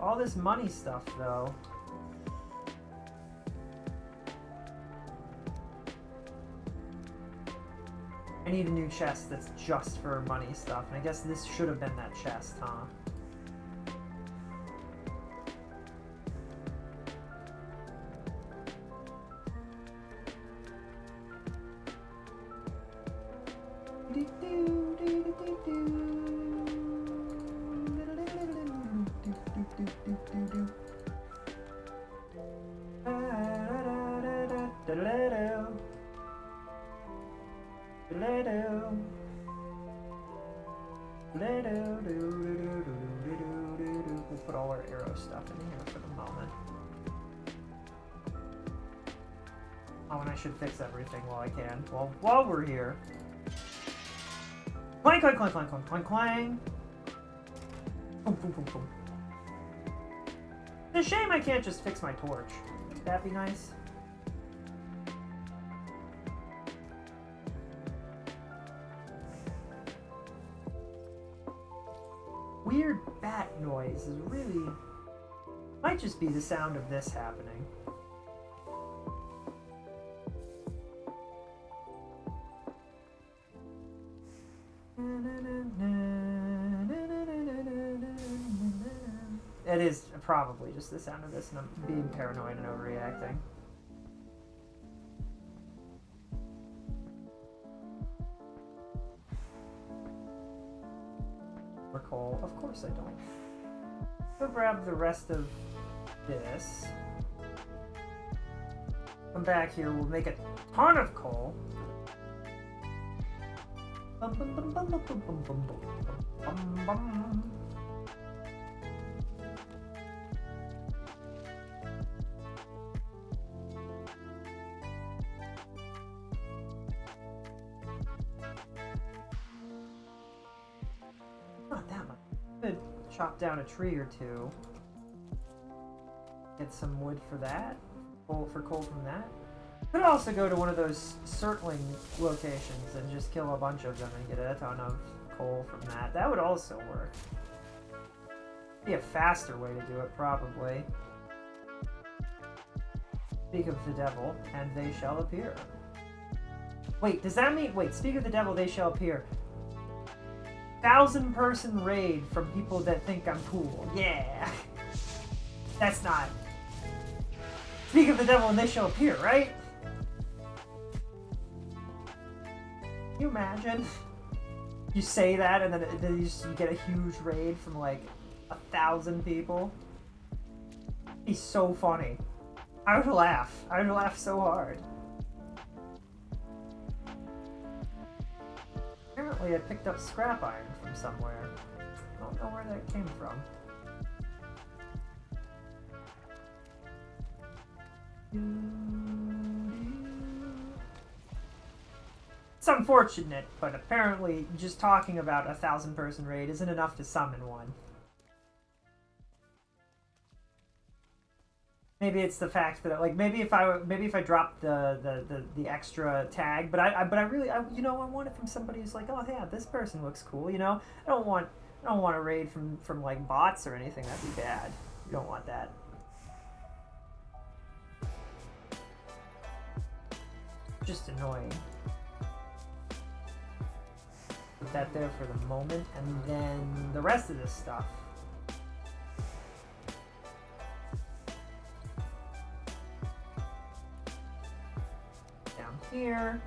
All this money stuff, though. I need a new chest that's just for money stuff, and I guess this should have been that chest, huh? We'll put all our arrow stuff in here for the moment. Oh, and I should fix everything while I can. Well, while we're here. Clang, clang, clang, clang, clang, clang, clang. Boom, boom, boom, boom. It's a shame I can't just fix my torch. Would that be nice? Weird bat noise is really... might just be the sound of this happening. It is probably just the sound of this and I'm being paranoid and overreacting. More coal? Of course I don't. Go grab the rest of this. Come back here, we'll make a ton of coal. Bum, bum, bum, bum, bum, bum, bum, bum, bum, bum. Not that much. I'm gonna chop down a tree or two. Get some wood for that. For coal from that. Could also go to one of those circling locations and just kill a bunch of them and get a ton of coal from that. That would also work. Be a faster way to do it, probably. Speak of the devil, and they shall appear. Wait, does that mean... Wait, speak of the devil, they shall appear. 1,000-person raid from people that think I'm cool. Yeah! That's not... Speak of the devil, and they shall appear, right? Can you imagine? You say that, and then you get a huge raid from, like, 1,000 people. He's so funny. I would laugh. I would laugh so hard. Apparently I picked up scrap iron from somewhere. I don't know where that came from. It's unfortunate, but apparently just talking about a 1,000-person raid isn't enough to summon one. Maybe it's the fact that, like, maybe if I dropped the extra tag, but I really you know, I want it from somebody who's like, oh yeah, this person looks cool, you know. I don't want a raid from like bots or anything. That'd be bad. You don't want that. Just annoying. Put that there for the moment, and then the rest of this stuff. Here.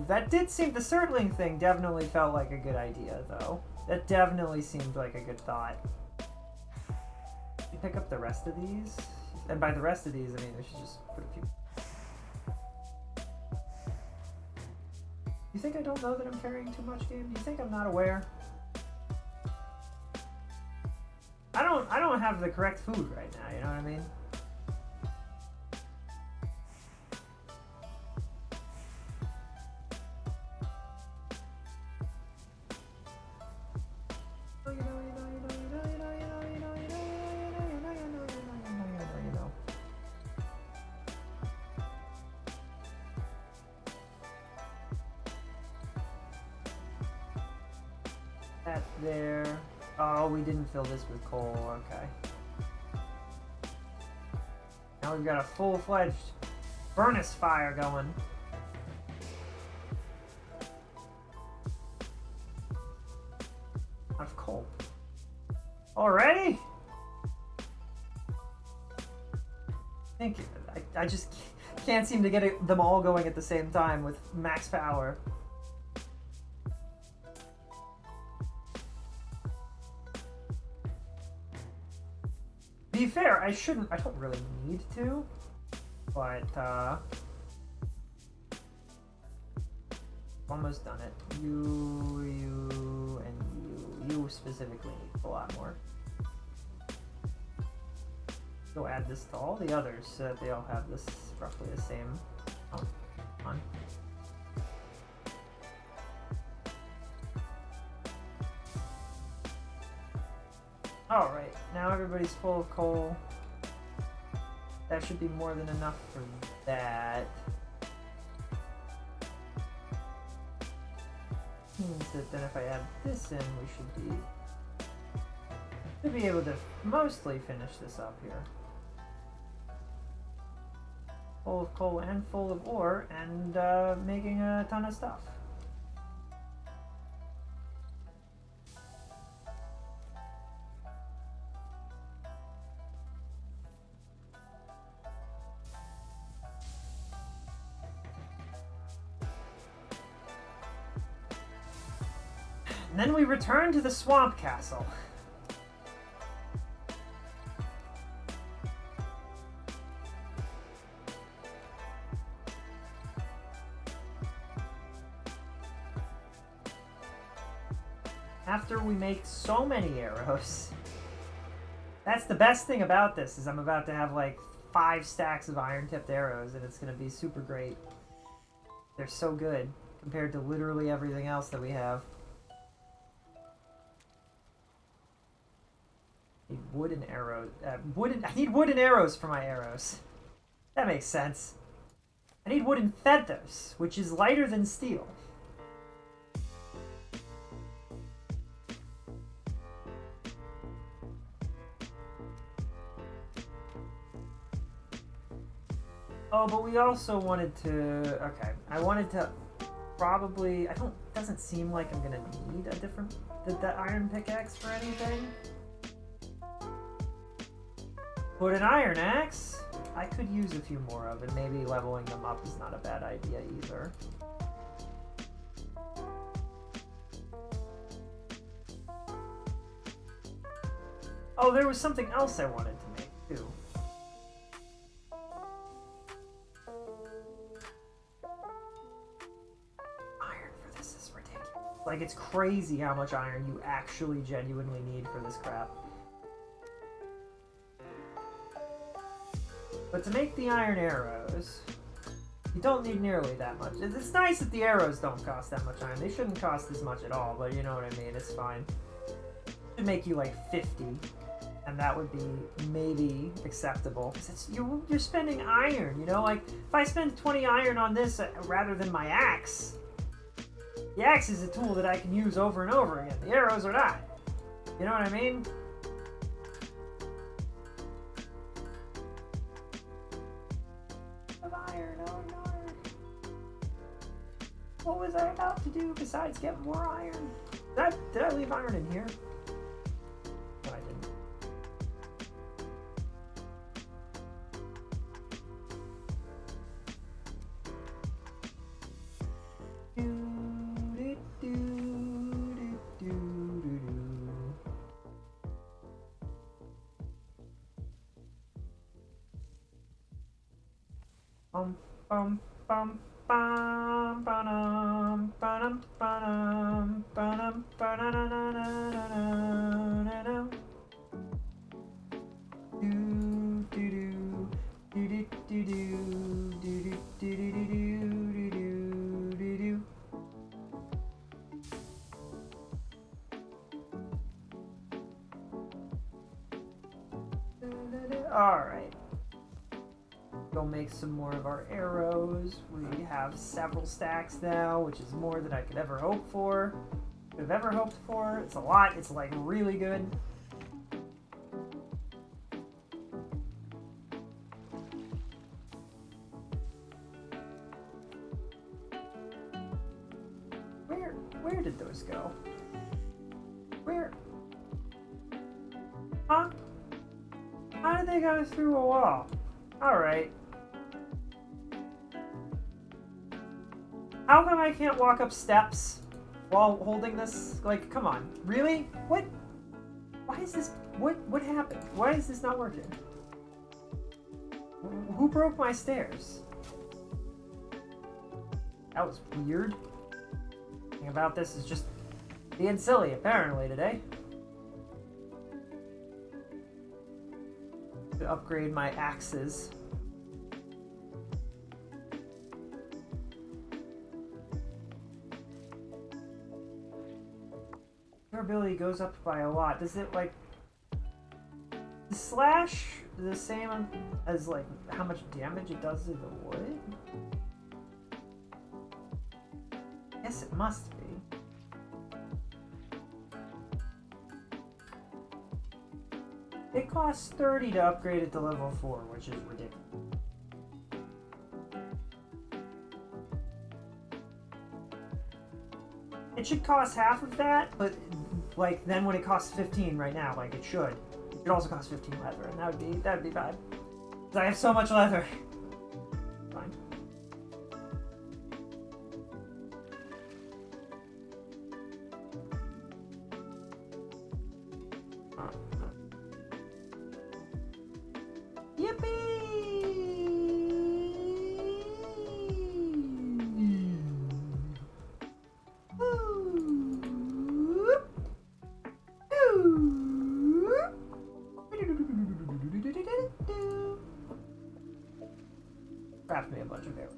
That did seem, the circling thing definitely felt like a good idea, though. That definitely seemed like a good thought. You pick up the rest of these? And by the rest of these, I mean we should just put a few... You think I don't know that I'm carrying too much, game? Do you think I'm not aware? I don't have the correct food right now, you know what I mean? That there. Oh, we didn't fill this with coal. Okay. Now we've got a full-fledged furnace fire going. Out of coal. Already? Thank you. I just can't seem to get them all going at the same time with max power. To be fair, I don't really need to, but, almost done it. You, and you specifically need a lot more. Go add this to all the others so that they all have this roughly the same. Oh, come on. Alright, now everybody's full of coal. That should be more than enough for that. Means that then if I add this in, we should be able to mostly finish this up here. Full of coal and full of ore, and making a ton of stuff. And then we return to the swamp castle. After we make so many arrows. That's the best thing about this, is I'm about to have like 5 stacks of iron-tipped arrows, and it's going to be super great. They're so good compared to literally everything else that we have. Need wooden arrows. I need wooden arrows for my arrows. That makes sense. I need wooden feathers, which is lighter than steel. Oh, but we also wanted to... Okay, I wanted to probably... doesn't seem like I'm gonna need a different... the iron pickaxe for anything. But an iron axe, I could use a few more of, and maybe leveling them up is not a bad idea either. Oh, there was something else I wanted to make, too. Iron for this is ridiculous. Like, it's crazy how much iron you actually genuinely need for this crap. But to make the iron arrows, you don't need nearly that much. It's nice that the arrows don't cost that much iron. They shouldn't cost as much at all, but you know what I mean. It's fine. It should make you like 50, and that would be maybe acceptable. Because you're spending iron, you know? Like, if I spend 20 iron on this rather than my axe, the axe is a tool that I can use over and over again. The arrows are not. You know what I mean? What was I about to do besides get more iron? Did I leave iron in here? No, I didn't. Bum bum bum. Bum ba-dum ba-dum ba-dum ba-dum ba-da-da-da-da-da-da-da. Do do do do do do do do do do do do. All right. Go make some more of our arrows. We have several stacks now, which is more than I could ever hope for. Could have ever hoped for. It's a lot. It's like really good. Where did those go? Where? Huh? How did they go through a wall? All right. How come I can't walk up steps while holding this? Like, come on. Really? What? Why is this? What happened? Why is this not working? Who broke my stairs? That was weird. The thing about this is just being silly, apparently, today. To upgrade my axes. Durability goes up by a lot. Does it like the slash the same as like how much damage it does to the wood? Yes, it must be. It costs 30 to upgrade it to level 4, which is ridiculous. It should cost half of that, but like then when it costs 15 right now, like it should also cost 15 leather, and that'd be bad. Because I have so much leather. Fine. Craft me a bunch of arrows.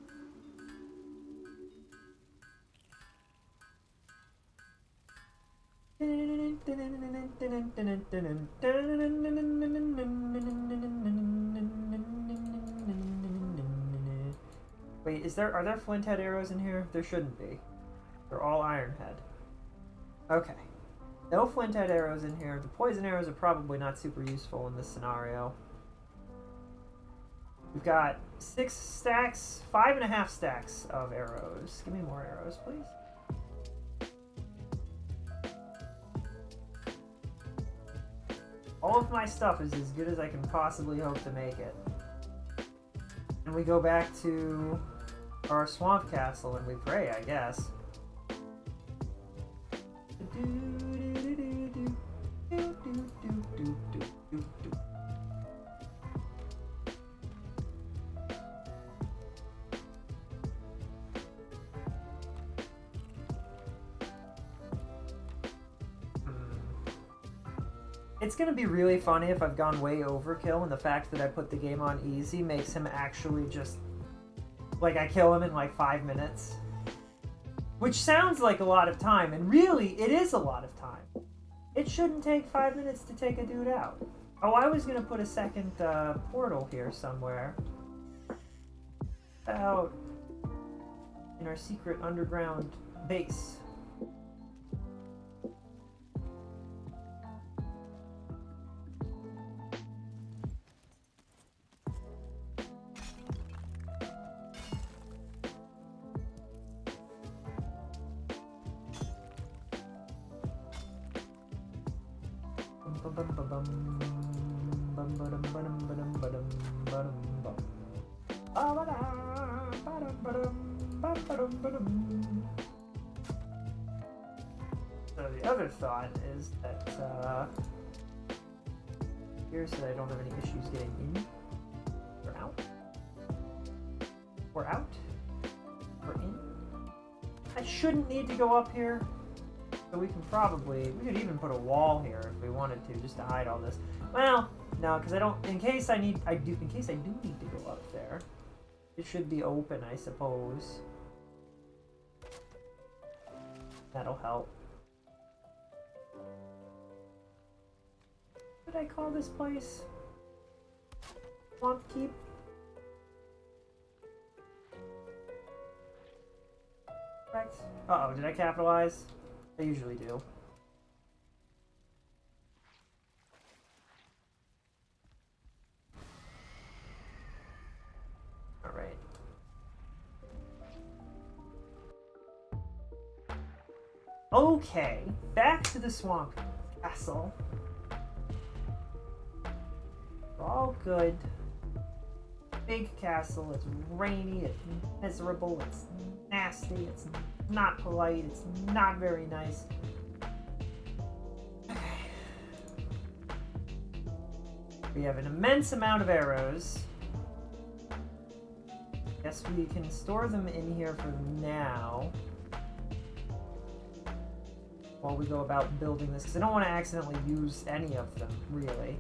Wait, are there flint head arrows in here? There shouldn't be. They're all iron head. Okay. No flint head arrows in here. The poison arrows are probably not super useful in this scenario. We've got 6 stacks, 5.5 stacks of arrows. Give me more arrows, please. All of my stuff is as good as I can possibly hope to make it. And we go back to our swamp castle and we pray, I guess. It's gonna be really funny if I've gone way overkill, and the fact that I put the game on easy makes him actually just... like, I kill him in like 5 minutes. Which sounds like a lot of time, and really, it is a lot of time. It shouldn't take 5 minutes to take a dude out. Oh, I was gonna put a second portal here somewhere. Out in our secret underground base. So the other thought is that here, so that I don't have any issues getting in or out. Or out. Or in. I shouldn't need to go up here. So we could even put a wall here if we wanted to, just to hide all this. Well, no, because in case I do need to go up there, it should be open, I suppose. That'll help. What did I call this place? Swamp Keep? Correct. Uh-oh, did I capitalize? I usually do. Alright. Okay, back to the swamp castle. We're all good. Big castle, it's rainy, it's miserable, it's nasty, it's not polite, it's not very nice. Okay. We have an immense amount of arrows. Guess we can store them in here for now. While we go about building this, because I don't want to accidentally use any of them, really.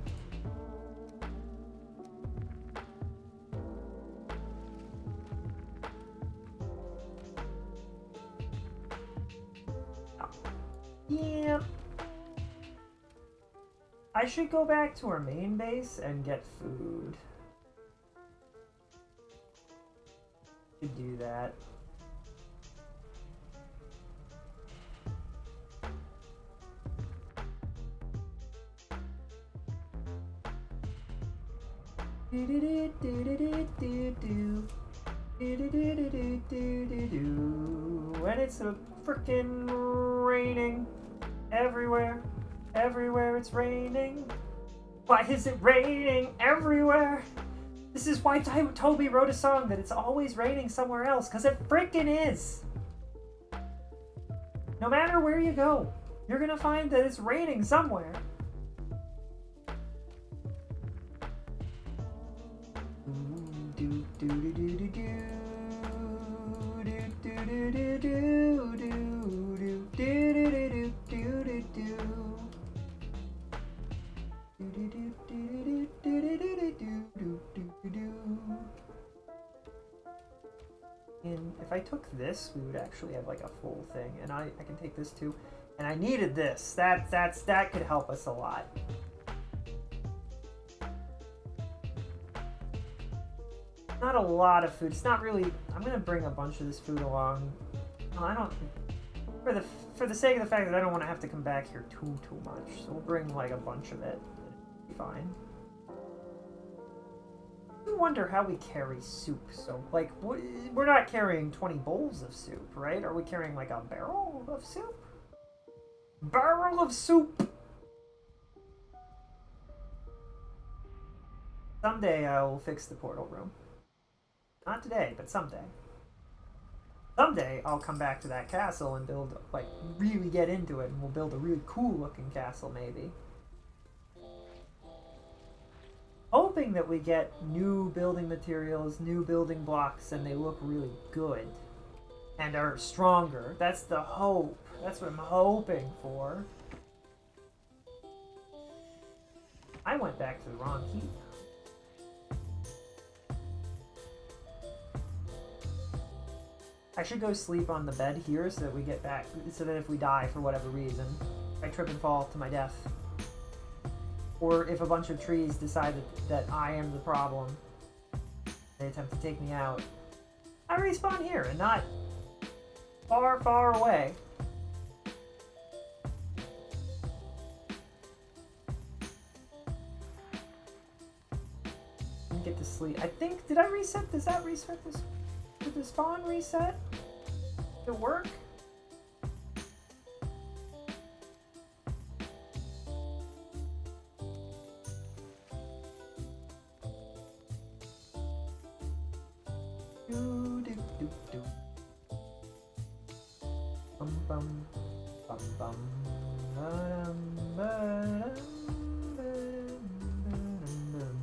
Yeah. I should go back to our main base and get food. Should do that. And it's a frickin' raining everywhere. Everywhere it's raining. Why is it raining everywhere? This is why Toby wrote a song that it's always raining somewhere else, because it frickin' is. No matter where you go, you're gonna find that it's raining somewhere. And if I took this, we would actually have like a full thing, and I can take this too. And I needed this. That could help us a lot. Not a lot of food. It's not really. I'm gonna bring a bunch of this food along. I don't. For the sake of the fact that I don't want to have to come back here too much, so we'll bring like a bunch of it. It'll be fine. I wonder how we carry soup. So like, we're not carrying 20 bowls of soup, right? Are we carrying like a barrel of soup? Barrel of soup. Someday I will fix the portal room. Not today, but someday. Someday I'll come back to that castle and build, like, really get into it, and we'll build a really cool looking castle, maybe. Hoping that we get new building materials, new building blocks, and they look really good. And are stronger. That's the hope. That's what I'm hoping for. I went back to the wrong heat. I should go sleep on the bed here so that we get back, so that if we die for whatever reason, I trip and fall to my death. Or if a bunch of trees decide that I am the problem, they attempt to take me out, I respawn here and not far, far away. And get to sleep. I think, did I reset? Does that reset this? Did the spawn reset? Did it work? Do do do do. Bum bum bum bum. Ba-dum, ba-dum, ba-dum, ba-dum.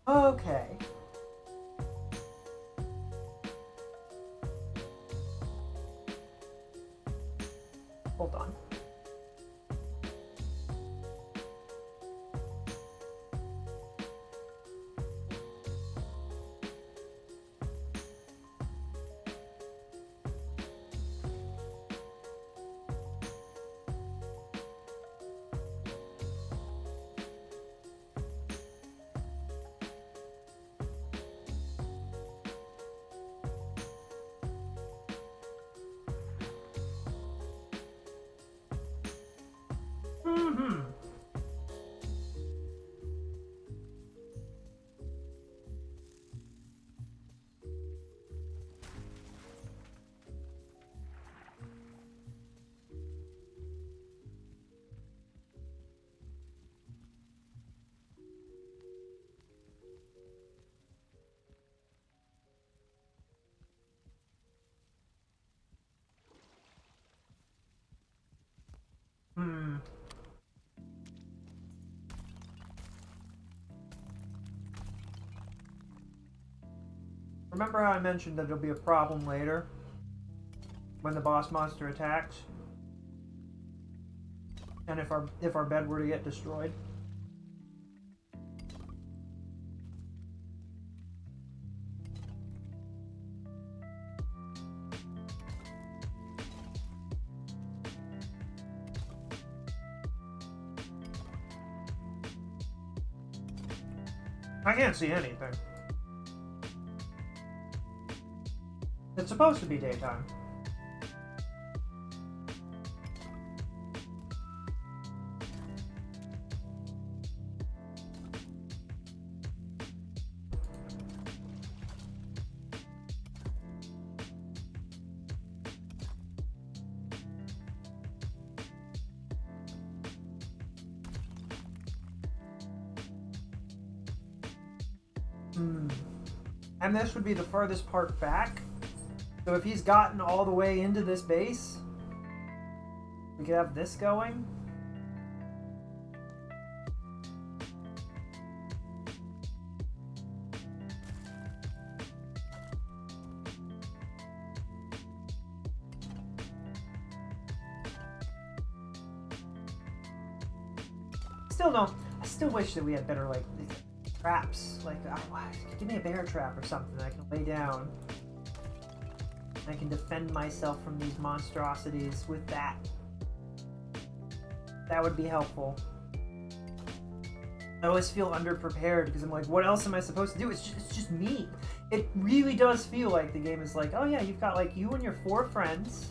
Okay. Hold on. Mm-hmm. Hmm. Remember how I mentioned that it'll be a problem later when the boss monster attacks? And if our bed were to get destroyed? I can't see anything. It's supposed to be daytime. And this would be the farthest part back. So if he's gotten all the way into this base, we could have this going. Still don't. I still wish that we had better, like, traps. Like, give me a bear trap or something that I can lay down. I can defend myself from these monstrosities with that. That would be helpful. I always feel underprepared because I'm like, what else am I supposed to do? It's just me. It really does feel like the game is like, oh yeah, you've got like you and your 4 friends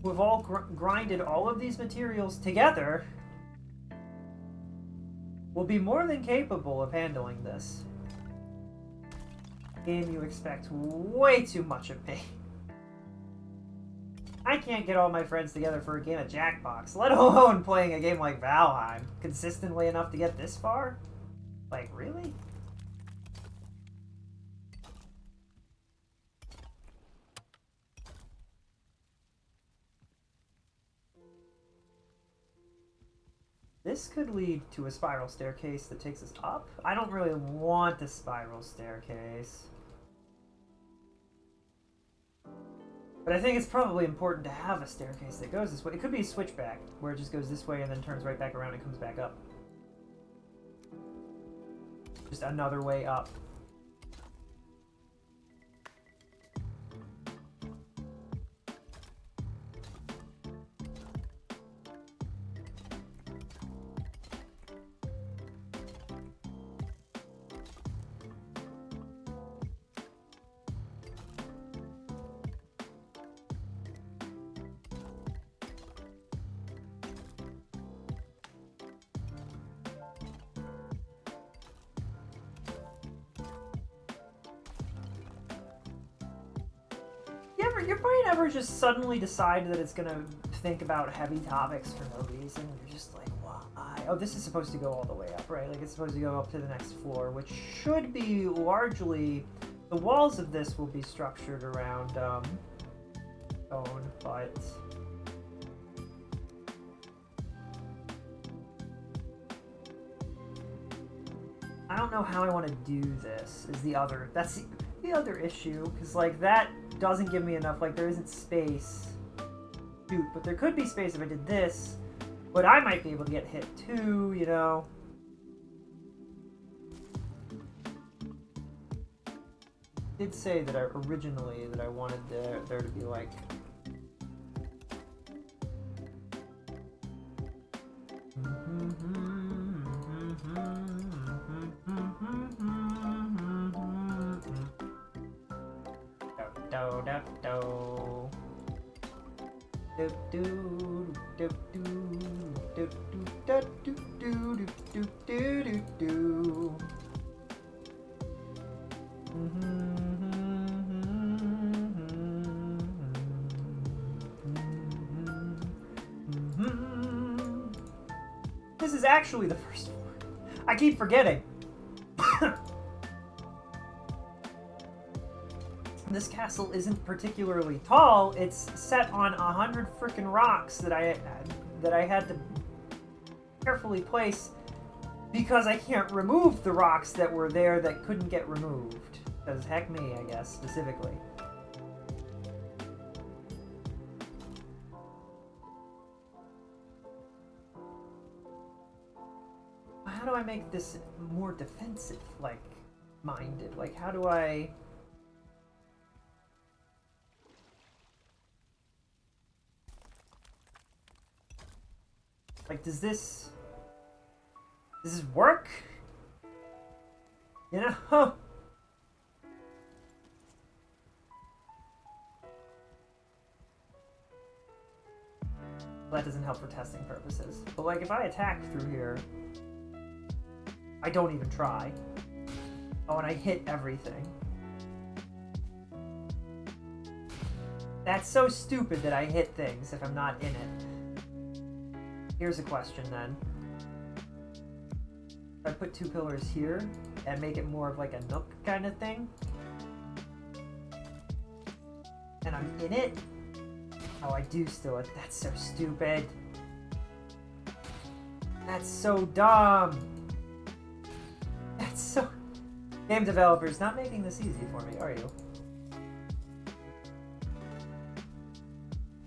who have all grinded all of these materials together will be more than capable of handling this. Game, you expect way too much of me. I can't get all my friends together for a game of Jackbox, let alone playing a game like Valheim consistently enough to get this far? Like, really? This could lead to a spiral staircase that takes us up. I don't really want the spiral staircase. But I think it's probably important to have a staircase that goes this way. It could be a switchback, where it just goes this way and then turns right back around and comes back up. Just another way up. Your brain ever just suddenly decide that it's gonna think about heavy topics for no reason? You're just like, why? Oh, this is supposed to go all the way up, right? Like, it's supposed to go up to the next floor, which should be largely... The walls of this will be structured around, stone, but... I don't know how I want to do this, is the other... That's the other issue, because, like, that doesn't give me enough, like, there isn't space. Shoot, but there could be space if I did this, but I might be able to get hit too, you know? I did say that originally that I wanted there to be, like... This is actually the first floor. I keep forgetting. This castle isn't particularly tall. It's set on 100 frickin' rocks that I had to carefully place because I can't remove the rocks that were there that couldn't get removed. Because heck me, I guess, specifically. How do I make this more defensive, like, minded? Like, how do I... Like, does this work? You know? That doesn't help for testing purposes. But, like, if I attack through here, I don't even try. Oh, and I hit everything. That's so stupid that I hit things if I'm not in it. Here's a question then. If I put 2 pillars here and make it more of like a nook kind of thing, and I'm in it, oh, I do still it. That's so stupid. That's so dumb. That's so... Game developers, not making this easy for me, are you?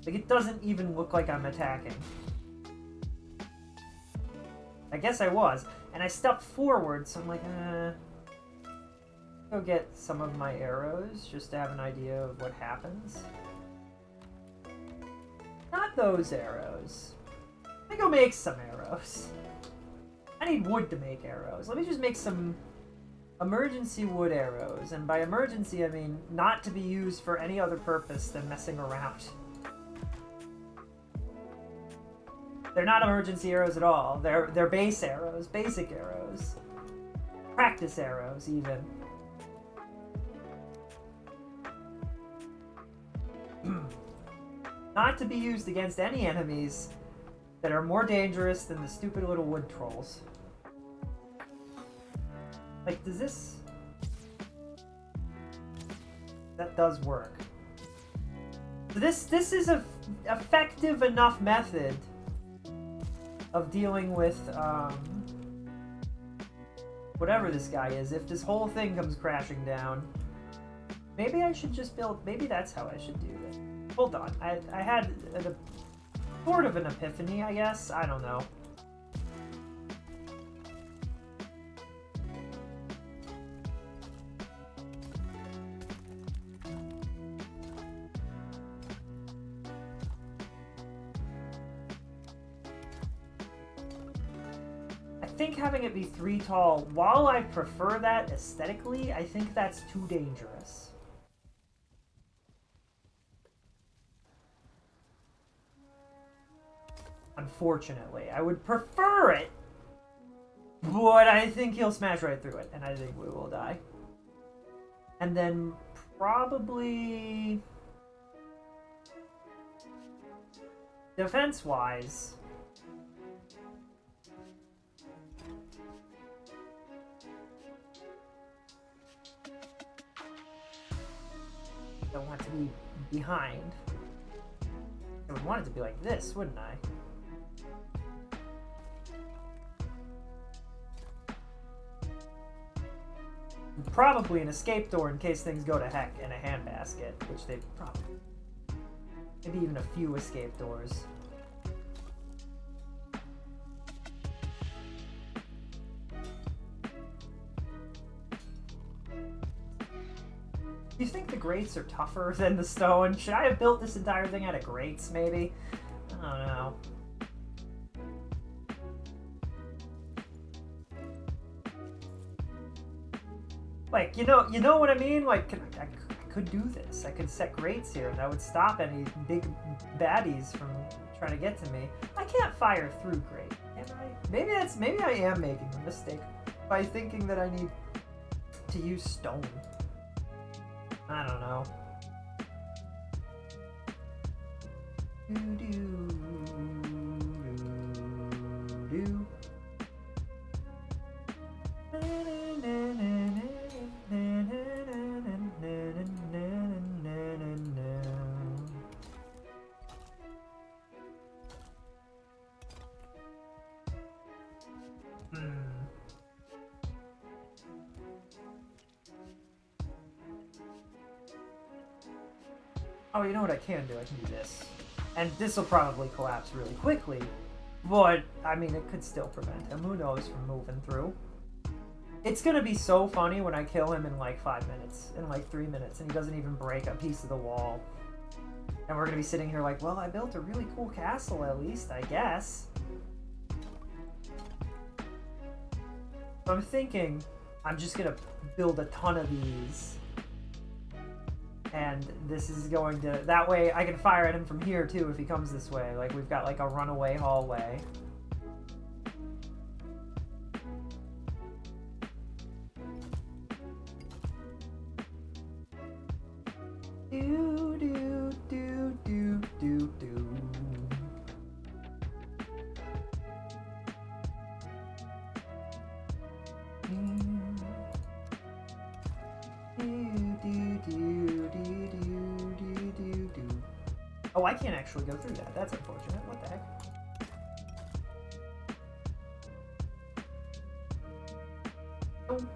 Like, it doesn't even look like I'm attacking. I guess I was. And I stepped forward, so I'm like, go get some of my arrows just to have an idea of what happens. Not those arrows. Let me go make some arrows. I need wood to make arrows. Let me just make some emergency wood arrows. And by emergency, I mean not to be used for any other purpose than messing around. They're not emergency arrows at all. They're base arrows, basic arrows. Practice arrows, even. Not to be used against any enemies that are more dangerous than the stupid little wood trolls. Like, does this... That does work. This is a effective enough method of dealing with, whatever this guy is. If this whole thing comes crashing down, maybe I should just build... Maybe that's how I should do this. Hold on. I had a sort of an epiphany, I guess. I don't know. I think having it be 3 tall, while I prefer that aesthetically, I think that's too dangerous. Unfortunately, I would prefer it, but I think he'll smash right through it, and I think we will die. And then probably defense-wise, don't want to be behind. I would want it to be like this, wouldn't I? Probably an escape door in case things go to heck, and a handbasket, which they probably... Maybe even a few escape doors. Do you think the grates are tougher than the stone? Should I have built this entire thing out of grates, maybe? I don't know. Like, you know what I mean? Like, I could do this. I could set grates here, and that would stop any big baddies from trying to get to me. I can't fire through grate, can I? Maybe I am making a mistake by thinking that I need to use stone. I don't know. Oh, you know what I can do? I can do this. And this will probably collapse really quickly. But, I mean, it could still prevent him. Who knows from moving through. It's gonna be so funny when I kill him in like 5 minutes. In like 3 minutes. And he doesn't even break a piece of the wall. And we're gonna be sitting here like, well, I built a really cool castle at least, I guess. So I'm thinking I'm just gonna build a ton of these. And this is going to... That way I can fire at him from here, too, if he comes this way. Like, we've got, like, a runaway hallway. Do, do, do, do, do, do. Oh, I can't actually go through that. That's unfortunate. What the heck? Dum,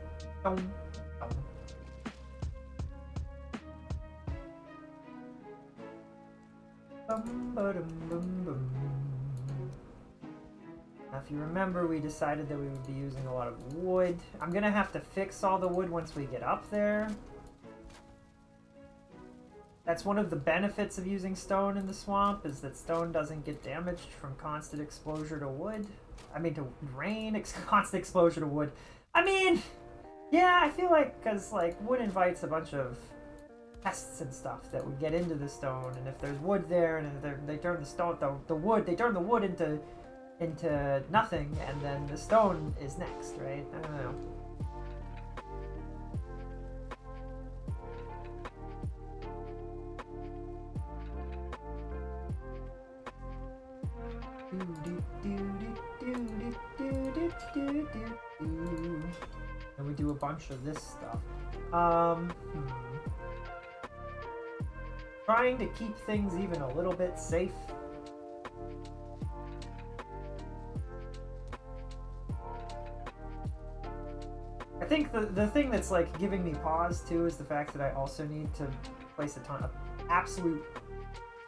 dum, dum. Bum, ba-dum, bum, bum. If you remember, we decided that we would be using a lot of wood. I'm gonna have to fix all the wood once we get up there. That's one of the benefits of using stone in the swamp, is that stone doesn't get damaged from constant exposure to wood. I mean, to rain, constant exposure to wood. I mean, yeah, I feel like, because, like, wood invites a bunch of pests and stuff that would get into the stone, and if there's wood there, and if they turn the stone, they turn the wood into nothing, and then the stone is next, right? I don't know. And we do a bunch of this stuff. Trying to keep things even a little bit safe. I think the thing that's like giving me pause too is the fact that I also need to place a ton of absolute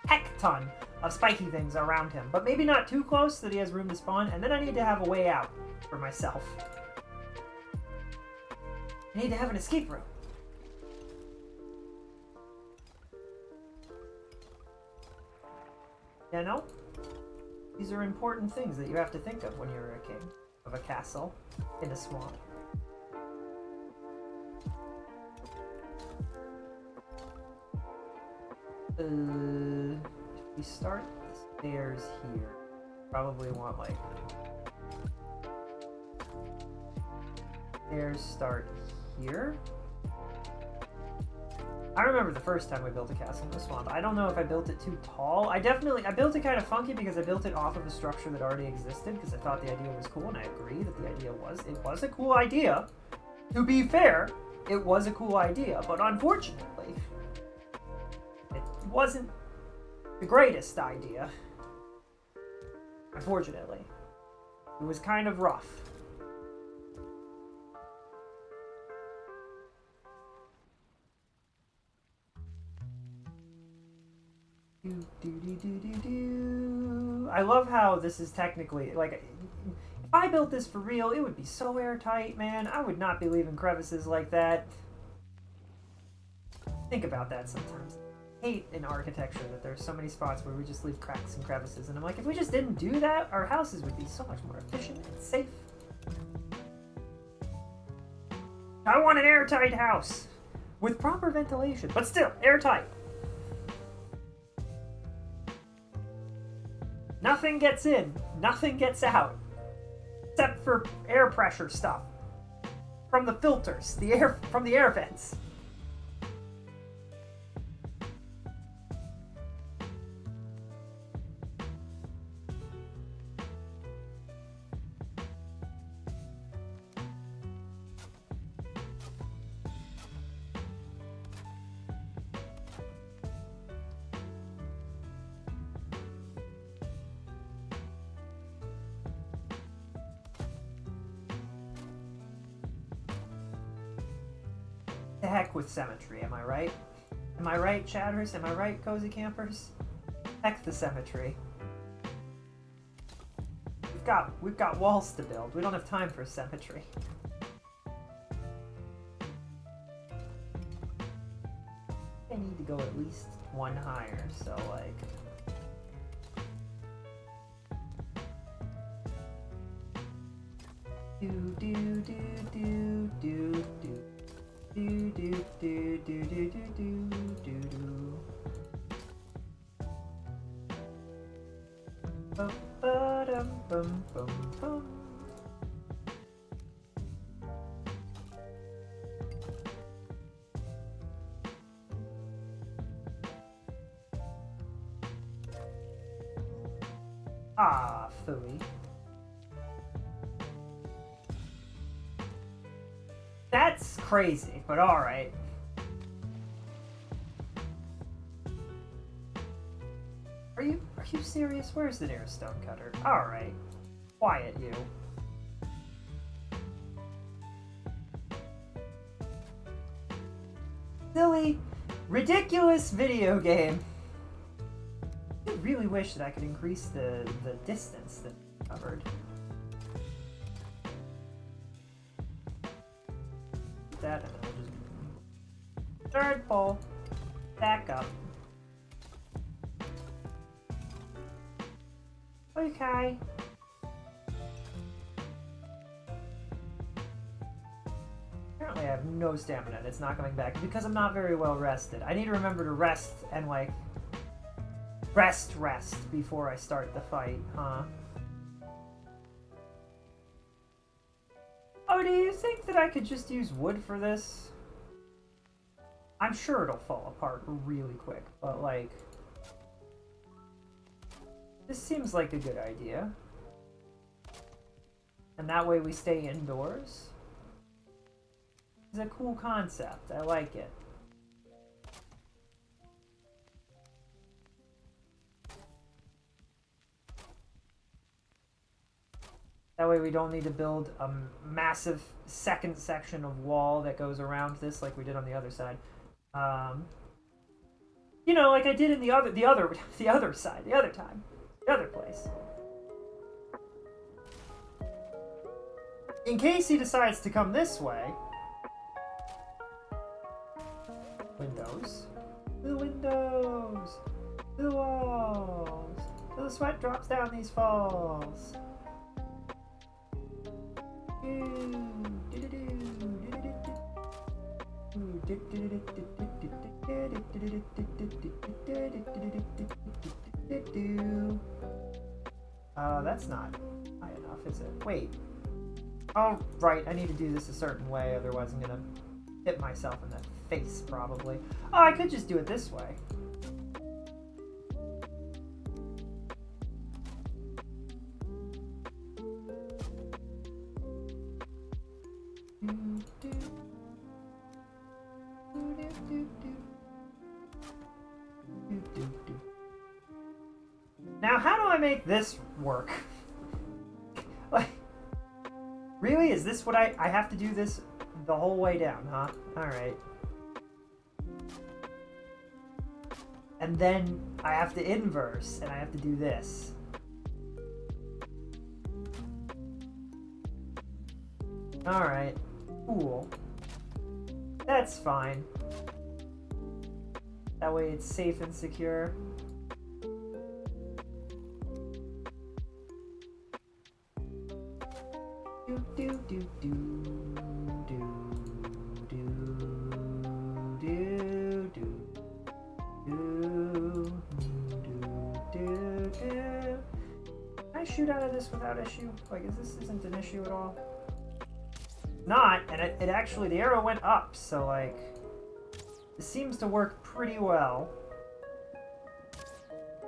heck ton of spiky things around him, but maybe not too close so that he has room to spawn, and then I need to have a way out for myself. I need to have an escape route. You know? These are important things that you have to think of when you're a king of a castle in a swamp. If we start the stairs here, probably want like stairs start here. I remember the first time we built a castle in the swamp. I don't know if I built it too tall. I built it kind of funky because I built it off of a structure that already existed because I thought the idea was cool, and I agree that the idea was a cool idea. To be fair, it was a cool idea, but unfortunately, it wasn't the greatest idea. Unfortunately. It was kind of rough. I love how this is technically, like, if I built this for real, it would be so airtight, man. I would not be leaving crevices like that. Think about that sometimes. I hate in architecture that there's so many spots where we just leave cracks and crevices, and I'm like, if we just didn't do that, our houses would be so much more efficient and safe. I want an airtight house with proper ventilation, but still airtight. Nothing gets in, nothing gets out, except for air pressure stuff from the filters, from the air vents. The heck with symmetry, am I right? Am I right, chatters? Am I right, cozy campers? Heck the symmetry. We've got walls to build. We don't have time for symmetry. I need to go at least one higher, so like... do do do do do do. Do do do do do do do do. Bum ba dum bum bum bum. Ah, phooey. That's crazy, but alright. Are you serious? Where's the nearest stone cutter? Alright. Quiet you. Silly, ridiculous video game. I really wish that I could increase the distance that covered. that, and then we'll just third pole back up. Okay. Apparently I have no stamina and it's not coming back because I'm not very well rested. I need to remember to rest and like rest before I start the fight, huh? Oh, do you think that I could just use wood for this? I'm sure it'll fall apart really quick, but like... This seems like a good idea. And that way we stay indoors. It's a cool concept. I like it. That way we don't need to build a massive second section of wall that goes around this like we did on the other side. You know, like I did in the other side, the other time, the other place. In case he decides to come this way. Windows. The windows. The walls. Till the sweat drops down these falls. That's not high enough, is it? Wait. Oh, right, I need to do this a certain way, otherwise I'm gonna hit myself in the face, probably. Oh, I could just do it this way. Now, how do I make this work? Like, really? Is this what I have to do this the whole way down, huh? Alright. And then I have to inverse, and I have to do this. Alright. Cool. That's fine. That way it's safe and secure. Can I shoot out of this without issue? Like, this isn't an issue at all? Not, and it actually, the arrow went up, so like, this seems to work pretty well.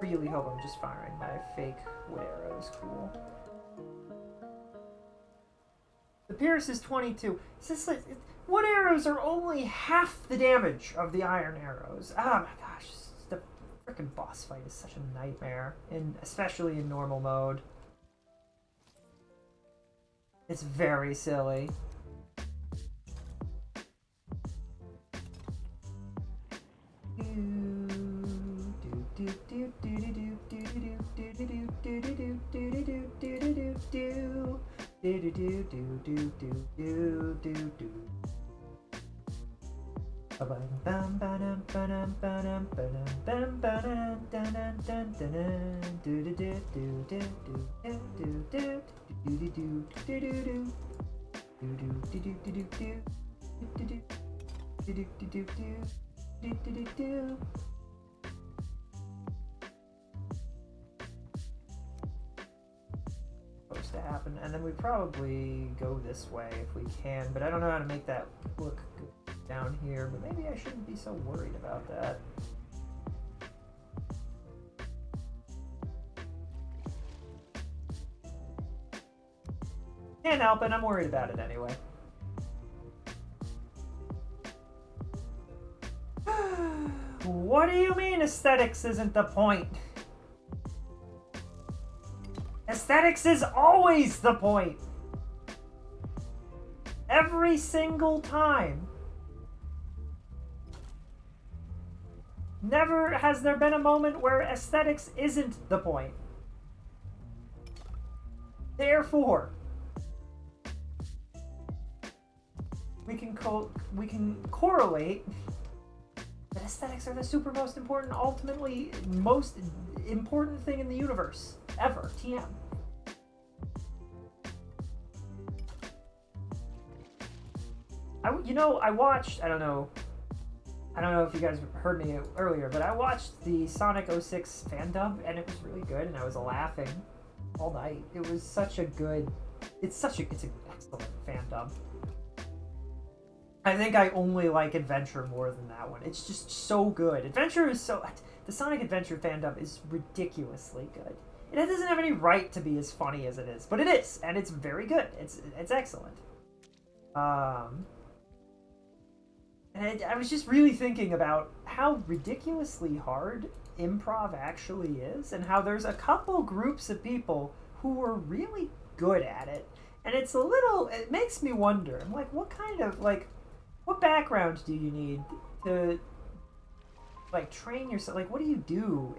Really hope I'm just firing my fake wood arrows. Cool. The Pierce is 22. Is this like, wood arrows are only half the damage of the iron arrows. Oh my gosh, the frickin' boss fight is such a nightmare, especially in normal mode. It's very silly. Supposed to happen, and then we probably go this way if we can, but I don't know how to make that look good down here, but maybe I shouldn't be so worried about that. Can't help it, I'm worried about it anyway. What do you mean aesthetics isn't the point? Aesthetics is always the point! Every single time. Never has there been a moment where aesthetics isn't the point. Therefore, we can correlate that aesthetics are the super most important, ultimately most important thing in the universe ever. TM. I watched, I don't know if you guys heard me earlier, but I watched the Sonic 06 fan dub, and it was really good, and I was laughing all night. It was such a good, it's an excellent fan dub. I think I only like Adventure more than that one. It's just so good. The Sonic Adventure fan dub is ridiculously good. It doesn't have any right to be as funny as it is, but it is, and it's very good. It's excellent. And I was just really thinking about how ridiculously hard improv actually is, and how there's a couple groups of people who are really good at it. And it makes me wonder, I'm like, what background do you need to, like, train yourself? Like, what do you do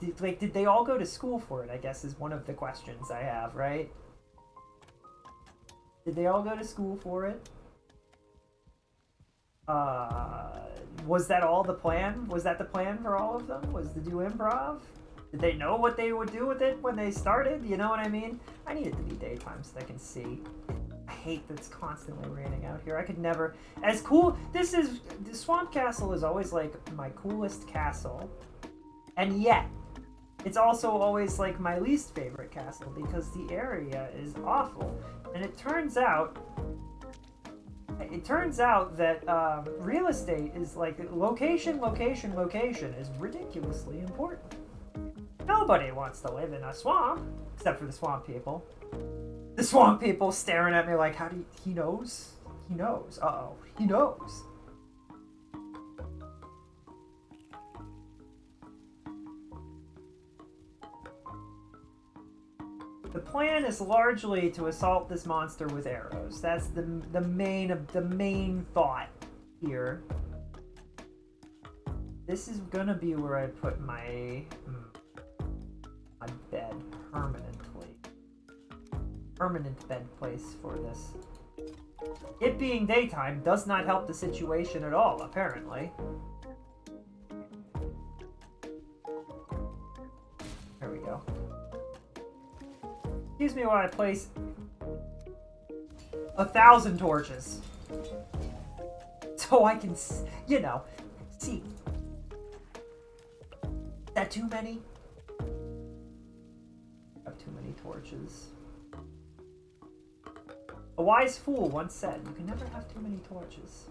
did they all go to school for it, I guess, is one of the questions I have, right? Did they all go to school for it? Was that all the plan? Was that the plan for all of them? Was to do improv? Did they know what they would do with it when they started? You know what I mean? I need it to be daytime so I can see. I hate that it's constantly raining out here. I could never... As cool... The Swamp Castle is always, like, my coolest castle. And yet, it's also always, like, my least favorite castle because the area is awful. And it turns out that real estate is like location is ridiculously important. Nobody wants to live in a swamp, except for the swamp people. The swamp people staring at me like, how do you... He knows? He knows. Uh-oh. He knows. The plan is largely to assault this monster with arrows. That's the main thought here. This is gonna be where I put my bed permanently. Permanent bed place for this. It being daytime does not help the situation at all, apparently. There we go. Excuse me while I place 1,000 torches. So I can, see. Is that too many? I have too many torches. A wise fool once said, you can never have too many torches.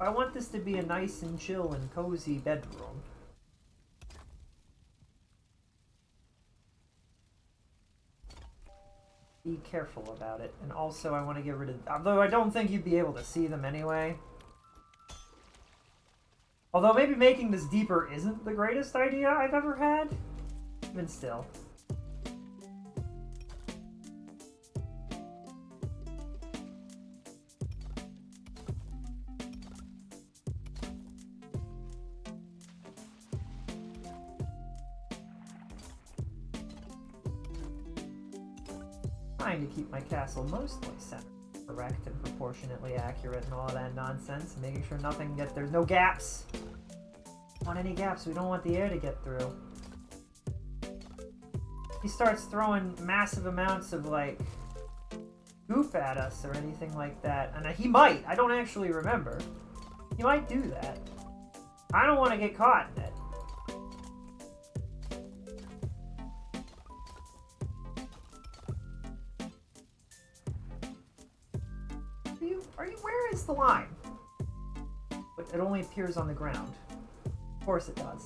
I want this to be a nice and chill and cozy bedroom. Be careful about it. And also I want to get rid of... Although I don't think you'd be able to see them anyway. Although maybe making this deeper isn't the greatest idea I've ever had. Even still. Trying to keep my castle mostly centered, correct and proportionately accurate and all that nonsense, making sure there's no gaps. Don't want any gaps, we don't want the air to get through. He starts throwing massive amounts of, like, goop at us or anything like that, and he might, I don't actually remember. He might do that. I don't want to get caught in it. Where is the line? But it only appears on the ground. Of course it does.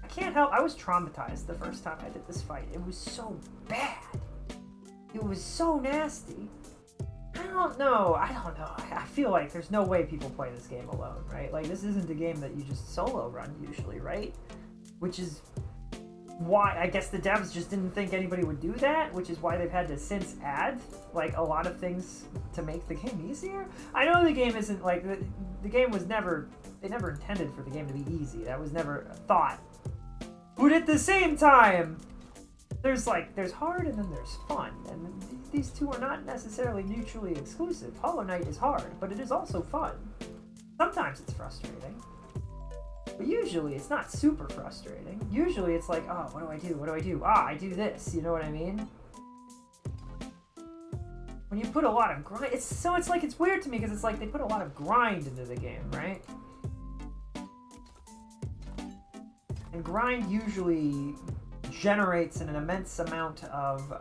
I can't help, I was traumatized the first time I did this fight. It was so bad. It was so nasty. I don't know. I feel like there's no way people play this game alone, right? Like, this isn't a game that you just solo run usually, right? Which is why, I guess the devs just didn't think anybody would do that, which is why they've had to since add, like, a lot of things to make the game easier. I know the game isn't, like, the game was never, they never intended for the game to be easy. That was never a thought. But at the same time, there's hard and then there's fun, and these two are not necessarily mutually exclusive. Hollow Knight is hard, but it is also fun. Sometimes it's frustrating, but usually it's not super frustrating. Usually it's like, oh, what do I do? What do I do? Ah, I do this. You know what I mean? When you put a lot of grind, it's weird to me because it's like they put a lot of grind into the game, right? And grind usually generates an immense amount of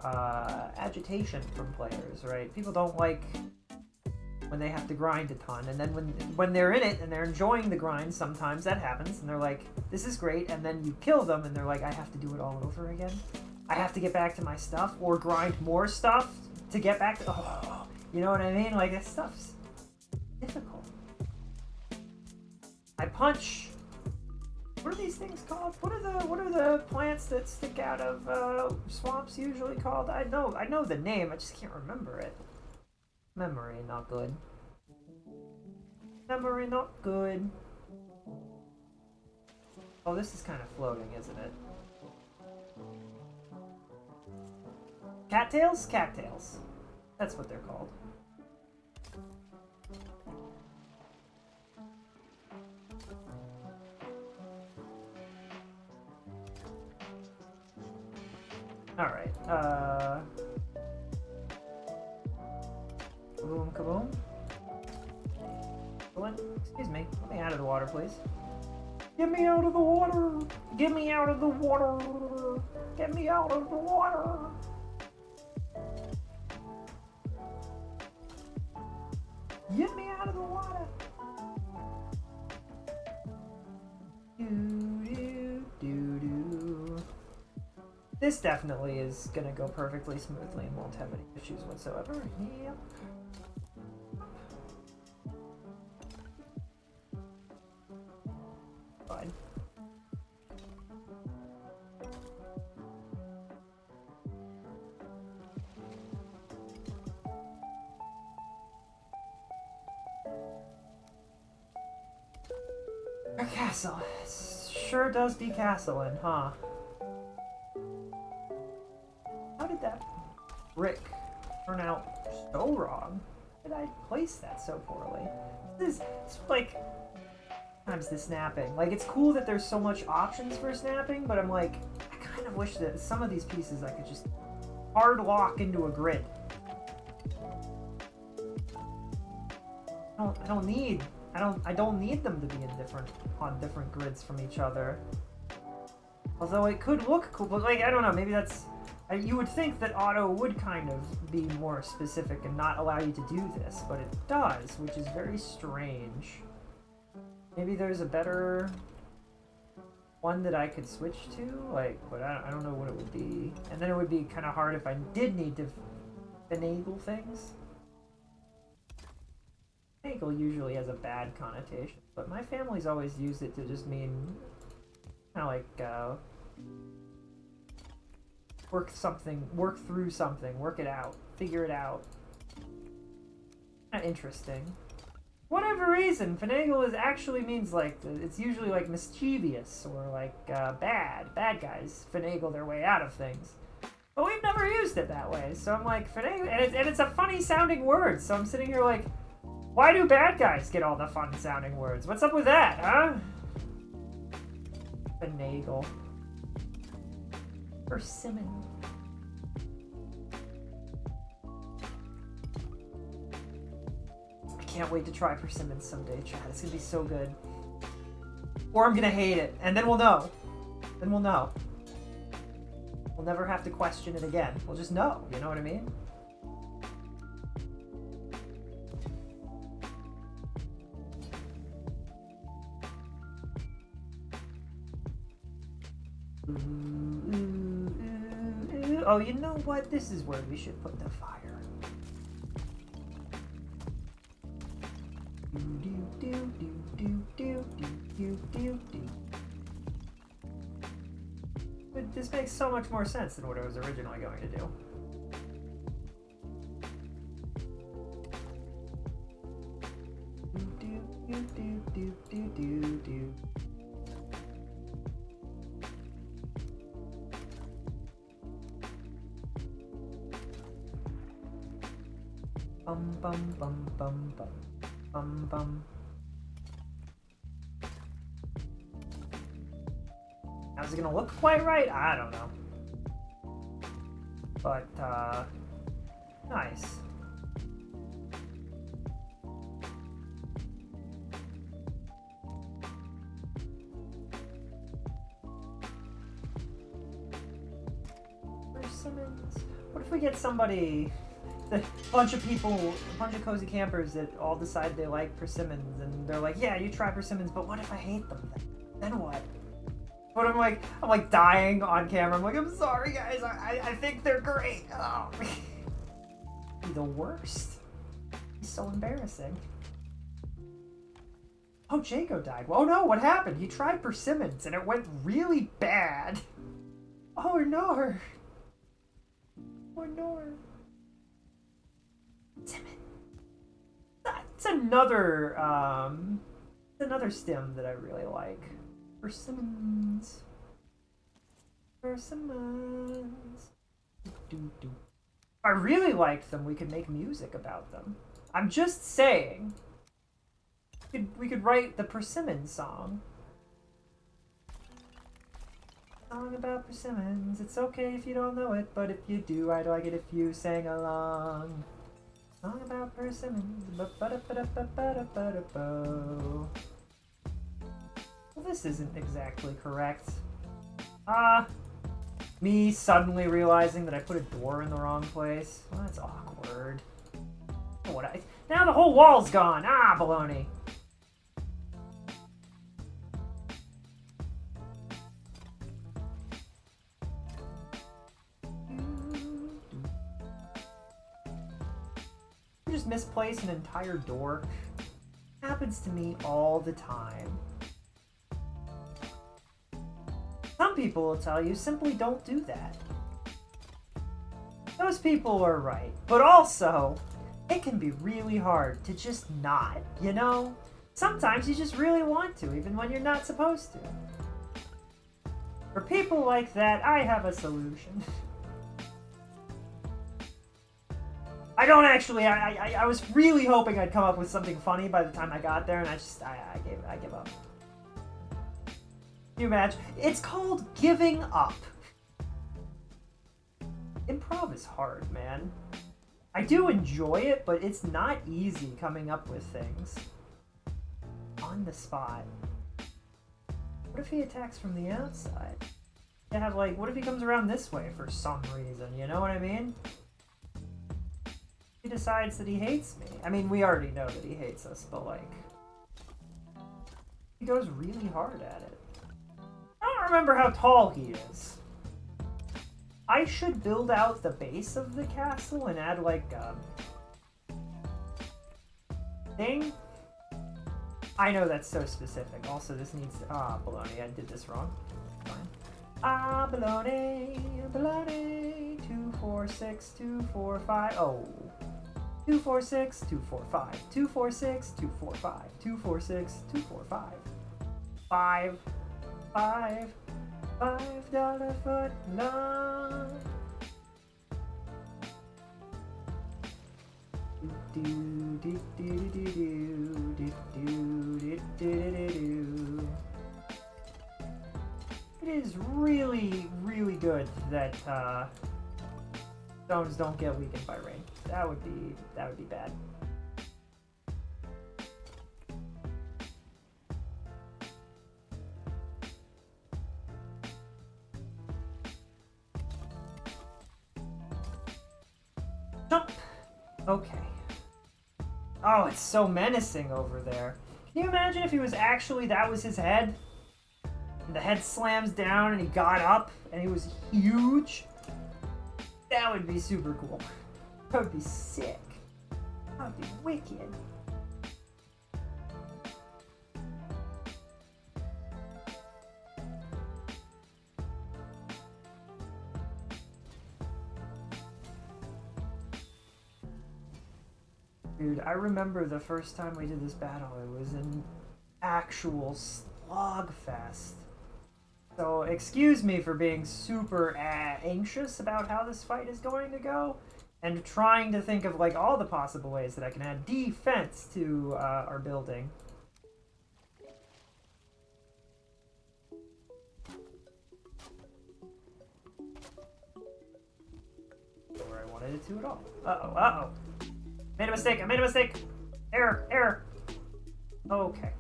agitation from players, right? People don't like when they have to grind a ton, and then when they're in it and they're enjoying the grind, sometimes that happens, and they're like, this is great, and then you kill them, and they're like, I have to do it all over again. I have to get back to my stuff, or grind more stuff to get back to, oh, you know what I mean? Like, that stuff's difficult. I punch. What are these things called? What are the plants that stick out of swamps usually called? I know the name, I just can't remember it. Memory not good. Memory not good. Oh, this is kind of floating, isn't it? Cattails? Cattails. That's what they're called. Alright, kaboom, kaboom. Excuse me, let me out of the water, please. Get me out of the water! Get me out of the water! Get me out of the water! Get me out of the water! This definitely is gonna go perfectly smoothly and won't have any issues whatsoever. Yep. Fine. A castle. It sure does be castling, huh? How did that brick turn out so wrong? How did I place that so poorly? This is like sometimes the snapping. Like, it's cool that there's so much options for snapping, but I'm like, I kind of wish that some of these pieces I could just hard lock into a grid. I don't need them to be on different grids from each other. Although it could look cool, but like, I don't know, maybe that's, you would think that auto would kind of be more specific and not allow you to do this, but it does, which is very strange. Maybe there's a better one that I could switch to, like, but I don't know what it would be. And then it would be kind of hard if I did need to finagle things. Finagle usually has a bad connotation, but my family's always used it to just mean kind of like work through something, work it out, figure it out. Kind of interesting. Whatever reason, finagle actually means like, it's usually like mischievous or like bad guys finagle their way out of things. But we've never used it that way, so I'm like, finagle, and it's a funny sounding word, so I'm sitting here like, why do bad guys get all the fun sounding words? What's up with that, huh? Finagle. Persimmon. I can't wait to try persimmon someday, Chad. It's gonna be so good. Or I'm gonna hate it, and then we'll know. Then we'll know. We'll never have to question it again. We'll just know, you know what I mean? Oh, you know what? This is where we should put the fire. This makes so much more sense than what I was originally going to do. Bum bum bum bum bum bum bum. How's it gonna look quite right? I don't know. But nice. Persimmons. What if we get somebody, a bunch of people, a bunch of cozy campers that all decide they like persimmons, and they're like, yeah, you try persimmons, but what if I hate them? Then what? But I'm like dying on camera. I'm like, I'm sorry guys, I think they're great. Oh. The worst. He's so embarrassing. Oh, Jaco died. Oh no, what happened? He tried persimmons and it went really bad. Oh no. Oh no. Persimmon. That's another stem that I really like. Persimmons. Persimmons. If I really liked them, we could make music about them. I'm just saying. We could write the persimmon song. Song about persimmons. It's okay if you don't know it, but if you do, I'd like it if you sang along. Song about persimmons. Well, this isn't exactly correct. Me suddenly realizing that I put a door in the wrong place. Well, that's awkward. Now the whole wall's gone. Ah, baloney. You just misplace an entire door. Happens to me all the time. Some people will tell you, simply don't do that. Those people are right. But also, it can be really hard to just not, you know? Sometimes you just really want to, even when you're not supposed to. For people like that, I have a solution. I don't actually, I was really hoping I'd come up with something funny by the time I got there, and I give up. Can you imagine? It's called giving up. Improv is hard, man. I do enjoy it, but it's not easy coming up with things. On the spot. What if he attacks from the outside? You have like, what if he comes around this way for some reason? You know what I mean? He decides that he hates me. I mean, we already know that he hates us, but like, he goes really hard at it. I don't remember how tall he is. I should build out the base of the castle and add like a thing. I know that's so specific. Also, this needs to, baloney, I did this wrong. Fine. Baloney, baloney, 2, 4, 6, 2, 4, 5. Oh. 2, 4, 6, 2, 4, 5. 2, 4, 6, 2, 4, 5. 2, 4, 6, 2, 4, 5. 5. $5 foot long. It is really, really good that stones don't get weakened by rain. That would be bad. Jump. Okay. Oh, it's so menacing over there. Can you imagine if he was actually, that was his head? And the head slams down and he got up and he was huge? That would be super cool. That would be sick. That would be wicked. Dude, I remember the first time we did this battle, it was an actual slogfest. So excuse me for being super anxious about how this fight is going to go, and trying to think of like all the possible ways that I can add defense to our building. Where I wanted it to at all. Uh-oh, uh-oh. Made a mistake, I made a mistake! Error, error! Okay.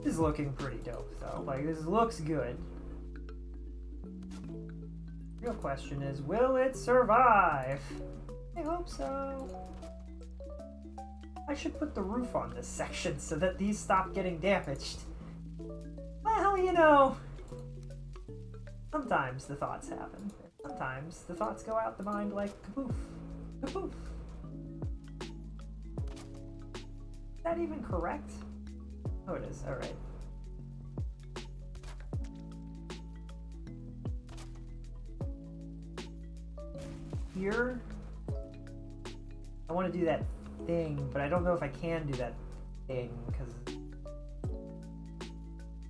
This is looking pretty dope though. Like, this looks good. Real question is, will it survive? I hope so. I should put the roof on this section so that these stop getting damaged. Well, you know, sometimes the thoughts happen. Sometimes the thoughts go out the mind like kapoof. Kapoof. Is that even correct? Oh, it is. Alright. Here, I want to do that thing, but I don't know if I can do that thing because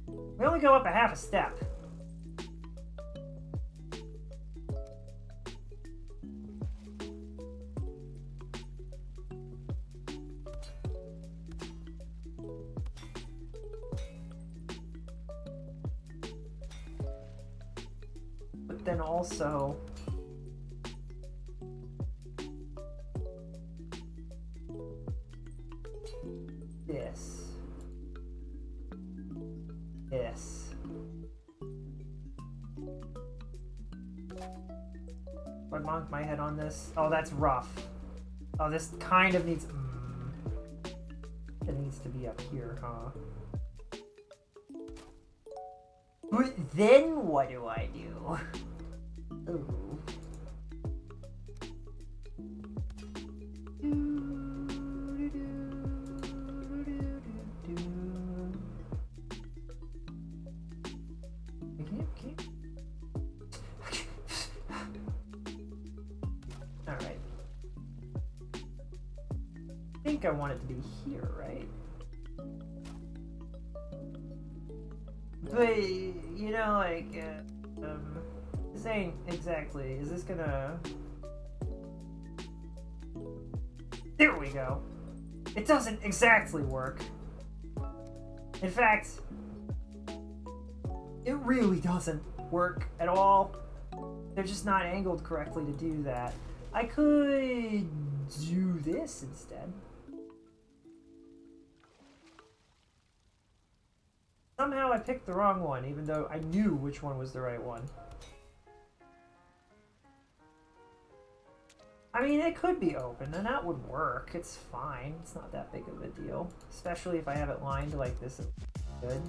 we only go up a half a step. But then also, this. Do I bonk my head on this? Oh, that's rough. Oh, this kind of needs... It needs to be up here, huh? But then what do I do? Ooh. Alright. I think I want it to be here, right? But, you know, like, this ain't exactly, is this gonna... There we go. It doesn't exactly work. In fact, it really doesn't work at all. They're just not angled correctly to do that. I could do this instead. Somehow I picked the wrong one, even though I knew which one was the right one. I mean, it could be open, and that would work. It's fine. It's not that big of a deal. Especially if I have it lined like this. Good.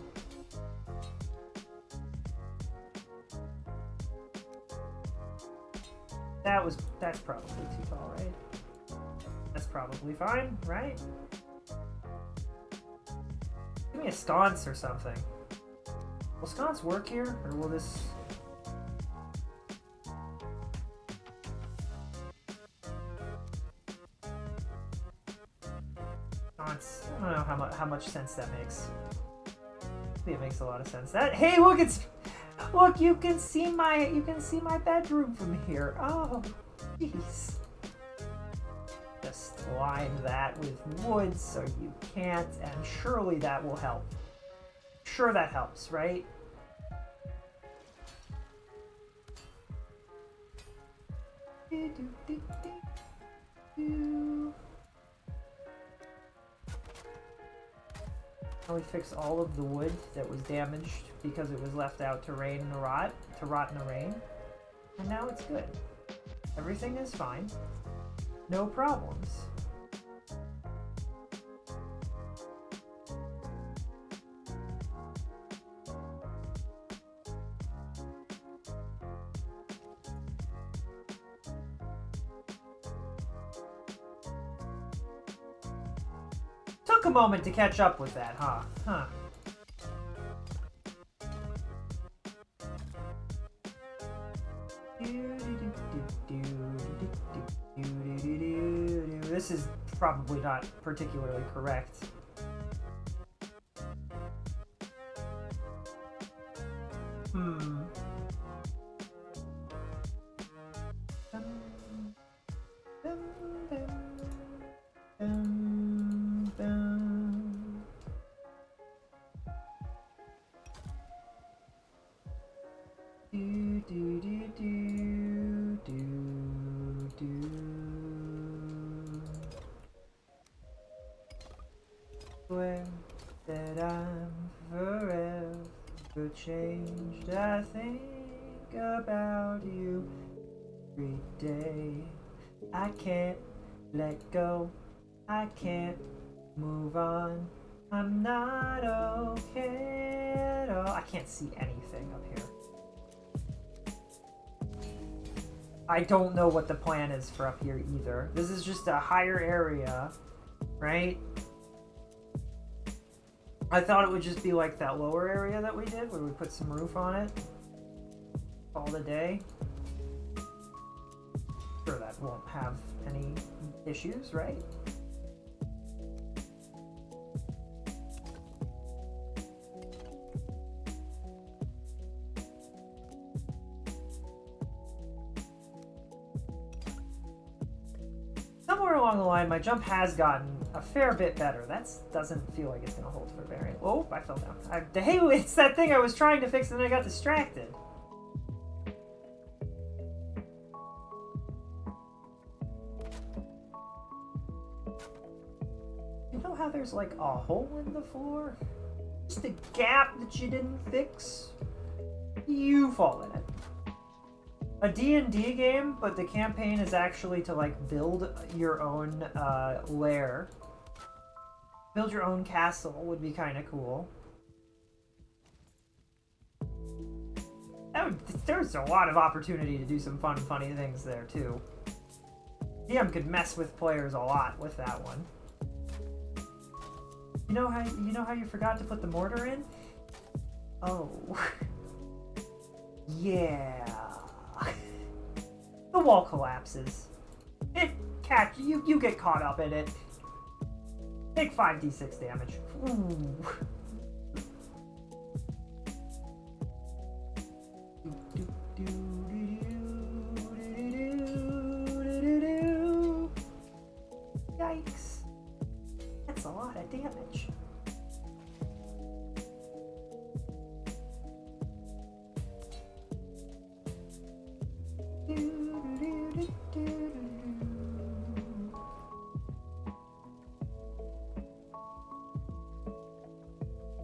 That's probably too tall, right? That's probably fine, right? Give me a sconce or something. Will sconce work here, or will this... Sconce, I don't know how much sense that makes. I think it makes a lot of sense. That, hey, look, it's... Look, you can see my bedroom from here. Oh, jeez. Just line that with wood so you can't, and surely that will help. Sure that helps, right? Now we fixed all of the wood that was damaged because it was left out to rot in the rain. And now it's good. Everything is fine. No problems. took a moment to catch up with that, huh? Huh. This is probably not particularly correct. Swear that I'm forever changed. I think about you every day. I can't let go. I can't move on. I'm not okay at all. I can't see anything up here. I don't know what the plan is for up here either. This is just a higher area, right? I thought it would just be like that lower area that we did, where we put some roof on it. All the day. Sure, that won't have any issues, right? Somewhere along the line, my jump has gotten a fair bit better. That doesn't feel like it's going to hold for variant. Oh, I fell down. Hey, it's that thing I was trying to fix and then I got distracted. You know how there's like a hole in the floor? Just a gap that you didn't fix? You fall in it. A D&D game, but the campaign is actually to like build your own lair. Build your own castle would be kind of cool. There's a lot of opportunity to do some fun, funny things there too. DM could mess with players a lot with that one. You know how you forgot to put the mortar in? Oh. Yeah. The wall collapses. You get caught up in it. Take 5d6 damage. Ooh. Yikes. That's a lot of damage.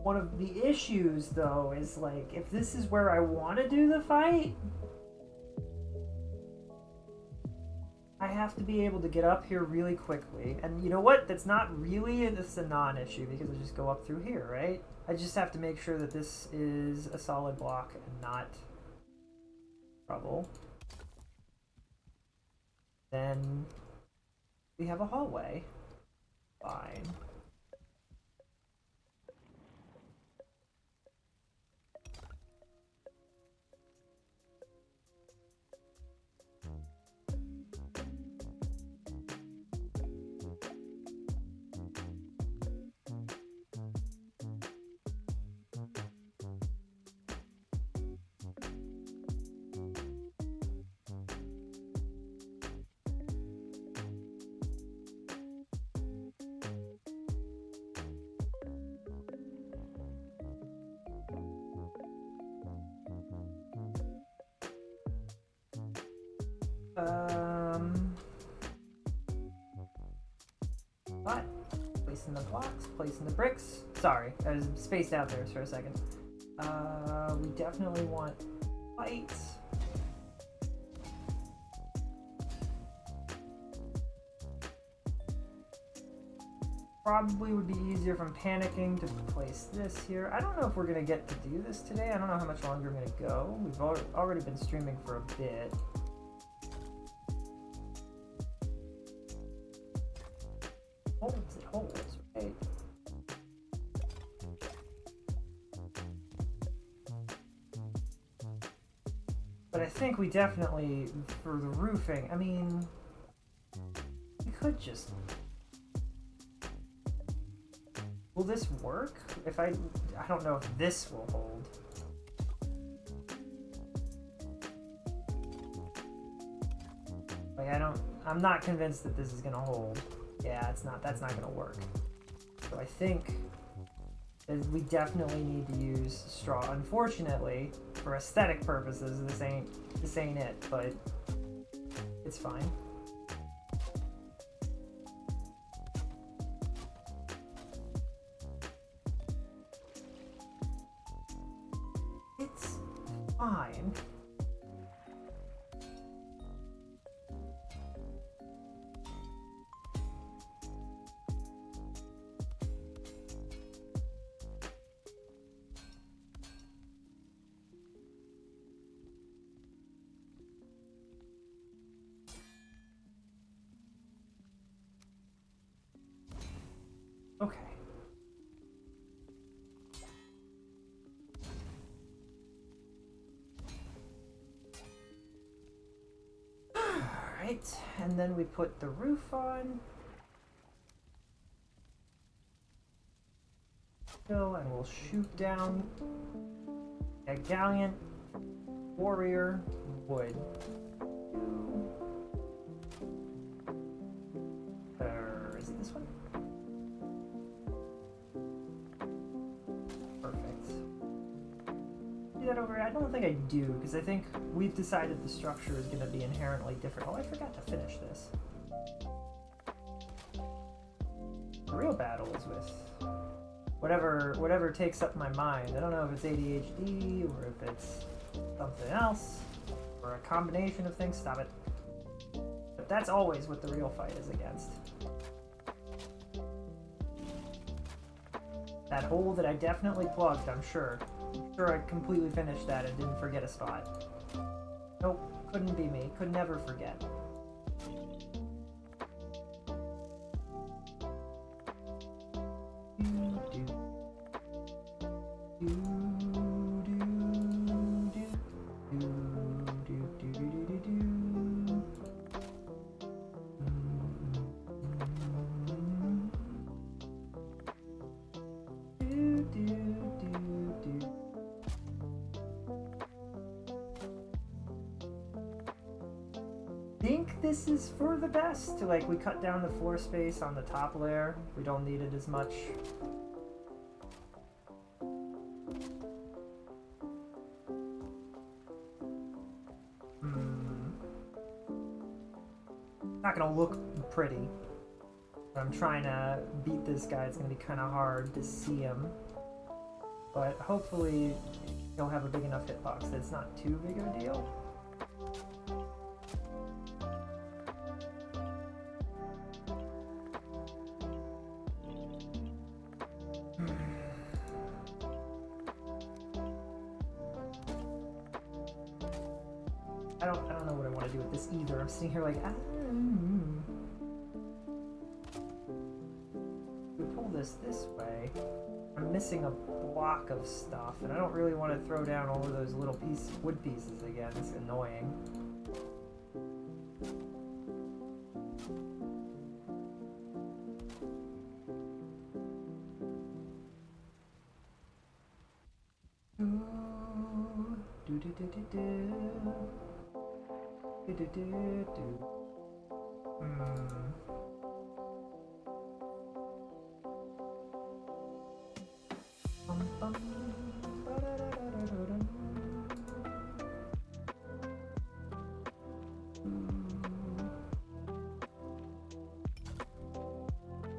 One of the issues, though, is like, if this is where I want to do the fight, I have to be able to get up here really quickly. And you know what? That's not really a non-issue because I just go up through here, right? I just have to make sure that this is a solid block and not trouble. Then we have a hallway. Fine. What? Placing the blocks, placing the bricks. Sorry, I was spaced out there for a second. We definitely want lights. Probably would be easier if I'm panicking to place this here. I don't know if we're going to get to do this today. I don't know how much longer I'm going to go. We've already been streaming for a bit. It holds, right? think we definitely, for the roofing, I mean, we could just... Will this work? If I don't know if this will hold. Like, I'm not convinced that this is gonna hold. Yeah, that's not gonna work. So I think that we definitely need to use straw. Unfortunately, for aesthetic purposes, this ain't it, but it's fine. It's fine. Okay. Alright, and then we put the roof on. And we'll shoot down a gallant warrior wood. Is it this one? Perfect. Do that over. I don't think I do, because I think we've decided the structure is going to be inherently different. Oh, I forgot to finish this. The real battle is with whatever takes up my mind. I don't know if it's ADHD or if it's something else or a combination of things. Stop it. But that's always what the real fight is against. That hole that I definitely plugged, I'm sure. I'm sure I completely finished that and didn't forget a spot. Nope, couldn't be me. Could never forget. This is for the best. Like, we cut down the floor space on the top layer. We don't need it as much. Not gonna look pretty. I'm trying to beat this guy. It's gonna be kind of hard to see him. But hopefully he'll have a big enough hitbox that it's not too big of a deal. I don't know what I want to do with this either. I'm sitting here like, we pull this way. I'm missing a block of stuff, and I don't really want to throw down all of those little wood pieces again. It's annoying.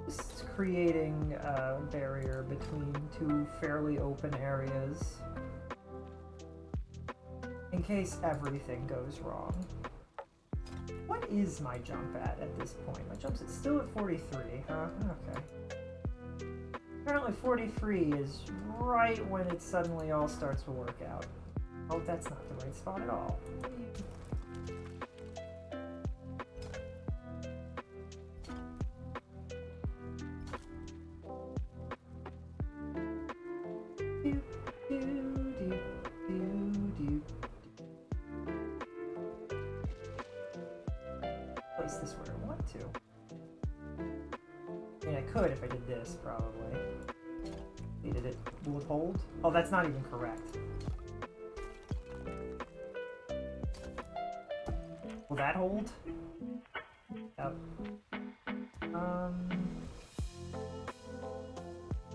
Just creating a barrier between two fairly open areas in case everything goes wrong. What is my jump at this point? My jump's still at 43, huh? Okay. Apparently 43 is right when it suddenly all starts to work out. Oh, that's not the right spot at all. place this where I want to. I mean, I could if I did this, probably. Did it? Will it hold? Oh, that's not even correct. Will that hold? Out.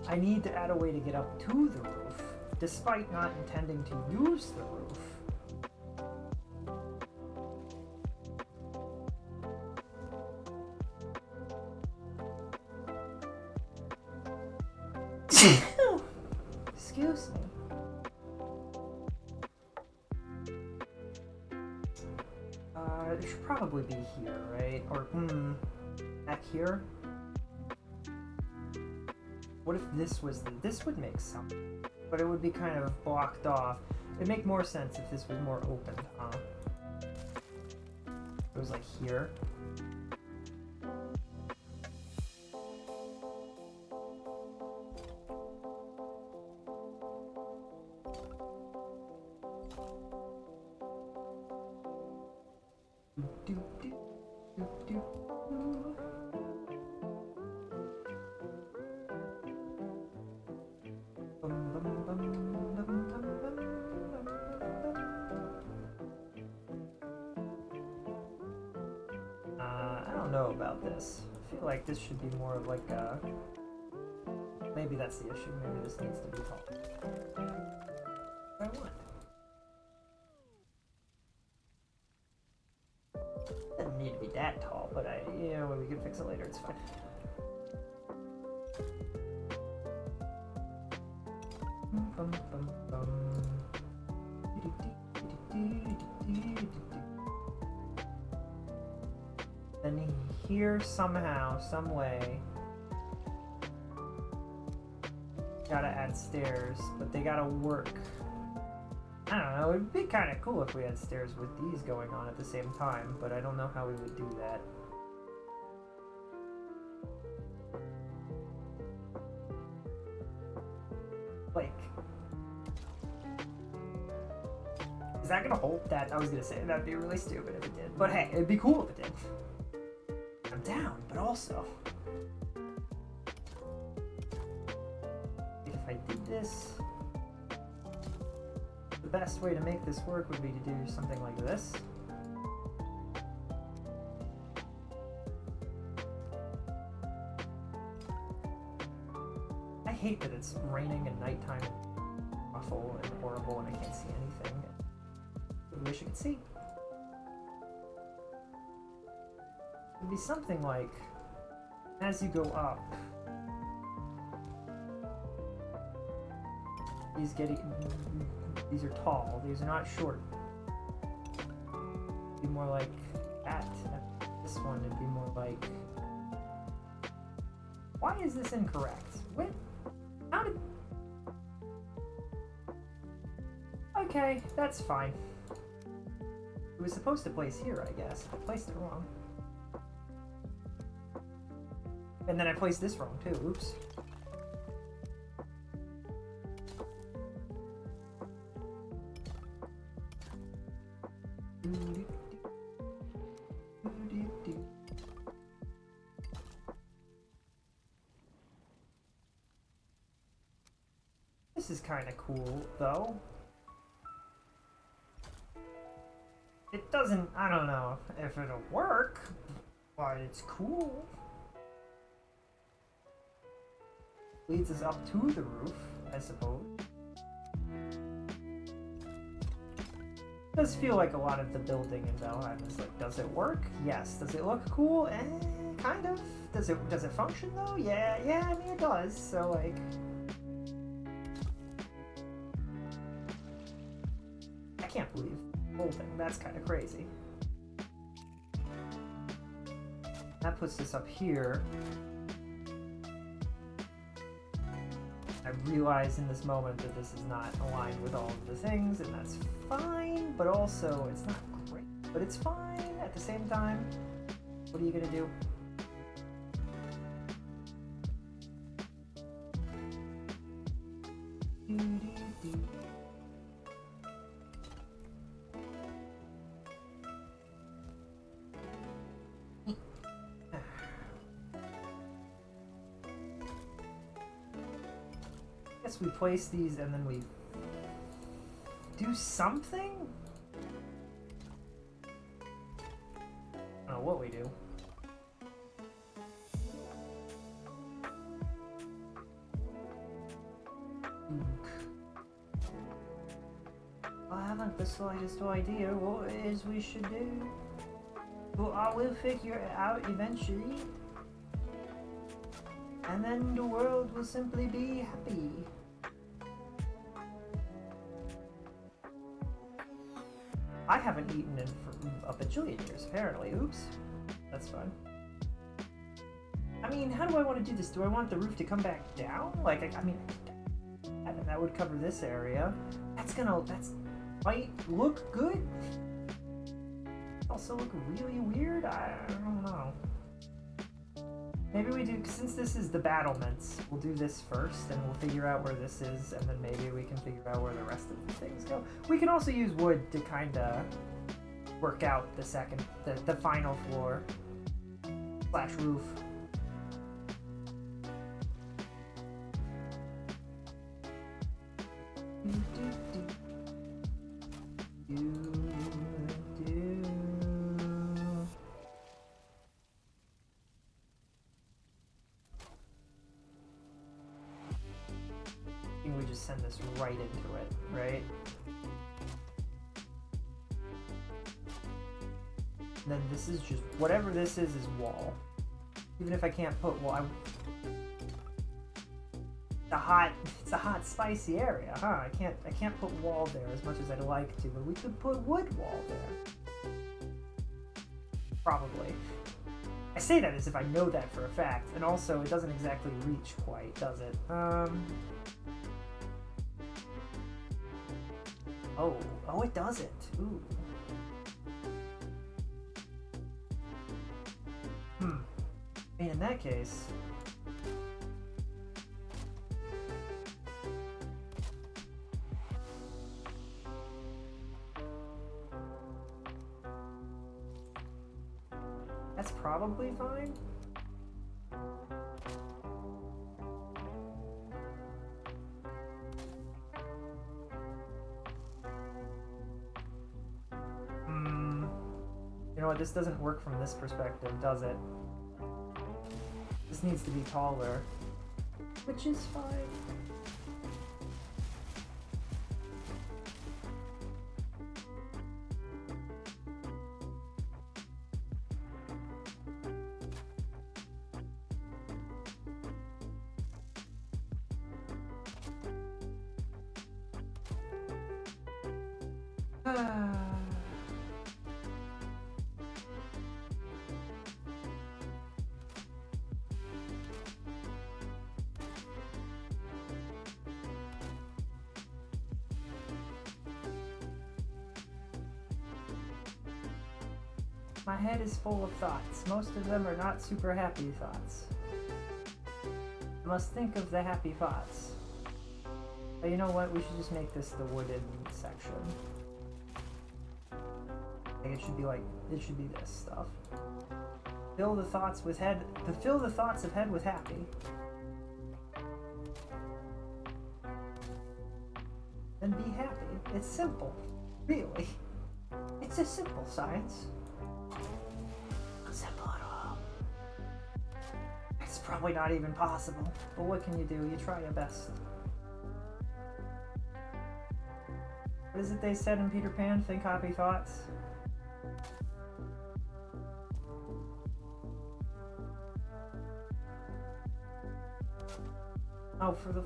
I need to add a way to get up to the roof, despite not intending to use the roof. Excuse me. It should probably be here, right? Or, back here? What if this was this would make sense, but it would be kind of blocked off. It'd make more sense if this was more open, huh? It was like here. I don't know about this. I feel like this should be more of like a... Maybe that's the issue. Maybe this needs to be tall. What I want. Doesn't need to be that tall, but you know, we can fix it later. It's fine. And here somehow, some way, gotta add stairs, but they gotta work. I don't know, it'd be kind of cool if we had stairs with these going on at the same time, but I don't know how we would do that. Like, is that gonna hold that? I was gonna say that'd be really stupid if it did, but hey, it'd be cool if it did. I'm down, but also, if I did this, the best way to make this work would be to do something like this. I hate that it's raining at nighttime and awful and horrible and I can't see anything. I wish I could see. It'd be something like, as you go up, these are tall, these are not short. It'd be more like that. This one would be more like, why is this incorrect? What? How did... Okay, that's fine. It was supposed to place here, I guess. I placed it wrong. And then I placed this wrong too, oops. This is kind of cool, though. It doesn't, I don't know if it'll work, but it's cool. Leads us up to the roof, I suppose. It does feel like a lot of the building in Valheim is like, does it work? Yes. Does it look cool? Kind of. Does it function though? Yeah, I mean it does, so like... I can't believe the whole thing, that's kind of crazy. That puts this up here. I realize in this moment that this is not aligned with all of the things, and that's fine, but also it's not great, but it's fine at the same time. What are you gonna do? guess we place these and then we do something? I don't know what we do. I haven't the slightest idea what it is we should do. But I will figure it out eventually. And then the world will simply be happy. I haven't eaten in for a bajillion years, apparently. Oops. That's fun. I mean, how do I want to do this? Do I want the roof to come back down? Like, I mean, that would cover this area. That's might look good. Also look really weird. I don't know. Maybe we do, since this is the battlements, we'll do this first and we'll figure out where this is, and then maybe we can figure out where the rest of the things go. We can also use wood to kind of work out the final floor / roof. We just send this right into it, right? And then this is just whatever this is wall. Even if I can't put wall, it's a hot spicy area, huh? I can't put wall there as much as I'd like to, but we could put wood wall there. Probably. I say that as if I know that for a fact, and also it doesn't exactly reach quite, does it? Oh, it does it. Ooh. And in that case, that's probably fine. You know what, this doesn't work from this perspective, does it? This needs to be taller, which is fine. My head is full of thoughts. Most of them are not super happy thoughts. I must think of the happy thoughts. But you know what? We should just make this the wooden section. Like it should be this stuff. Fill the thoughts of head with happy. And be happy. It's simple. Really. It's a simple science. Simple at all. It's probably not even possible, but what can you do? You try your best. What is it they said in Peter Pan? Think happy thoughts? Oh, for the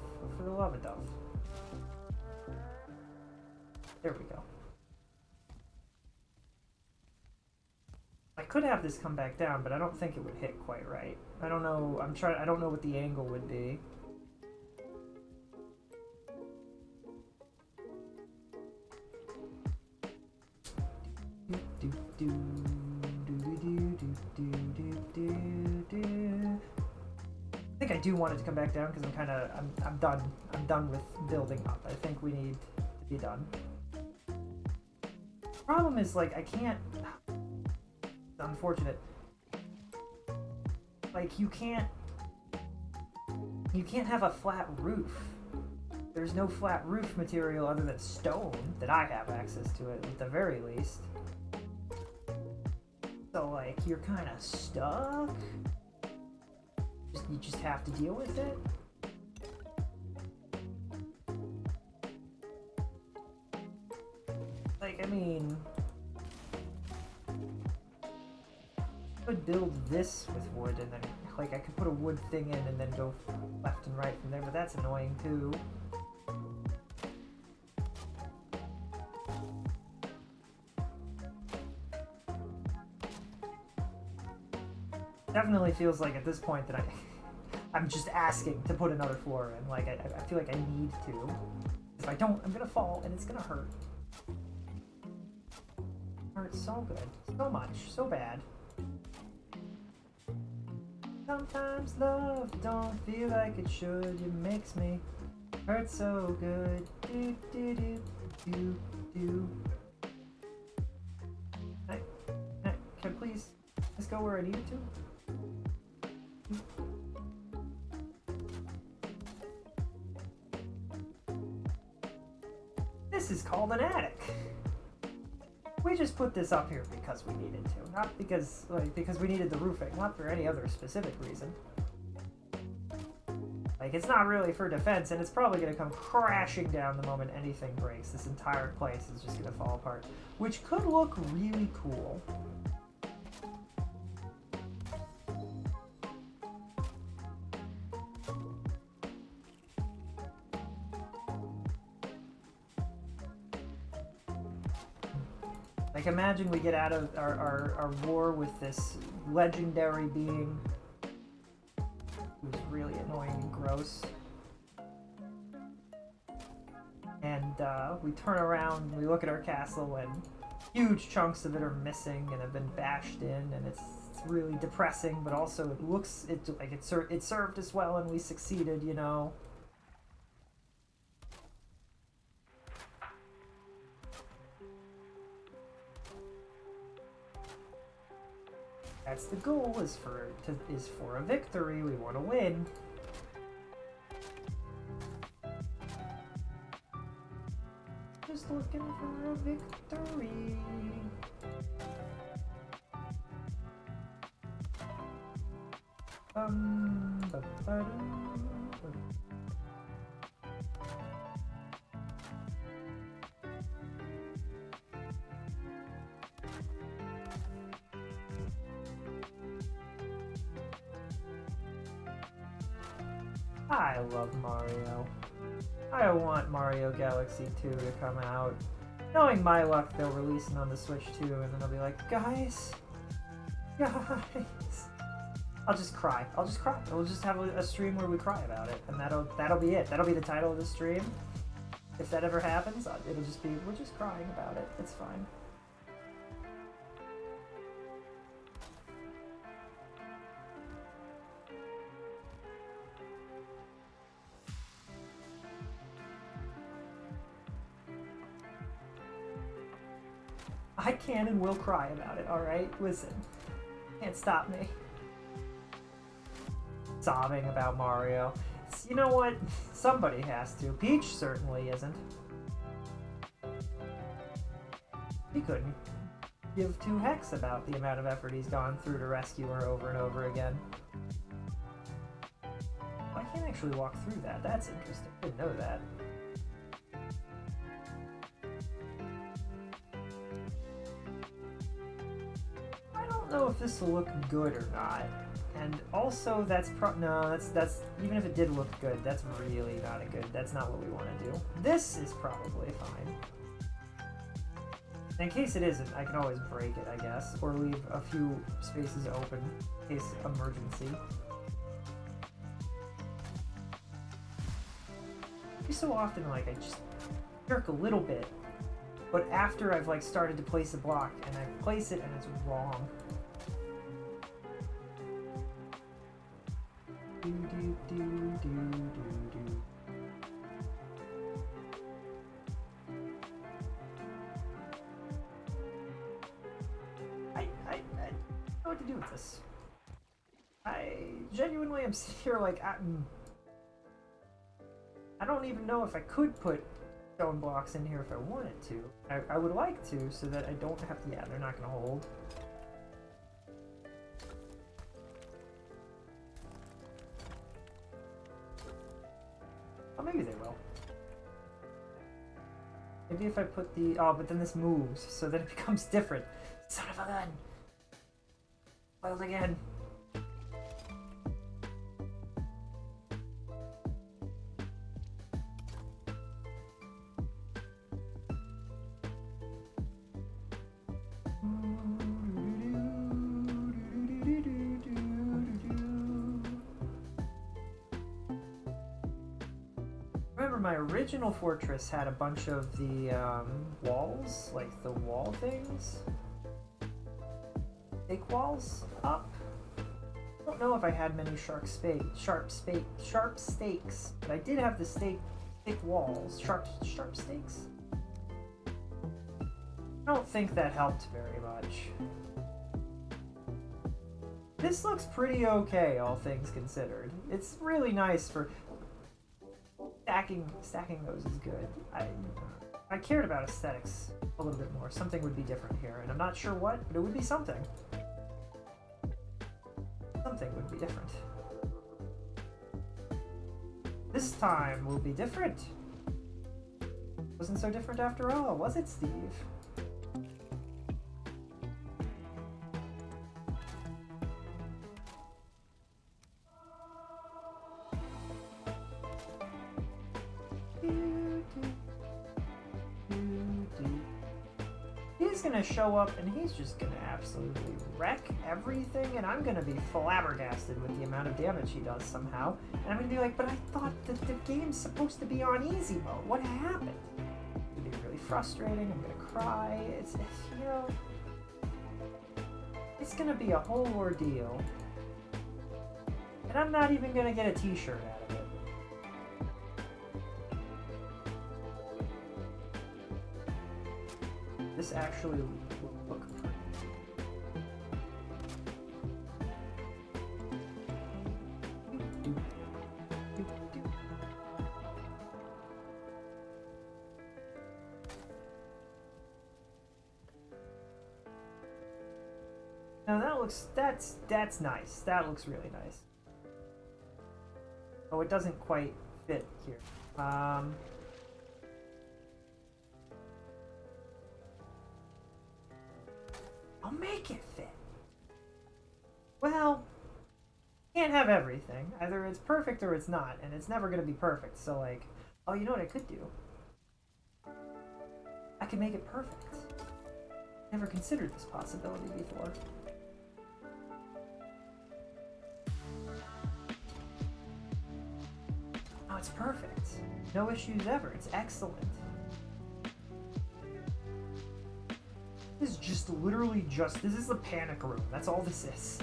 love of Dove. There we go. I could have this come back down, but I don't think it would hit quite right. I don't know. I don't know what the angle would be. I think I do want it to come back down because I'm done. I'm done with building up. I think we need to be done. The problem is, like, I can't. It's unfortunate. Like, you can't have a flat roof. There's no flat roof material other than stone that I have access to it, at the very least. So, like, you're kind of stuck. You just have to deal with it. Like, I mean, I could build this with wood and then, like, I could put a wood thing in and then go left and right from there, but that's annoying too. Definitely feels like at this point that I'm just asking to put another floor in. Like, I feel like I need to. If I don't, I'm gonna fall and it's gonna hurt. Hurts so good. So much. So bad. Sometimes love don't feel like it should. It makes me hurt so good. Do do do do do. Can I please just go where I needed to? This is called an attic. We just put this up here because we needed to, not because we needed the roofing, not for any other specific reason. Like, it's not really for defense, and it's probably going to come crashing down the moment anything breaks. This entire place is just going to fall apart, which could look really cool. Like, imagine we get out of our war with this legendary being who's really annoying and gross. And we turn around, we look at our castle, and huge chunks of it are missing and have been bashed in, and it's really depressing, but also it looks like it served us well and we succeeded, you know. That's the goal, is for a victory. We want to win. Just looking for a victory. I love Mario. I want Mario Galaxy 2 to come out. Knowing my luck, they'll release it on the Switch too, and then they'll be like, guys. I'll just cry. We'll just have a stream where we cry about it, and that'll be it. That'll be the title of the stream. If that ever happens, it'll just be, we're just crying about it. It's fine. I can and will cry about it, alright? Listen. Can't stop me. Sobbing about Mario. You know what? Somebody has to. Peach certainly isn't. He couldn't give two hecks about the amount of effort he's gone through to rescue her over and over again. I can't actually walk through that. That's interesting. I didn't know that. I don't know if this will look good or not. And also, that's even if it did look good, that's really not that's not what we want to do. This is probably fine. In case it isn't, I can always break it, I guess, or leave a few spaces open in case emergency. Every so often, like, I just jerk a little bit, but after I've, like, started to place a block, and I place it and it's wrong. Do, do, do, do, do, do. I don't know what to do with this. I genuinely am sitting here like, I don't even know if I could put stone blocks in here if I wanted to. I would like to, so that I don't have to... Yeah, they're not going to hold. Oh, maybe they will. Maybe if I put the... Oh, but then this moves, so then it becomes different. Son of a gun! Failed again. Remember, my original fortress had a bunch of the walls, like the wall things. Stake walls up. I don't know if I had many sharp stakes, but I did have the stake walls, sharp stakes. I don't think that helped very much. This looks pretty okay, all things considered. It's really nice for stacking those is good. I cared about aesthetics a little bit more. Something would be different here, and I'm not sure what, but it would be something. Something would be different. This time will be different. Wasn't so different after all, was it, Steve? He's gonna show up and he's just gonna absolutely wreck everything, and I'm gonna be flabbergasted with the amount of damage he does somehow. And I'm gonna be like, but I thought that the game's supposed to be on easy mode. What happened? It's gonna be really frustrating. I'm gonna cry. It's you know, it's gonna be a whole ordeal. And I'm not even gonna get a t-shirt out of it. This actually will look pretty. Now that looks, that's nice. That looks really nice. Oh, it doesn't quite fit here. I'll make it fit. Well, can't have everything. Either it's perfect or it's not, and it's never gonna be perfect. So like, oh, you know what I could do? I could make it perfect. Never considered this possibility before. Oh, it's perfect. No issues ever. It's excellent. This is just literally just, this is a panic room. That's all this is.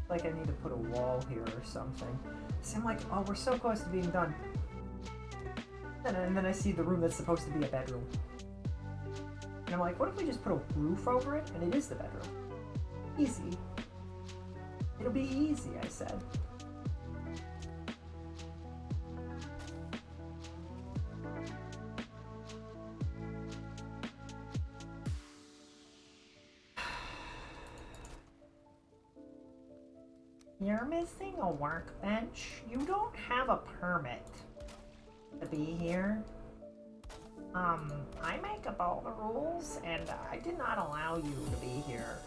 Like I need to put a wall here or something. So I'm like, oh, we're so close to being done. And then I see the room that's supposed to be a bedroom. And I'm like, what if we just put a roof over it and it is the bedroom? Easy. It'll be easy, I said. You're missing a workbench? You don't have a permit to be here. I make up all the rules, and I did not allow you to be here.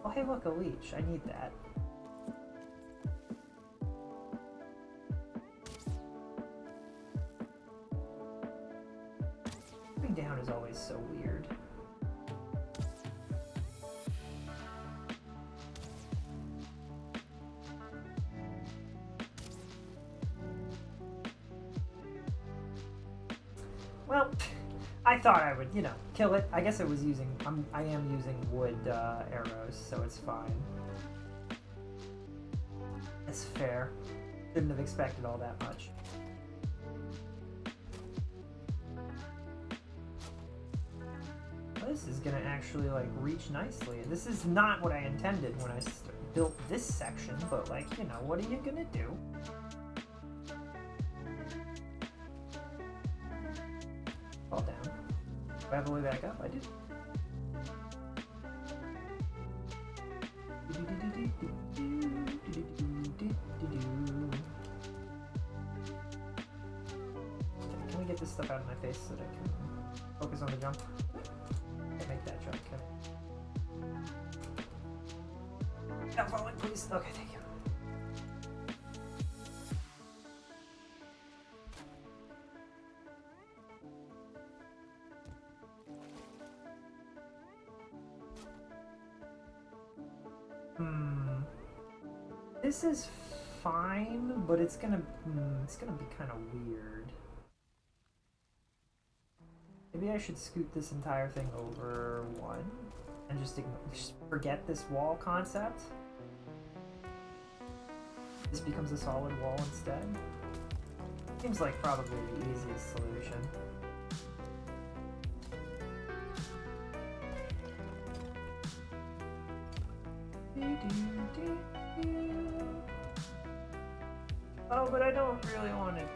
Oh, hey, look, a leech. I need that. Moving down is always so weird. Well, I thought I would, you know, kill it. I guess I was using, I am using wood arrows, so it's fine. It's fair. Shouldn't have expected all that much. This is gonna actually like reach nicely. This is not what I intended when I built this section, but like, you know, what are you gonna do? Fall down. Do I have the way back up? I do. Can we get this stuff out of my face so that I can focus on the jump? Can't make that jump, can I? Stop falling, please. Okay, thank you. This is fine, but it's gonna be kind of weird. Maybe I should scoot this entire thing over one and just forget this wall concept. This becomes a solid wall instead. Seems like probably the easiest solution. Oh, but I don't really want it.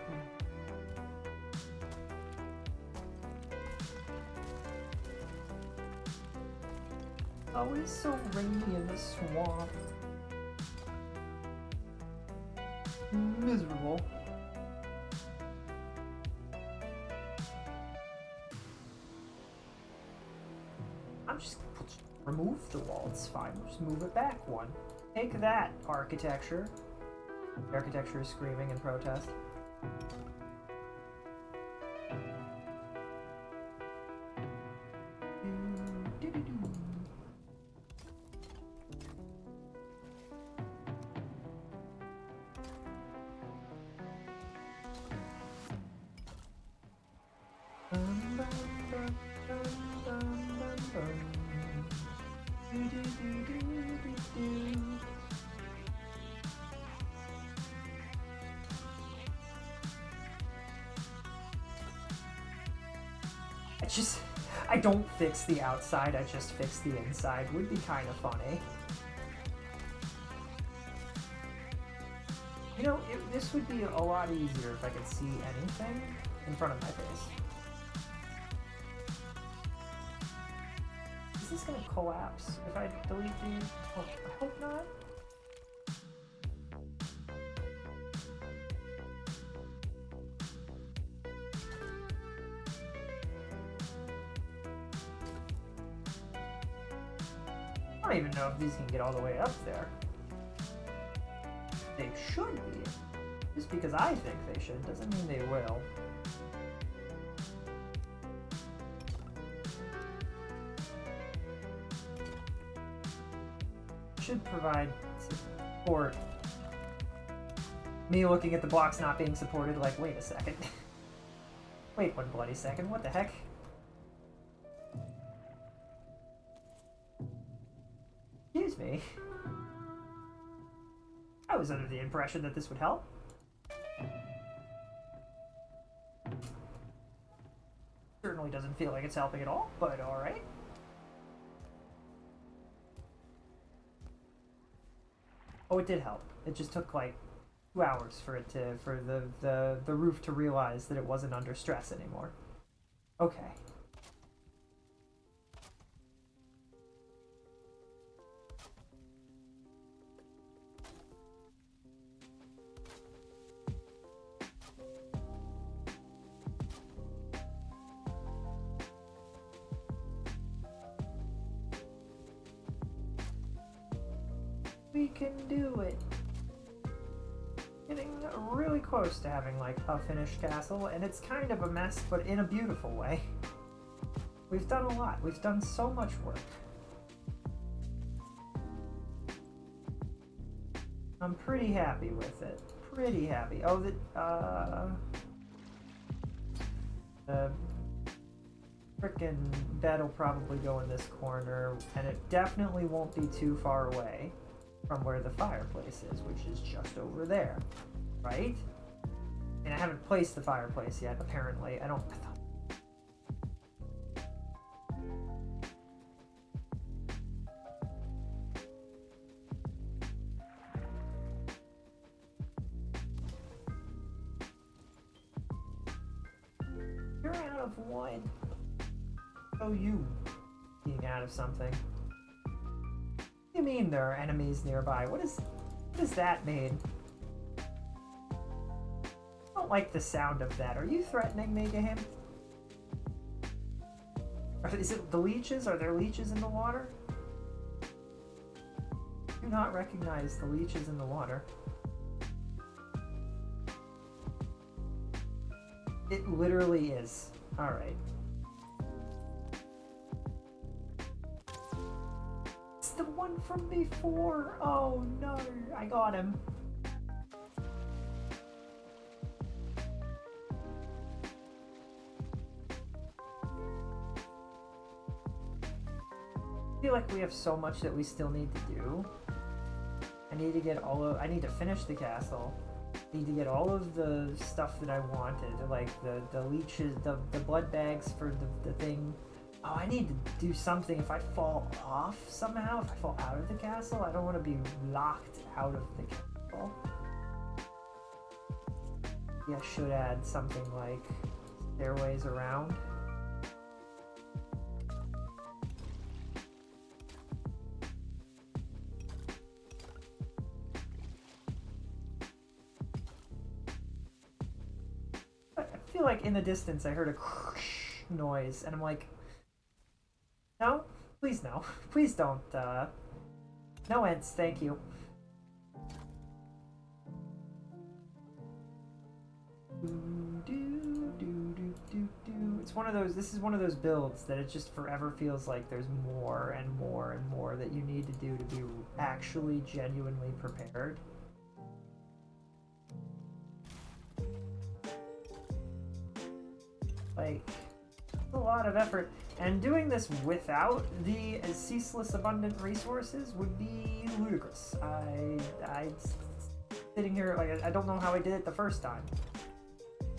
Oh, it's so rainy in the swamp. Miserable. I'm just remove the wall, it's fine. We'll just move it back one. Take that, architecture. The architecture is screaming in protest. I don't fix the outside, I just fix the inside. Would be kind of funny. You know, this would be a lot easier if I could see anything in front of my face. Is this gonna collapse if I delete these? Oh, I hope not. I don't even know if these can get all the way up there. They should be. Just because I think they should doesn't mean they will. Should provide support. Me looking at the blocks not being supported like, wait a second. Wait one bloody second, what the heck? Excuse me. I was under the impression that this would help. Certainly doesn't feel like it's helping at all, but alright. Oh, it did help. It just took like 2 hours for it to, for the roof to realize that it wasn't under stress anymore. Okay. We can do it. Getting really close to having like a finished castle, and it's kind of a mess, but in a beautiful way. We've done a lot. We've done so much work. I'm pretty happy with it. Pretty happy. Oh, Frickin' bed'll probably go in this corner, and it definitely won't be too far away from where the fireplace is, which is just over there, right? And I haven't placed the fireplace yet, apparently. I thought... You're out of wood. Oh, you being out of something. What do you mean there are enemies nearby? What does that mean? I don't like the sound of that. Are you threatening me to him? Is it the leeches? Are there leeches in the water? Do not recognize the leeches in the water. It literally is. Alright. It's the one from before! Oh no! I got him. I feel like we have so much that we still need to do. I need to get I need to finish the castle. I need to get all of the stuff that I wanted, like the leeches, the blood bags for the thing. Oh, I need to do something. If I fall off somehow, if I fall out of the castle, I don't want to be locked out of the castle. Yeah, I should add something like stairways around. I feel like in the distance I heard a noise, and I'm like, no, please no, please don't, no ends, thank you. It's one of those, this is one of those builds that it just forever feels like there's more and more and more that you need to do to be actually genuinely prepared. Like, a lot of effort, and doing this without the ceaseless abundant resources would be ludicrous. I sitting here like I don't know how I did it the first time.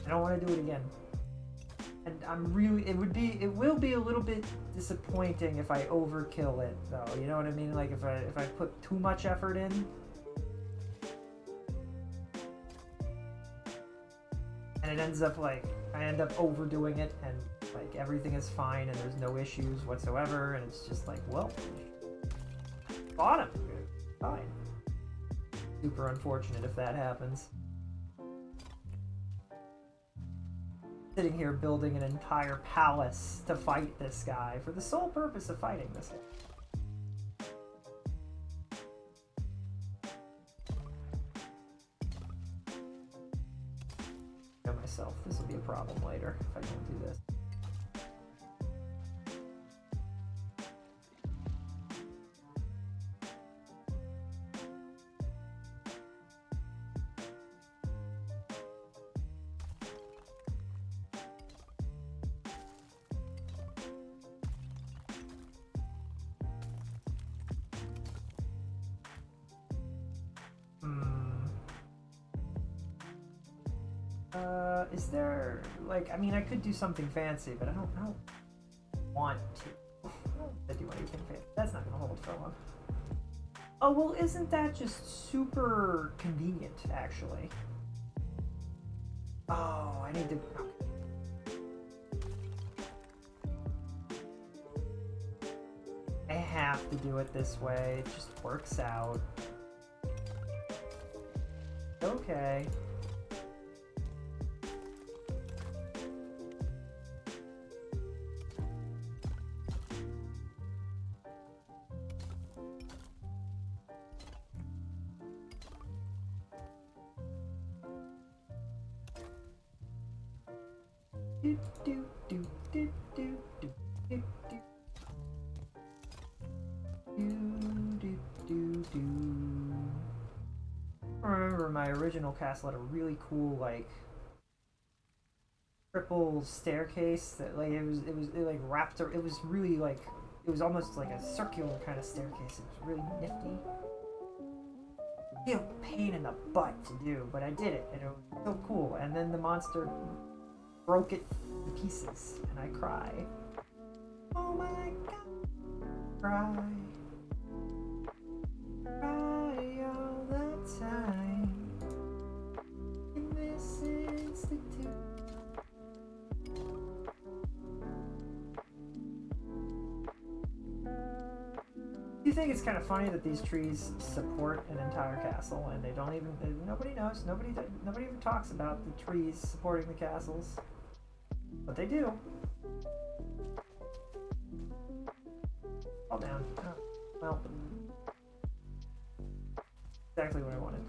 I don't want to do it again, and it will be a little bit disappointing if I overkill it though. You know what I mean? Like if I put too much effort in. And it ends up like I end up overdoing it, and like everything is fine and there's no issues whatsoever, and it's just like, well, bottom, fine. Super unfortunate if that happens. Sitting here building an entire palace to fight this guy for the sole purpose of fighting this guy. Myself. This will be a problem later if I don't do this. Is there, like, I mean, I could do something fancy, but I don't want to. I don't want to do anything fancy. That's not going to hold for long. Oh, well, isn't that just super convenient, actually? Oh, I need to... Okay. I have to do it this way. It just works out. Okay. I remember my original castle had a really cool, like, triple staircase that like it like wrapped. It was really like it was almost like a circular kind of staircase. It was really nifty. A pain in the butt to do, but I did it, and it was so cool. And then the monster broke it to pieces, and I cry. Oh my god, cry, cry all the time in this institute. Do you think it's kind of funny that these trees support an entire castle and they don't even, nobody knows, nobody even talks about the trees supporting the castles, but they do. Fall down. Oh, well, exactly what I wanted.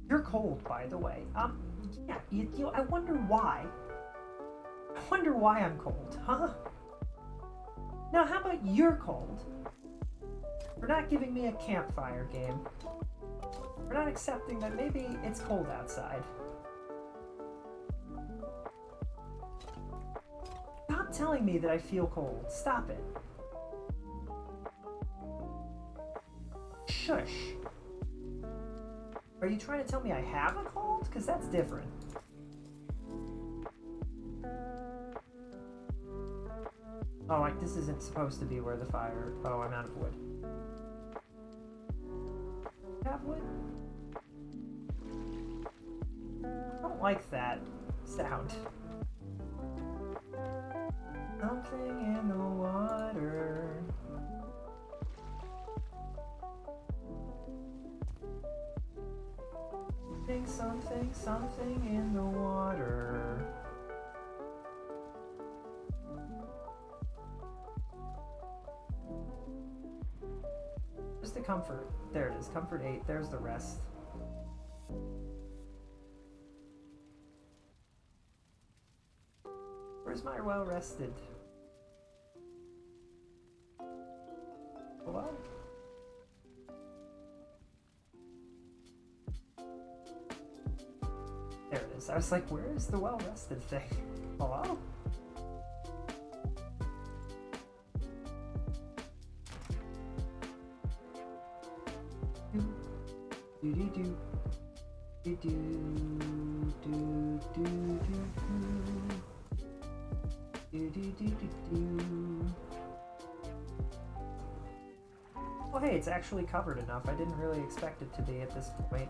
You're cold, by the way. Yeah, you know, I wonder why. I wonder why I'm cold, huh? Now, how about you're cold? For not giving me a campfire game. For not accepting that maybe it's cold outside. Stop telling me that I feel cold. Stop it. Shush. Are you trying to tell me I have a cold? Because that's different. Oh, like this isn't supposed to be where the fire... Oh, I'm out of wood. Have wood? I don't like that sound. Something in the water. Something in the water. Where's the comfort? There it is. Comfort 8. There's the rest. Where's my well rested? Hello? There it is. I was like, where is the well rested thing? Hello? Well, hey, it's actually covered enough. I didn't really expect it to be at this point.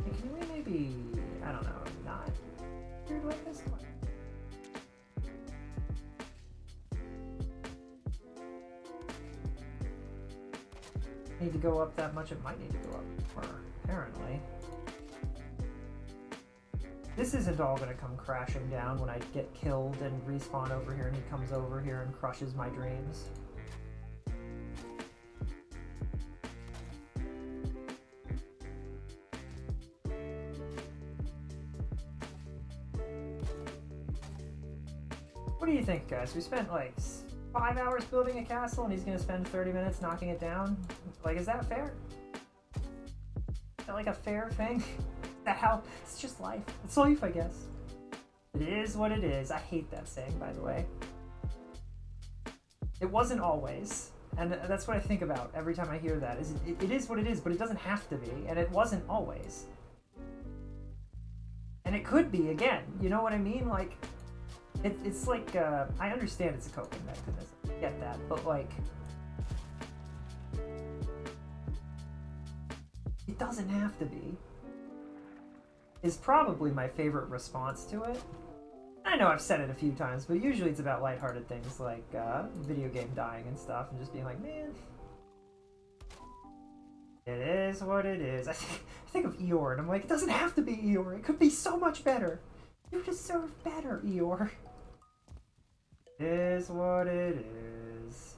Can we maybe, I don't know, not weird like this one? Need to go up that much? It might need to go up more, apparently. This isn't all gonna come crashing down when I get killed and respawn over here and he comes over here and crushes my dreams. What do you think, guys? We spent like 5 hours building a castle and he's gonna spend 30 minutes knocking it down? Like, is that fair? Is that like a fair thing? Is that how? It's just life. It's life, I guess. It is what it is. I hate that saying, by the way. It wasn't always. And that's what I think about every time I hear that. Is it is what it is, but it doesn't have to be. And it wasn't always. And it could be, again. You know what I mean? Like, it's like, I understand it's a coping mechanism. I get that. But, like, it doesn't have to be. Is probably my favorite response to it. I know I've said it a few times, but usually it's about lighthearted things like video game dying and stuff, and just being like, man, it is what it is. I think of Eeyore, and I'm like, it doesn't have to be Eeyore. It could be so much better. You deserve better, Eeyore. It is what it is.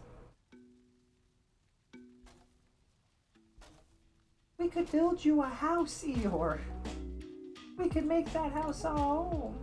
We could build you a house, Eeyore. We could make that house a home.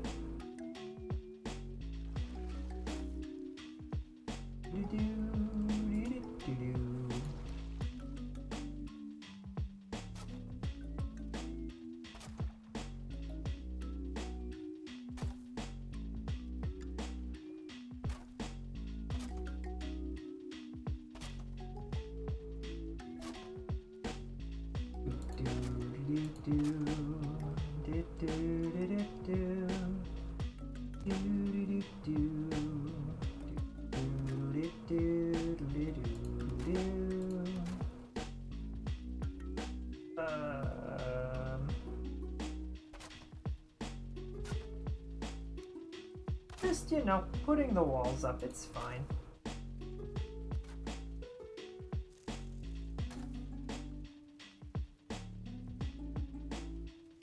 Just, you know, putting the walls up, it's fine.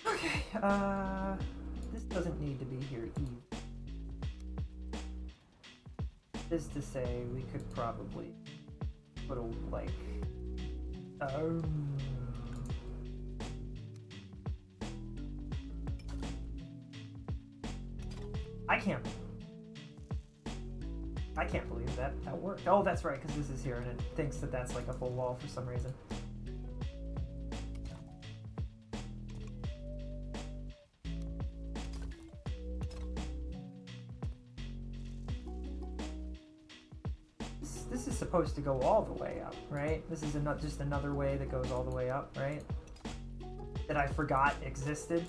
Okay, this doesn't need to be here either. Is to say, we could probably put a, like, I can't believe that worked. Oh, that's right, because this is here and it thinks that that's like a full wall for some reason. This is supposed to go all the way up, right? This is just another way that goes all the way up, right? That I forgot existed.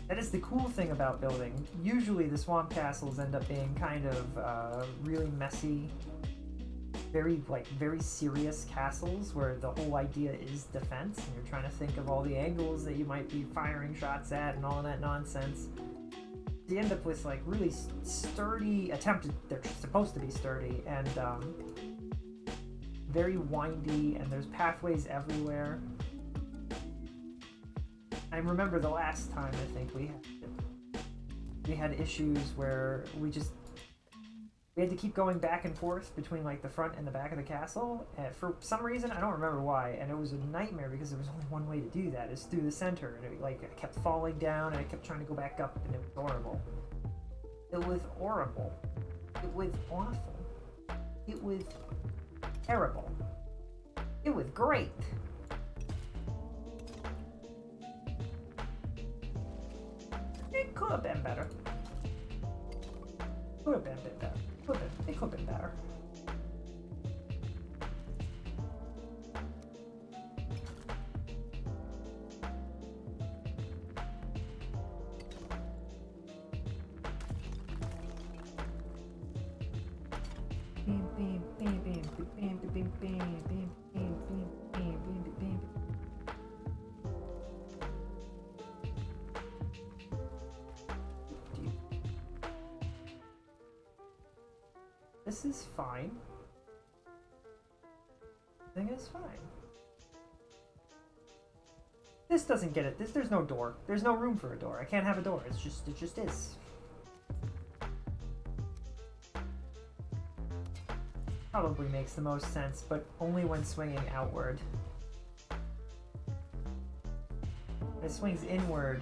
That is the cool thing about building. Usually the swamp castles end up being kind of really messy, very serious castles where the whole idea is defense and you're trying to think of all the angles that you might be firing shots at and all of that nonsense. You end up with like really sturdy, they're supposed to be sturdy and very windy, and there's pathways everywhere. I remember the last time I think we had issues where we had to keep going back and forth between like the front and the back of the castle, and for some reason I don't remember why, and it was a nightmare because there was only one way to do that, is through the center, and it, like, I kept falling down and I kept trying to go back up, and it was horrible. It was horrible. It was awful. It was terrible. It was great. It could have been better. Could have been a bit better. It could have been better. This is fine. I think it's fine. This doesn't get it. There's no door. There's no room for a door. I can't have a door. It just is. Probably makes the most sense, but only when swinging outward. When it swings inward.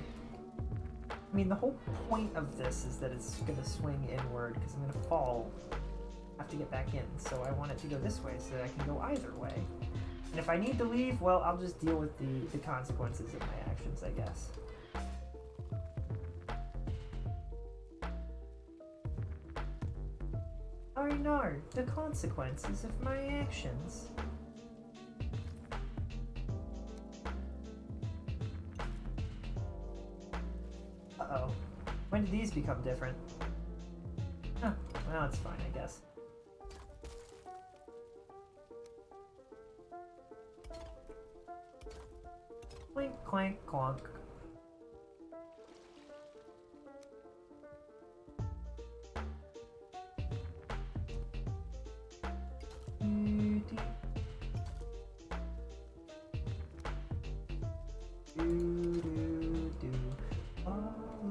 I mean, the whole point of this is that it's gonna swing inward because I'm gonna fall. Have to get back in, so I want it to go this way so that I can go either way. And if I need to leave, well, I'll just deal with the consequences of my actions, I guess. I know the consequences of my actions. Uh-oh. When did these become different? Huh. Well, it's fine, I guess. Clink, clank, clonk.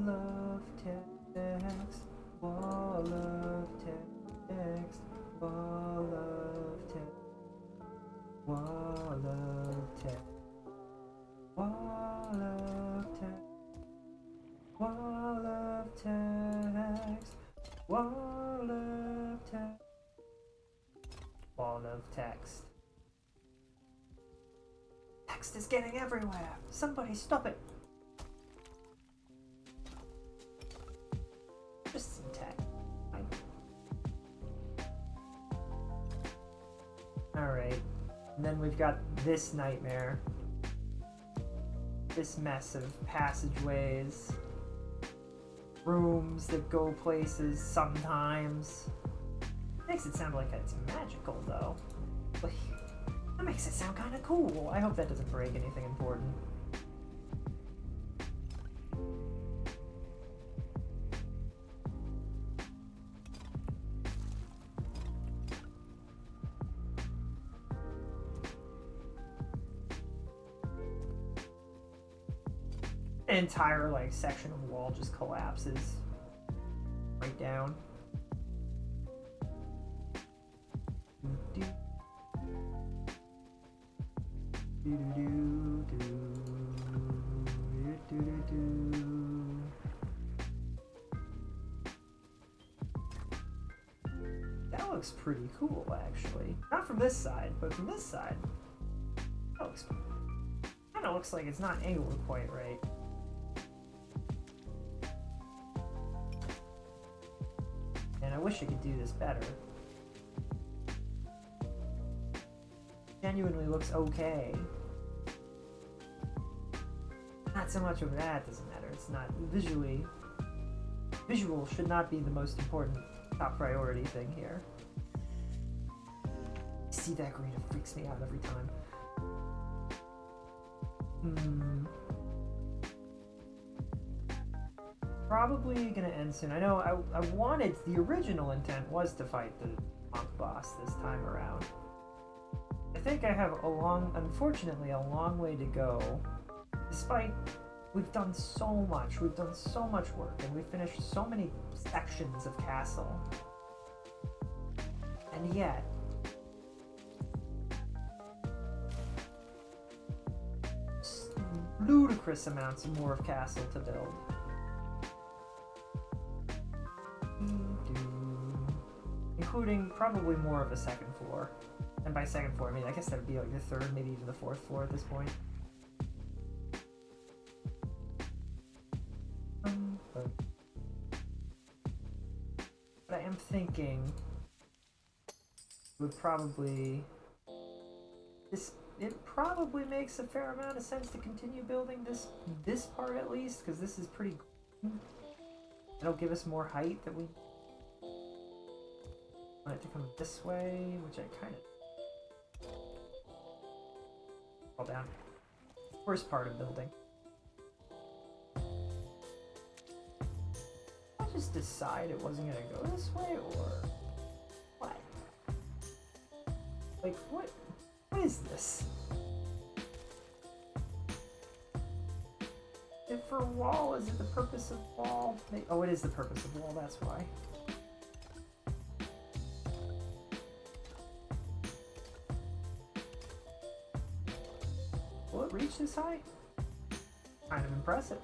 Wall of text, wall of text, wall of text, wall of text. Wall of text, wall of text, wall of text, wall of text. Text is getting everywhere. Somebody stop it. Just some text. Alright. And then we've got this nightmare. this mess of passageways, rooms that go places sometimes. Makes it sound like it's magical, though. Like, that makes it sound kind of cool. I hope that doesn't break anything important. An entire like section of wall just collapses right down. That looks pretty cool, actually. Not from this side, but from this side, that looks kind of looks like it's not angled quite right. And I wish I could do this better. Genuinely looks okay. Not so much of that doesn't matter. It's not visually. Visual should not be the most important top priority thing here. See that green, it freaks me out every time. Probably gonna end soon. I know I wanted, the original intent was to fight the monk boss this time around. I think I have unfortunately a long way to go. Despite, we've done so much work, and we've finished so many sections of castle. And yet, ludicrous amounts more of castle to build. Including probably more of a second floor. And by second floor, I mean, I guess that would be like the third, maybe even the fourth floor at this point. But I am thinking would probably it probably makes a fair amount of sense to continue building this part at least, because this is pretty cool. It'll give us more height that we want it to come this way, which I kind of fall down. First part of building. I just decide it wasn't gonna go this way, or what? Like, what is this? If for wall, is it the purpose of wall? Oh, it is the purpose of wall, that's why. Will it reach this high? Kind of impressive.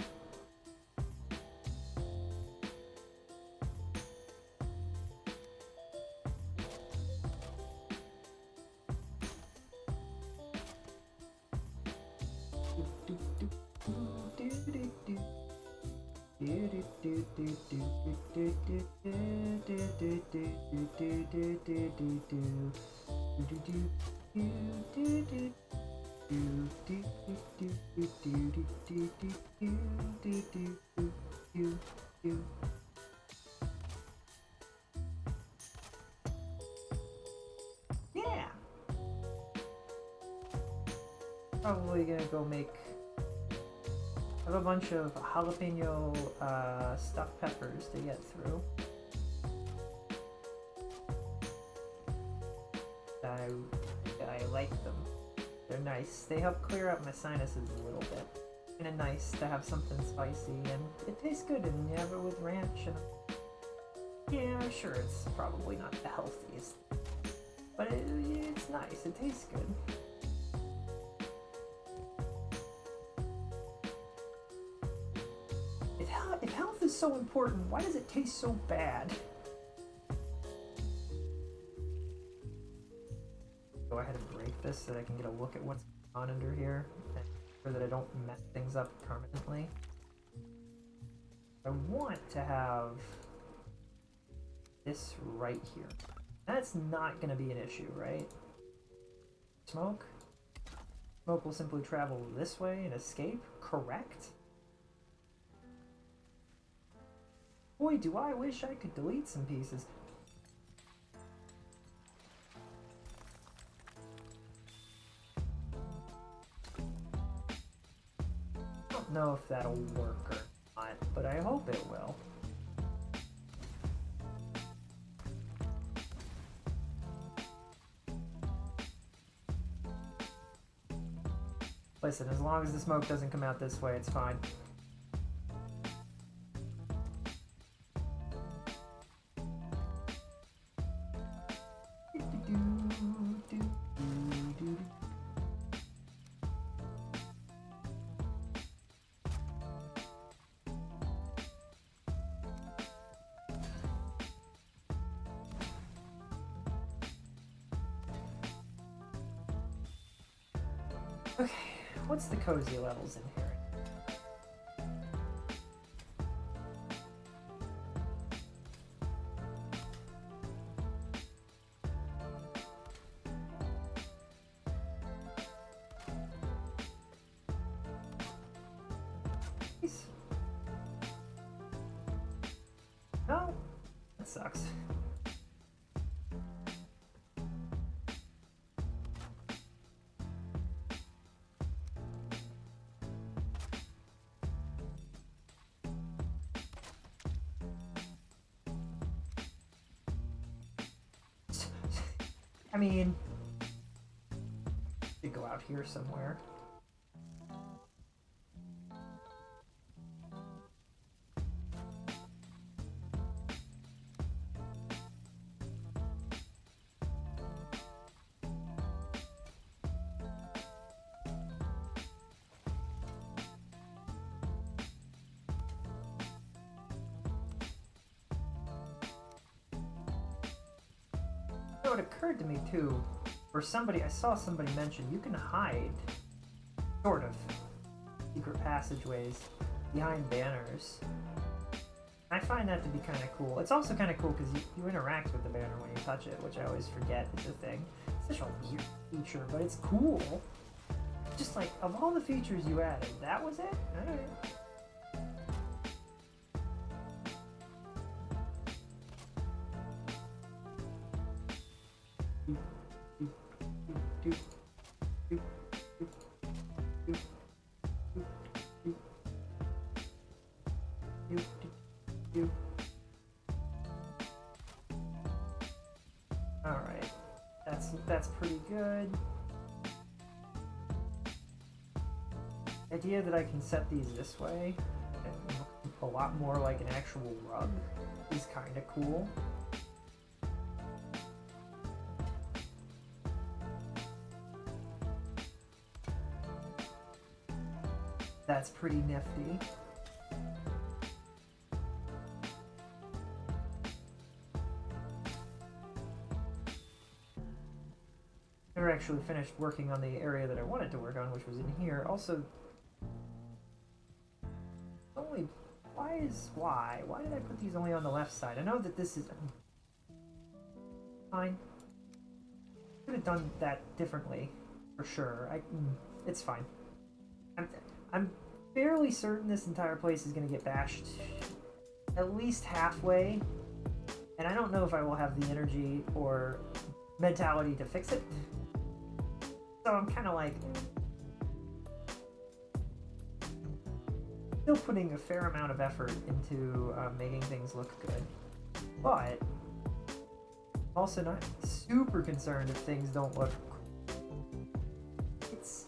Yeah. Probably gonna go make. I have a bunch of jalapeno stuffed peppers to get through. I like them. They're nice. They help clear up my sinuses a little bit. Kinda nice to have something spicy, and it tastes good, and you have it with ranch. And yeah, I'm sure it's probably not the healthiest, but it's nice. It tastes good. If health is so important, why does it taste so bad? Go ahead and break this so that I can get a look at what's on under here, and so that I don't mess things up permanently. I want to have this right here. That's not going to be an issue, right? Smoke? Smoke will simply travel this way and escape, correct? Boy, do I wish I could delete some pieces. I don't know if that'll work or not, but I hope it will. Listen, as long as the smoke doesn't come out this way, it's fine. Okay, what's the cozy levels in here? No? That sucks. I mean, you go out here somewhere. So it occurred to me too, or I saw somebody mention you can hide, sort of, secret passageways behind banners. I find that to be kind of cool. It's also kind of cool because you interact with the banner when you touch it, which I always forget is a thing. It's such a weird feature, but it's cool. Just like, of all the features you added, that was it? Alright. Alright, that's pretty good. The idea that I can set these this way and look a lot more like an actual rug is kind of cool. That's pretty nifty. Never actually finished working on the area that I wanted to work on, which was in here. Also, why did I put these only on the left side? I know that this is fine. Could have done that differently, for sure. It's fine. I'm fairly certain this entire place is going to get bashed at least halfway, and I don't know if I will have the energy or mentality to fix it. So I'm kind of like still putting a fair amount of effort into making things look good, but also not super concerned if things don't look. It's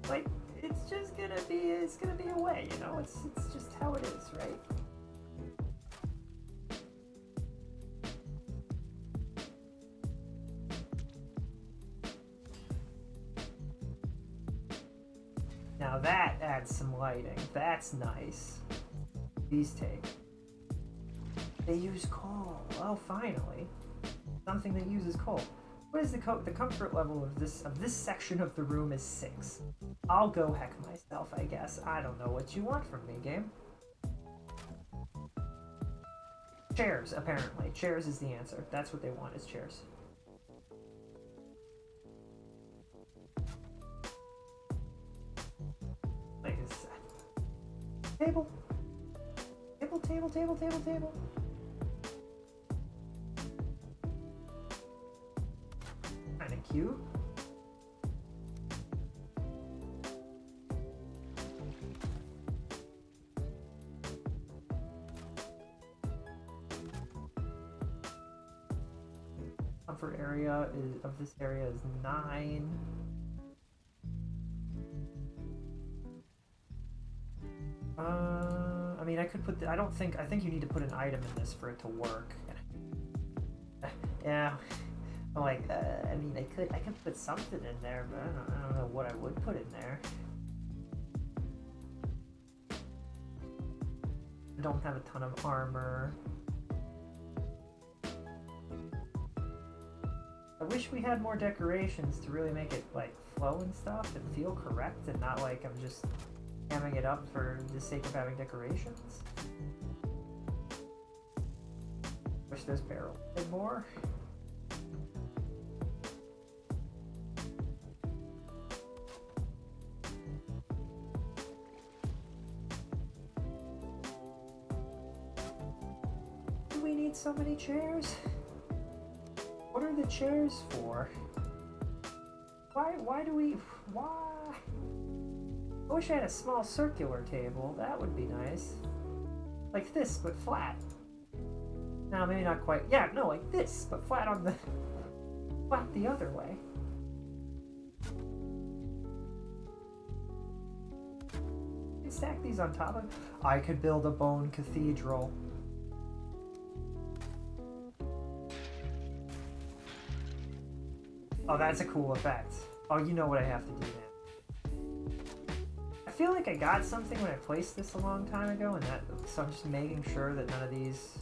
like it's just gonna be a way, you know. It's just how it is, right? Now that adds some lighting. That's nice. These take. They use coal. Oh, finally, something that uses coal. What is the comfort level of this section of the room is 6. I'll go heck myself, I guess. I don't know what you want from me, game. Chairs, apparently. Chairs is the answer. That's what they want, is chairs. table, table, table, table, table. Kinda cute. Comfort area of this area is 9. I mean, I could put. I think you need to put an item in this for it to work. Yeah. I'm like, I mean, I could put something in there, but I don't know what I would put in there. I don't have a ton of armor. I wish we had more decorations to really make it like flow and stuff and feel correct and not like I'm just hamming it up for the sake of having decorations. Wish those barrels did more. Do we need so many chairs? What are the chairs for? Why do we... Why? I wish I had a small circular table. That would be nice. Like this, but flat. No, maybe not quite. Yeah, no, like this, but flat on the... Flat the other way. You can stack these on top of... I could build a bone cathedral. Oh, that's a cool effect. Oh, you know what I have to do now. I feel like I got something when I placed this a long time ago, and so I'm just making sure that none of these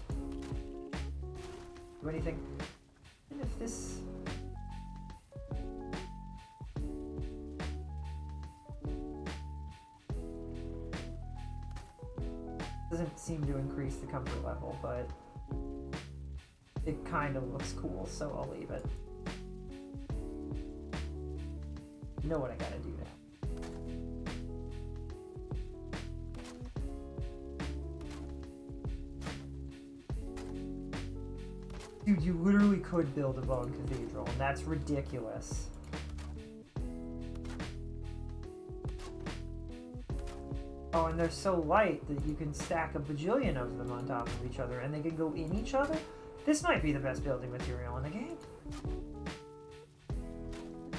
do anything. And if this... doesn't seem to increase the comfort level, but it kind of looks cool, so I'll leave it. You know what I gotta do now. Dude, you literally could build a bone cathedral, and that's ridiculous. Oh, and they're so light that you can stack a bajillion of them on top of each other, and they can go in each other? This might be the best building material in the game.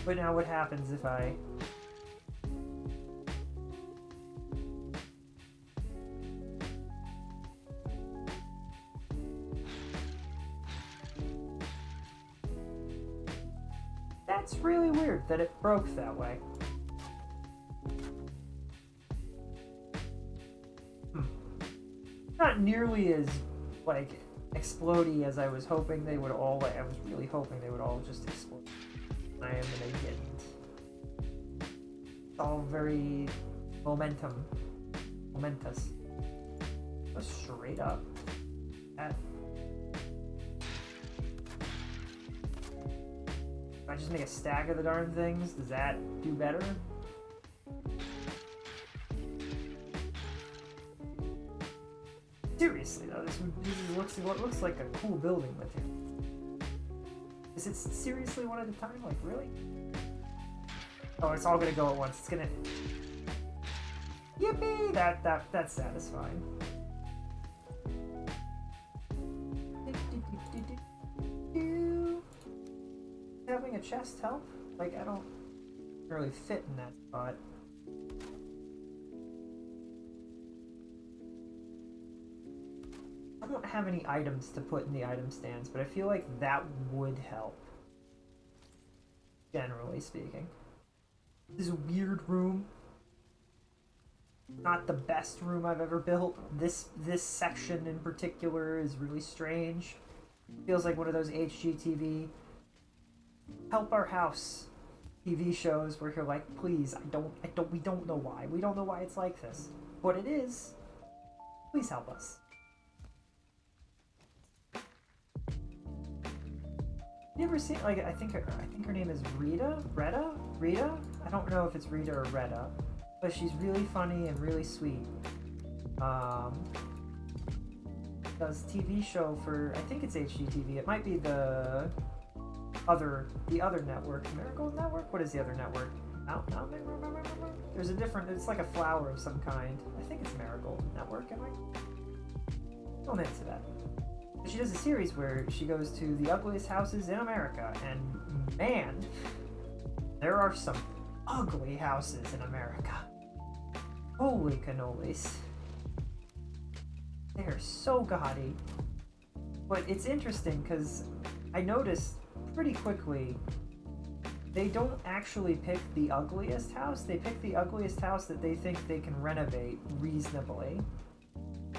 But now what happens if I... That's really weird that it broke that way. Not nearly as, like, explodey as I was hoping they would all, like, I was really hoping they would all just explode. I am, and they didn't. It's all very momentous. Go straight up. If I just make a stack of the darn things, does that do better? Seriously though, this looks like a cool building material. Is it seriously one at a time? Like, really? Oh, it's all gonna go at once. It's gonna... Yippee! That's satisfying. Having a chest help? Like, I don't really fit in that spot. I don't have any items to put in the item stands, but I feel like that would help. Generally speaking. This is a weird room. Not the best room I've ever built. This section in particular is really strange. Feels like one of those HGTV help our house TV shows where you're like, please, we don't know why. We don't know why it's like this. But it is. Please help us. You ever seen, like, I think her name is Rita? I don't know if it's Rita or Retta, but she's really funny and really sweet. does TV show for, I think it's HGTV. It might be the other network, Miracle Network. What is the other network? No, there's a different. It's like a flower of some kind. I think it's Miracle Network. Am I? Don't answer that. She does a series where she goes to the ugliest houses in America, and man, there are some ugly houses in America. Holy cannolis. They are so gaudy. But it's interesting because I noticed pretty quickly they don't actually pick the ugliest house. They pick the ugliest house that they think they can renovate reasonably.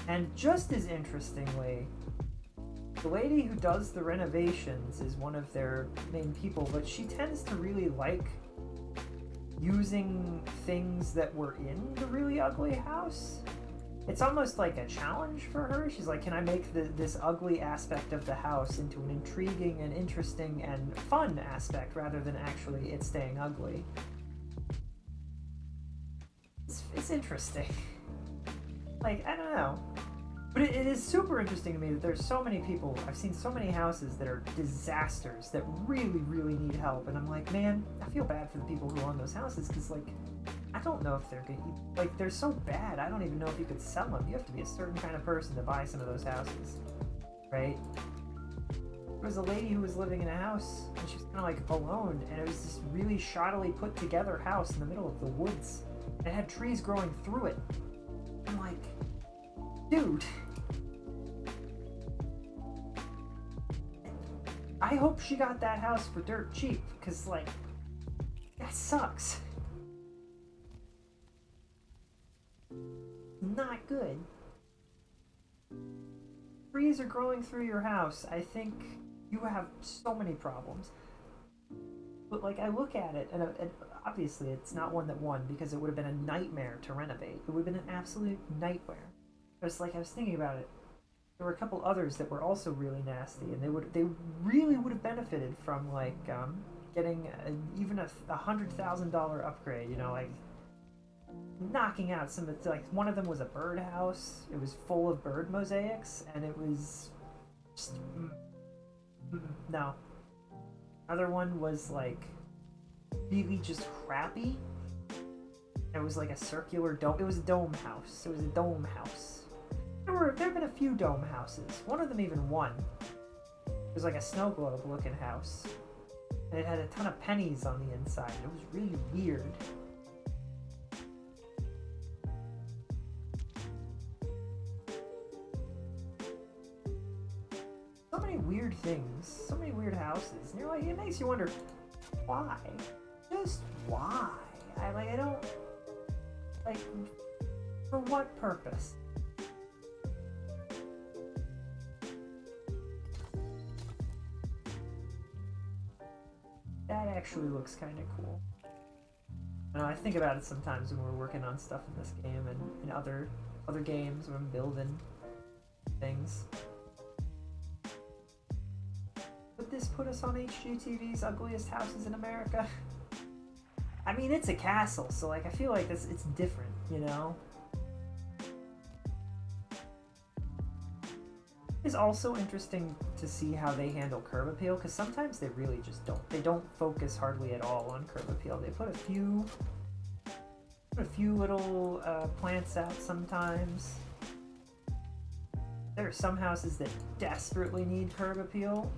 And just as interestingly, the lady who does the renovations is one of their main people, but she tends to really like using things that were in the really ugly house. It's almost like a challenge for her. She's like, can I make this ugly aspect of the house into an intriguing and interesting and fun aspect rather than actually it staying ugly? It's interesting. Like, I don't know. But it is super interesting to me that there's so many people, I've seen so many houses that are disasters that really, really need help. And I'm like, man, I feel bad for the people who own those houses because, like, I don't know if they're good. Like, they're so bad, I don't even know if you could sell them. You have to be a certain kind of person to buy some of those houses, right? There was a lady who was living in a house, and she was kind of like alone, and it was this really shoddily put together house in the middle of the woods. And it had trees growing through it. I'm like, dude. I hope she got that house for dirt cheap, because, like, that sucks. Not good. Trees are growing through your house. I think you have so many problems. But, like, I look at it, and obviously it's not one that won, because it would have been a nightmare to renovate. It would have been an absolute nightmare. But it's like, I was thinking about it. There were a couple others that were also really nasty, and they really would have benefited from, like, getting even a $100,000 upgrade, you know, like knocking out some of the, like, one of them was a birdhouse. It was full of bird mosaics, and it was just no. Another one was like really just crappy. It was like a circular dome. It was a dome house. It was a dome house. There have been a few dome houses. One of them even won. It was like a snow globe looking house. And it had a ton of pennies on the inside. It was really weird. So many weird things. So many weird houses. And you're like, it makes you wonder, why? Just why? I don't, like, for what purpose? That actually looks kind of cool. I think about it sometimes when we're working on stuff in this game and in other games when I'm building things. Would this put us on HGTV's Ugliest Houses in America? I mean, it's a castle, so, like, I feel like it's different, you know? It's also interesting to see how they handle curb appeal, because sometimes they really just don't. They don't focus hardly at all on curb appeal. They put a few little plants out sometimes. There are some houses that desperately need curb appeal,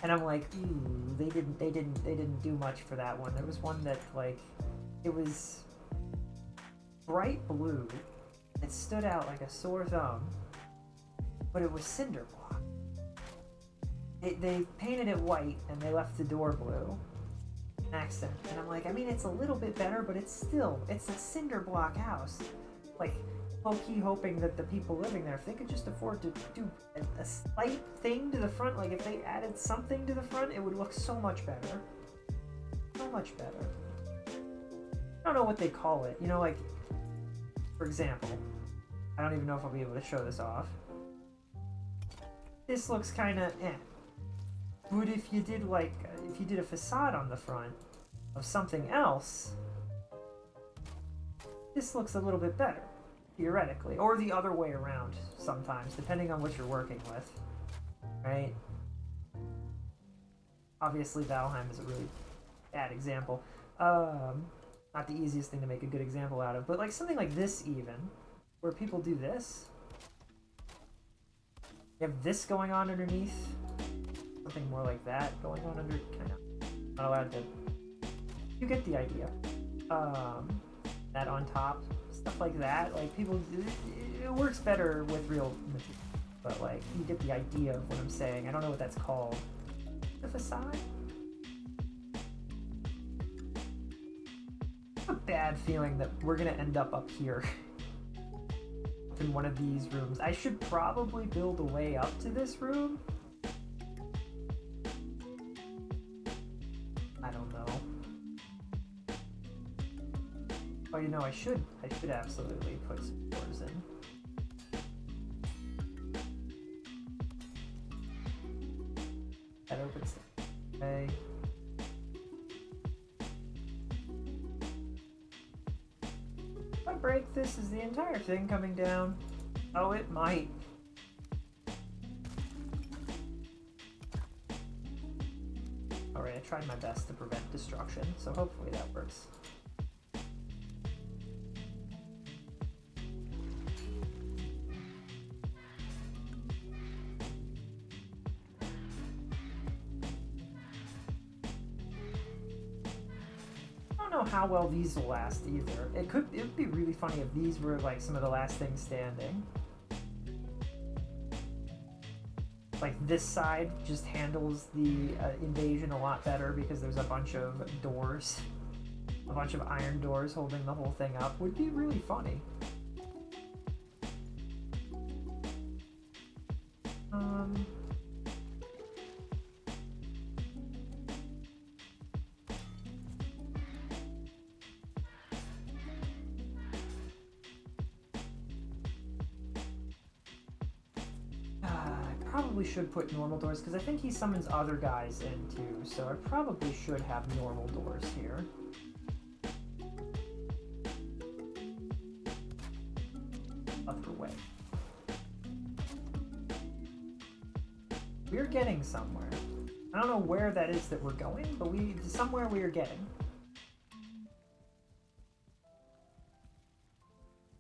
and I'm like, ooh, they didn't do much for that one. There was one that, like, it was bright blue. It stood out like a sore thumb. But it was cinder block. They painted it white and they left the door blue accent. And I'm like, I mean, it's a little bit better, but it's a cinder block house. Like, low-key hoping that the people living there, if they could just afford to do a slight thing to the front, like if they added something to the front, it would look so much better. So much better. I don't know what they call it. You know, like, for example, I don't even know if I'll be able to show this off. This looks kind of eh. But if you did a facade on the front of something else, this looks a little bit better. theoretically, or the other way around sometimes, depending on what you're working with, right? Obviously, Valheim is a really bad example. Not the easiest thing to make a good example out of, but like something like this even, where people do this. You have this going on underneath, something more like that going on under, kind of, not allowed to, you get the idea. That on top, stuff like that, like people, it works better with real material, but like, you get the idea of what I'm saying. I don't know what that's called. The facade? A bad feeling that we're gonna end up here in one of these rooms. I should probably build a way up to this room. I don't know. Oh, you know, I should absolutely put some doors in. That opens the way. If I break this, is the entire thing coming down? Oh, it might. Alright, I tried my best to prevent destruction, so hopefully that works. How well these will last either. It would be really funny if these were like some of the last things standing. Like this side just handles the invasion a lot better because there's a bunch of doors, a bunch of iron doors holding the whole thing up. Would be really funny. Should put normal doors because I think he summons other guys in too, so I probably should have normal doors here. Other way. We're getting somewhere. I don't know where that is that we're going, but somewhere we are getting.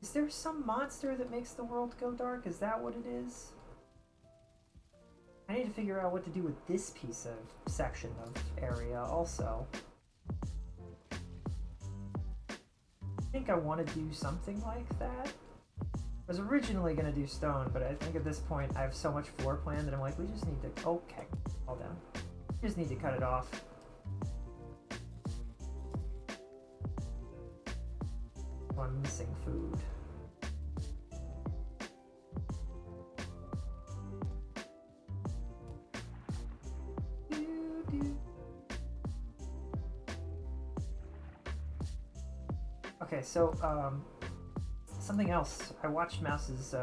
Is there some monster that makes the world go dark? Is that what it is? I need to figure out what to do with this piece of section of area also. I think I want to do something like that. I was originally going to do stone, but I think at this point I have so much floor plan that I'm like, we just need to... Okay, hold down. We just need to cut it off. Oh, I'm missing food. Okay, so, something else. I watched Mouse's,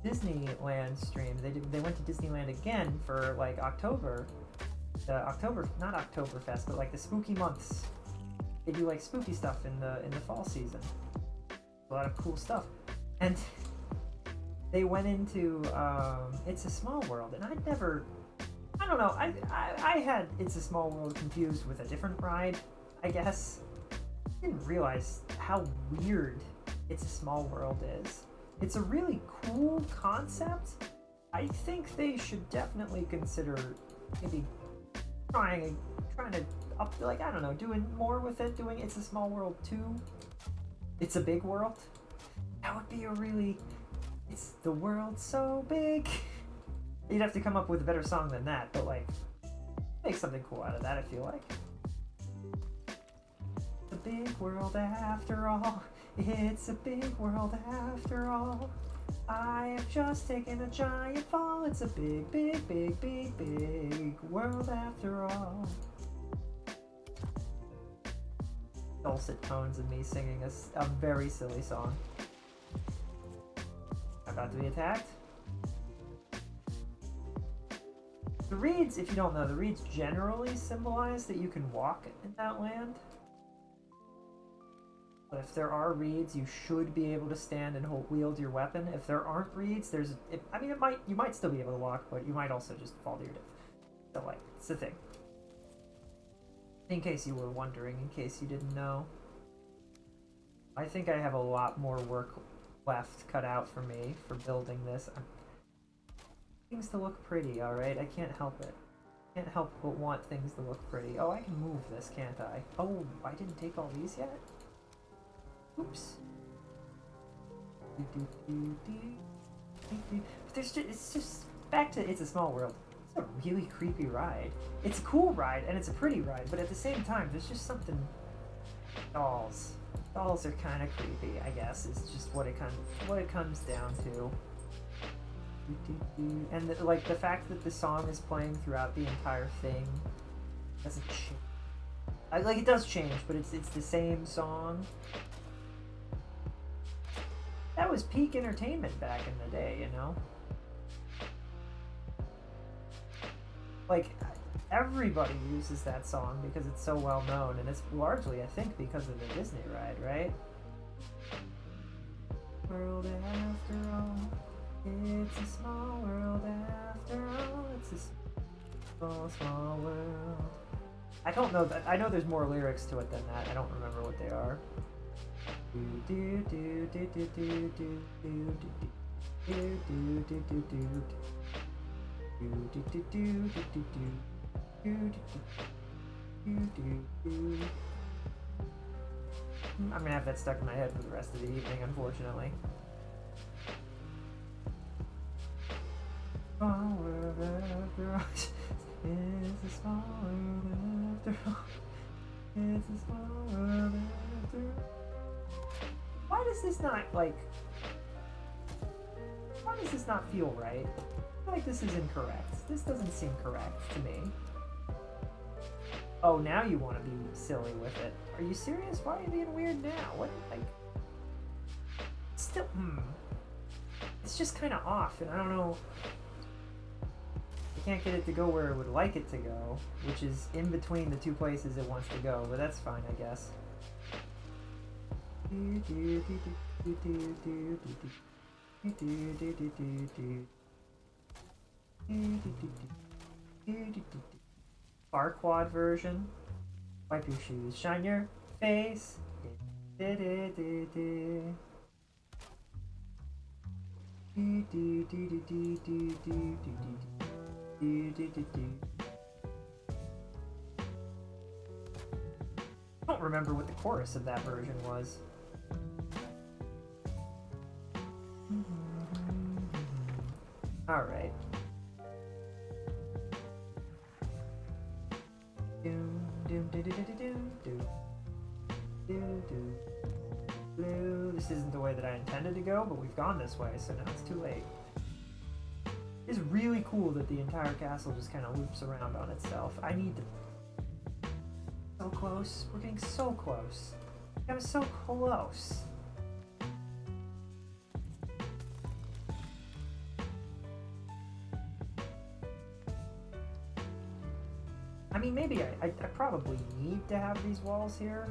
Disneyland stream. They went to Disneyland again for, like, October. Not Oktoberfest, but, like, the spooky months. They do, like, spooky stuff in the fall season. A lot of cool stuff. And they went into, It's a Small World, and I don't know, I had It's a Small World confused with a different ride, I guess. I didn't realize how weird It's a Small World is. It's a really cool concept. I think they should definitely consider maybe trying to up, like, I don't know, doing more with it, doing It's a Small World 2. It's a Big World. That would be a really... It's the world so big. You'd have to come up with a better song than that, but like, make something cool out of that, I feel like. It's a big world after all. It's a big world after all. I have just taken a giant fall. It's a big, big, big, big, big world after all. Dulcet tones of me singing a very silly song. About to be attacked. The reeds, if you don't know, the reeds generally symbolize that you can walk in that land. But if there are reeds, you should be able to stand and wield your weapon. If there aren't reeds, I mean, you might still be able to walk, but you might also just fall to your death. So, like, it's the thing. In case you were wondering, in case you didn't know. I think I have a lot more work left cut out for me for building this. Things to look pretty, alright? I can't help it. Can't help but want things to look pretty. Oh, I can move this, can't I? Oh, I didn't take all these yet? Oops. But it's just back to It's a Small World. It's a really creepy ride. It's a cool ride and it's a pretty ride, but at the same time, there's just something. Dolls. Dolls are kind of creepy, I guess. Is just what it comes down to. And like the fact that the song is playing throughout the entire thing doesn't change. Like it does change, but it's the same song. That was peak entertainment back in the day, you know? Like, everybody uses that song because it's so well known, and it's largely, I think, because of the Disney ride, right? World after all, it's a small world after all, it's a small, small world. I don't know that. I know there's more lyrics to it than that. I don't remember what they are. I'm gonna have that stuck in my head for the rest of the evening, unfortunately. Small world after all. It's a small world after all. It's a small world after all. Why does this not, like... Why does this not feel right? I feel like this is incorrect. This doesn't seem correct to me. Oh, now you want to be silly with it. Are you serious? Why are you being weird now? What, like... Still, It's just kind of off, and I don't know... I can't get it to go where I would like it to go, which is in between the two places it wants to go, but that's fine, I guess. Farquad version. Wipe your shoes, shine your face. I don't remember what the chorus of that version was. Alright. This isn't the way that I intended to go, but we've gone this way, so now it's too late. It's really cool that the entire castle just kind of loops around on itself. I need to... So close. We're getting so close. I was so close. I mean, maybe I probably need to have these walls here.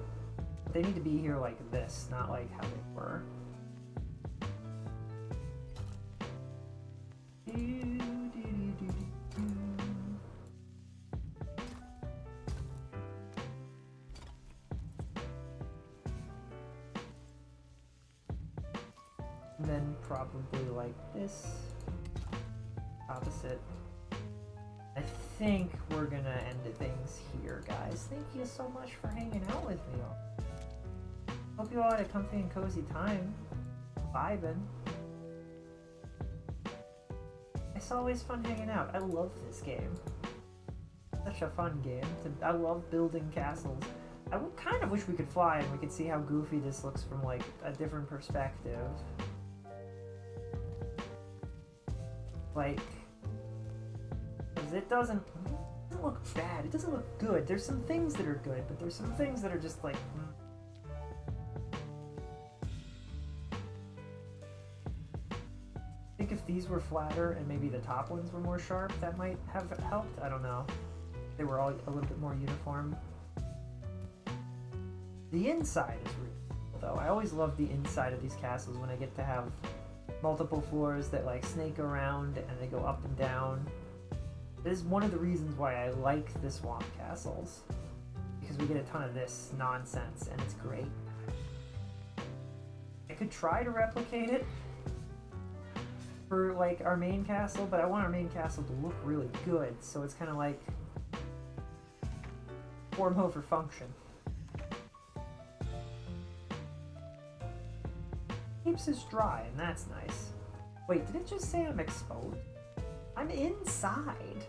But they need to be here like this, not like how they were. And then probably like this. Opposite. I think we're gonna end things here, guys. Thank you so much for hanging out with me all. Hope you all had a comfy and cozy time. Vibing. It's always fun hanging out. I love this game. Such a fun game. I love building castles. I kind of wish we could fly and we could see how goofy this looks from like a different perspective. Like, because it doesn't look bad. It doesn't look good. There's some things that are good, but there's some things that are just like... I think if these were flatter and maybe the top ones were more sharp, that might have helped. I don't know. They were all a little bit more uniform. The inside is really though. I always love the inside of these castles when I get to have multiple floors that like snake around and they go up and down. This is one of the reasons why I like the swamp castles, because we get a ton of this nonsense and it's great. I could try to replicate it for like our main castle, but I want our main castle to look really good, so it's kind of like form over function. Keeps us dry, and that's nice. Wait, did it just say I'm exposed? I'm inside.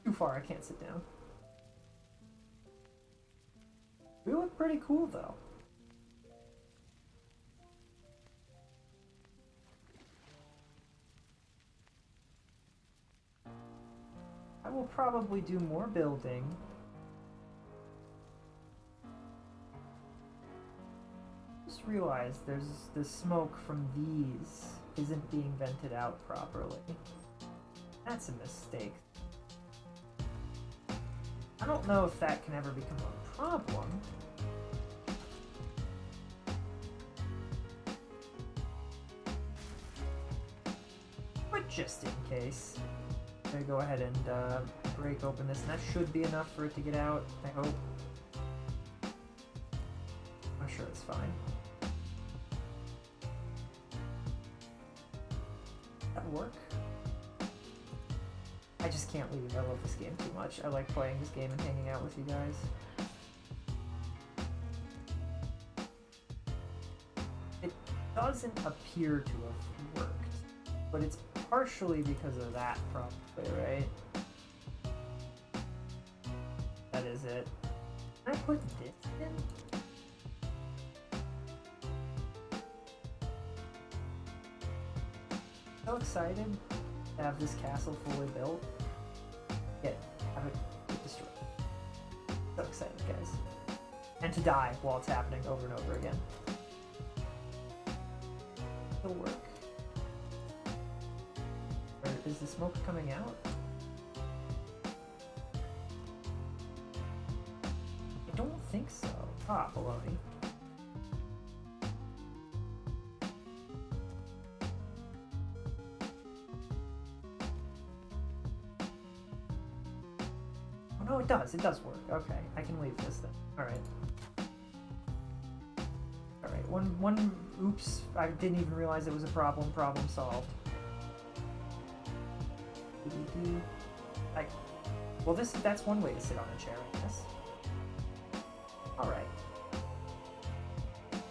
Too far, I can't sit down. We look pretty cool though. I will probably do more building. Just realized there's the smoke from these isn't being vented out properly. That's a mistake. I don't know if that can ever become a problem. But just in case, I'm gonna go ahead and break open this, and that should be enough for it to get out, I hope. I'm sure it's fine. That'll work. I just can't leave. I love this game too much. I like playing this game and hanging out with you guys. It doesn't appear to have worked, but it's partially because of that probably, right? That is it. Can I put this in? So excited to have this castle fully built. Have it get destroyed. So excited, guys. And to die while it's happening over and over again. It'll work. Or is the smoke coming out? I don't think so. Ah, baloney. No, it does. It does work. Okay, I can leave this then. Alright. Alright, one, oops, I didn't even realize it was a problem. Problem solved. Well, that's one way to sit on a chair, I guess. Alright. Thank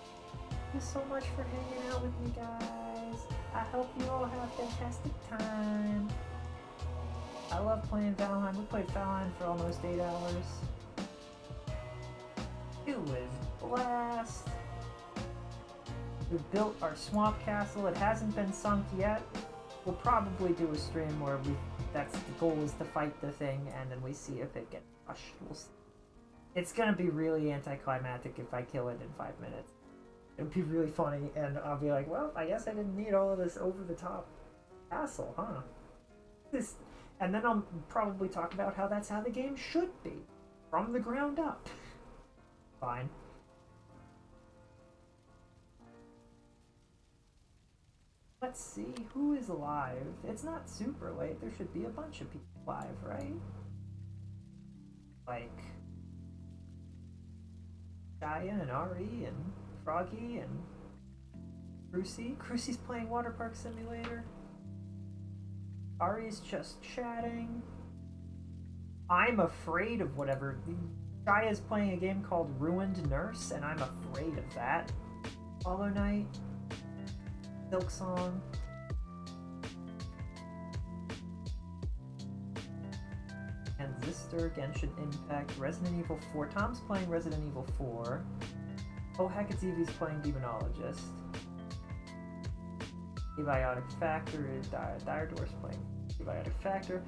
you so much for hanging out with me, guys. I hope you all have a fantastic time. I love playing Valheim. We played Valheim for almost 8 hours. It was a blast. We've built our swamp castle. It hasn't been sunk yet. We'll probably do a stream where that's the goal, is to fight the thing, and then we see if it gets crushed. We'll see. It's gonna be really anticlimactic if I kill it in 5 minutes. It'd be really funny, and I'll be like, well, I guess I didn't need all of this over-the-top castle, huh? And then I'll probably talk about how that's how the game should be. From the ground up. Fine. Let's see, who is alive? It's not super late. There should be a bunch of people alive, right? Like Shia and Ari and Froggy and Crucy. Crucy's playing Water Park Simulator. Ari's just chatting. I'm afraid of whatever. Shia's playing a game called Ruined Nurse, and I'm afraid of that. Hollow Knight. Silk Song. Transistor, Genshin Impact, Resident Evil 4. Tom's playing Resident Evil 4. Oh heck, it's Evie's playing Demonologist. Abiotic Factor is Dire Dwarf's playing Abiotic Factor.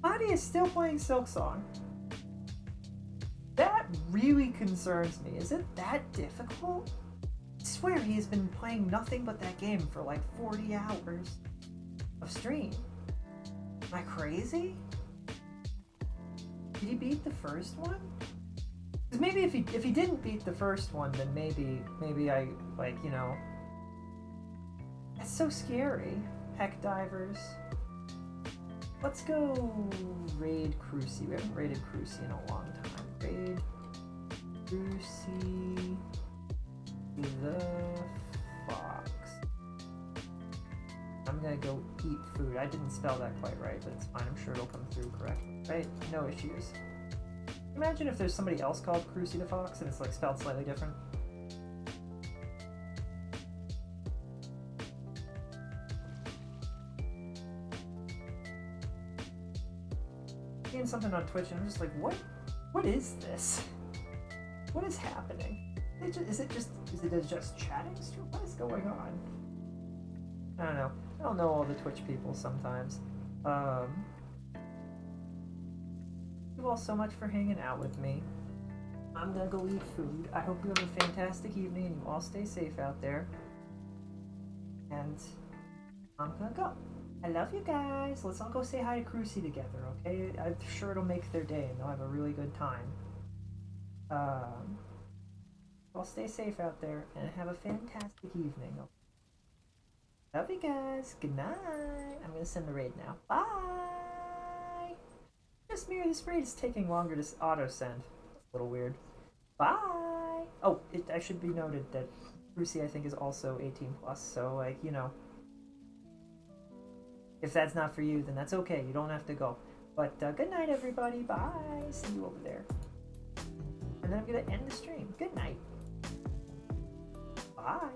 Body is still playing Silk Song. That really concerns me. Is it that difficult? I swear he has been playing nothing but that game for like 40 hours of stream. Am I crazy? Did he beat the first one? Because maybe if he didn't beat the first one, then maybe I, like, you know. That's so scary. Heck divers. Let's go raid Cruci. We haven't raided Cruci in a long time. Raid Cruci the Fox. I'm gonna go eat food. I didn't spell that quite right, but it's fine. I'm sure it'll come through correctly. Right? No issues. Imagine if there's somebody else called Cruci the Fox and it's like spelled slightly different. Seeing something on Twitch and I'm just like, what is this? What is happening? Is it just chatting stream? What is going on? I don't know. I don't know all the Twitch people sometimes. Thank you all so much for hanging out with me. I'm gonna go eat food. I hope you have a fantastic evening and you all stay safe out there. And I'm gonna go. I love you guys. Let's all go say hi to Cruci together, okay? I'm sure it'll make their day and they'll have a really good time. Well, stay safe out there and have a fantastic evening. Love you guys. Good night. I'm gonna send the raid now. Bye. Just mirror this raid is taking longer to auto send. That's a little weird. Bye. Oh, I should be noted that Cruci I think is also 18 plus. So like, you know, if that's not for you, then that's okay. You don't have to go. But good night, everybody. Bye. See you over there. And then I'm gonna end the stream. Good night. Bye.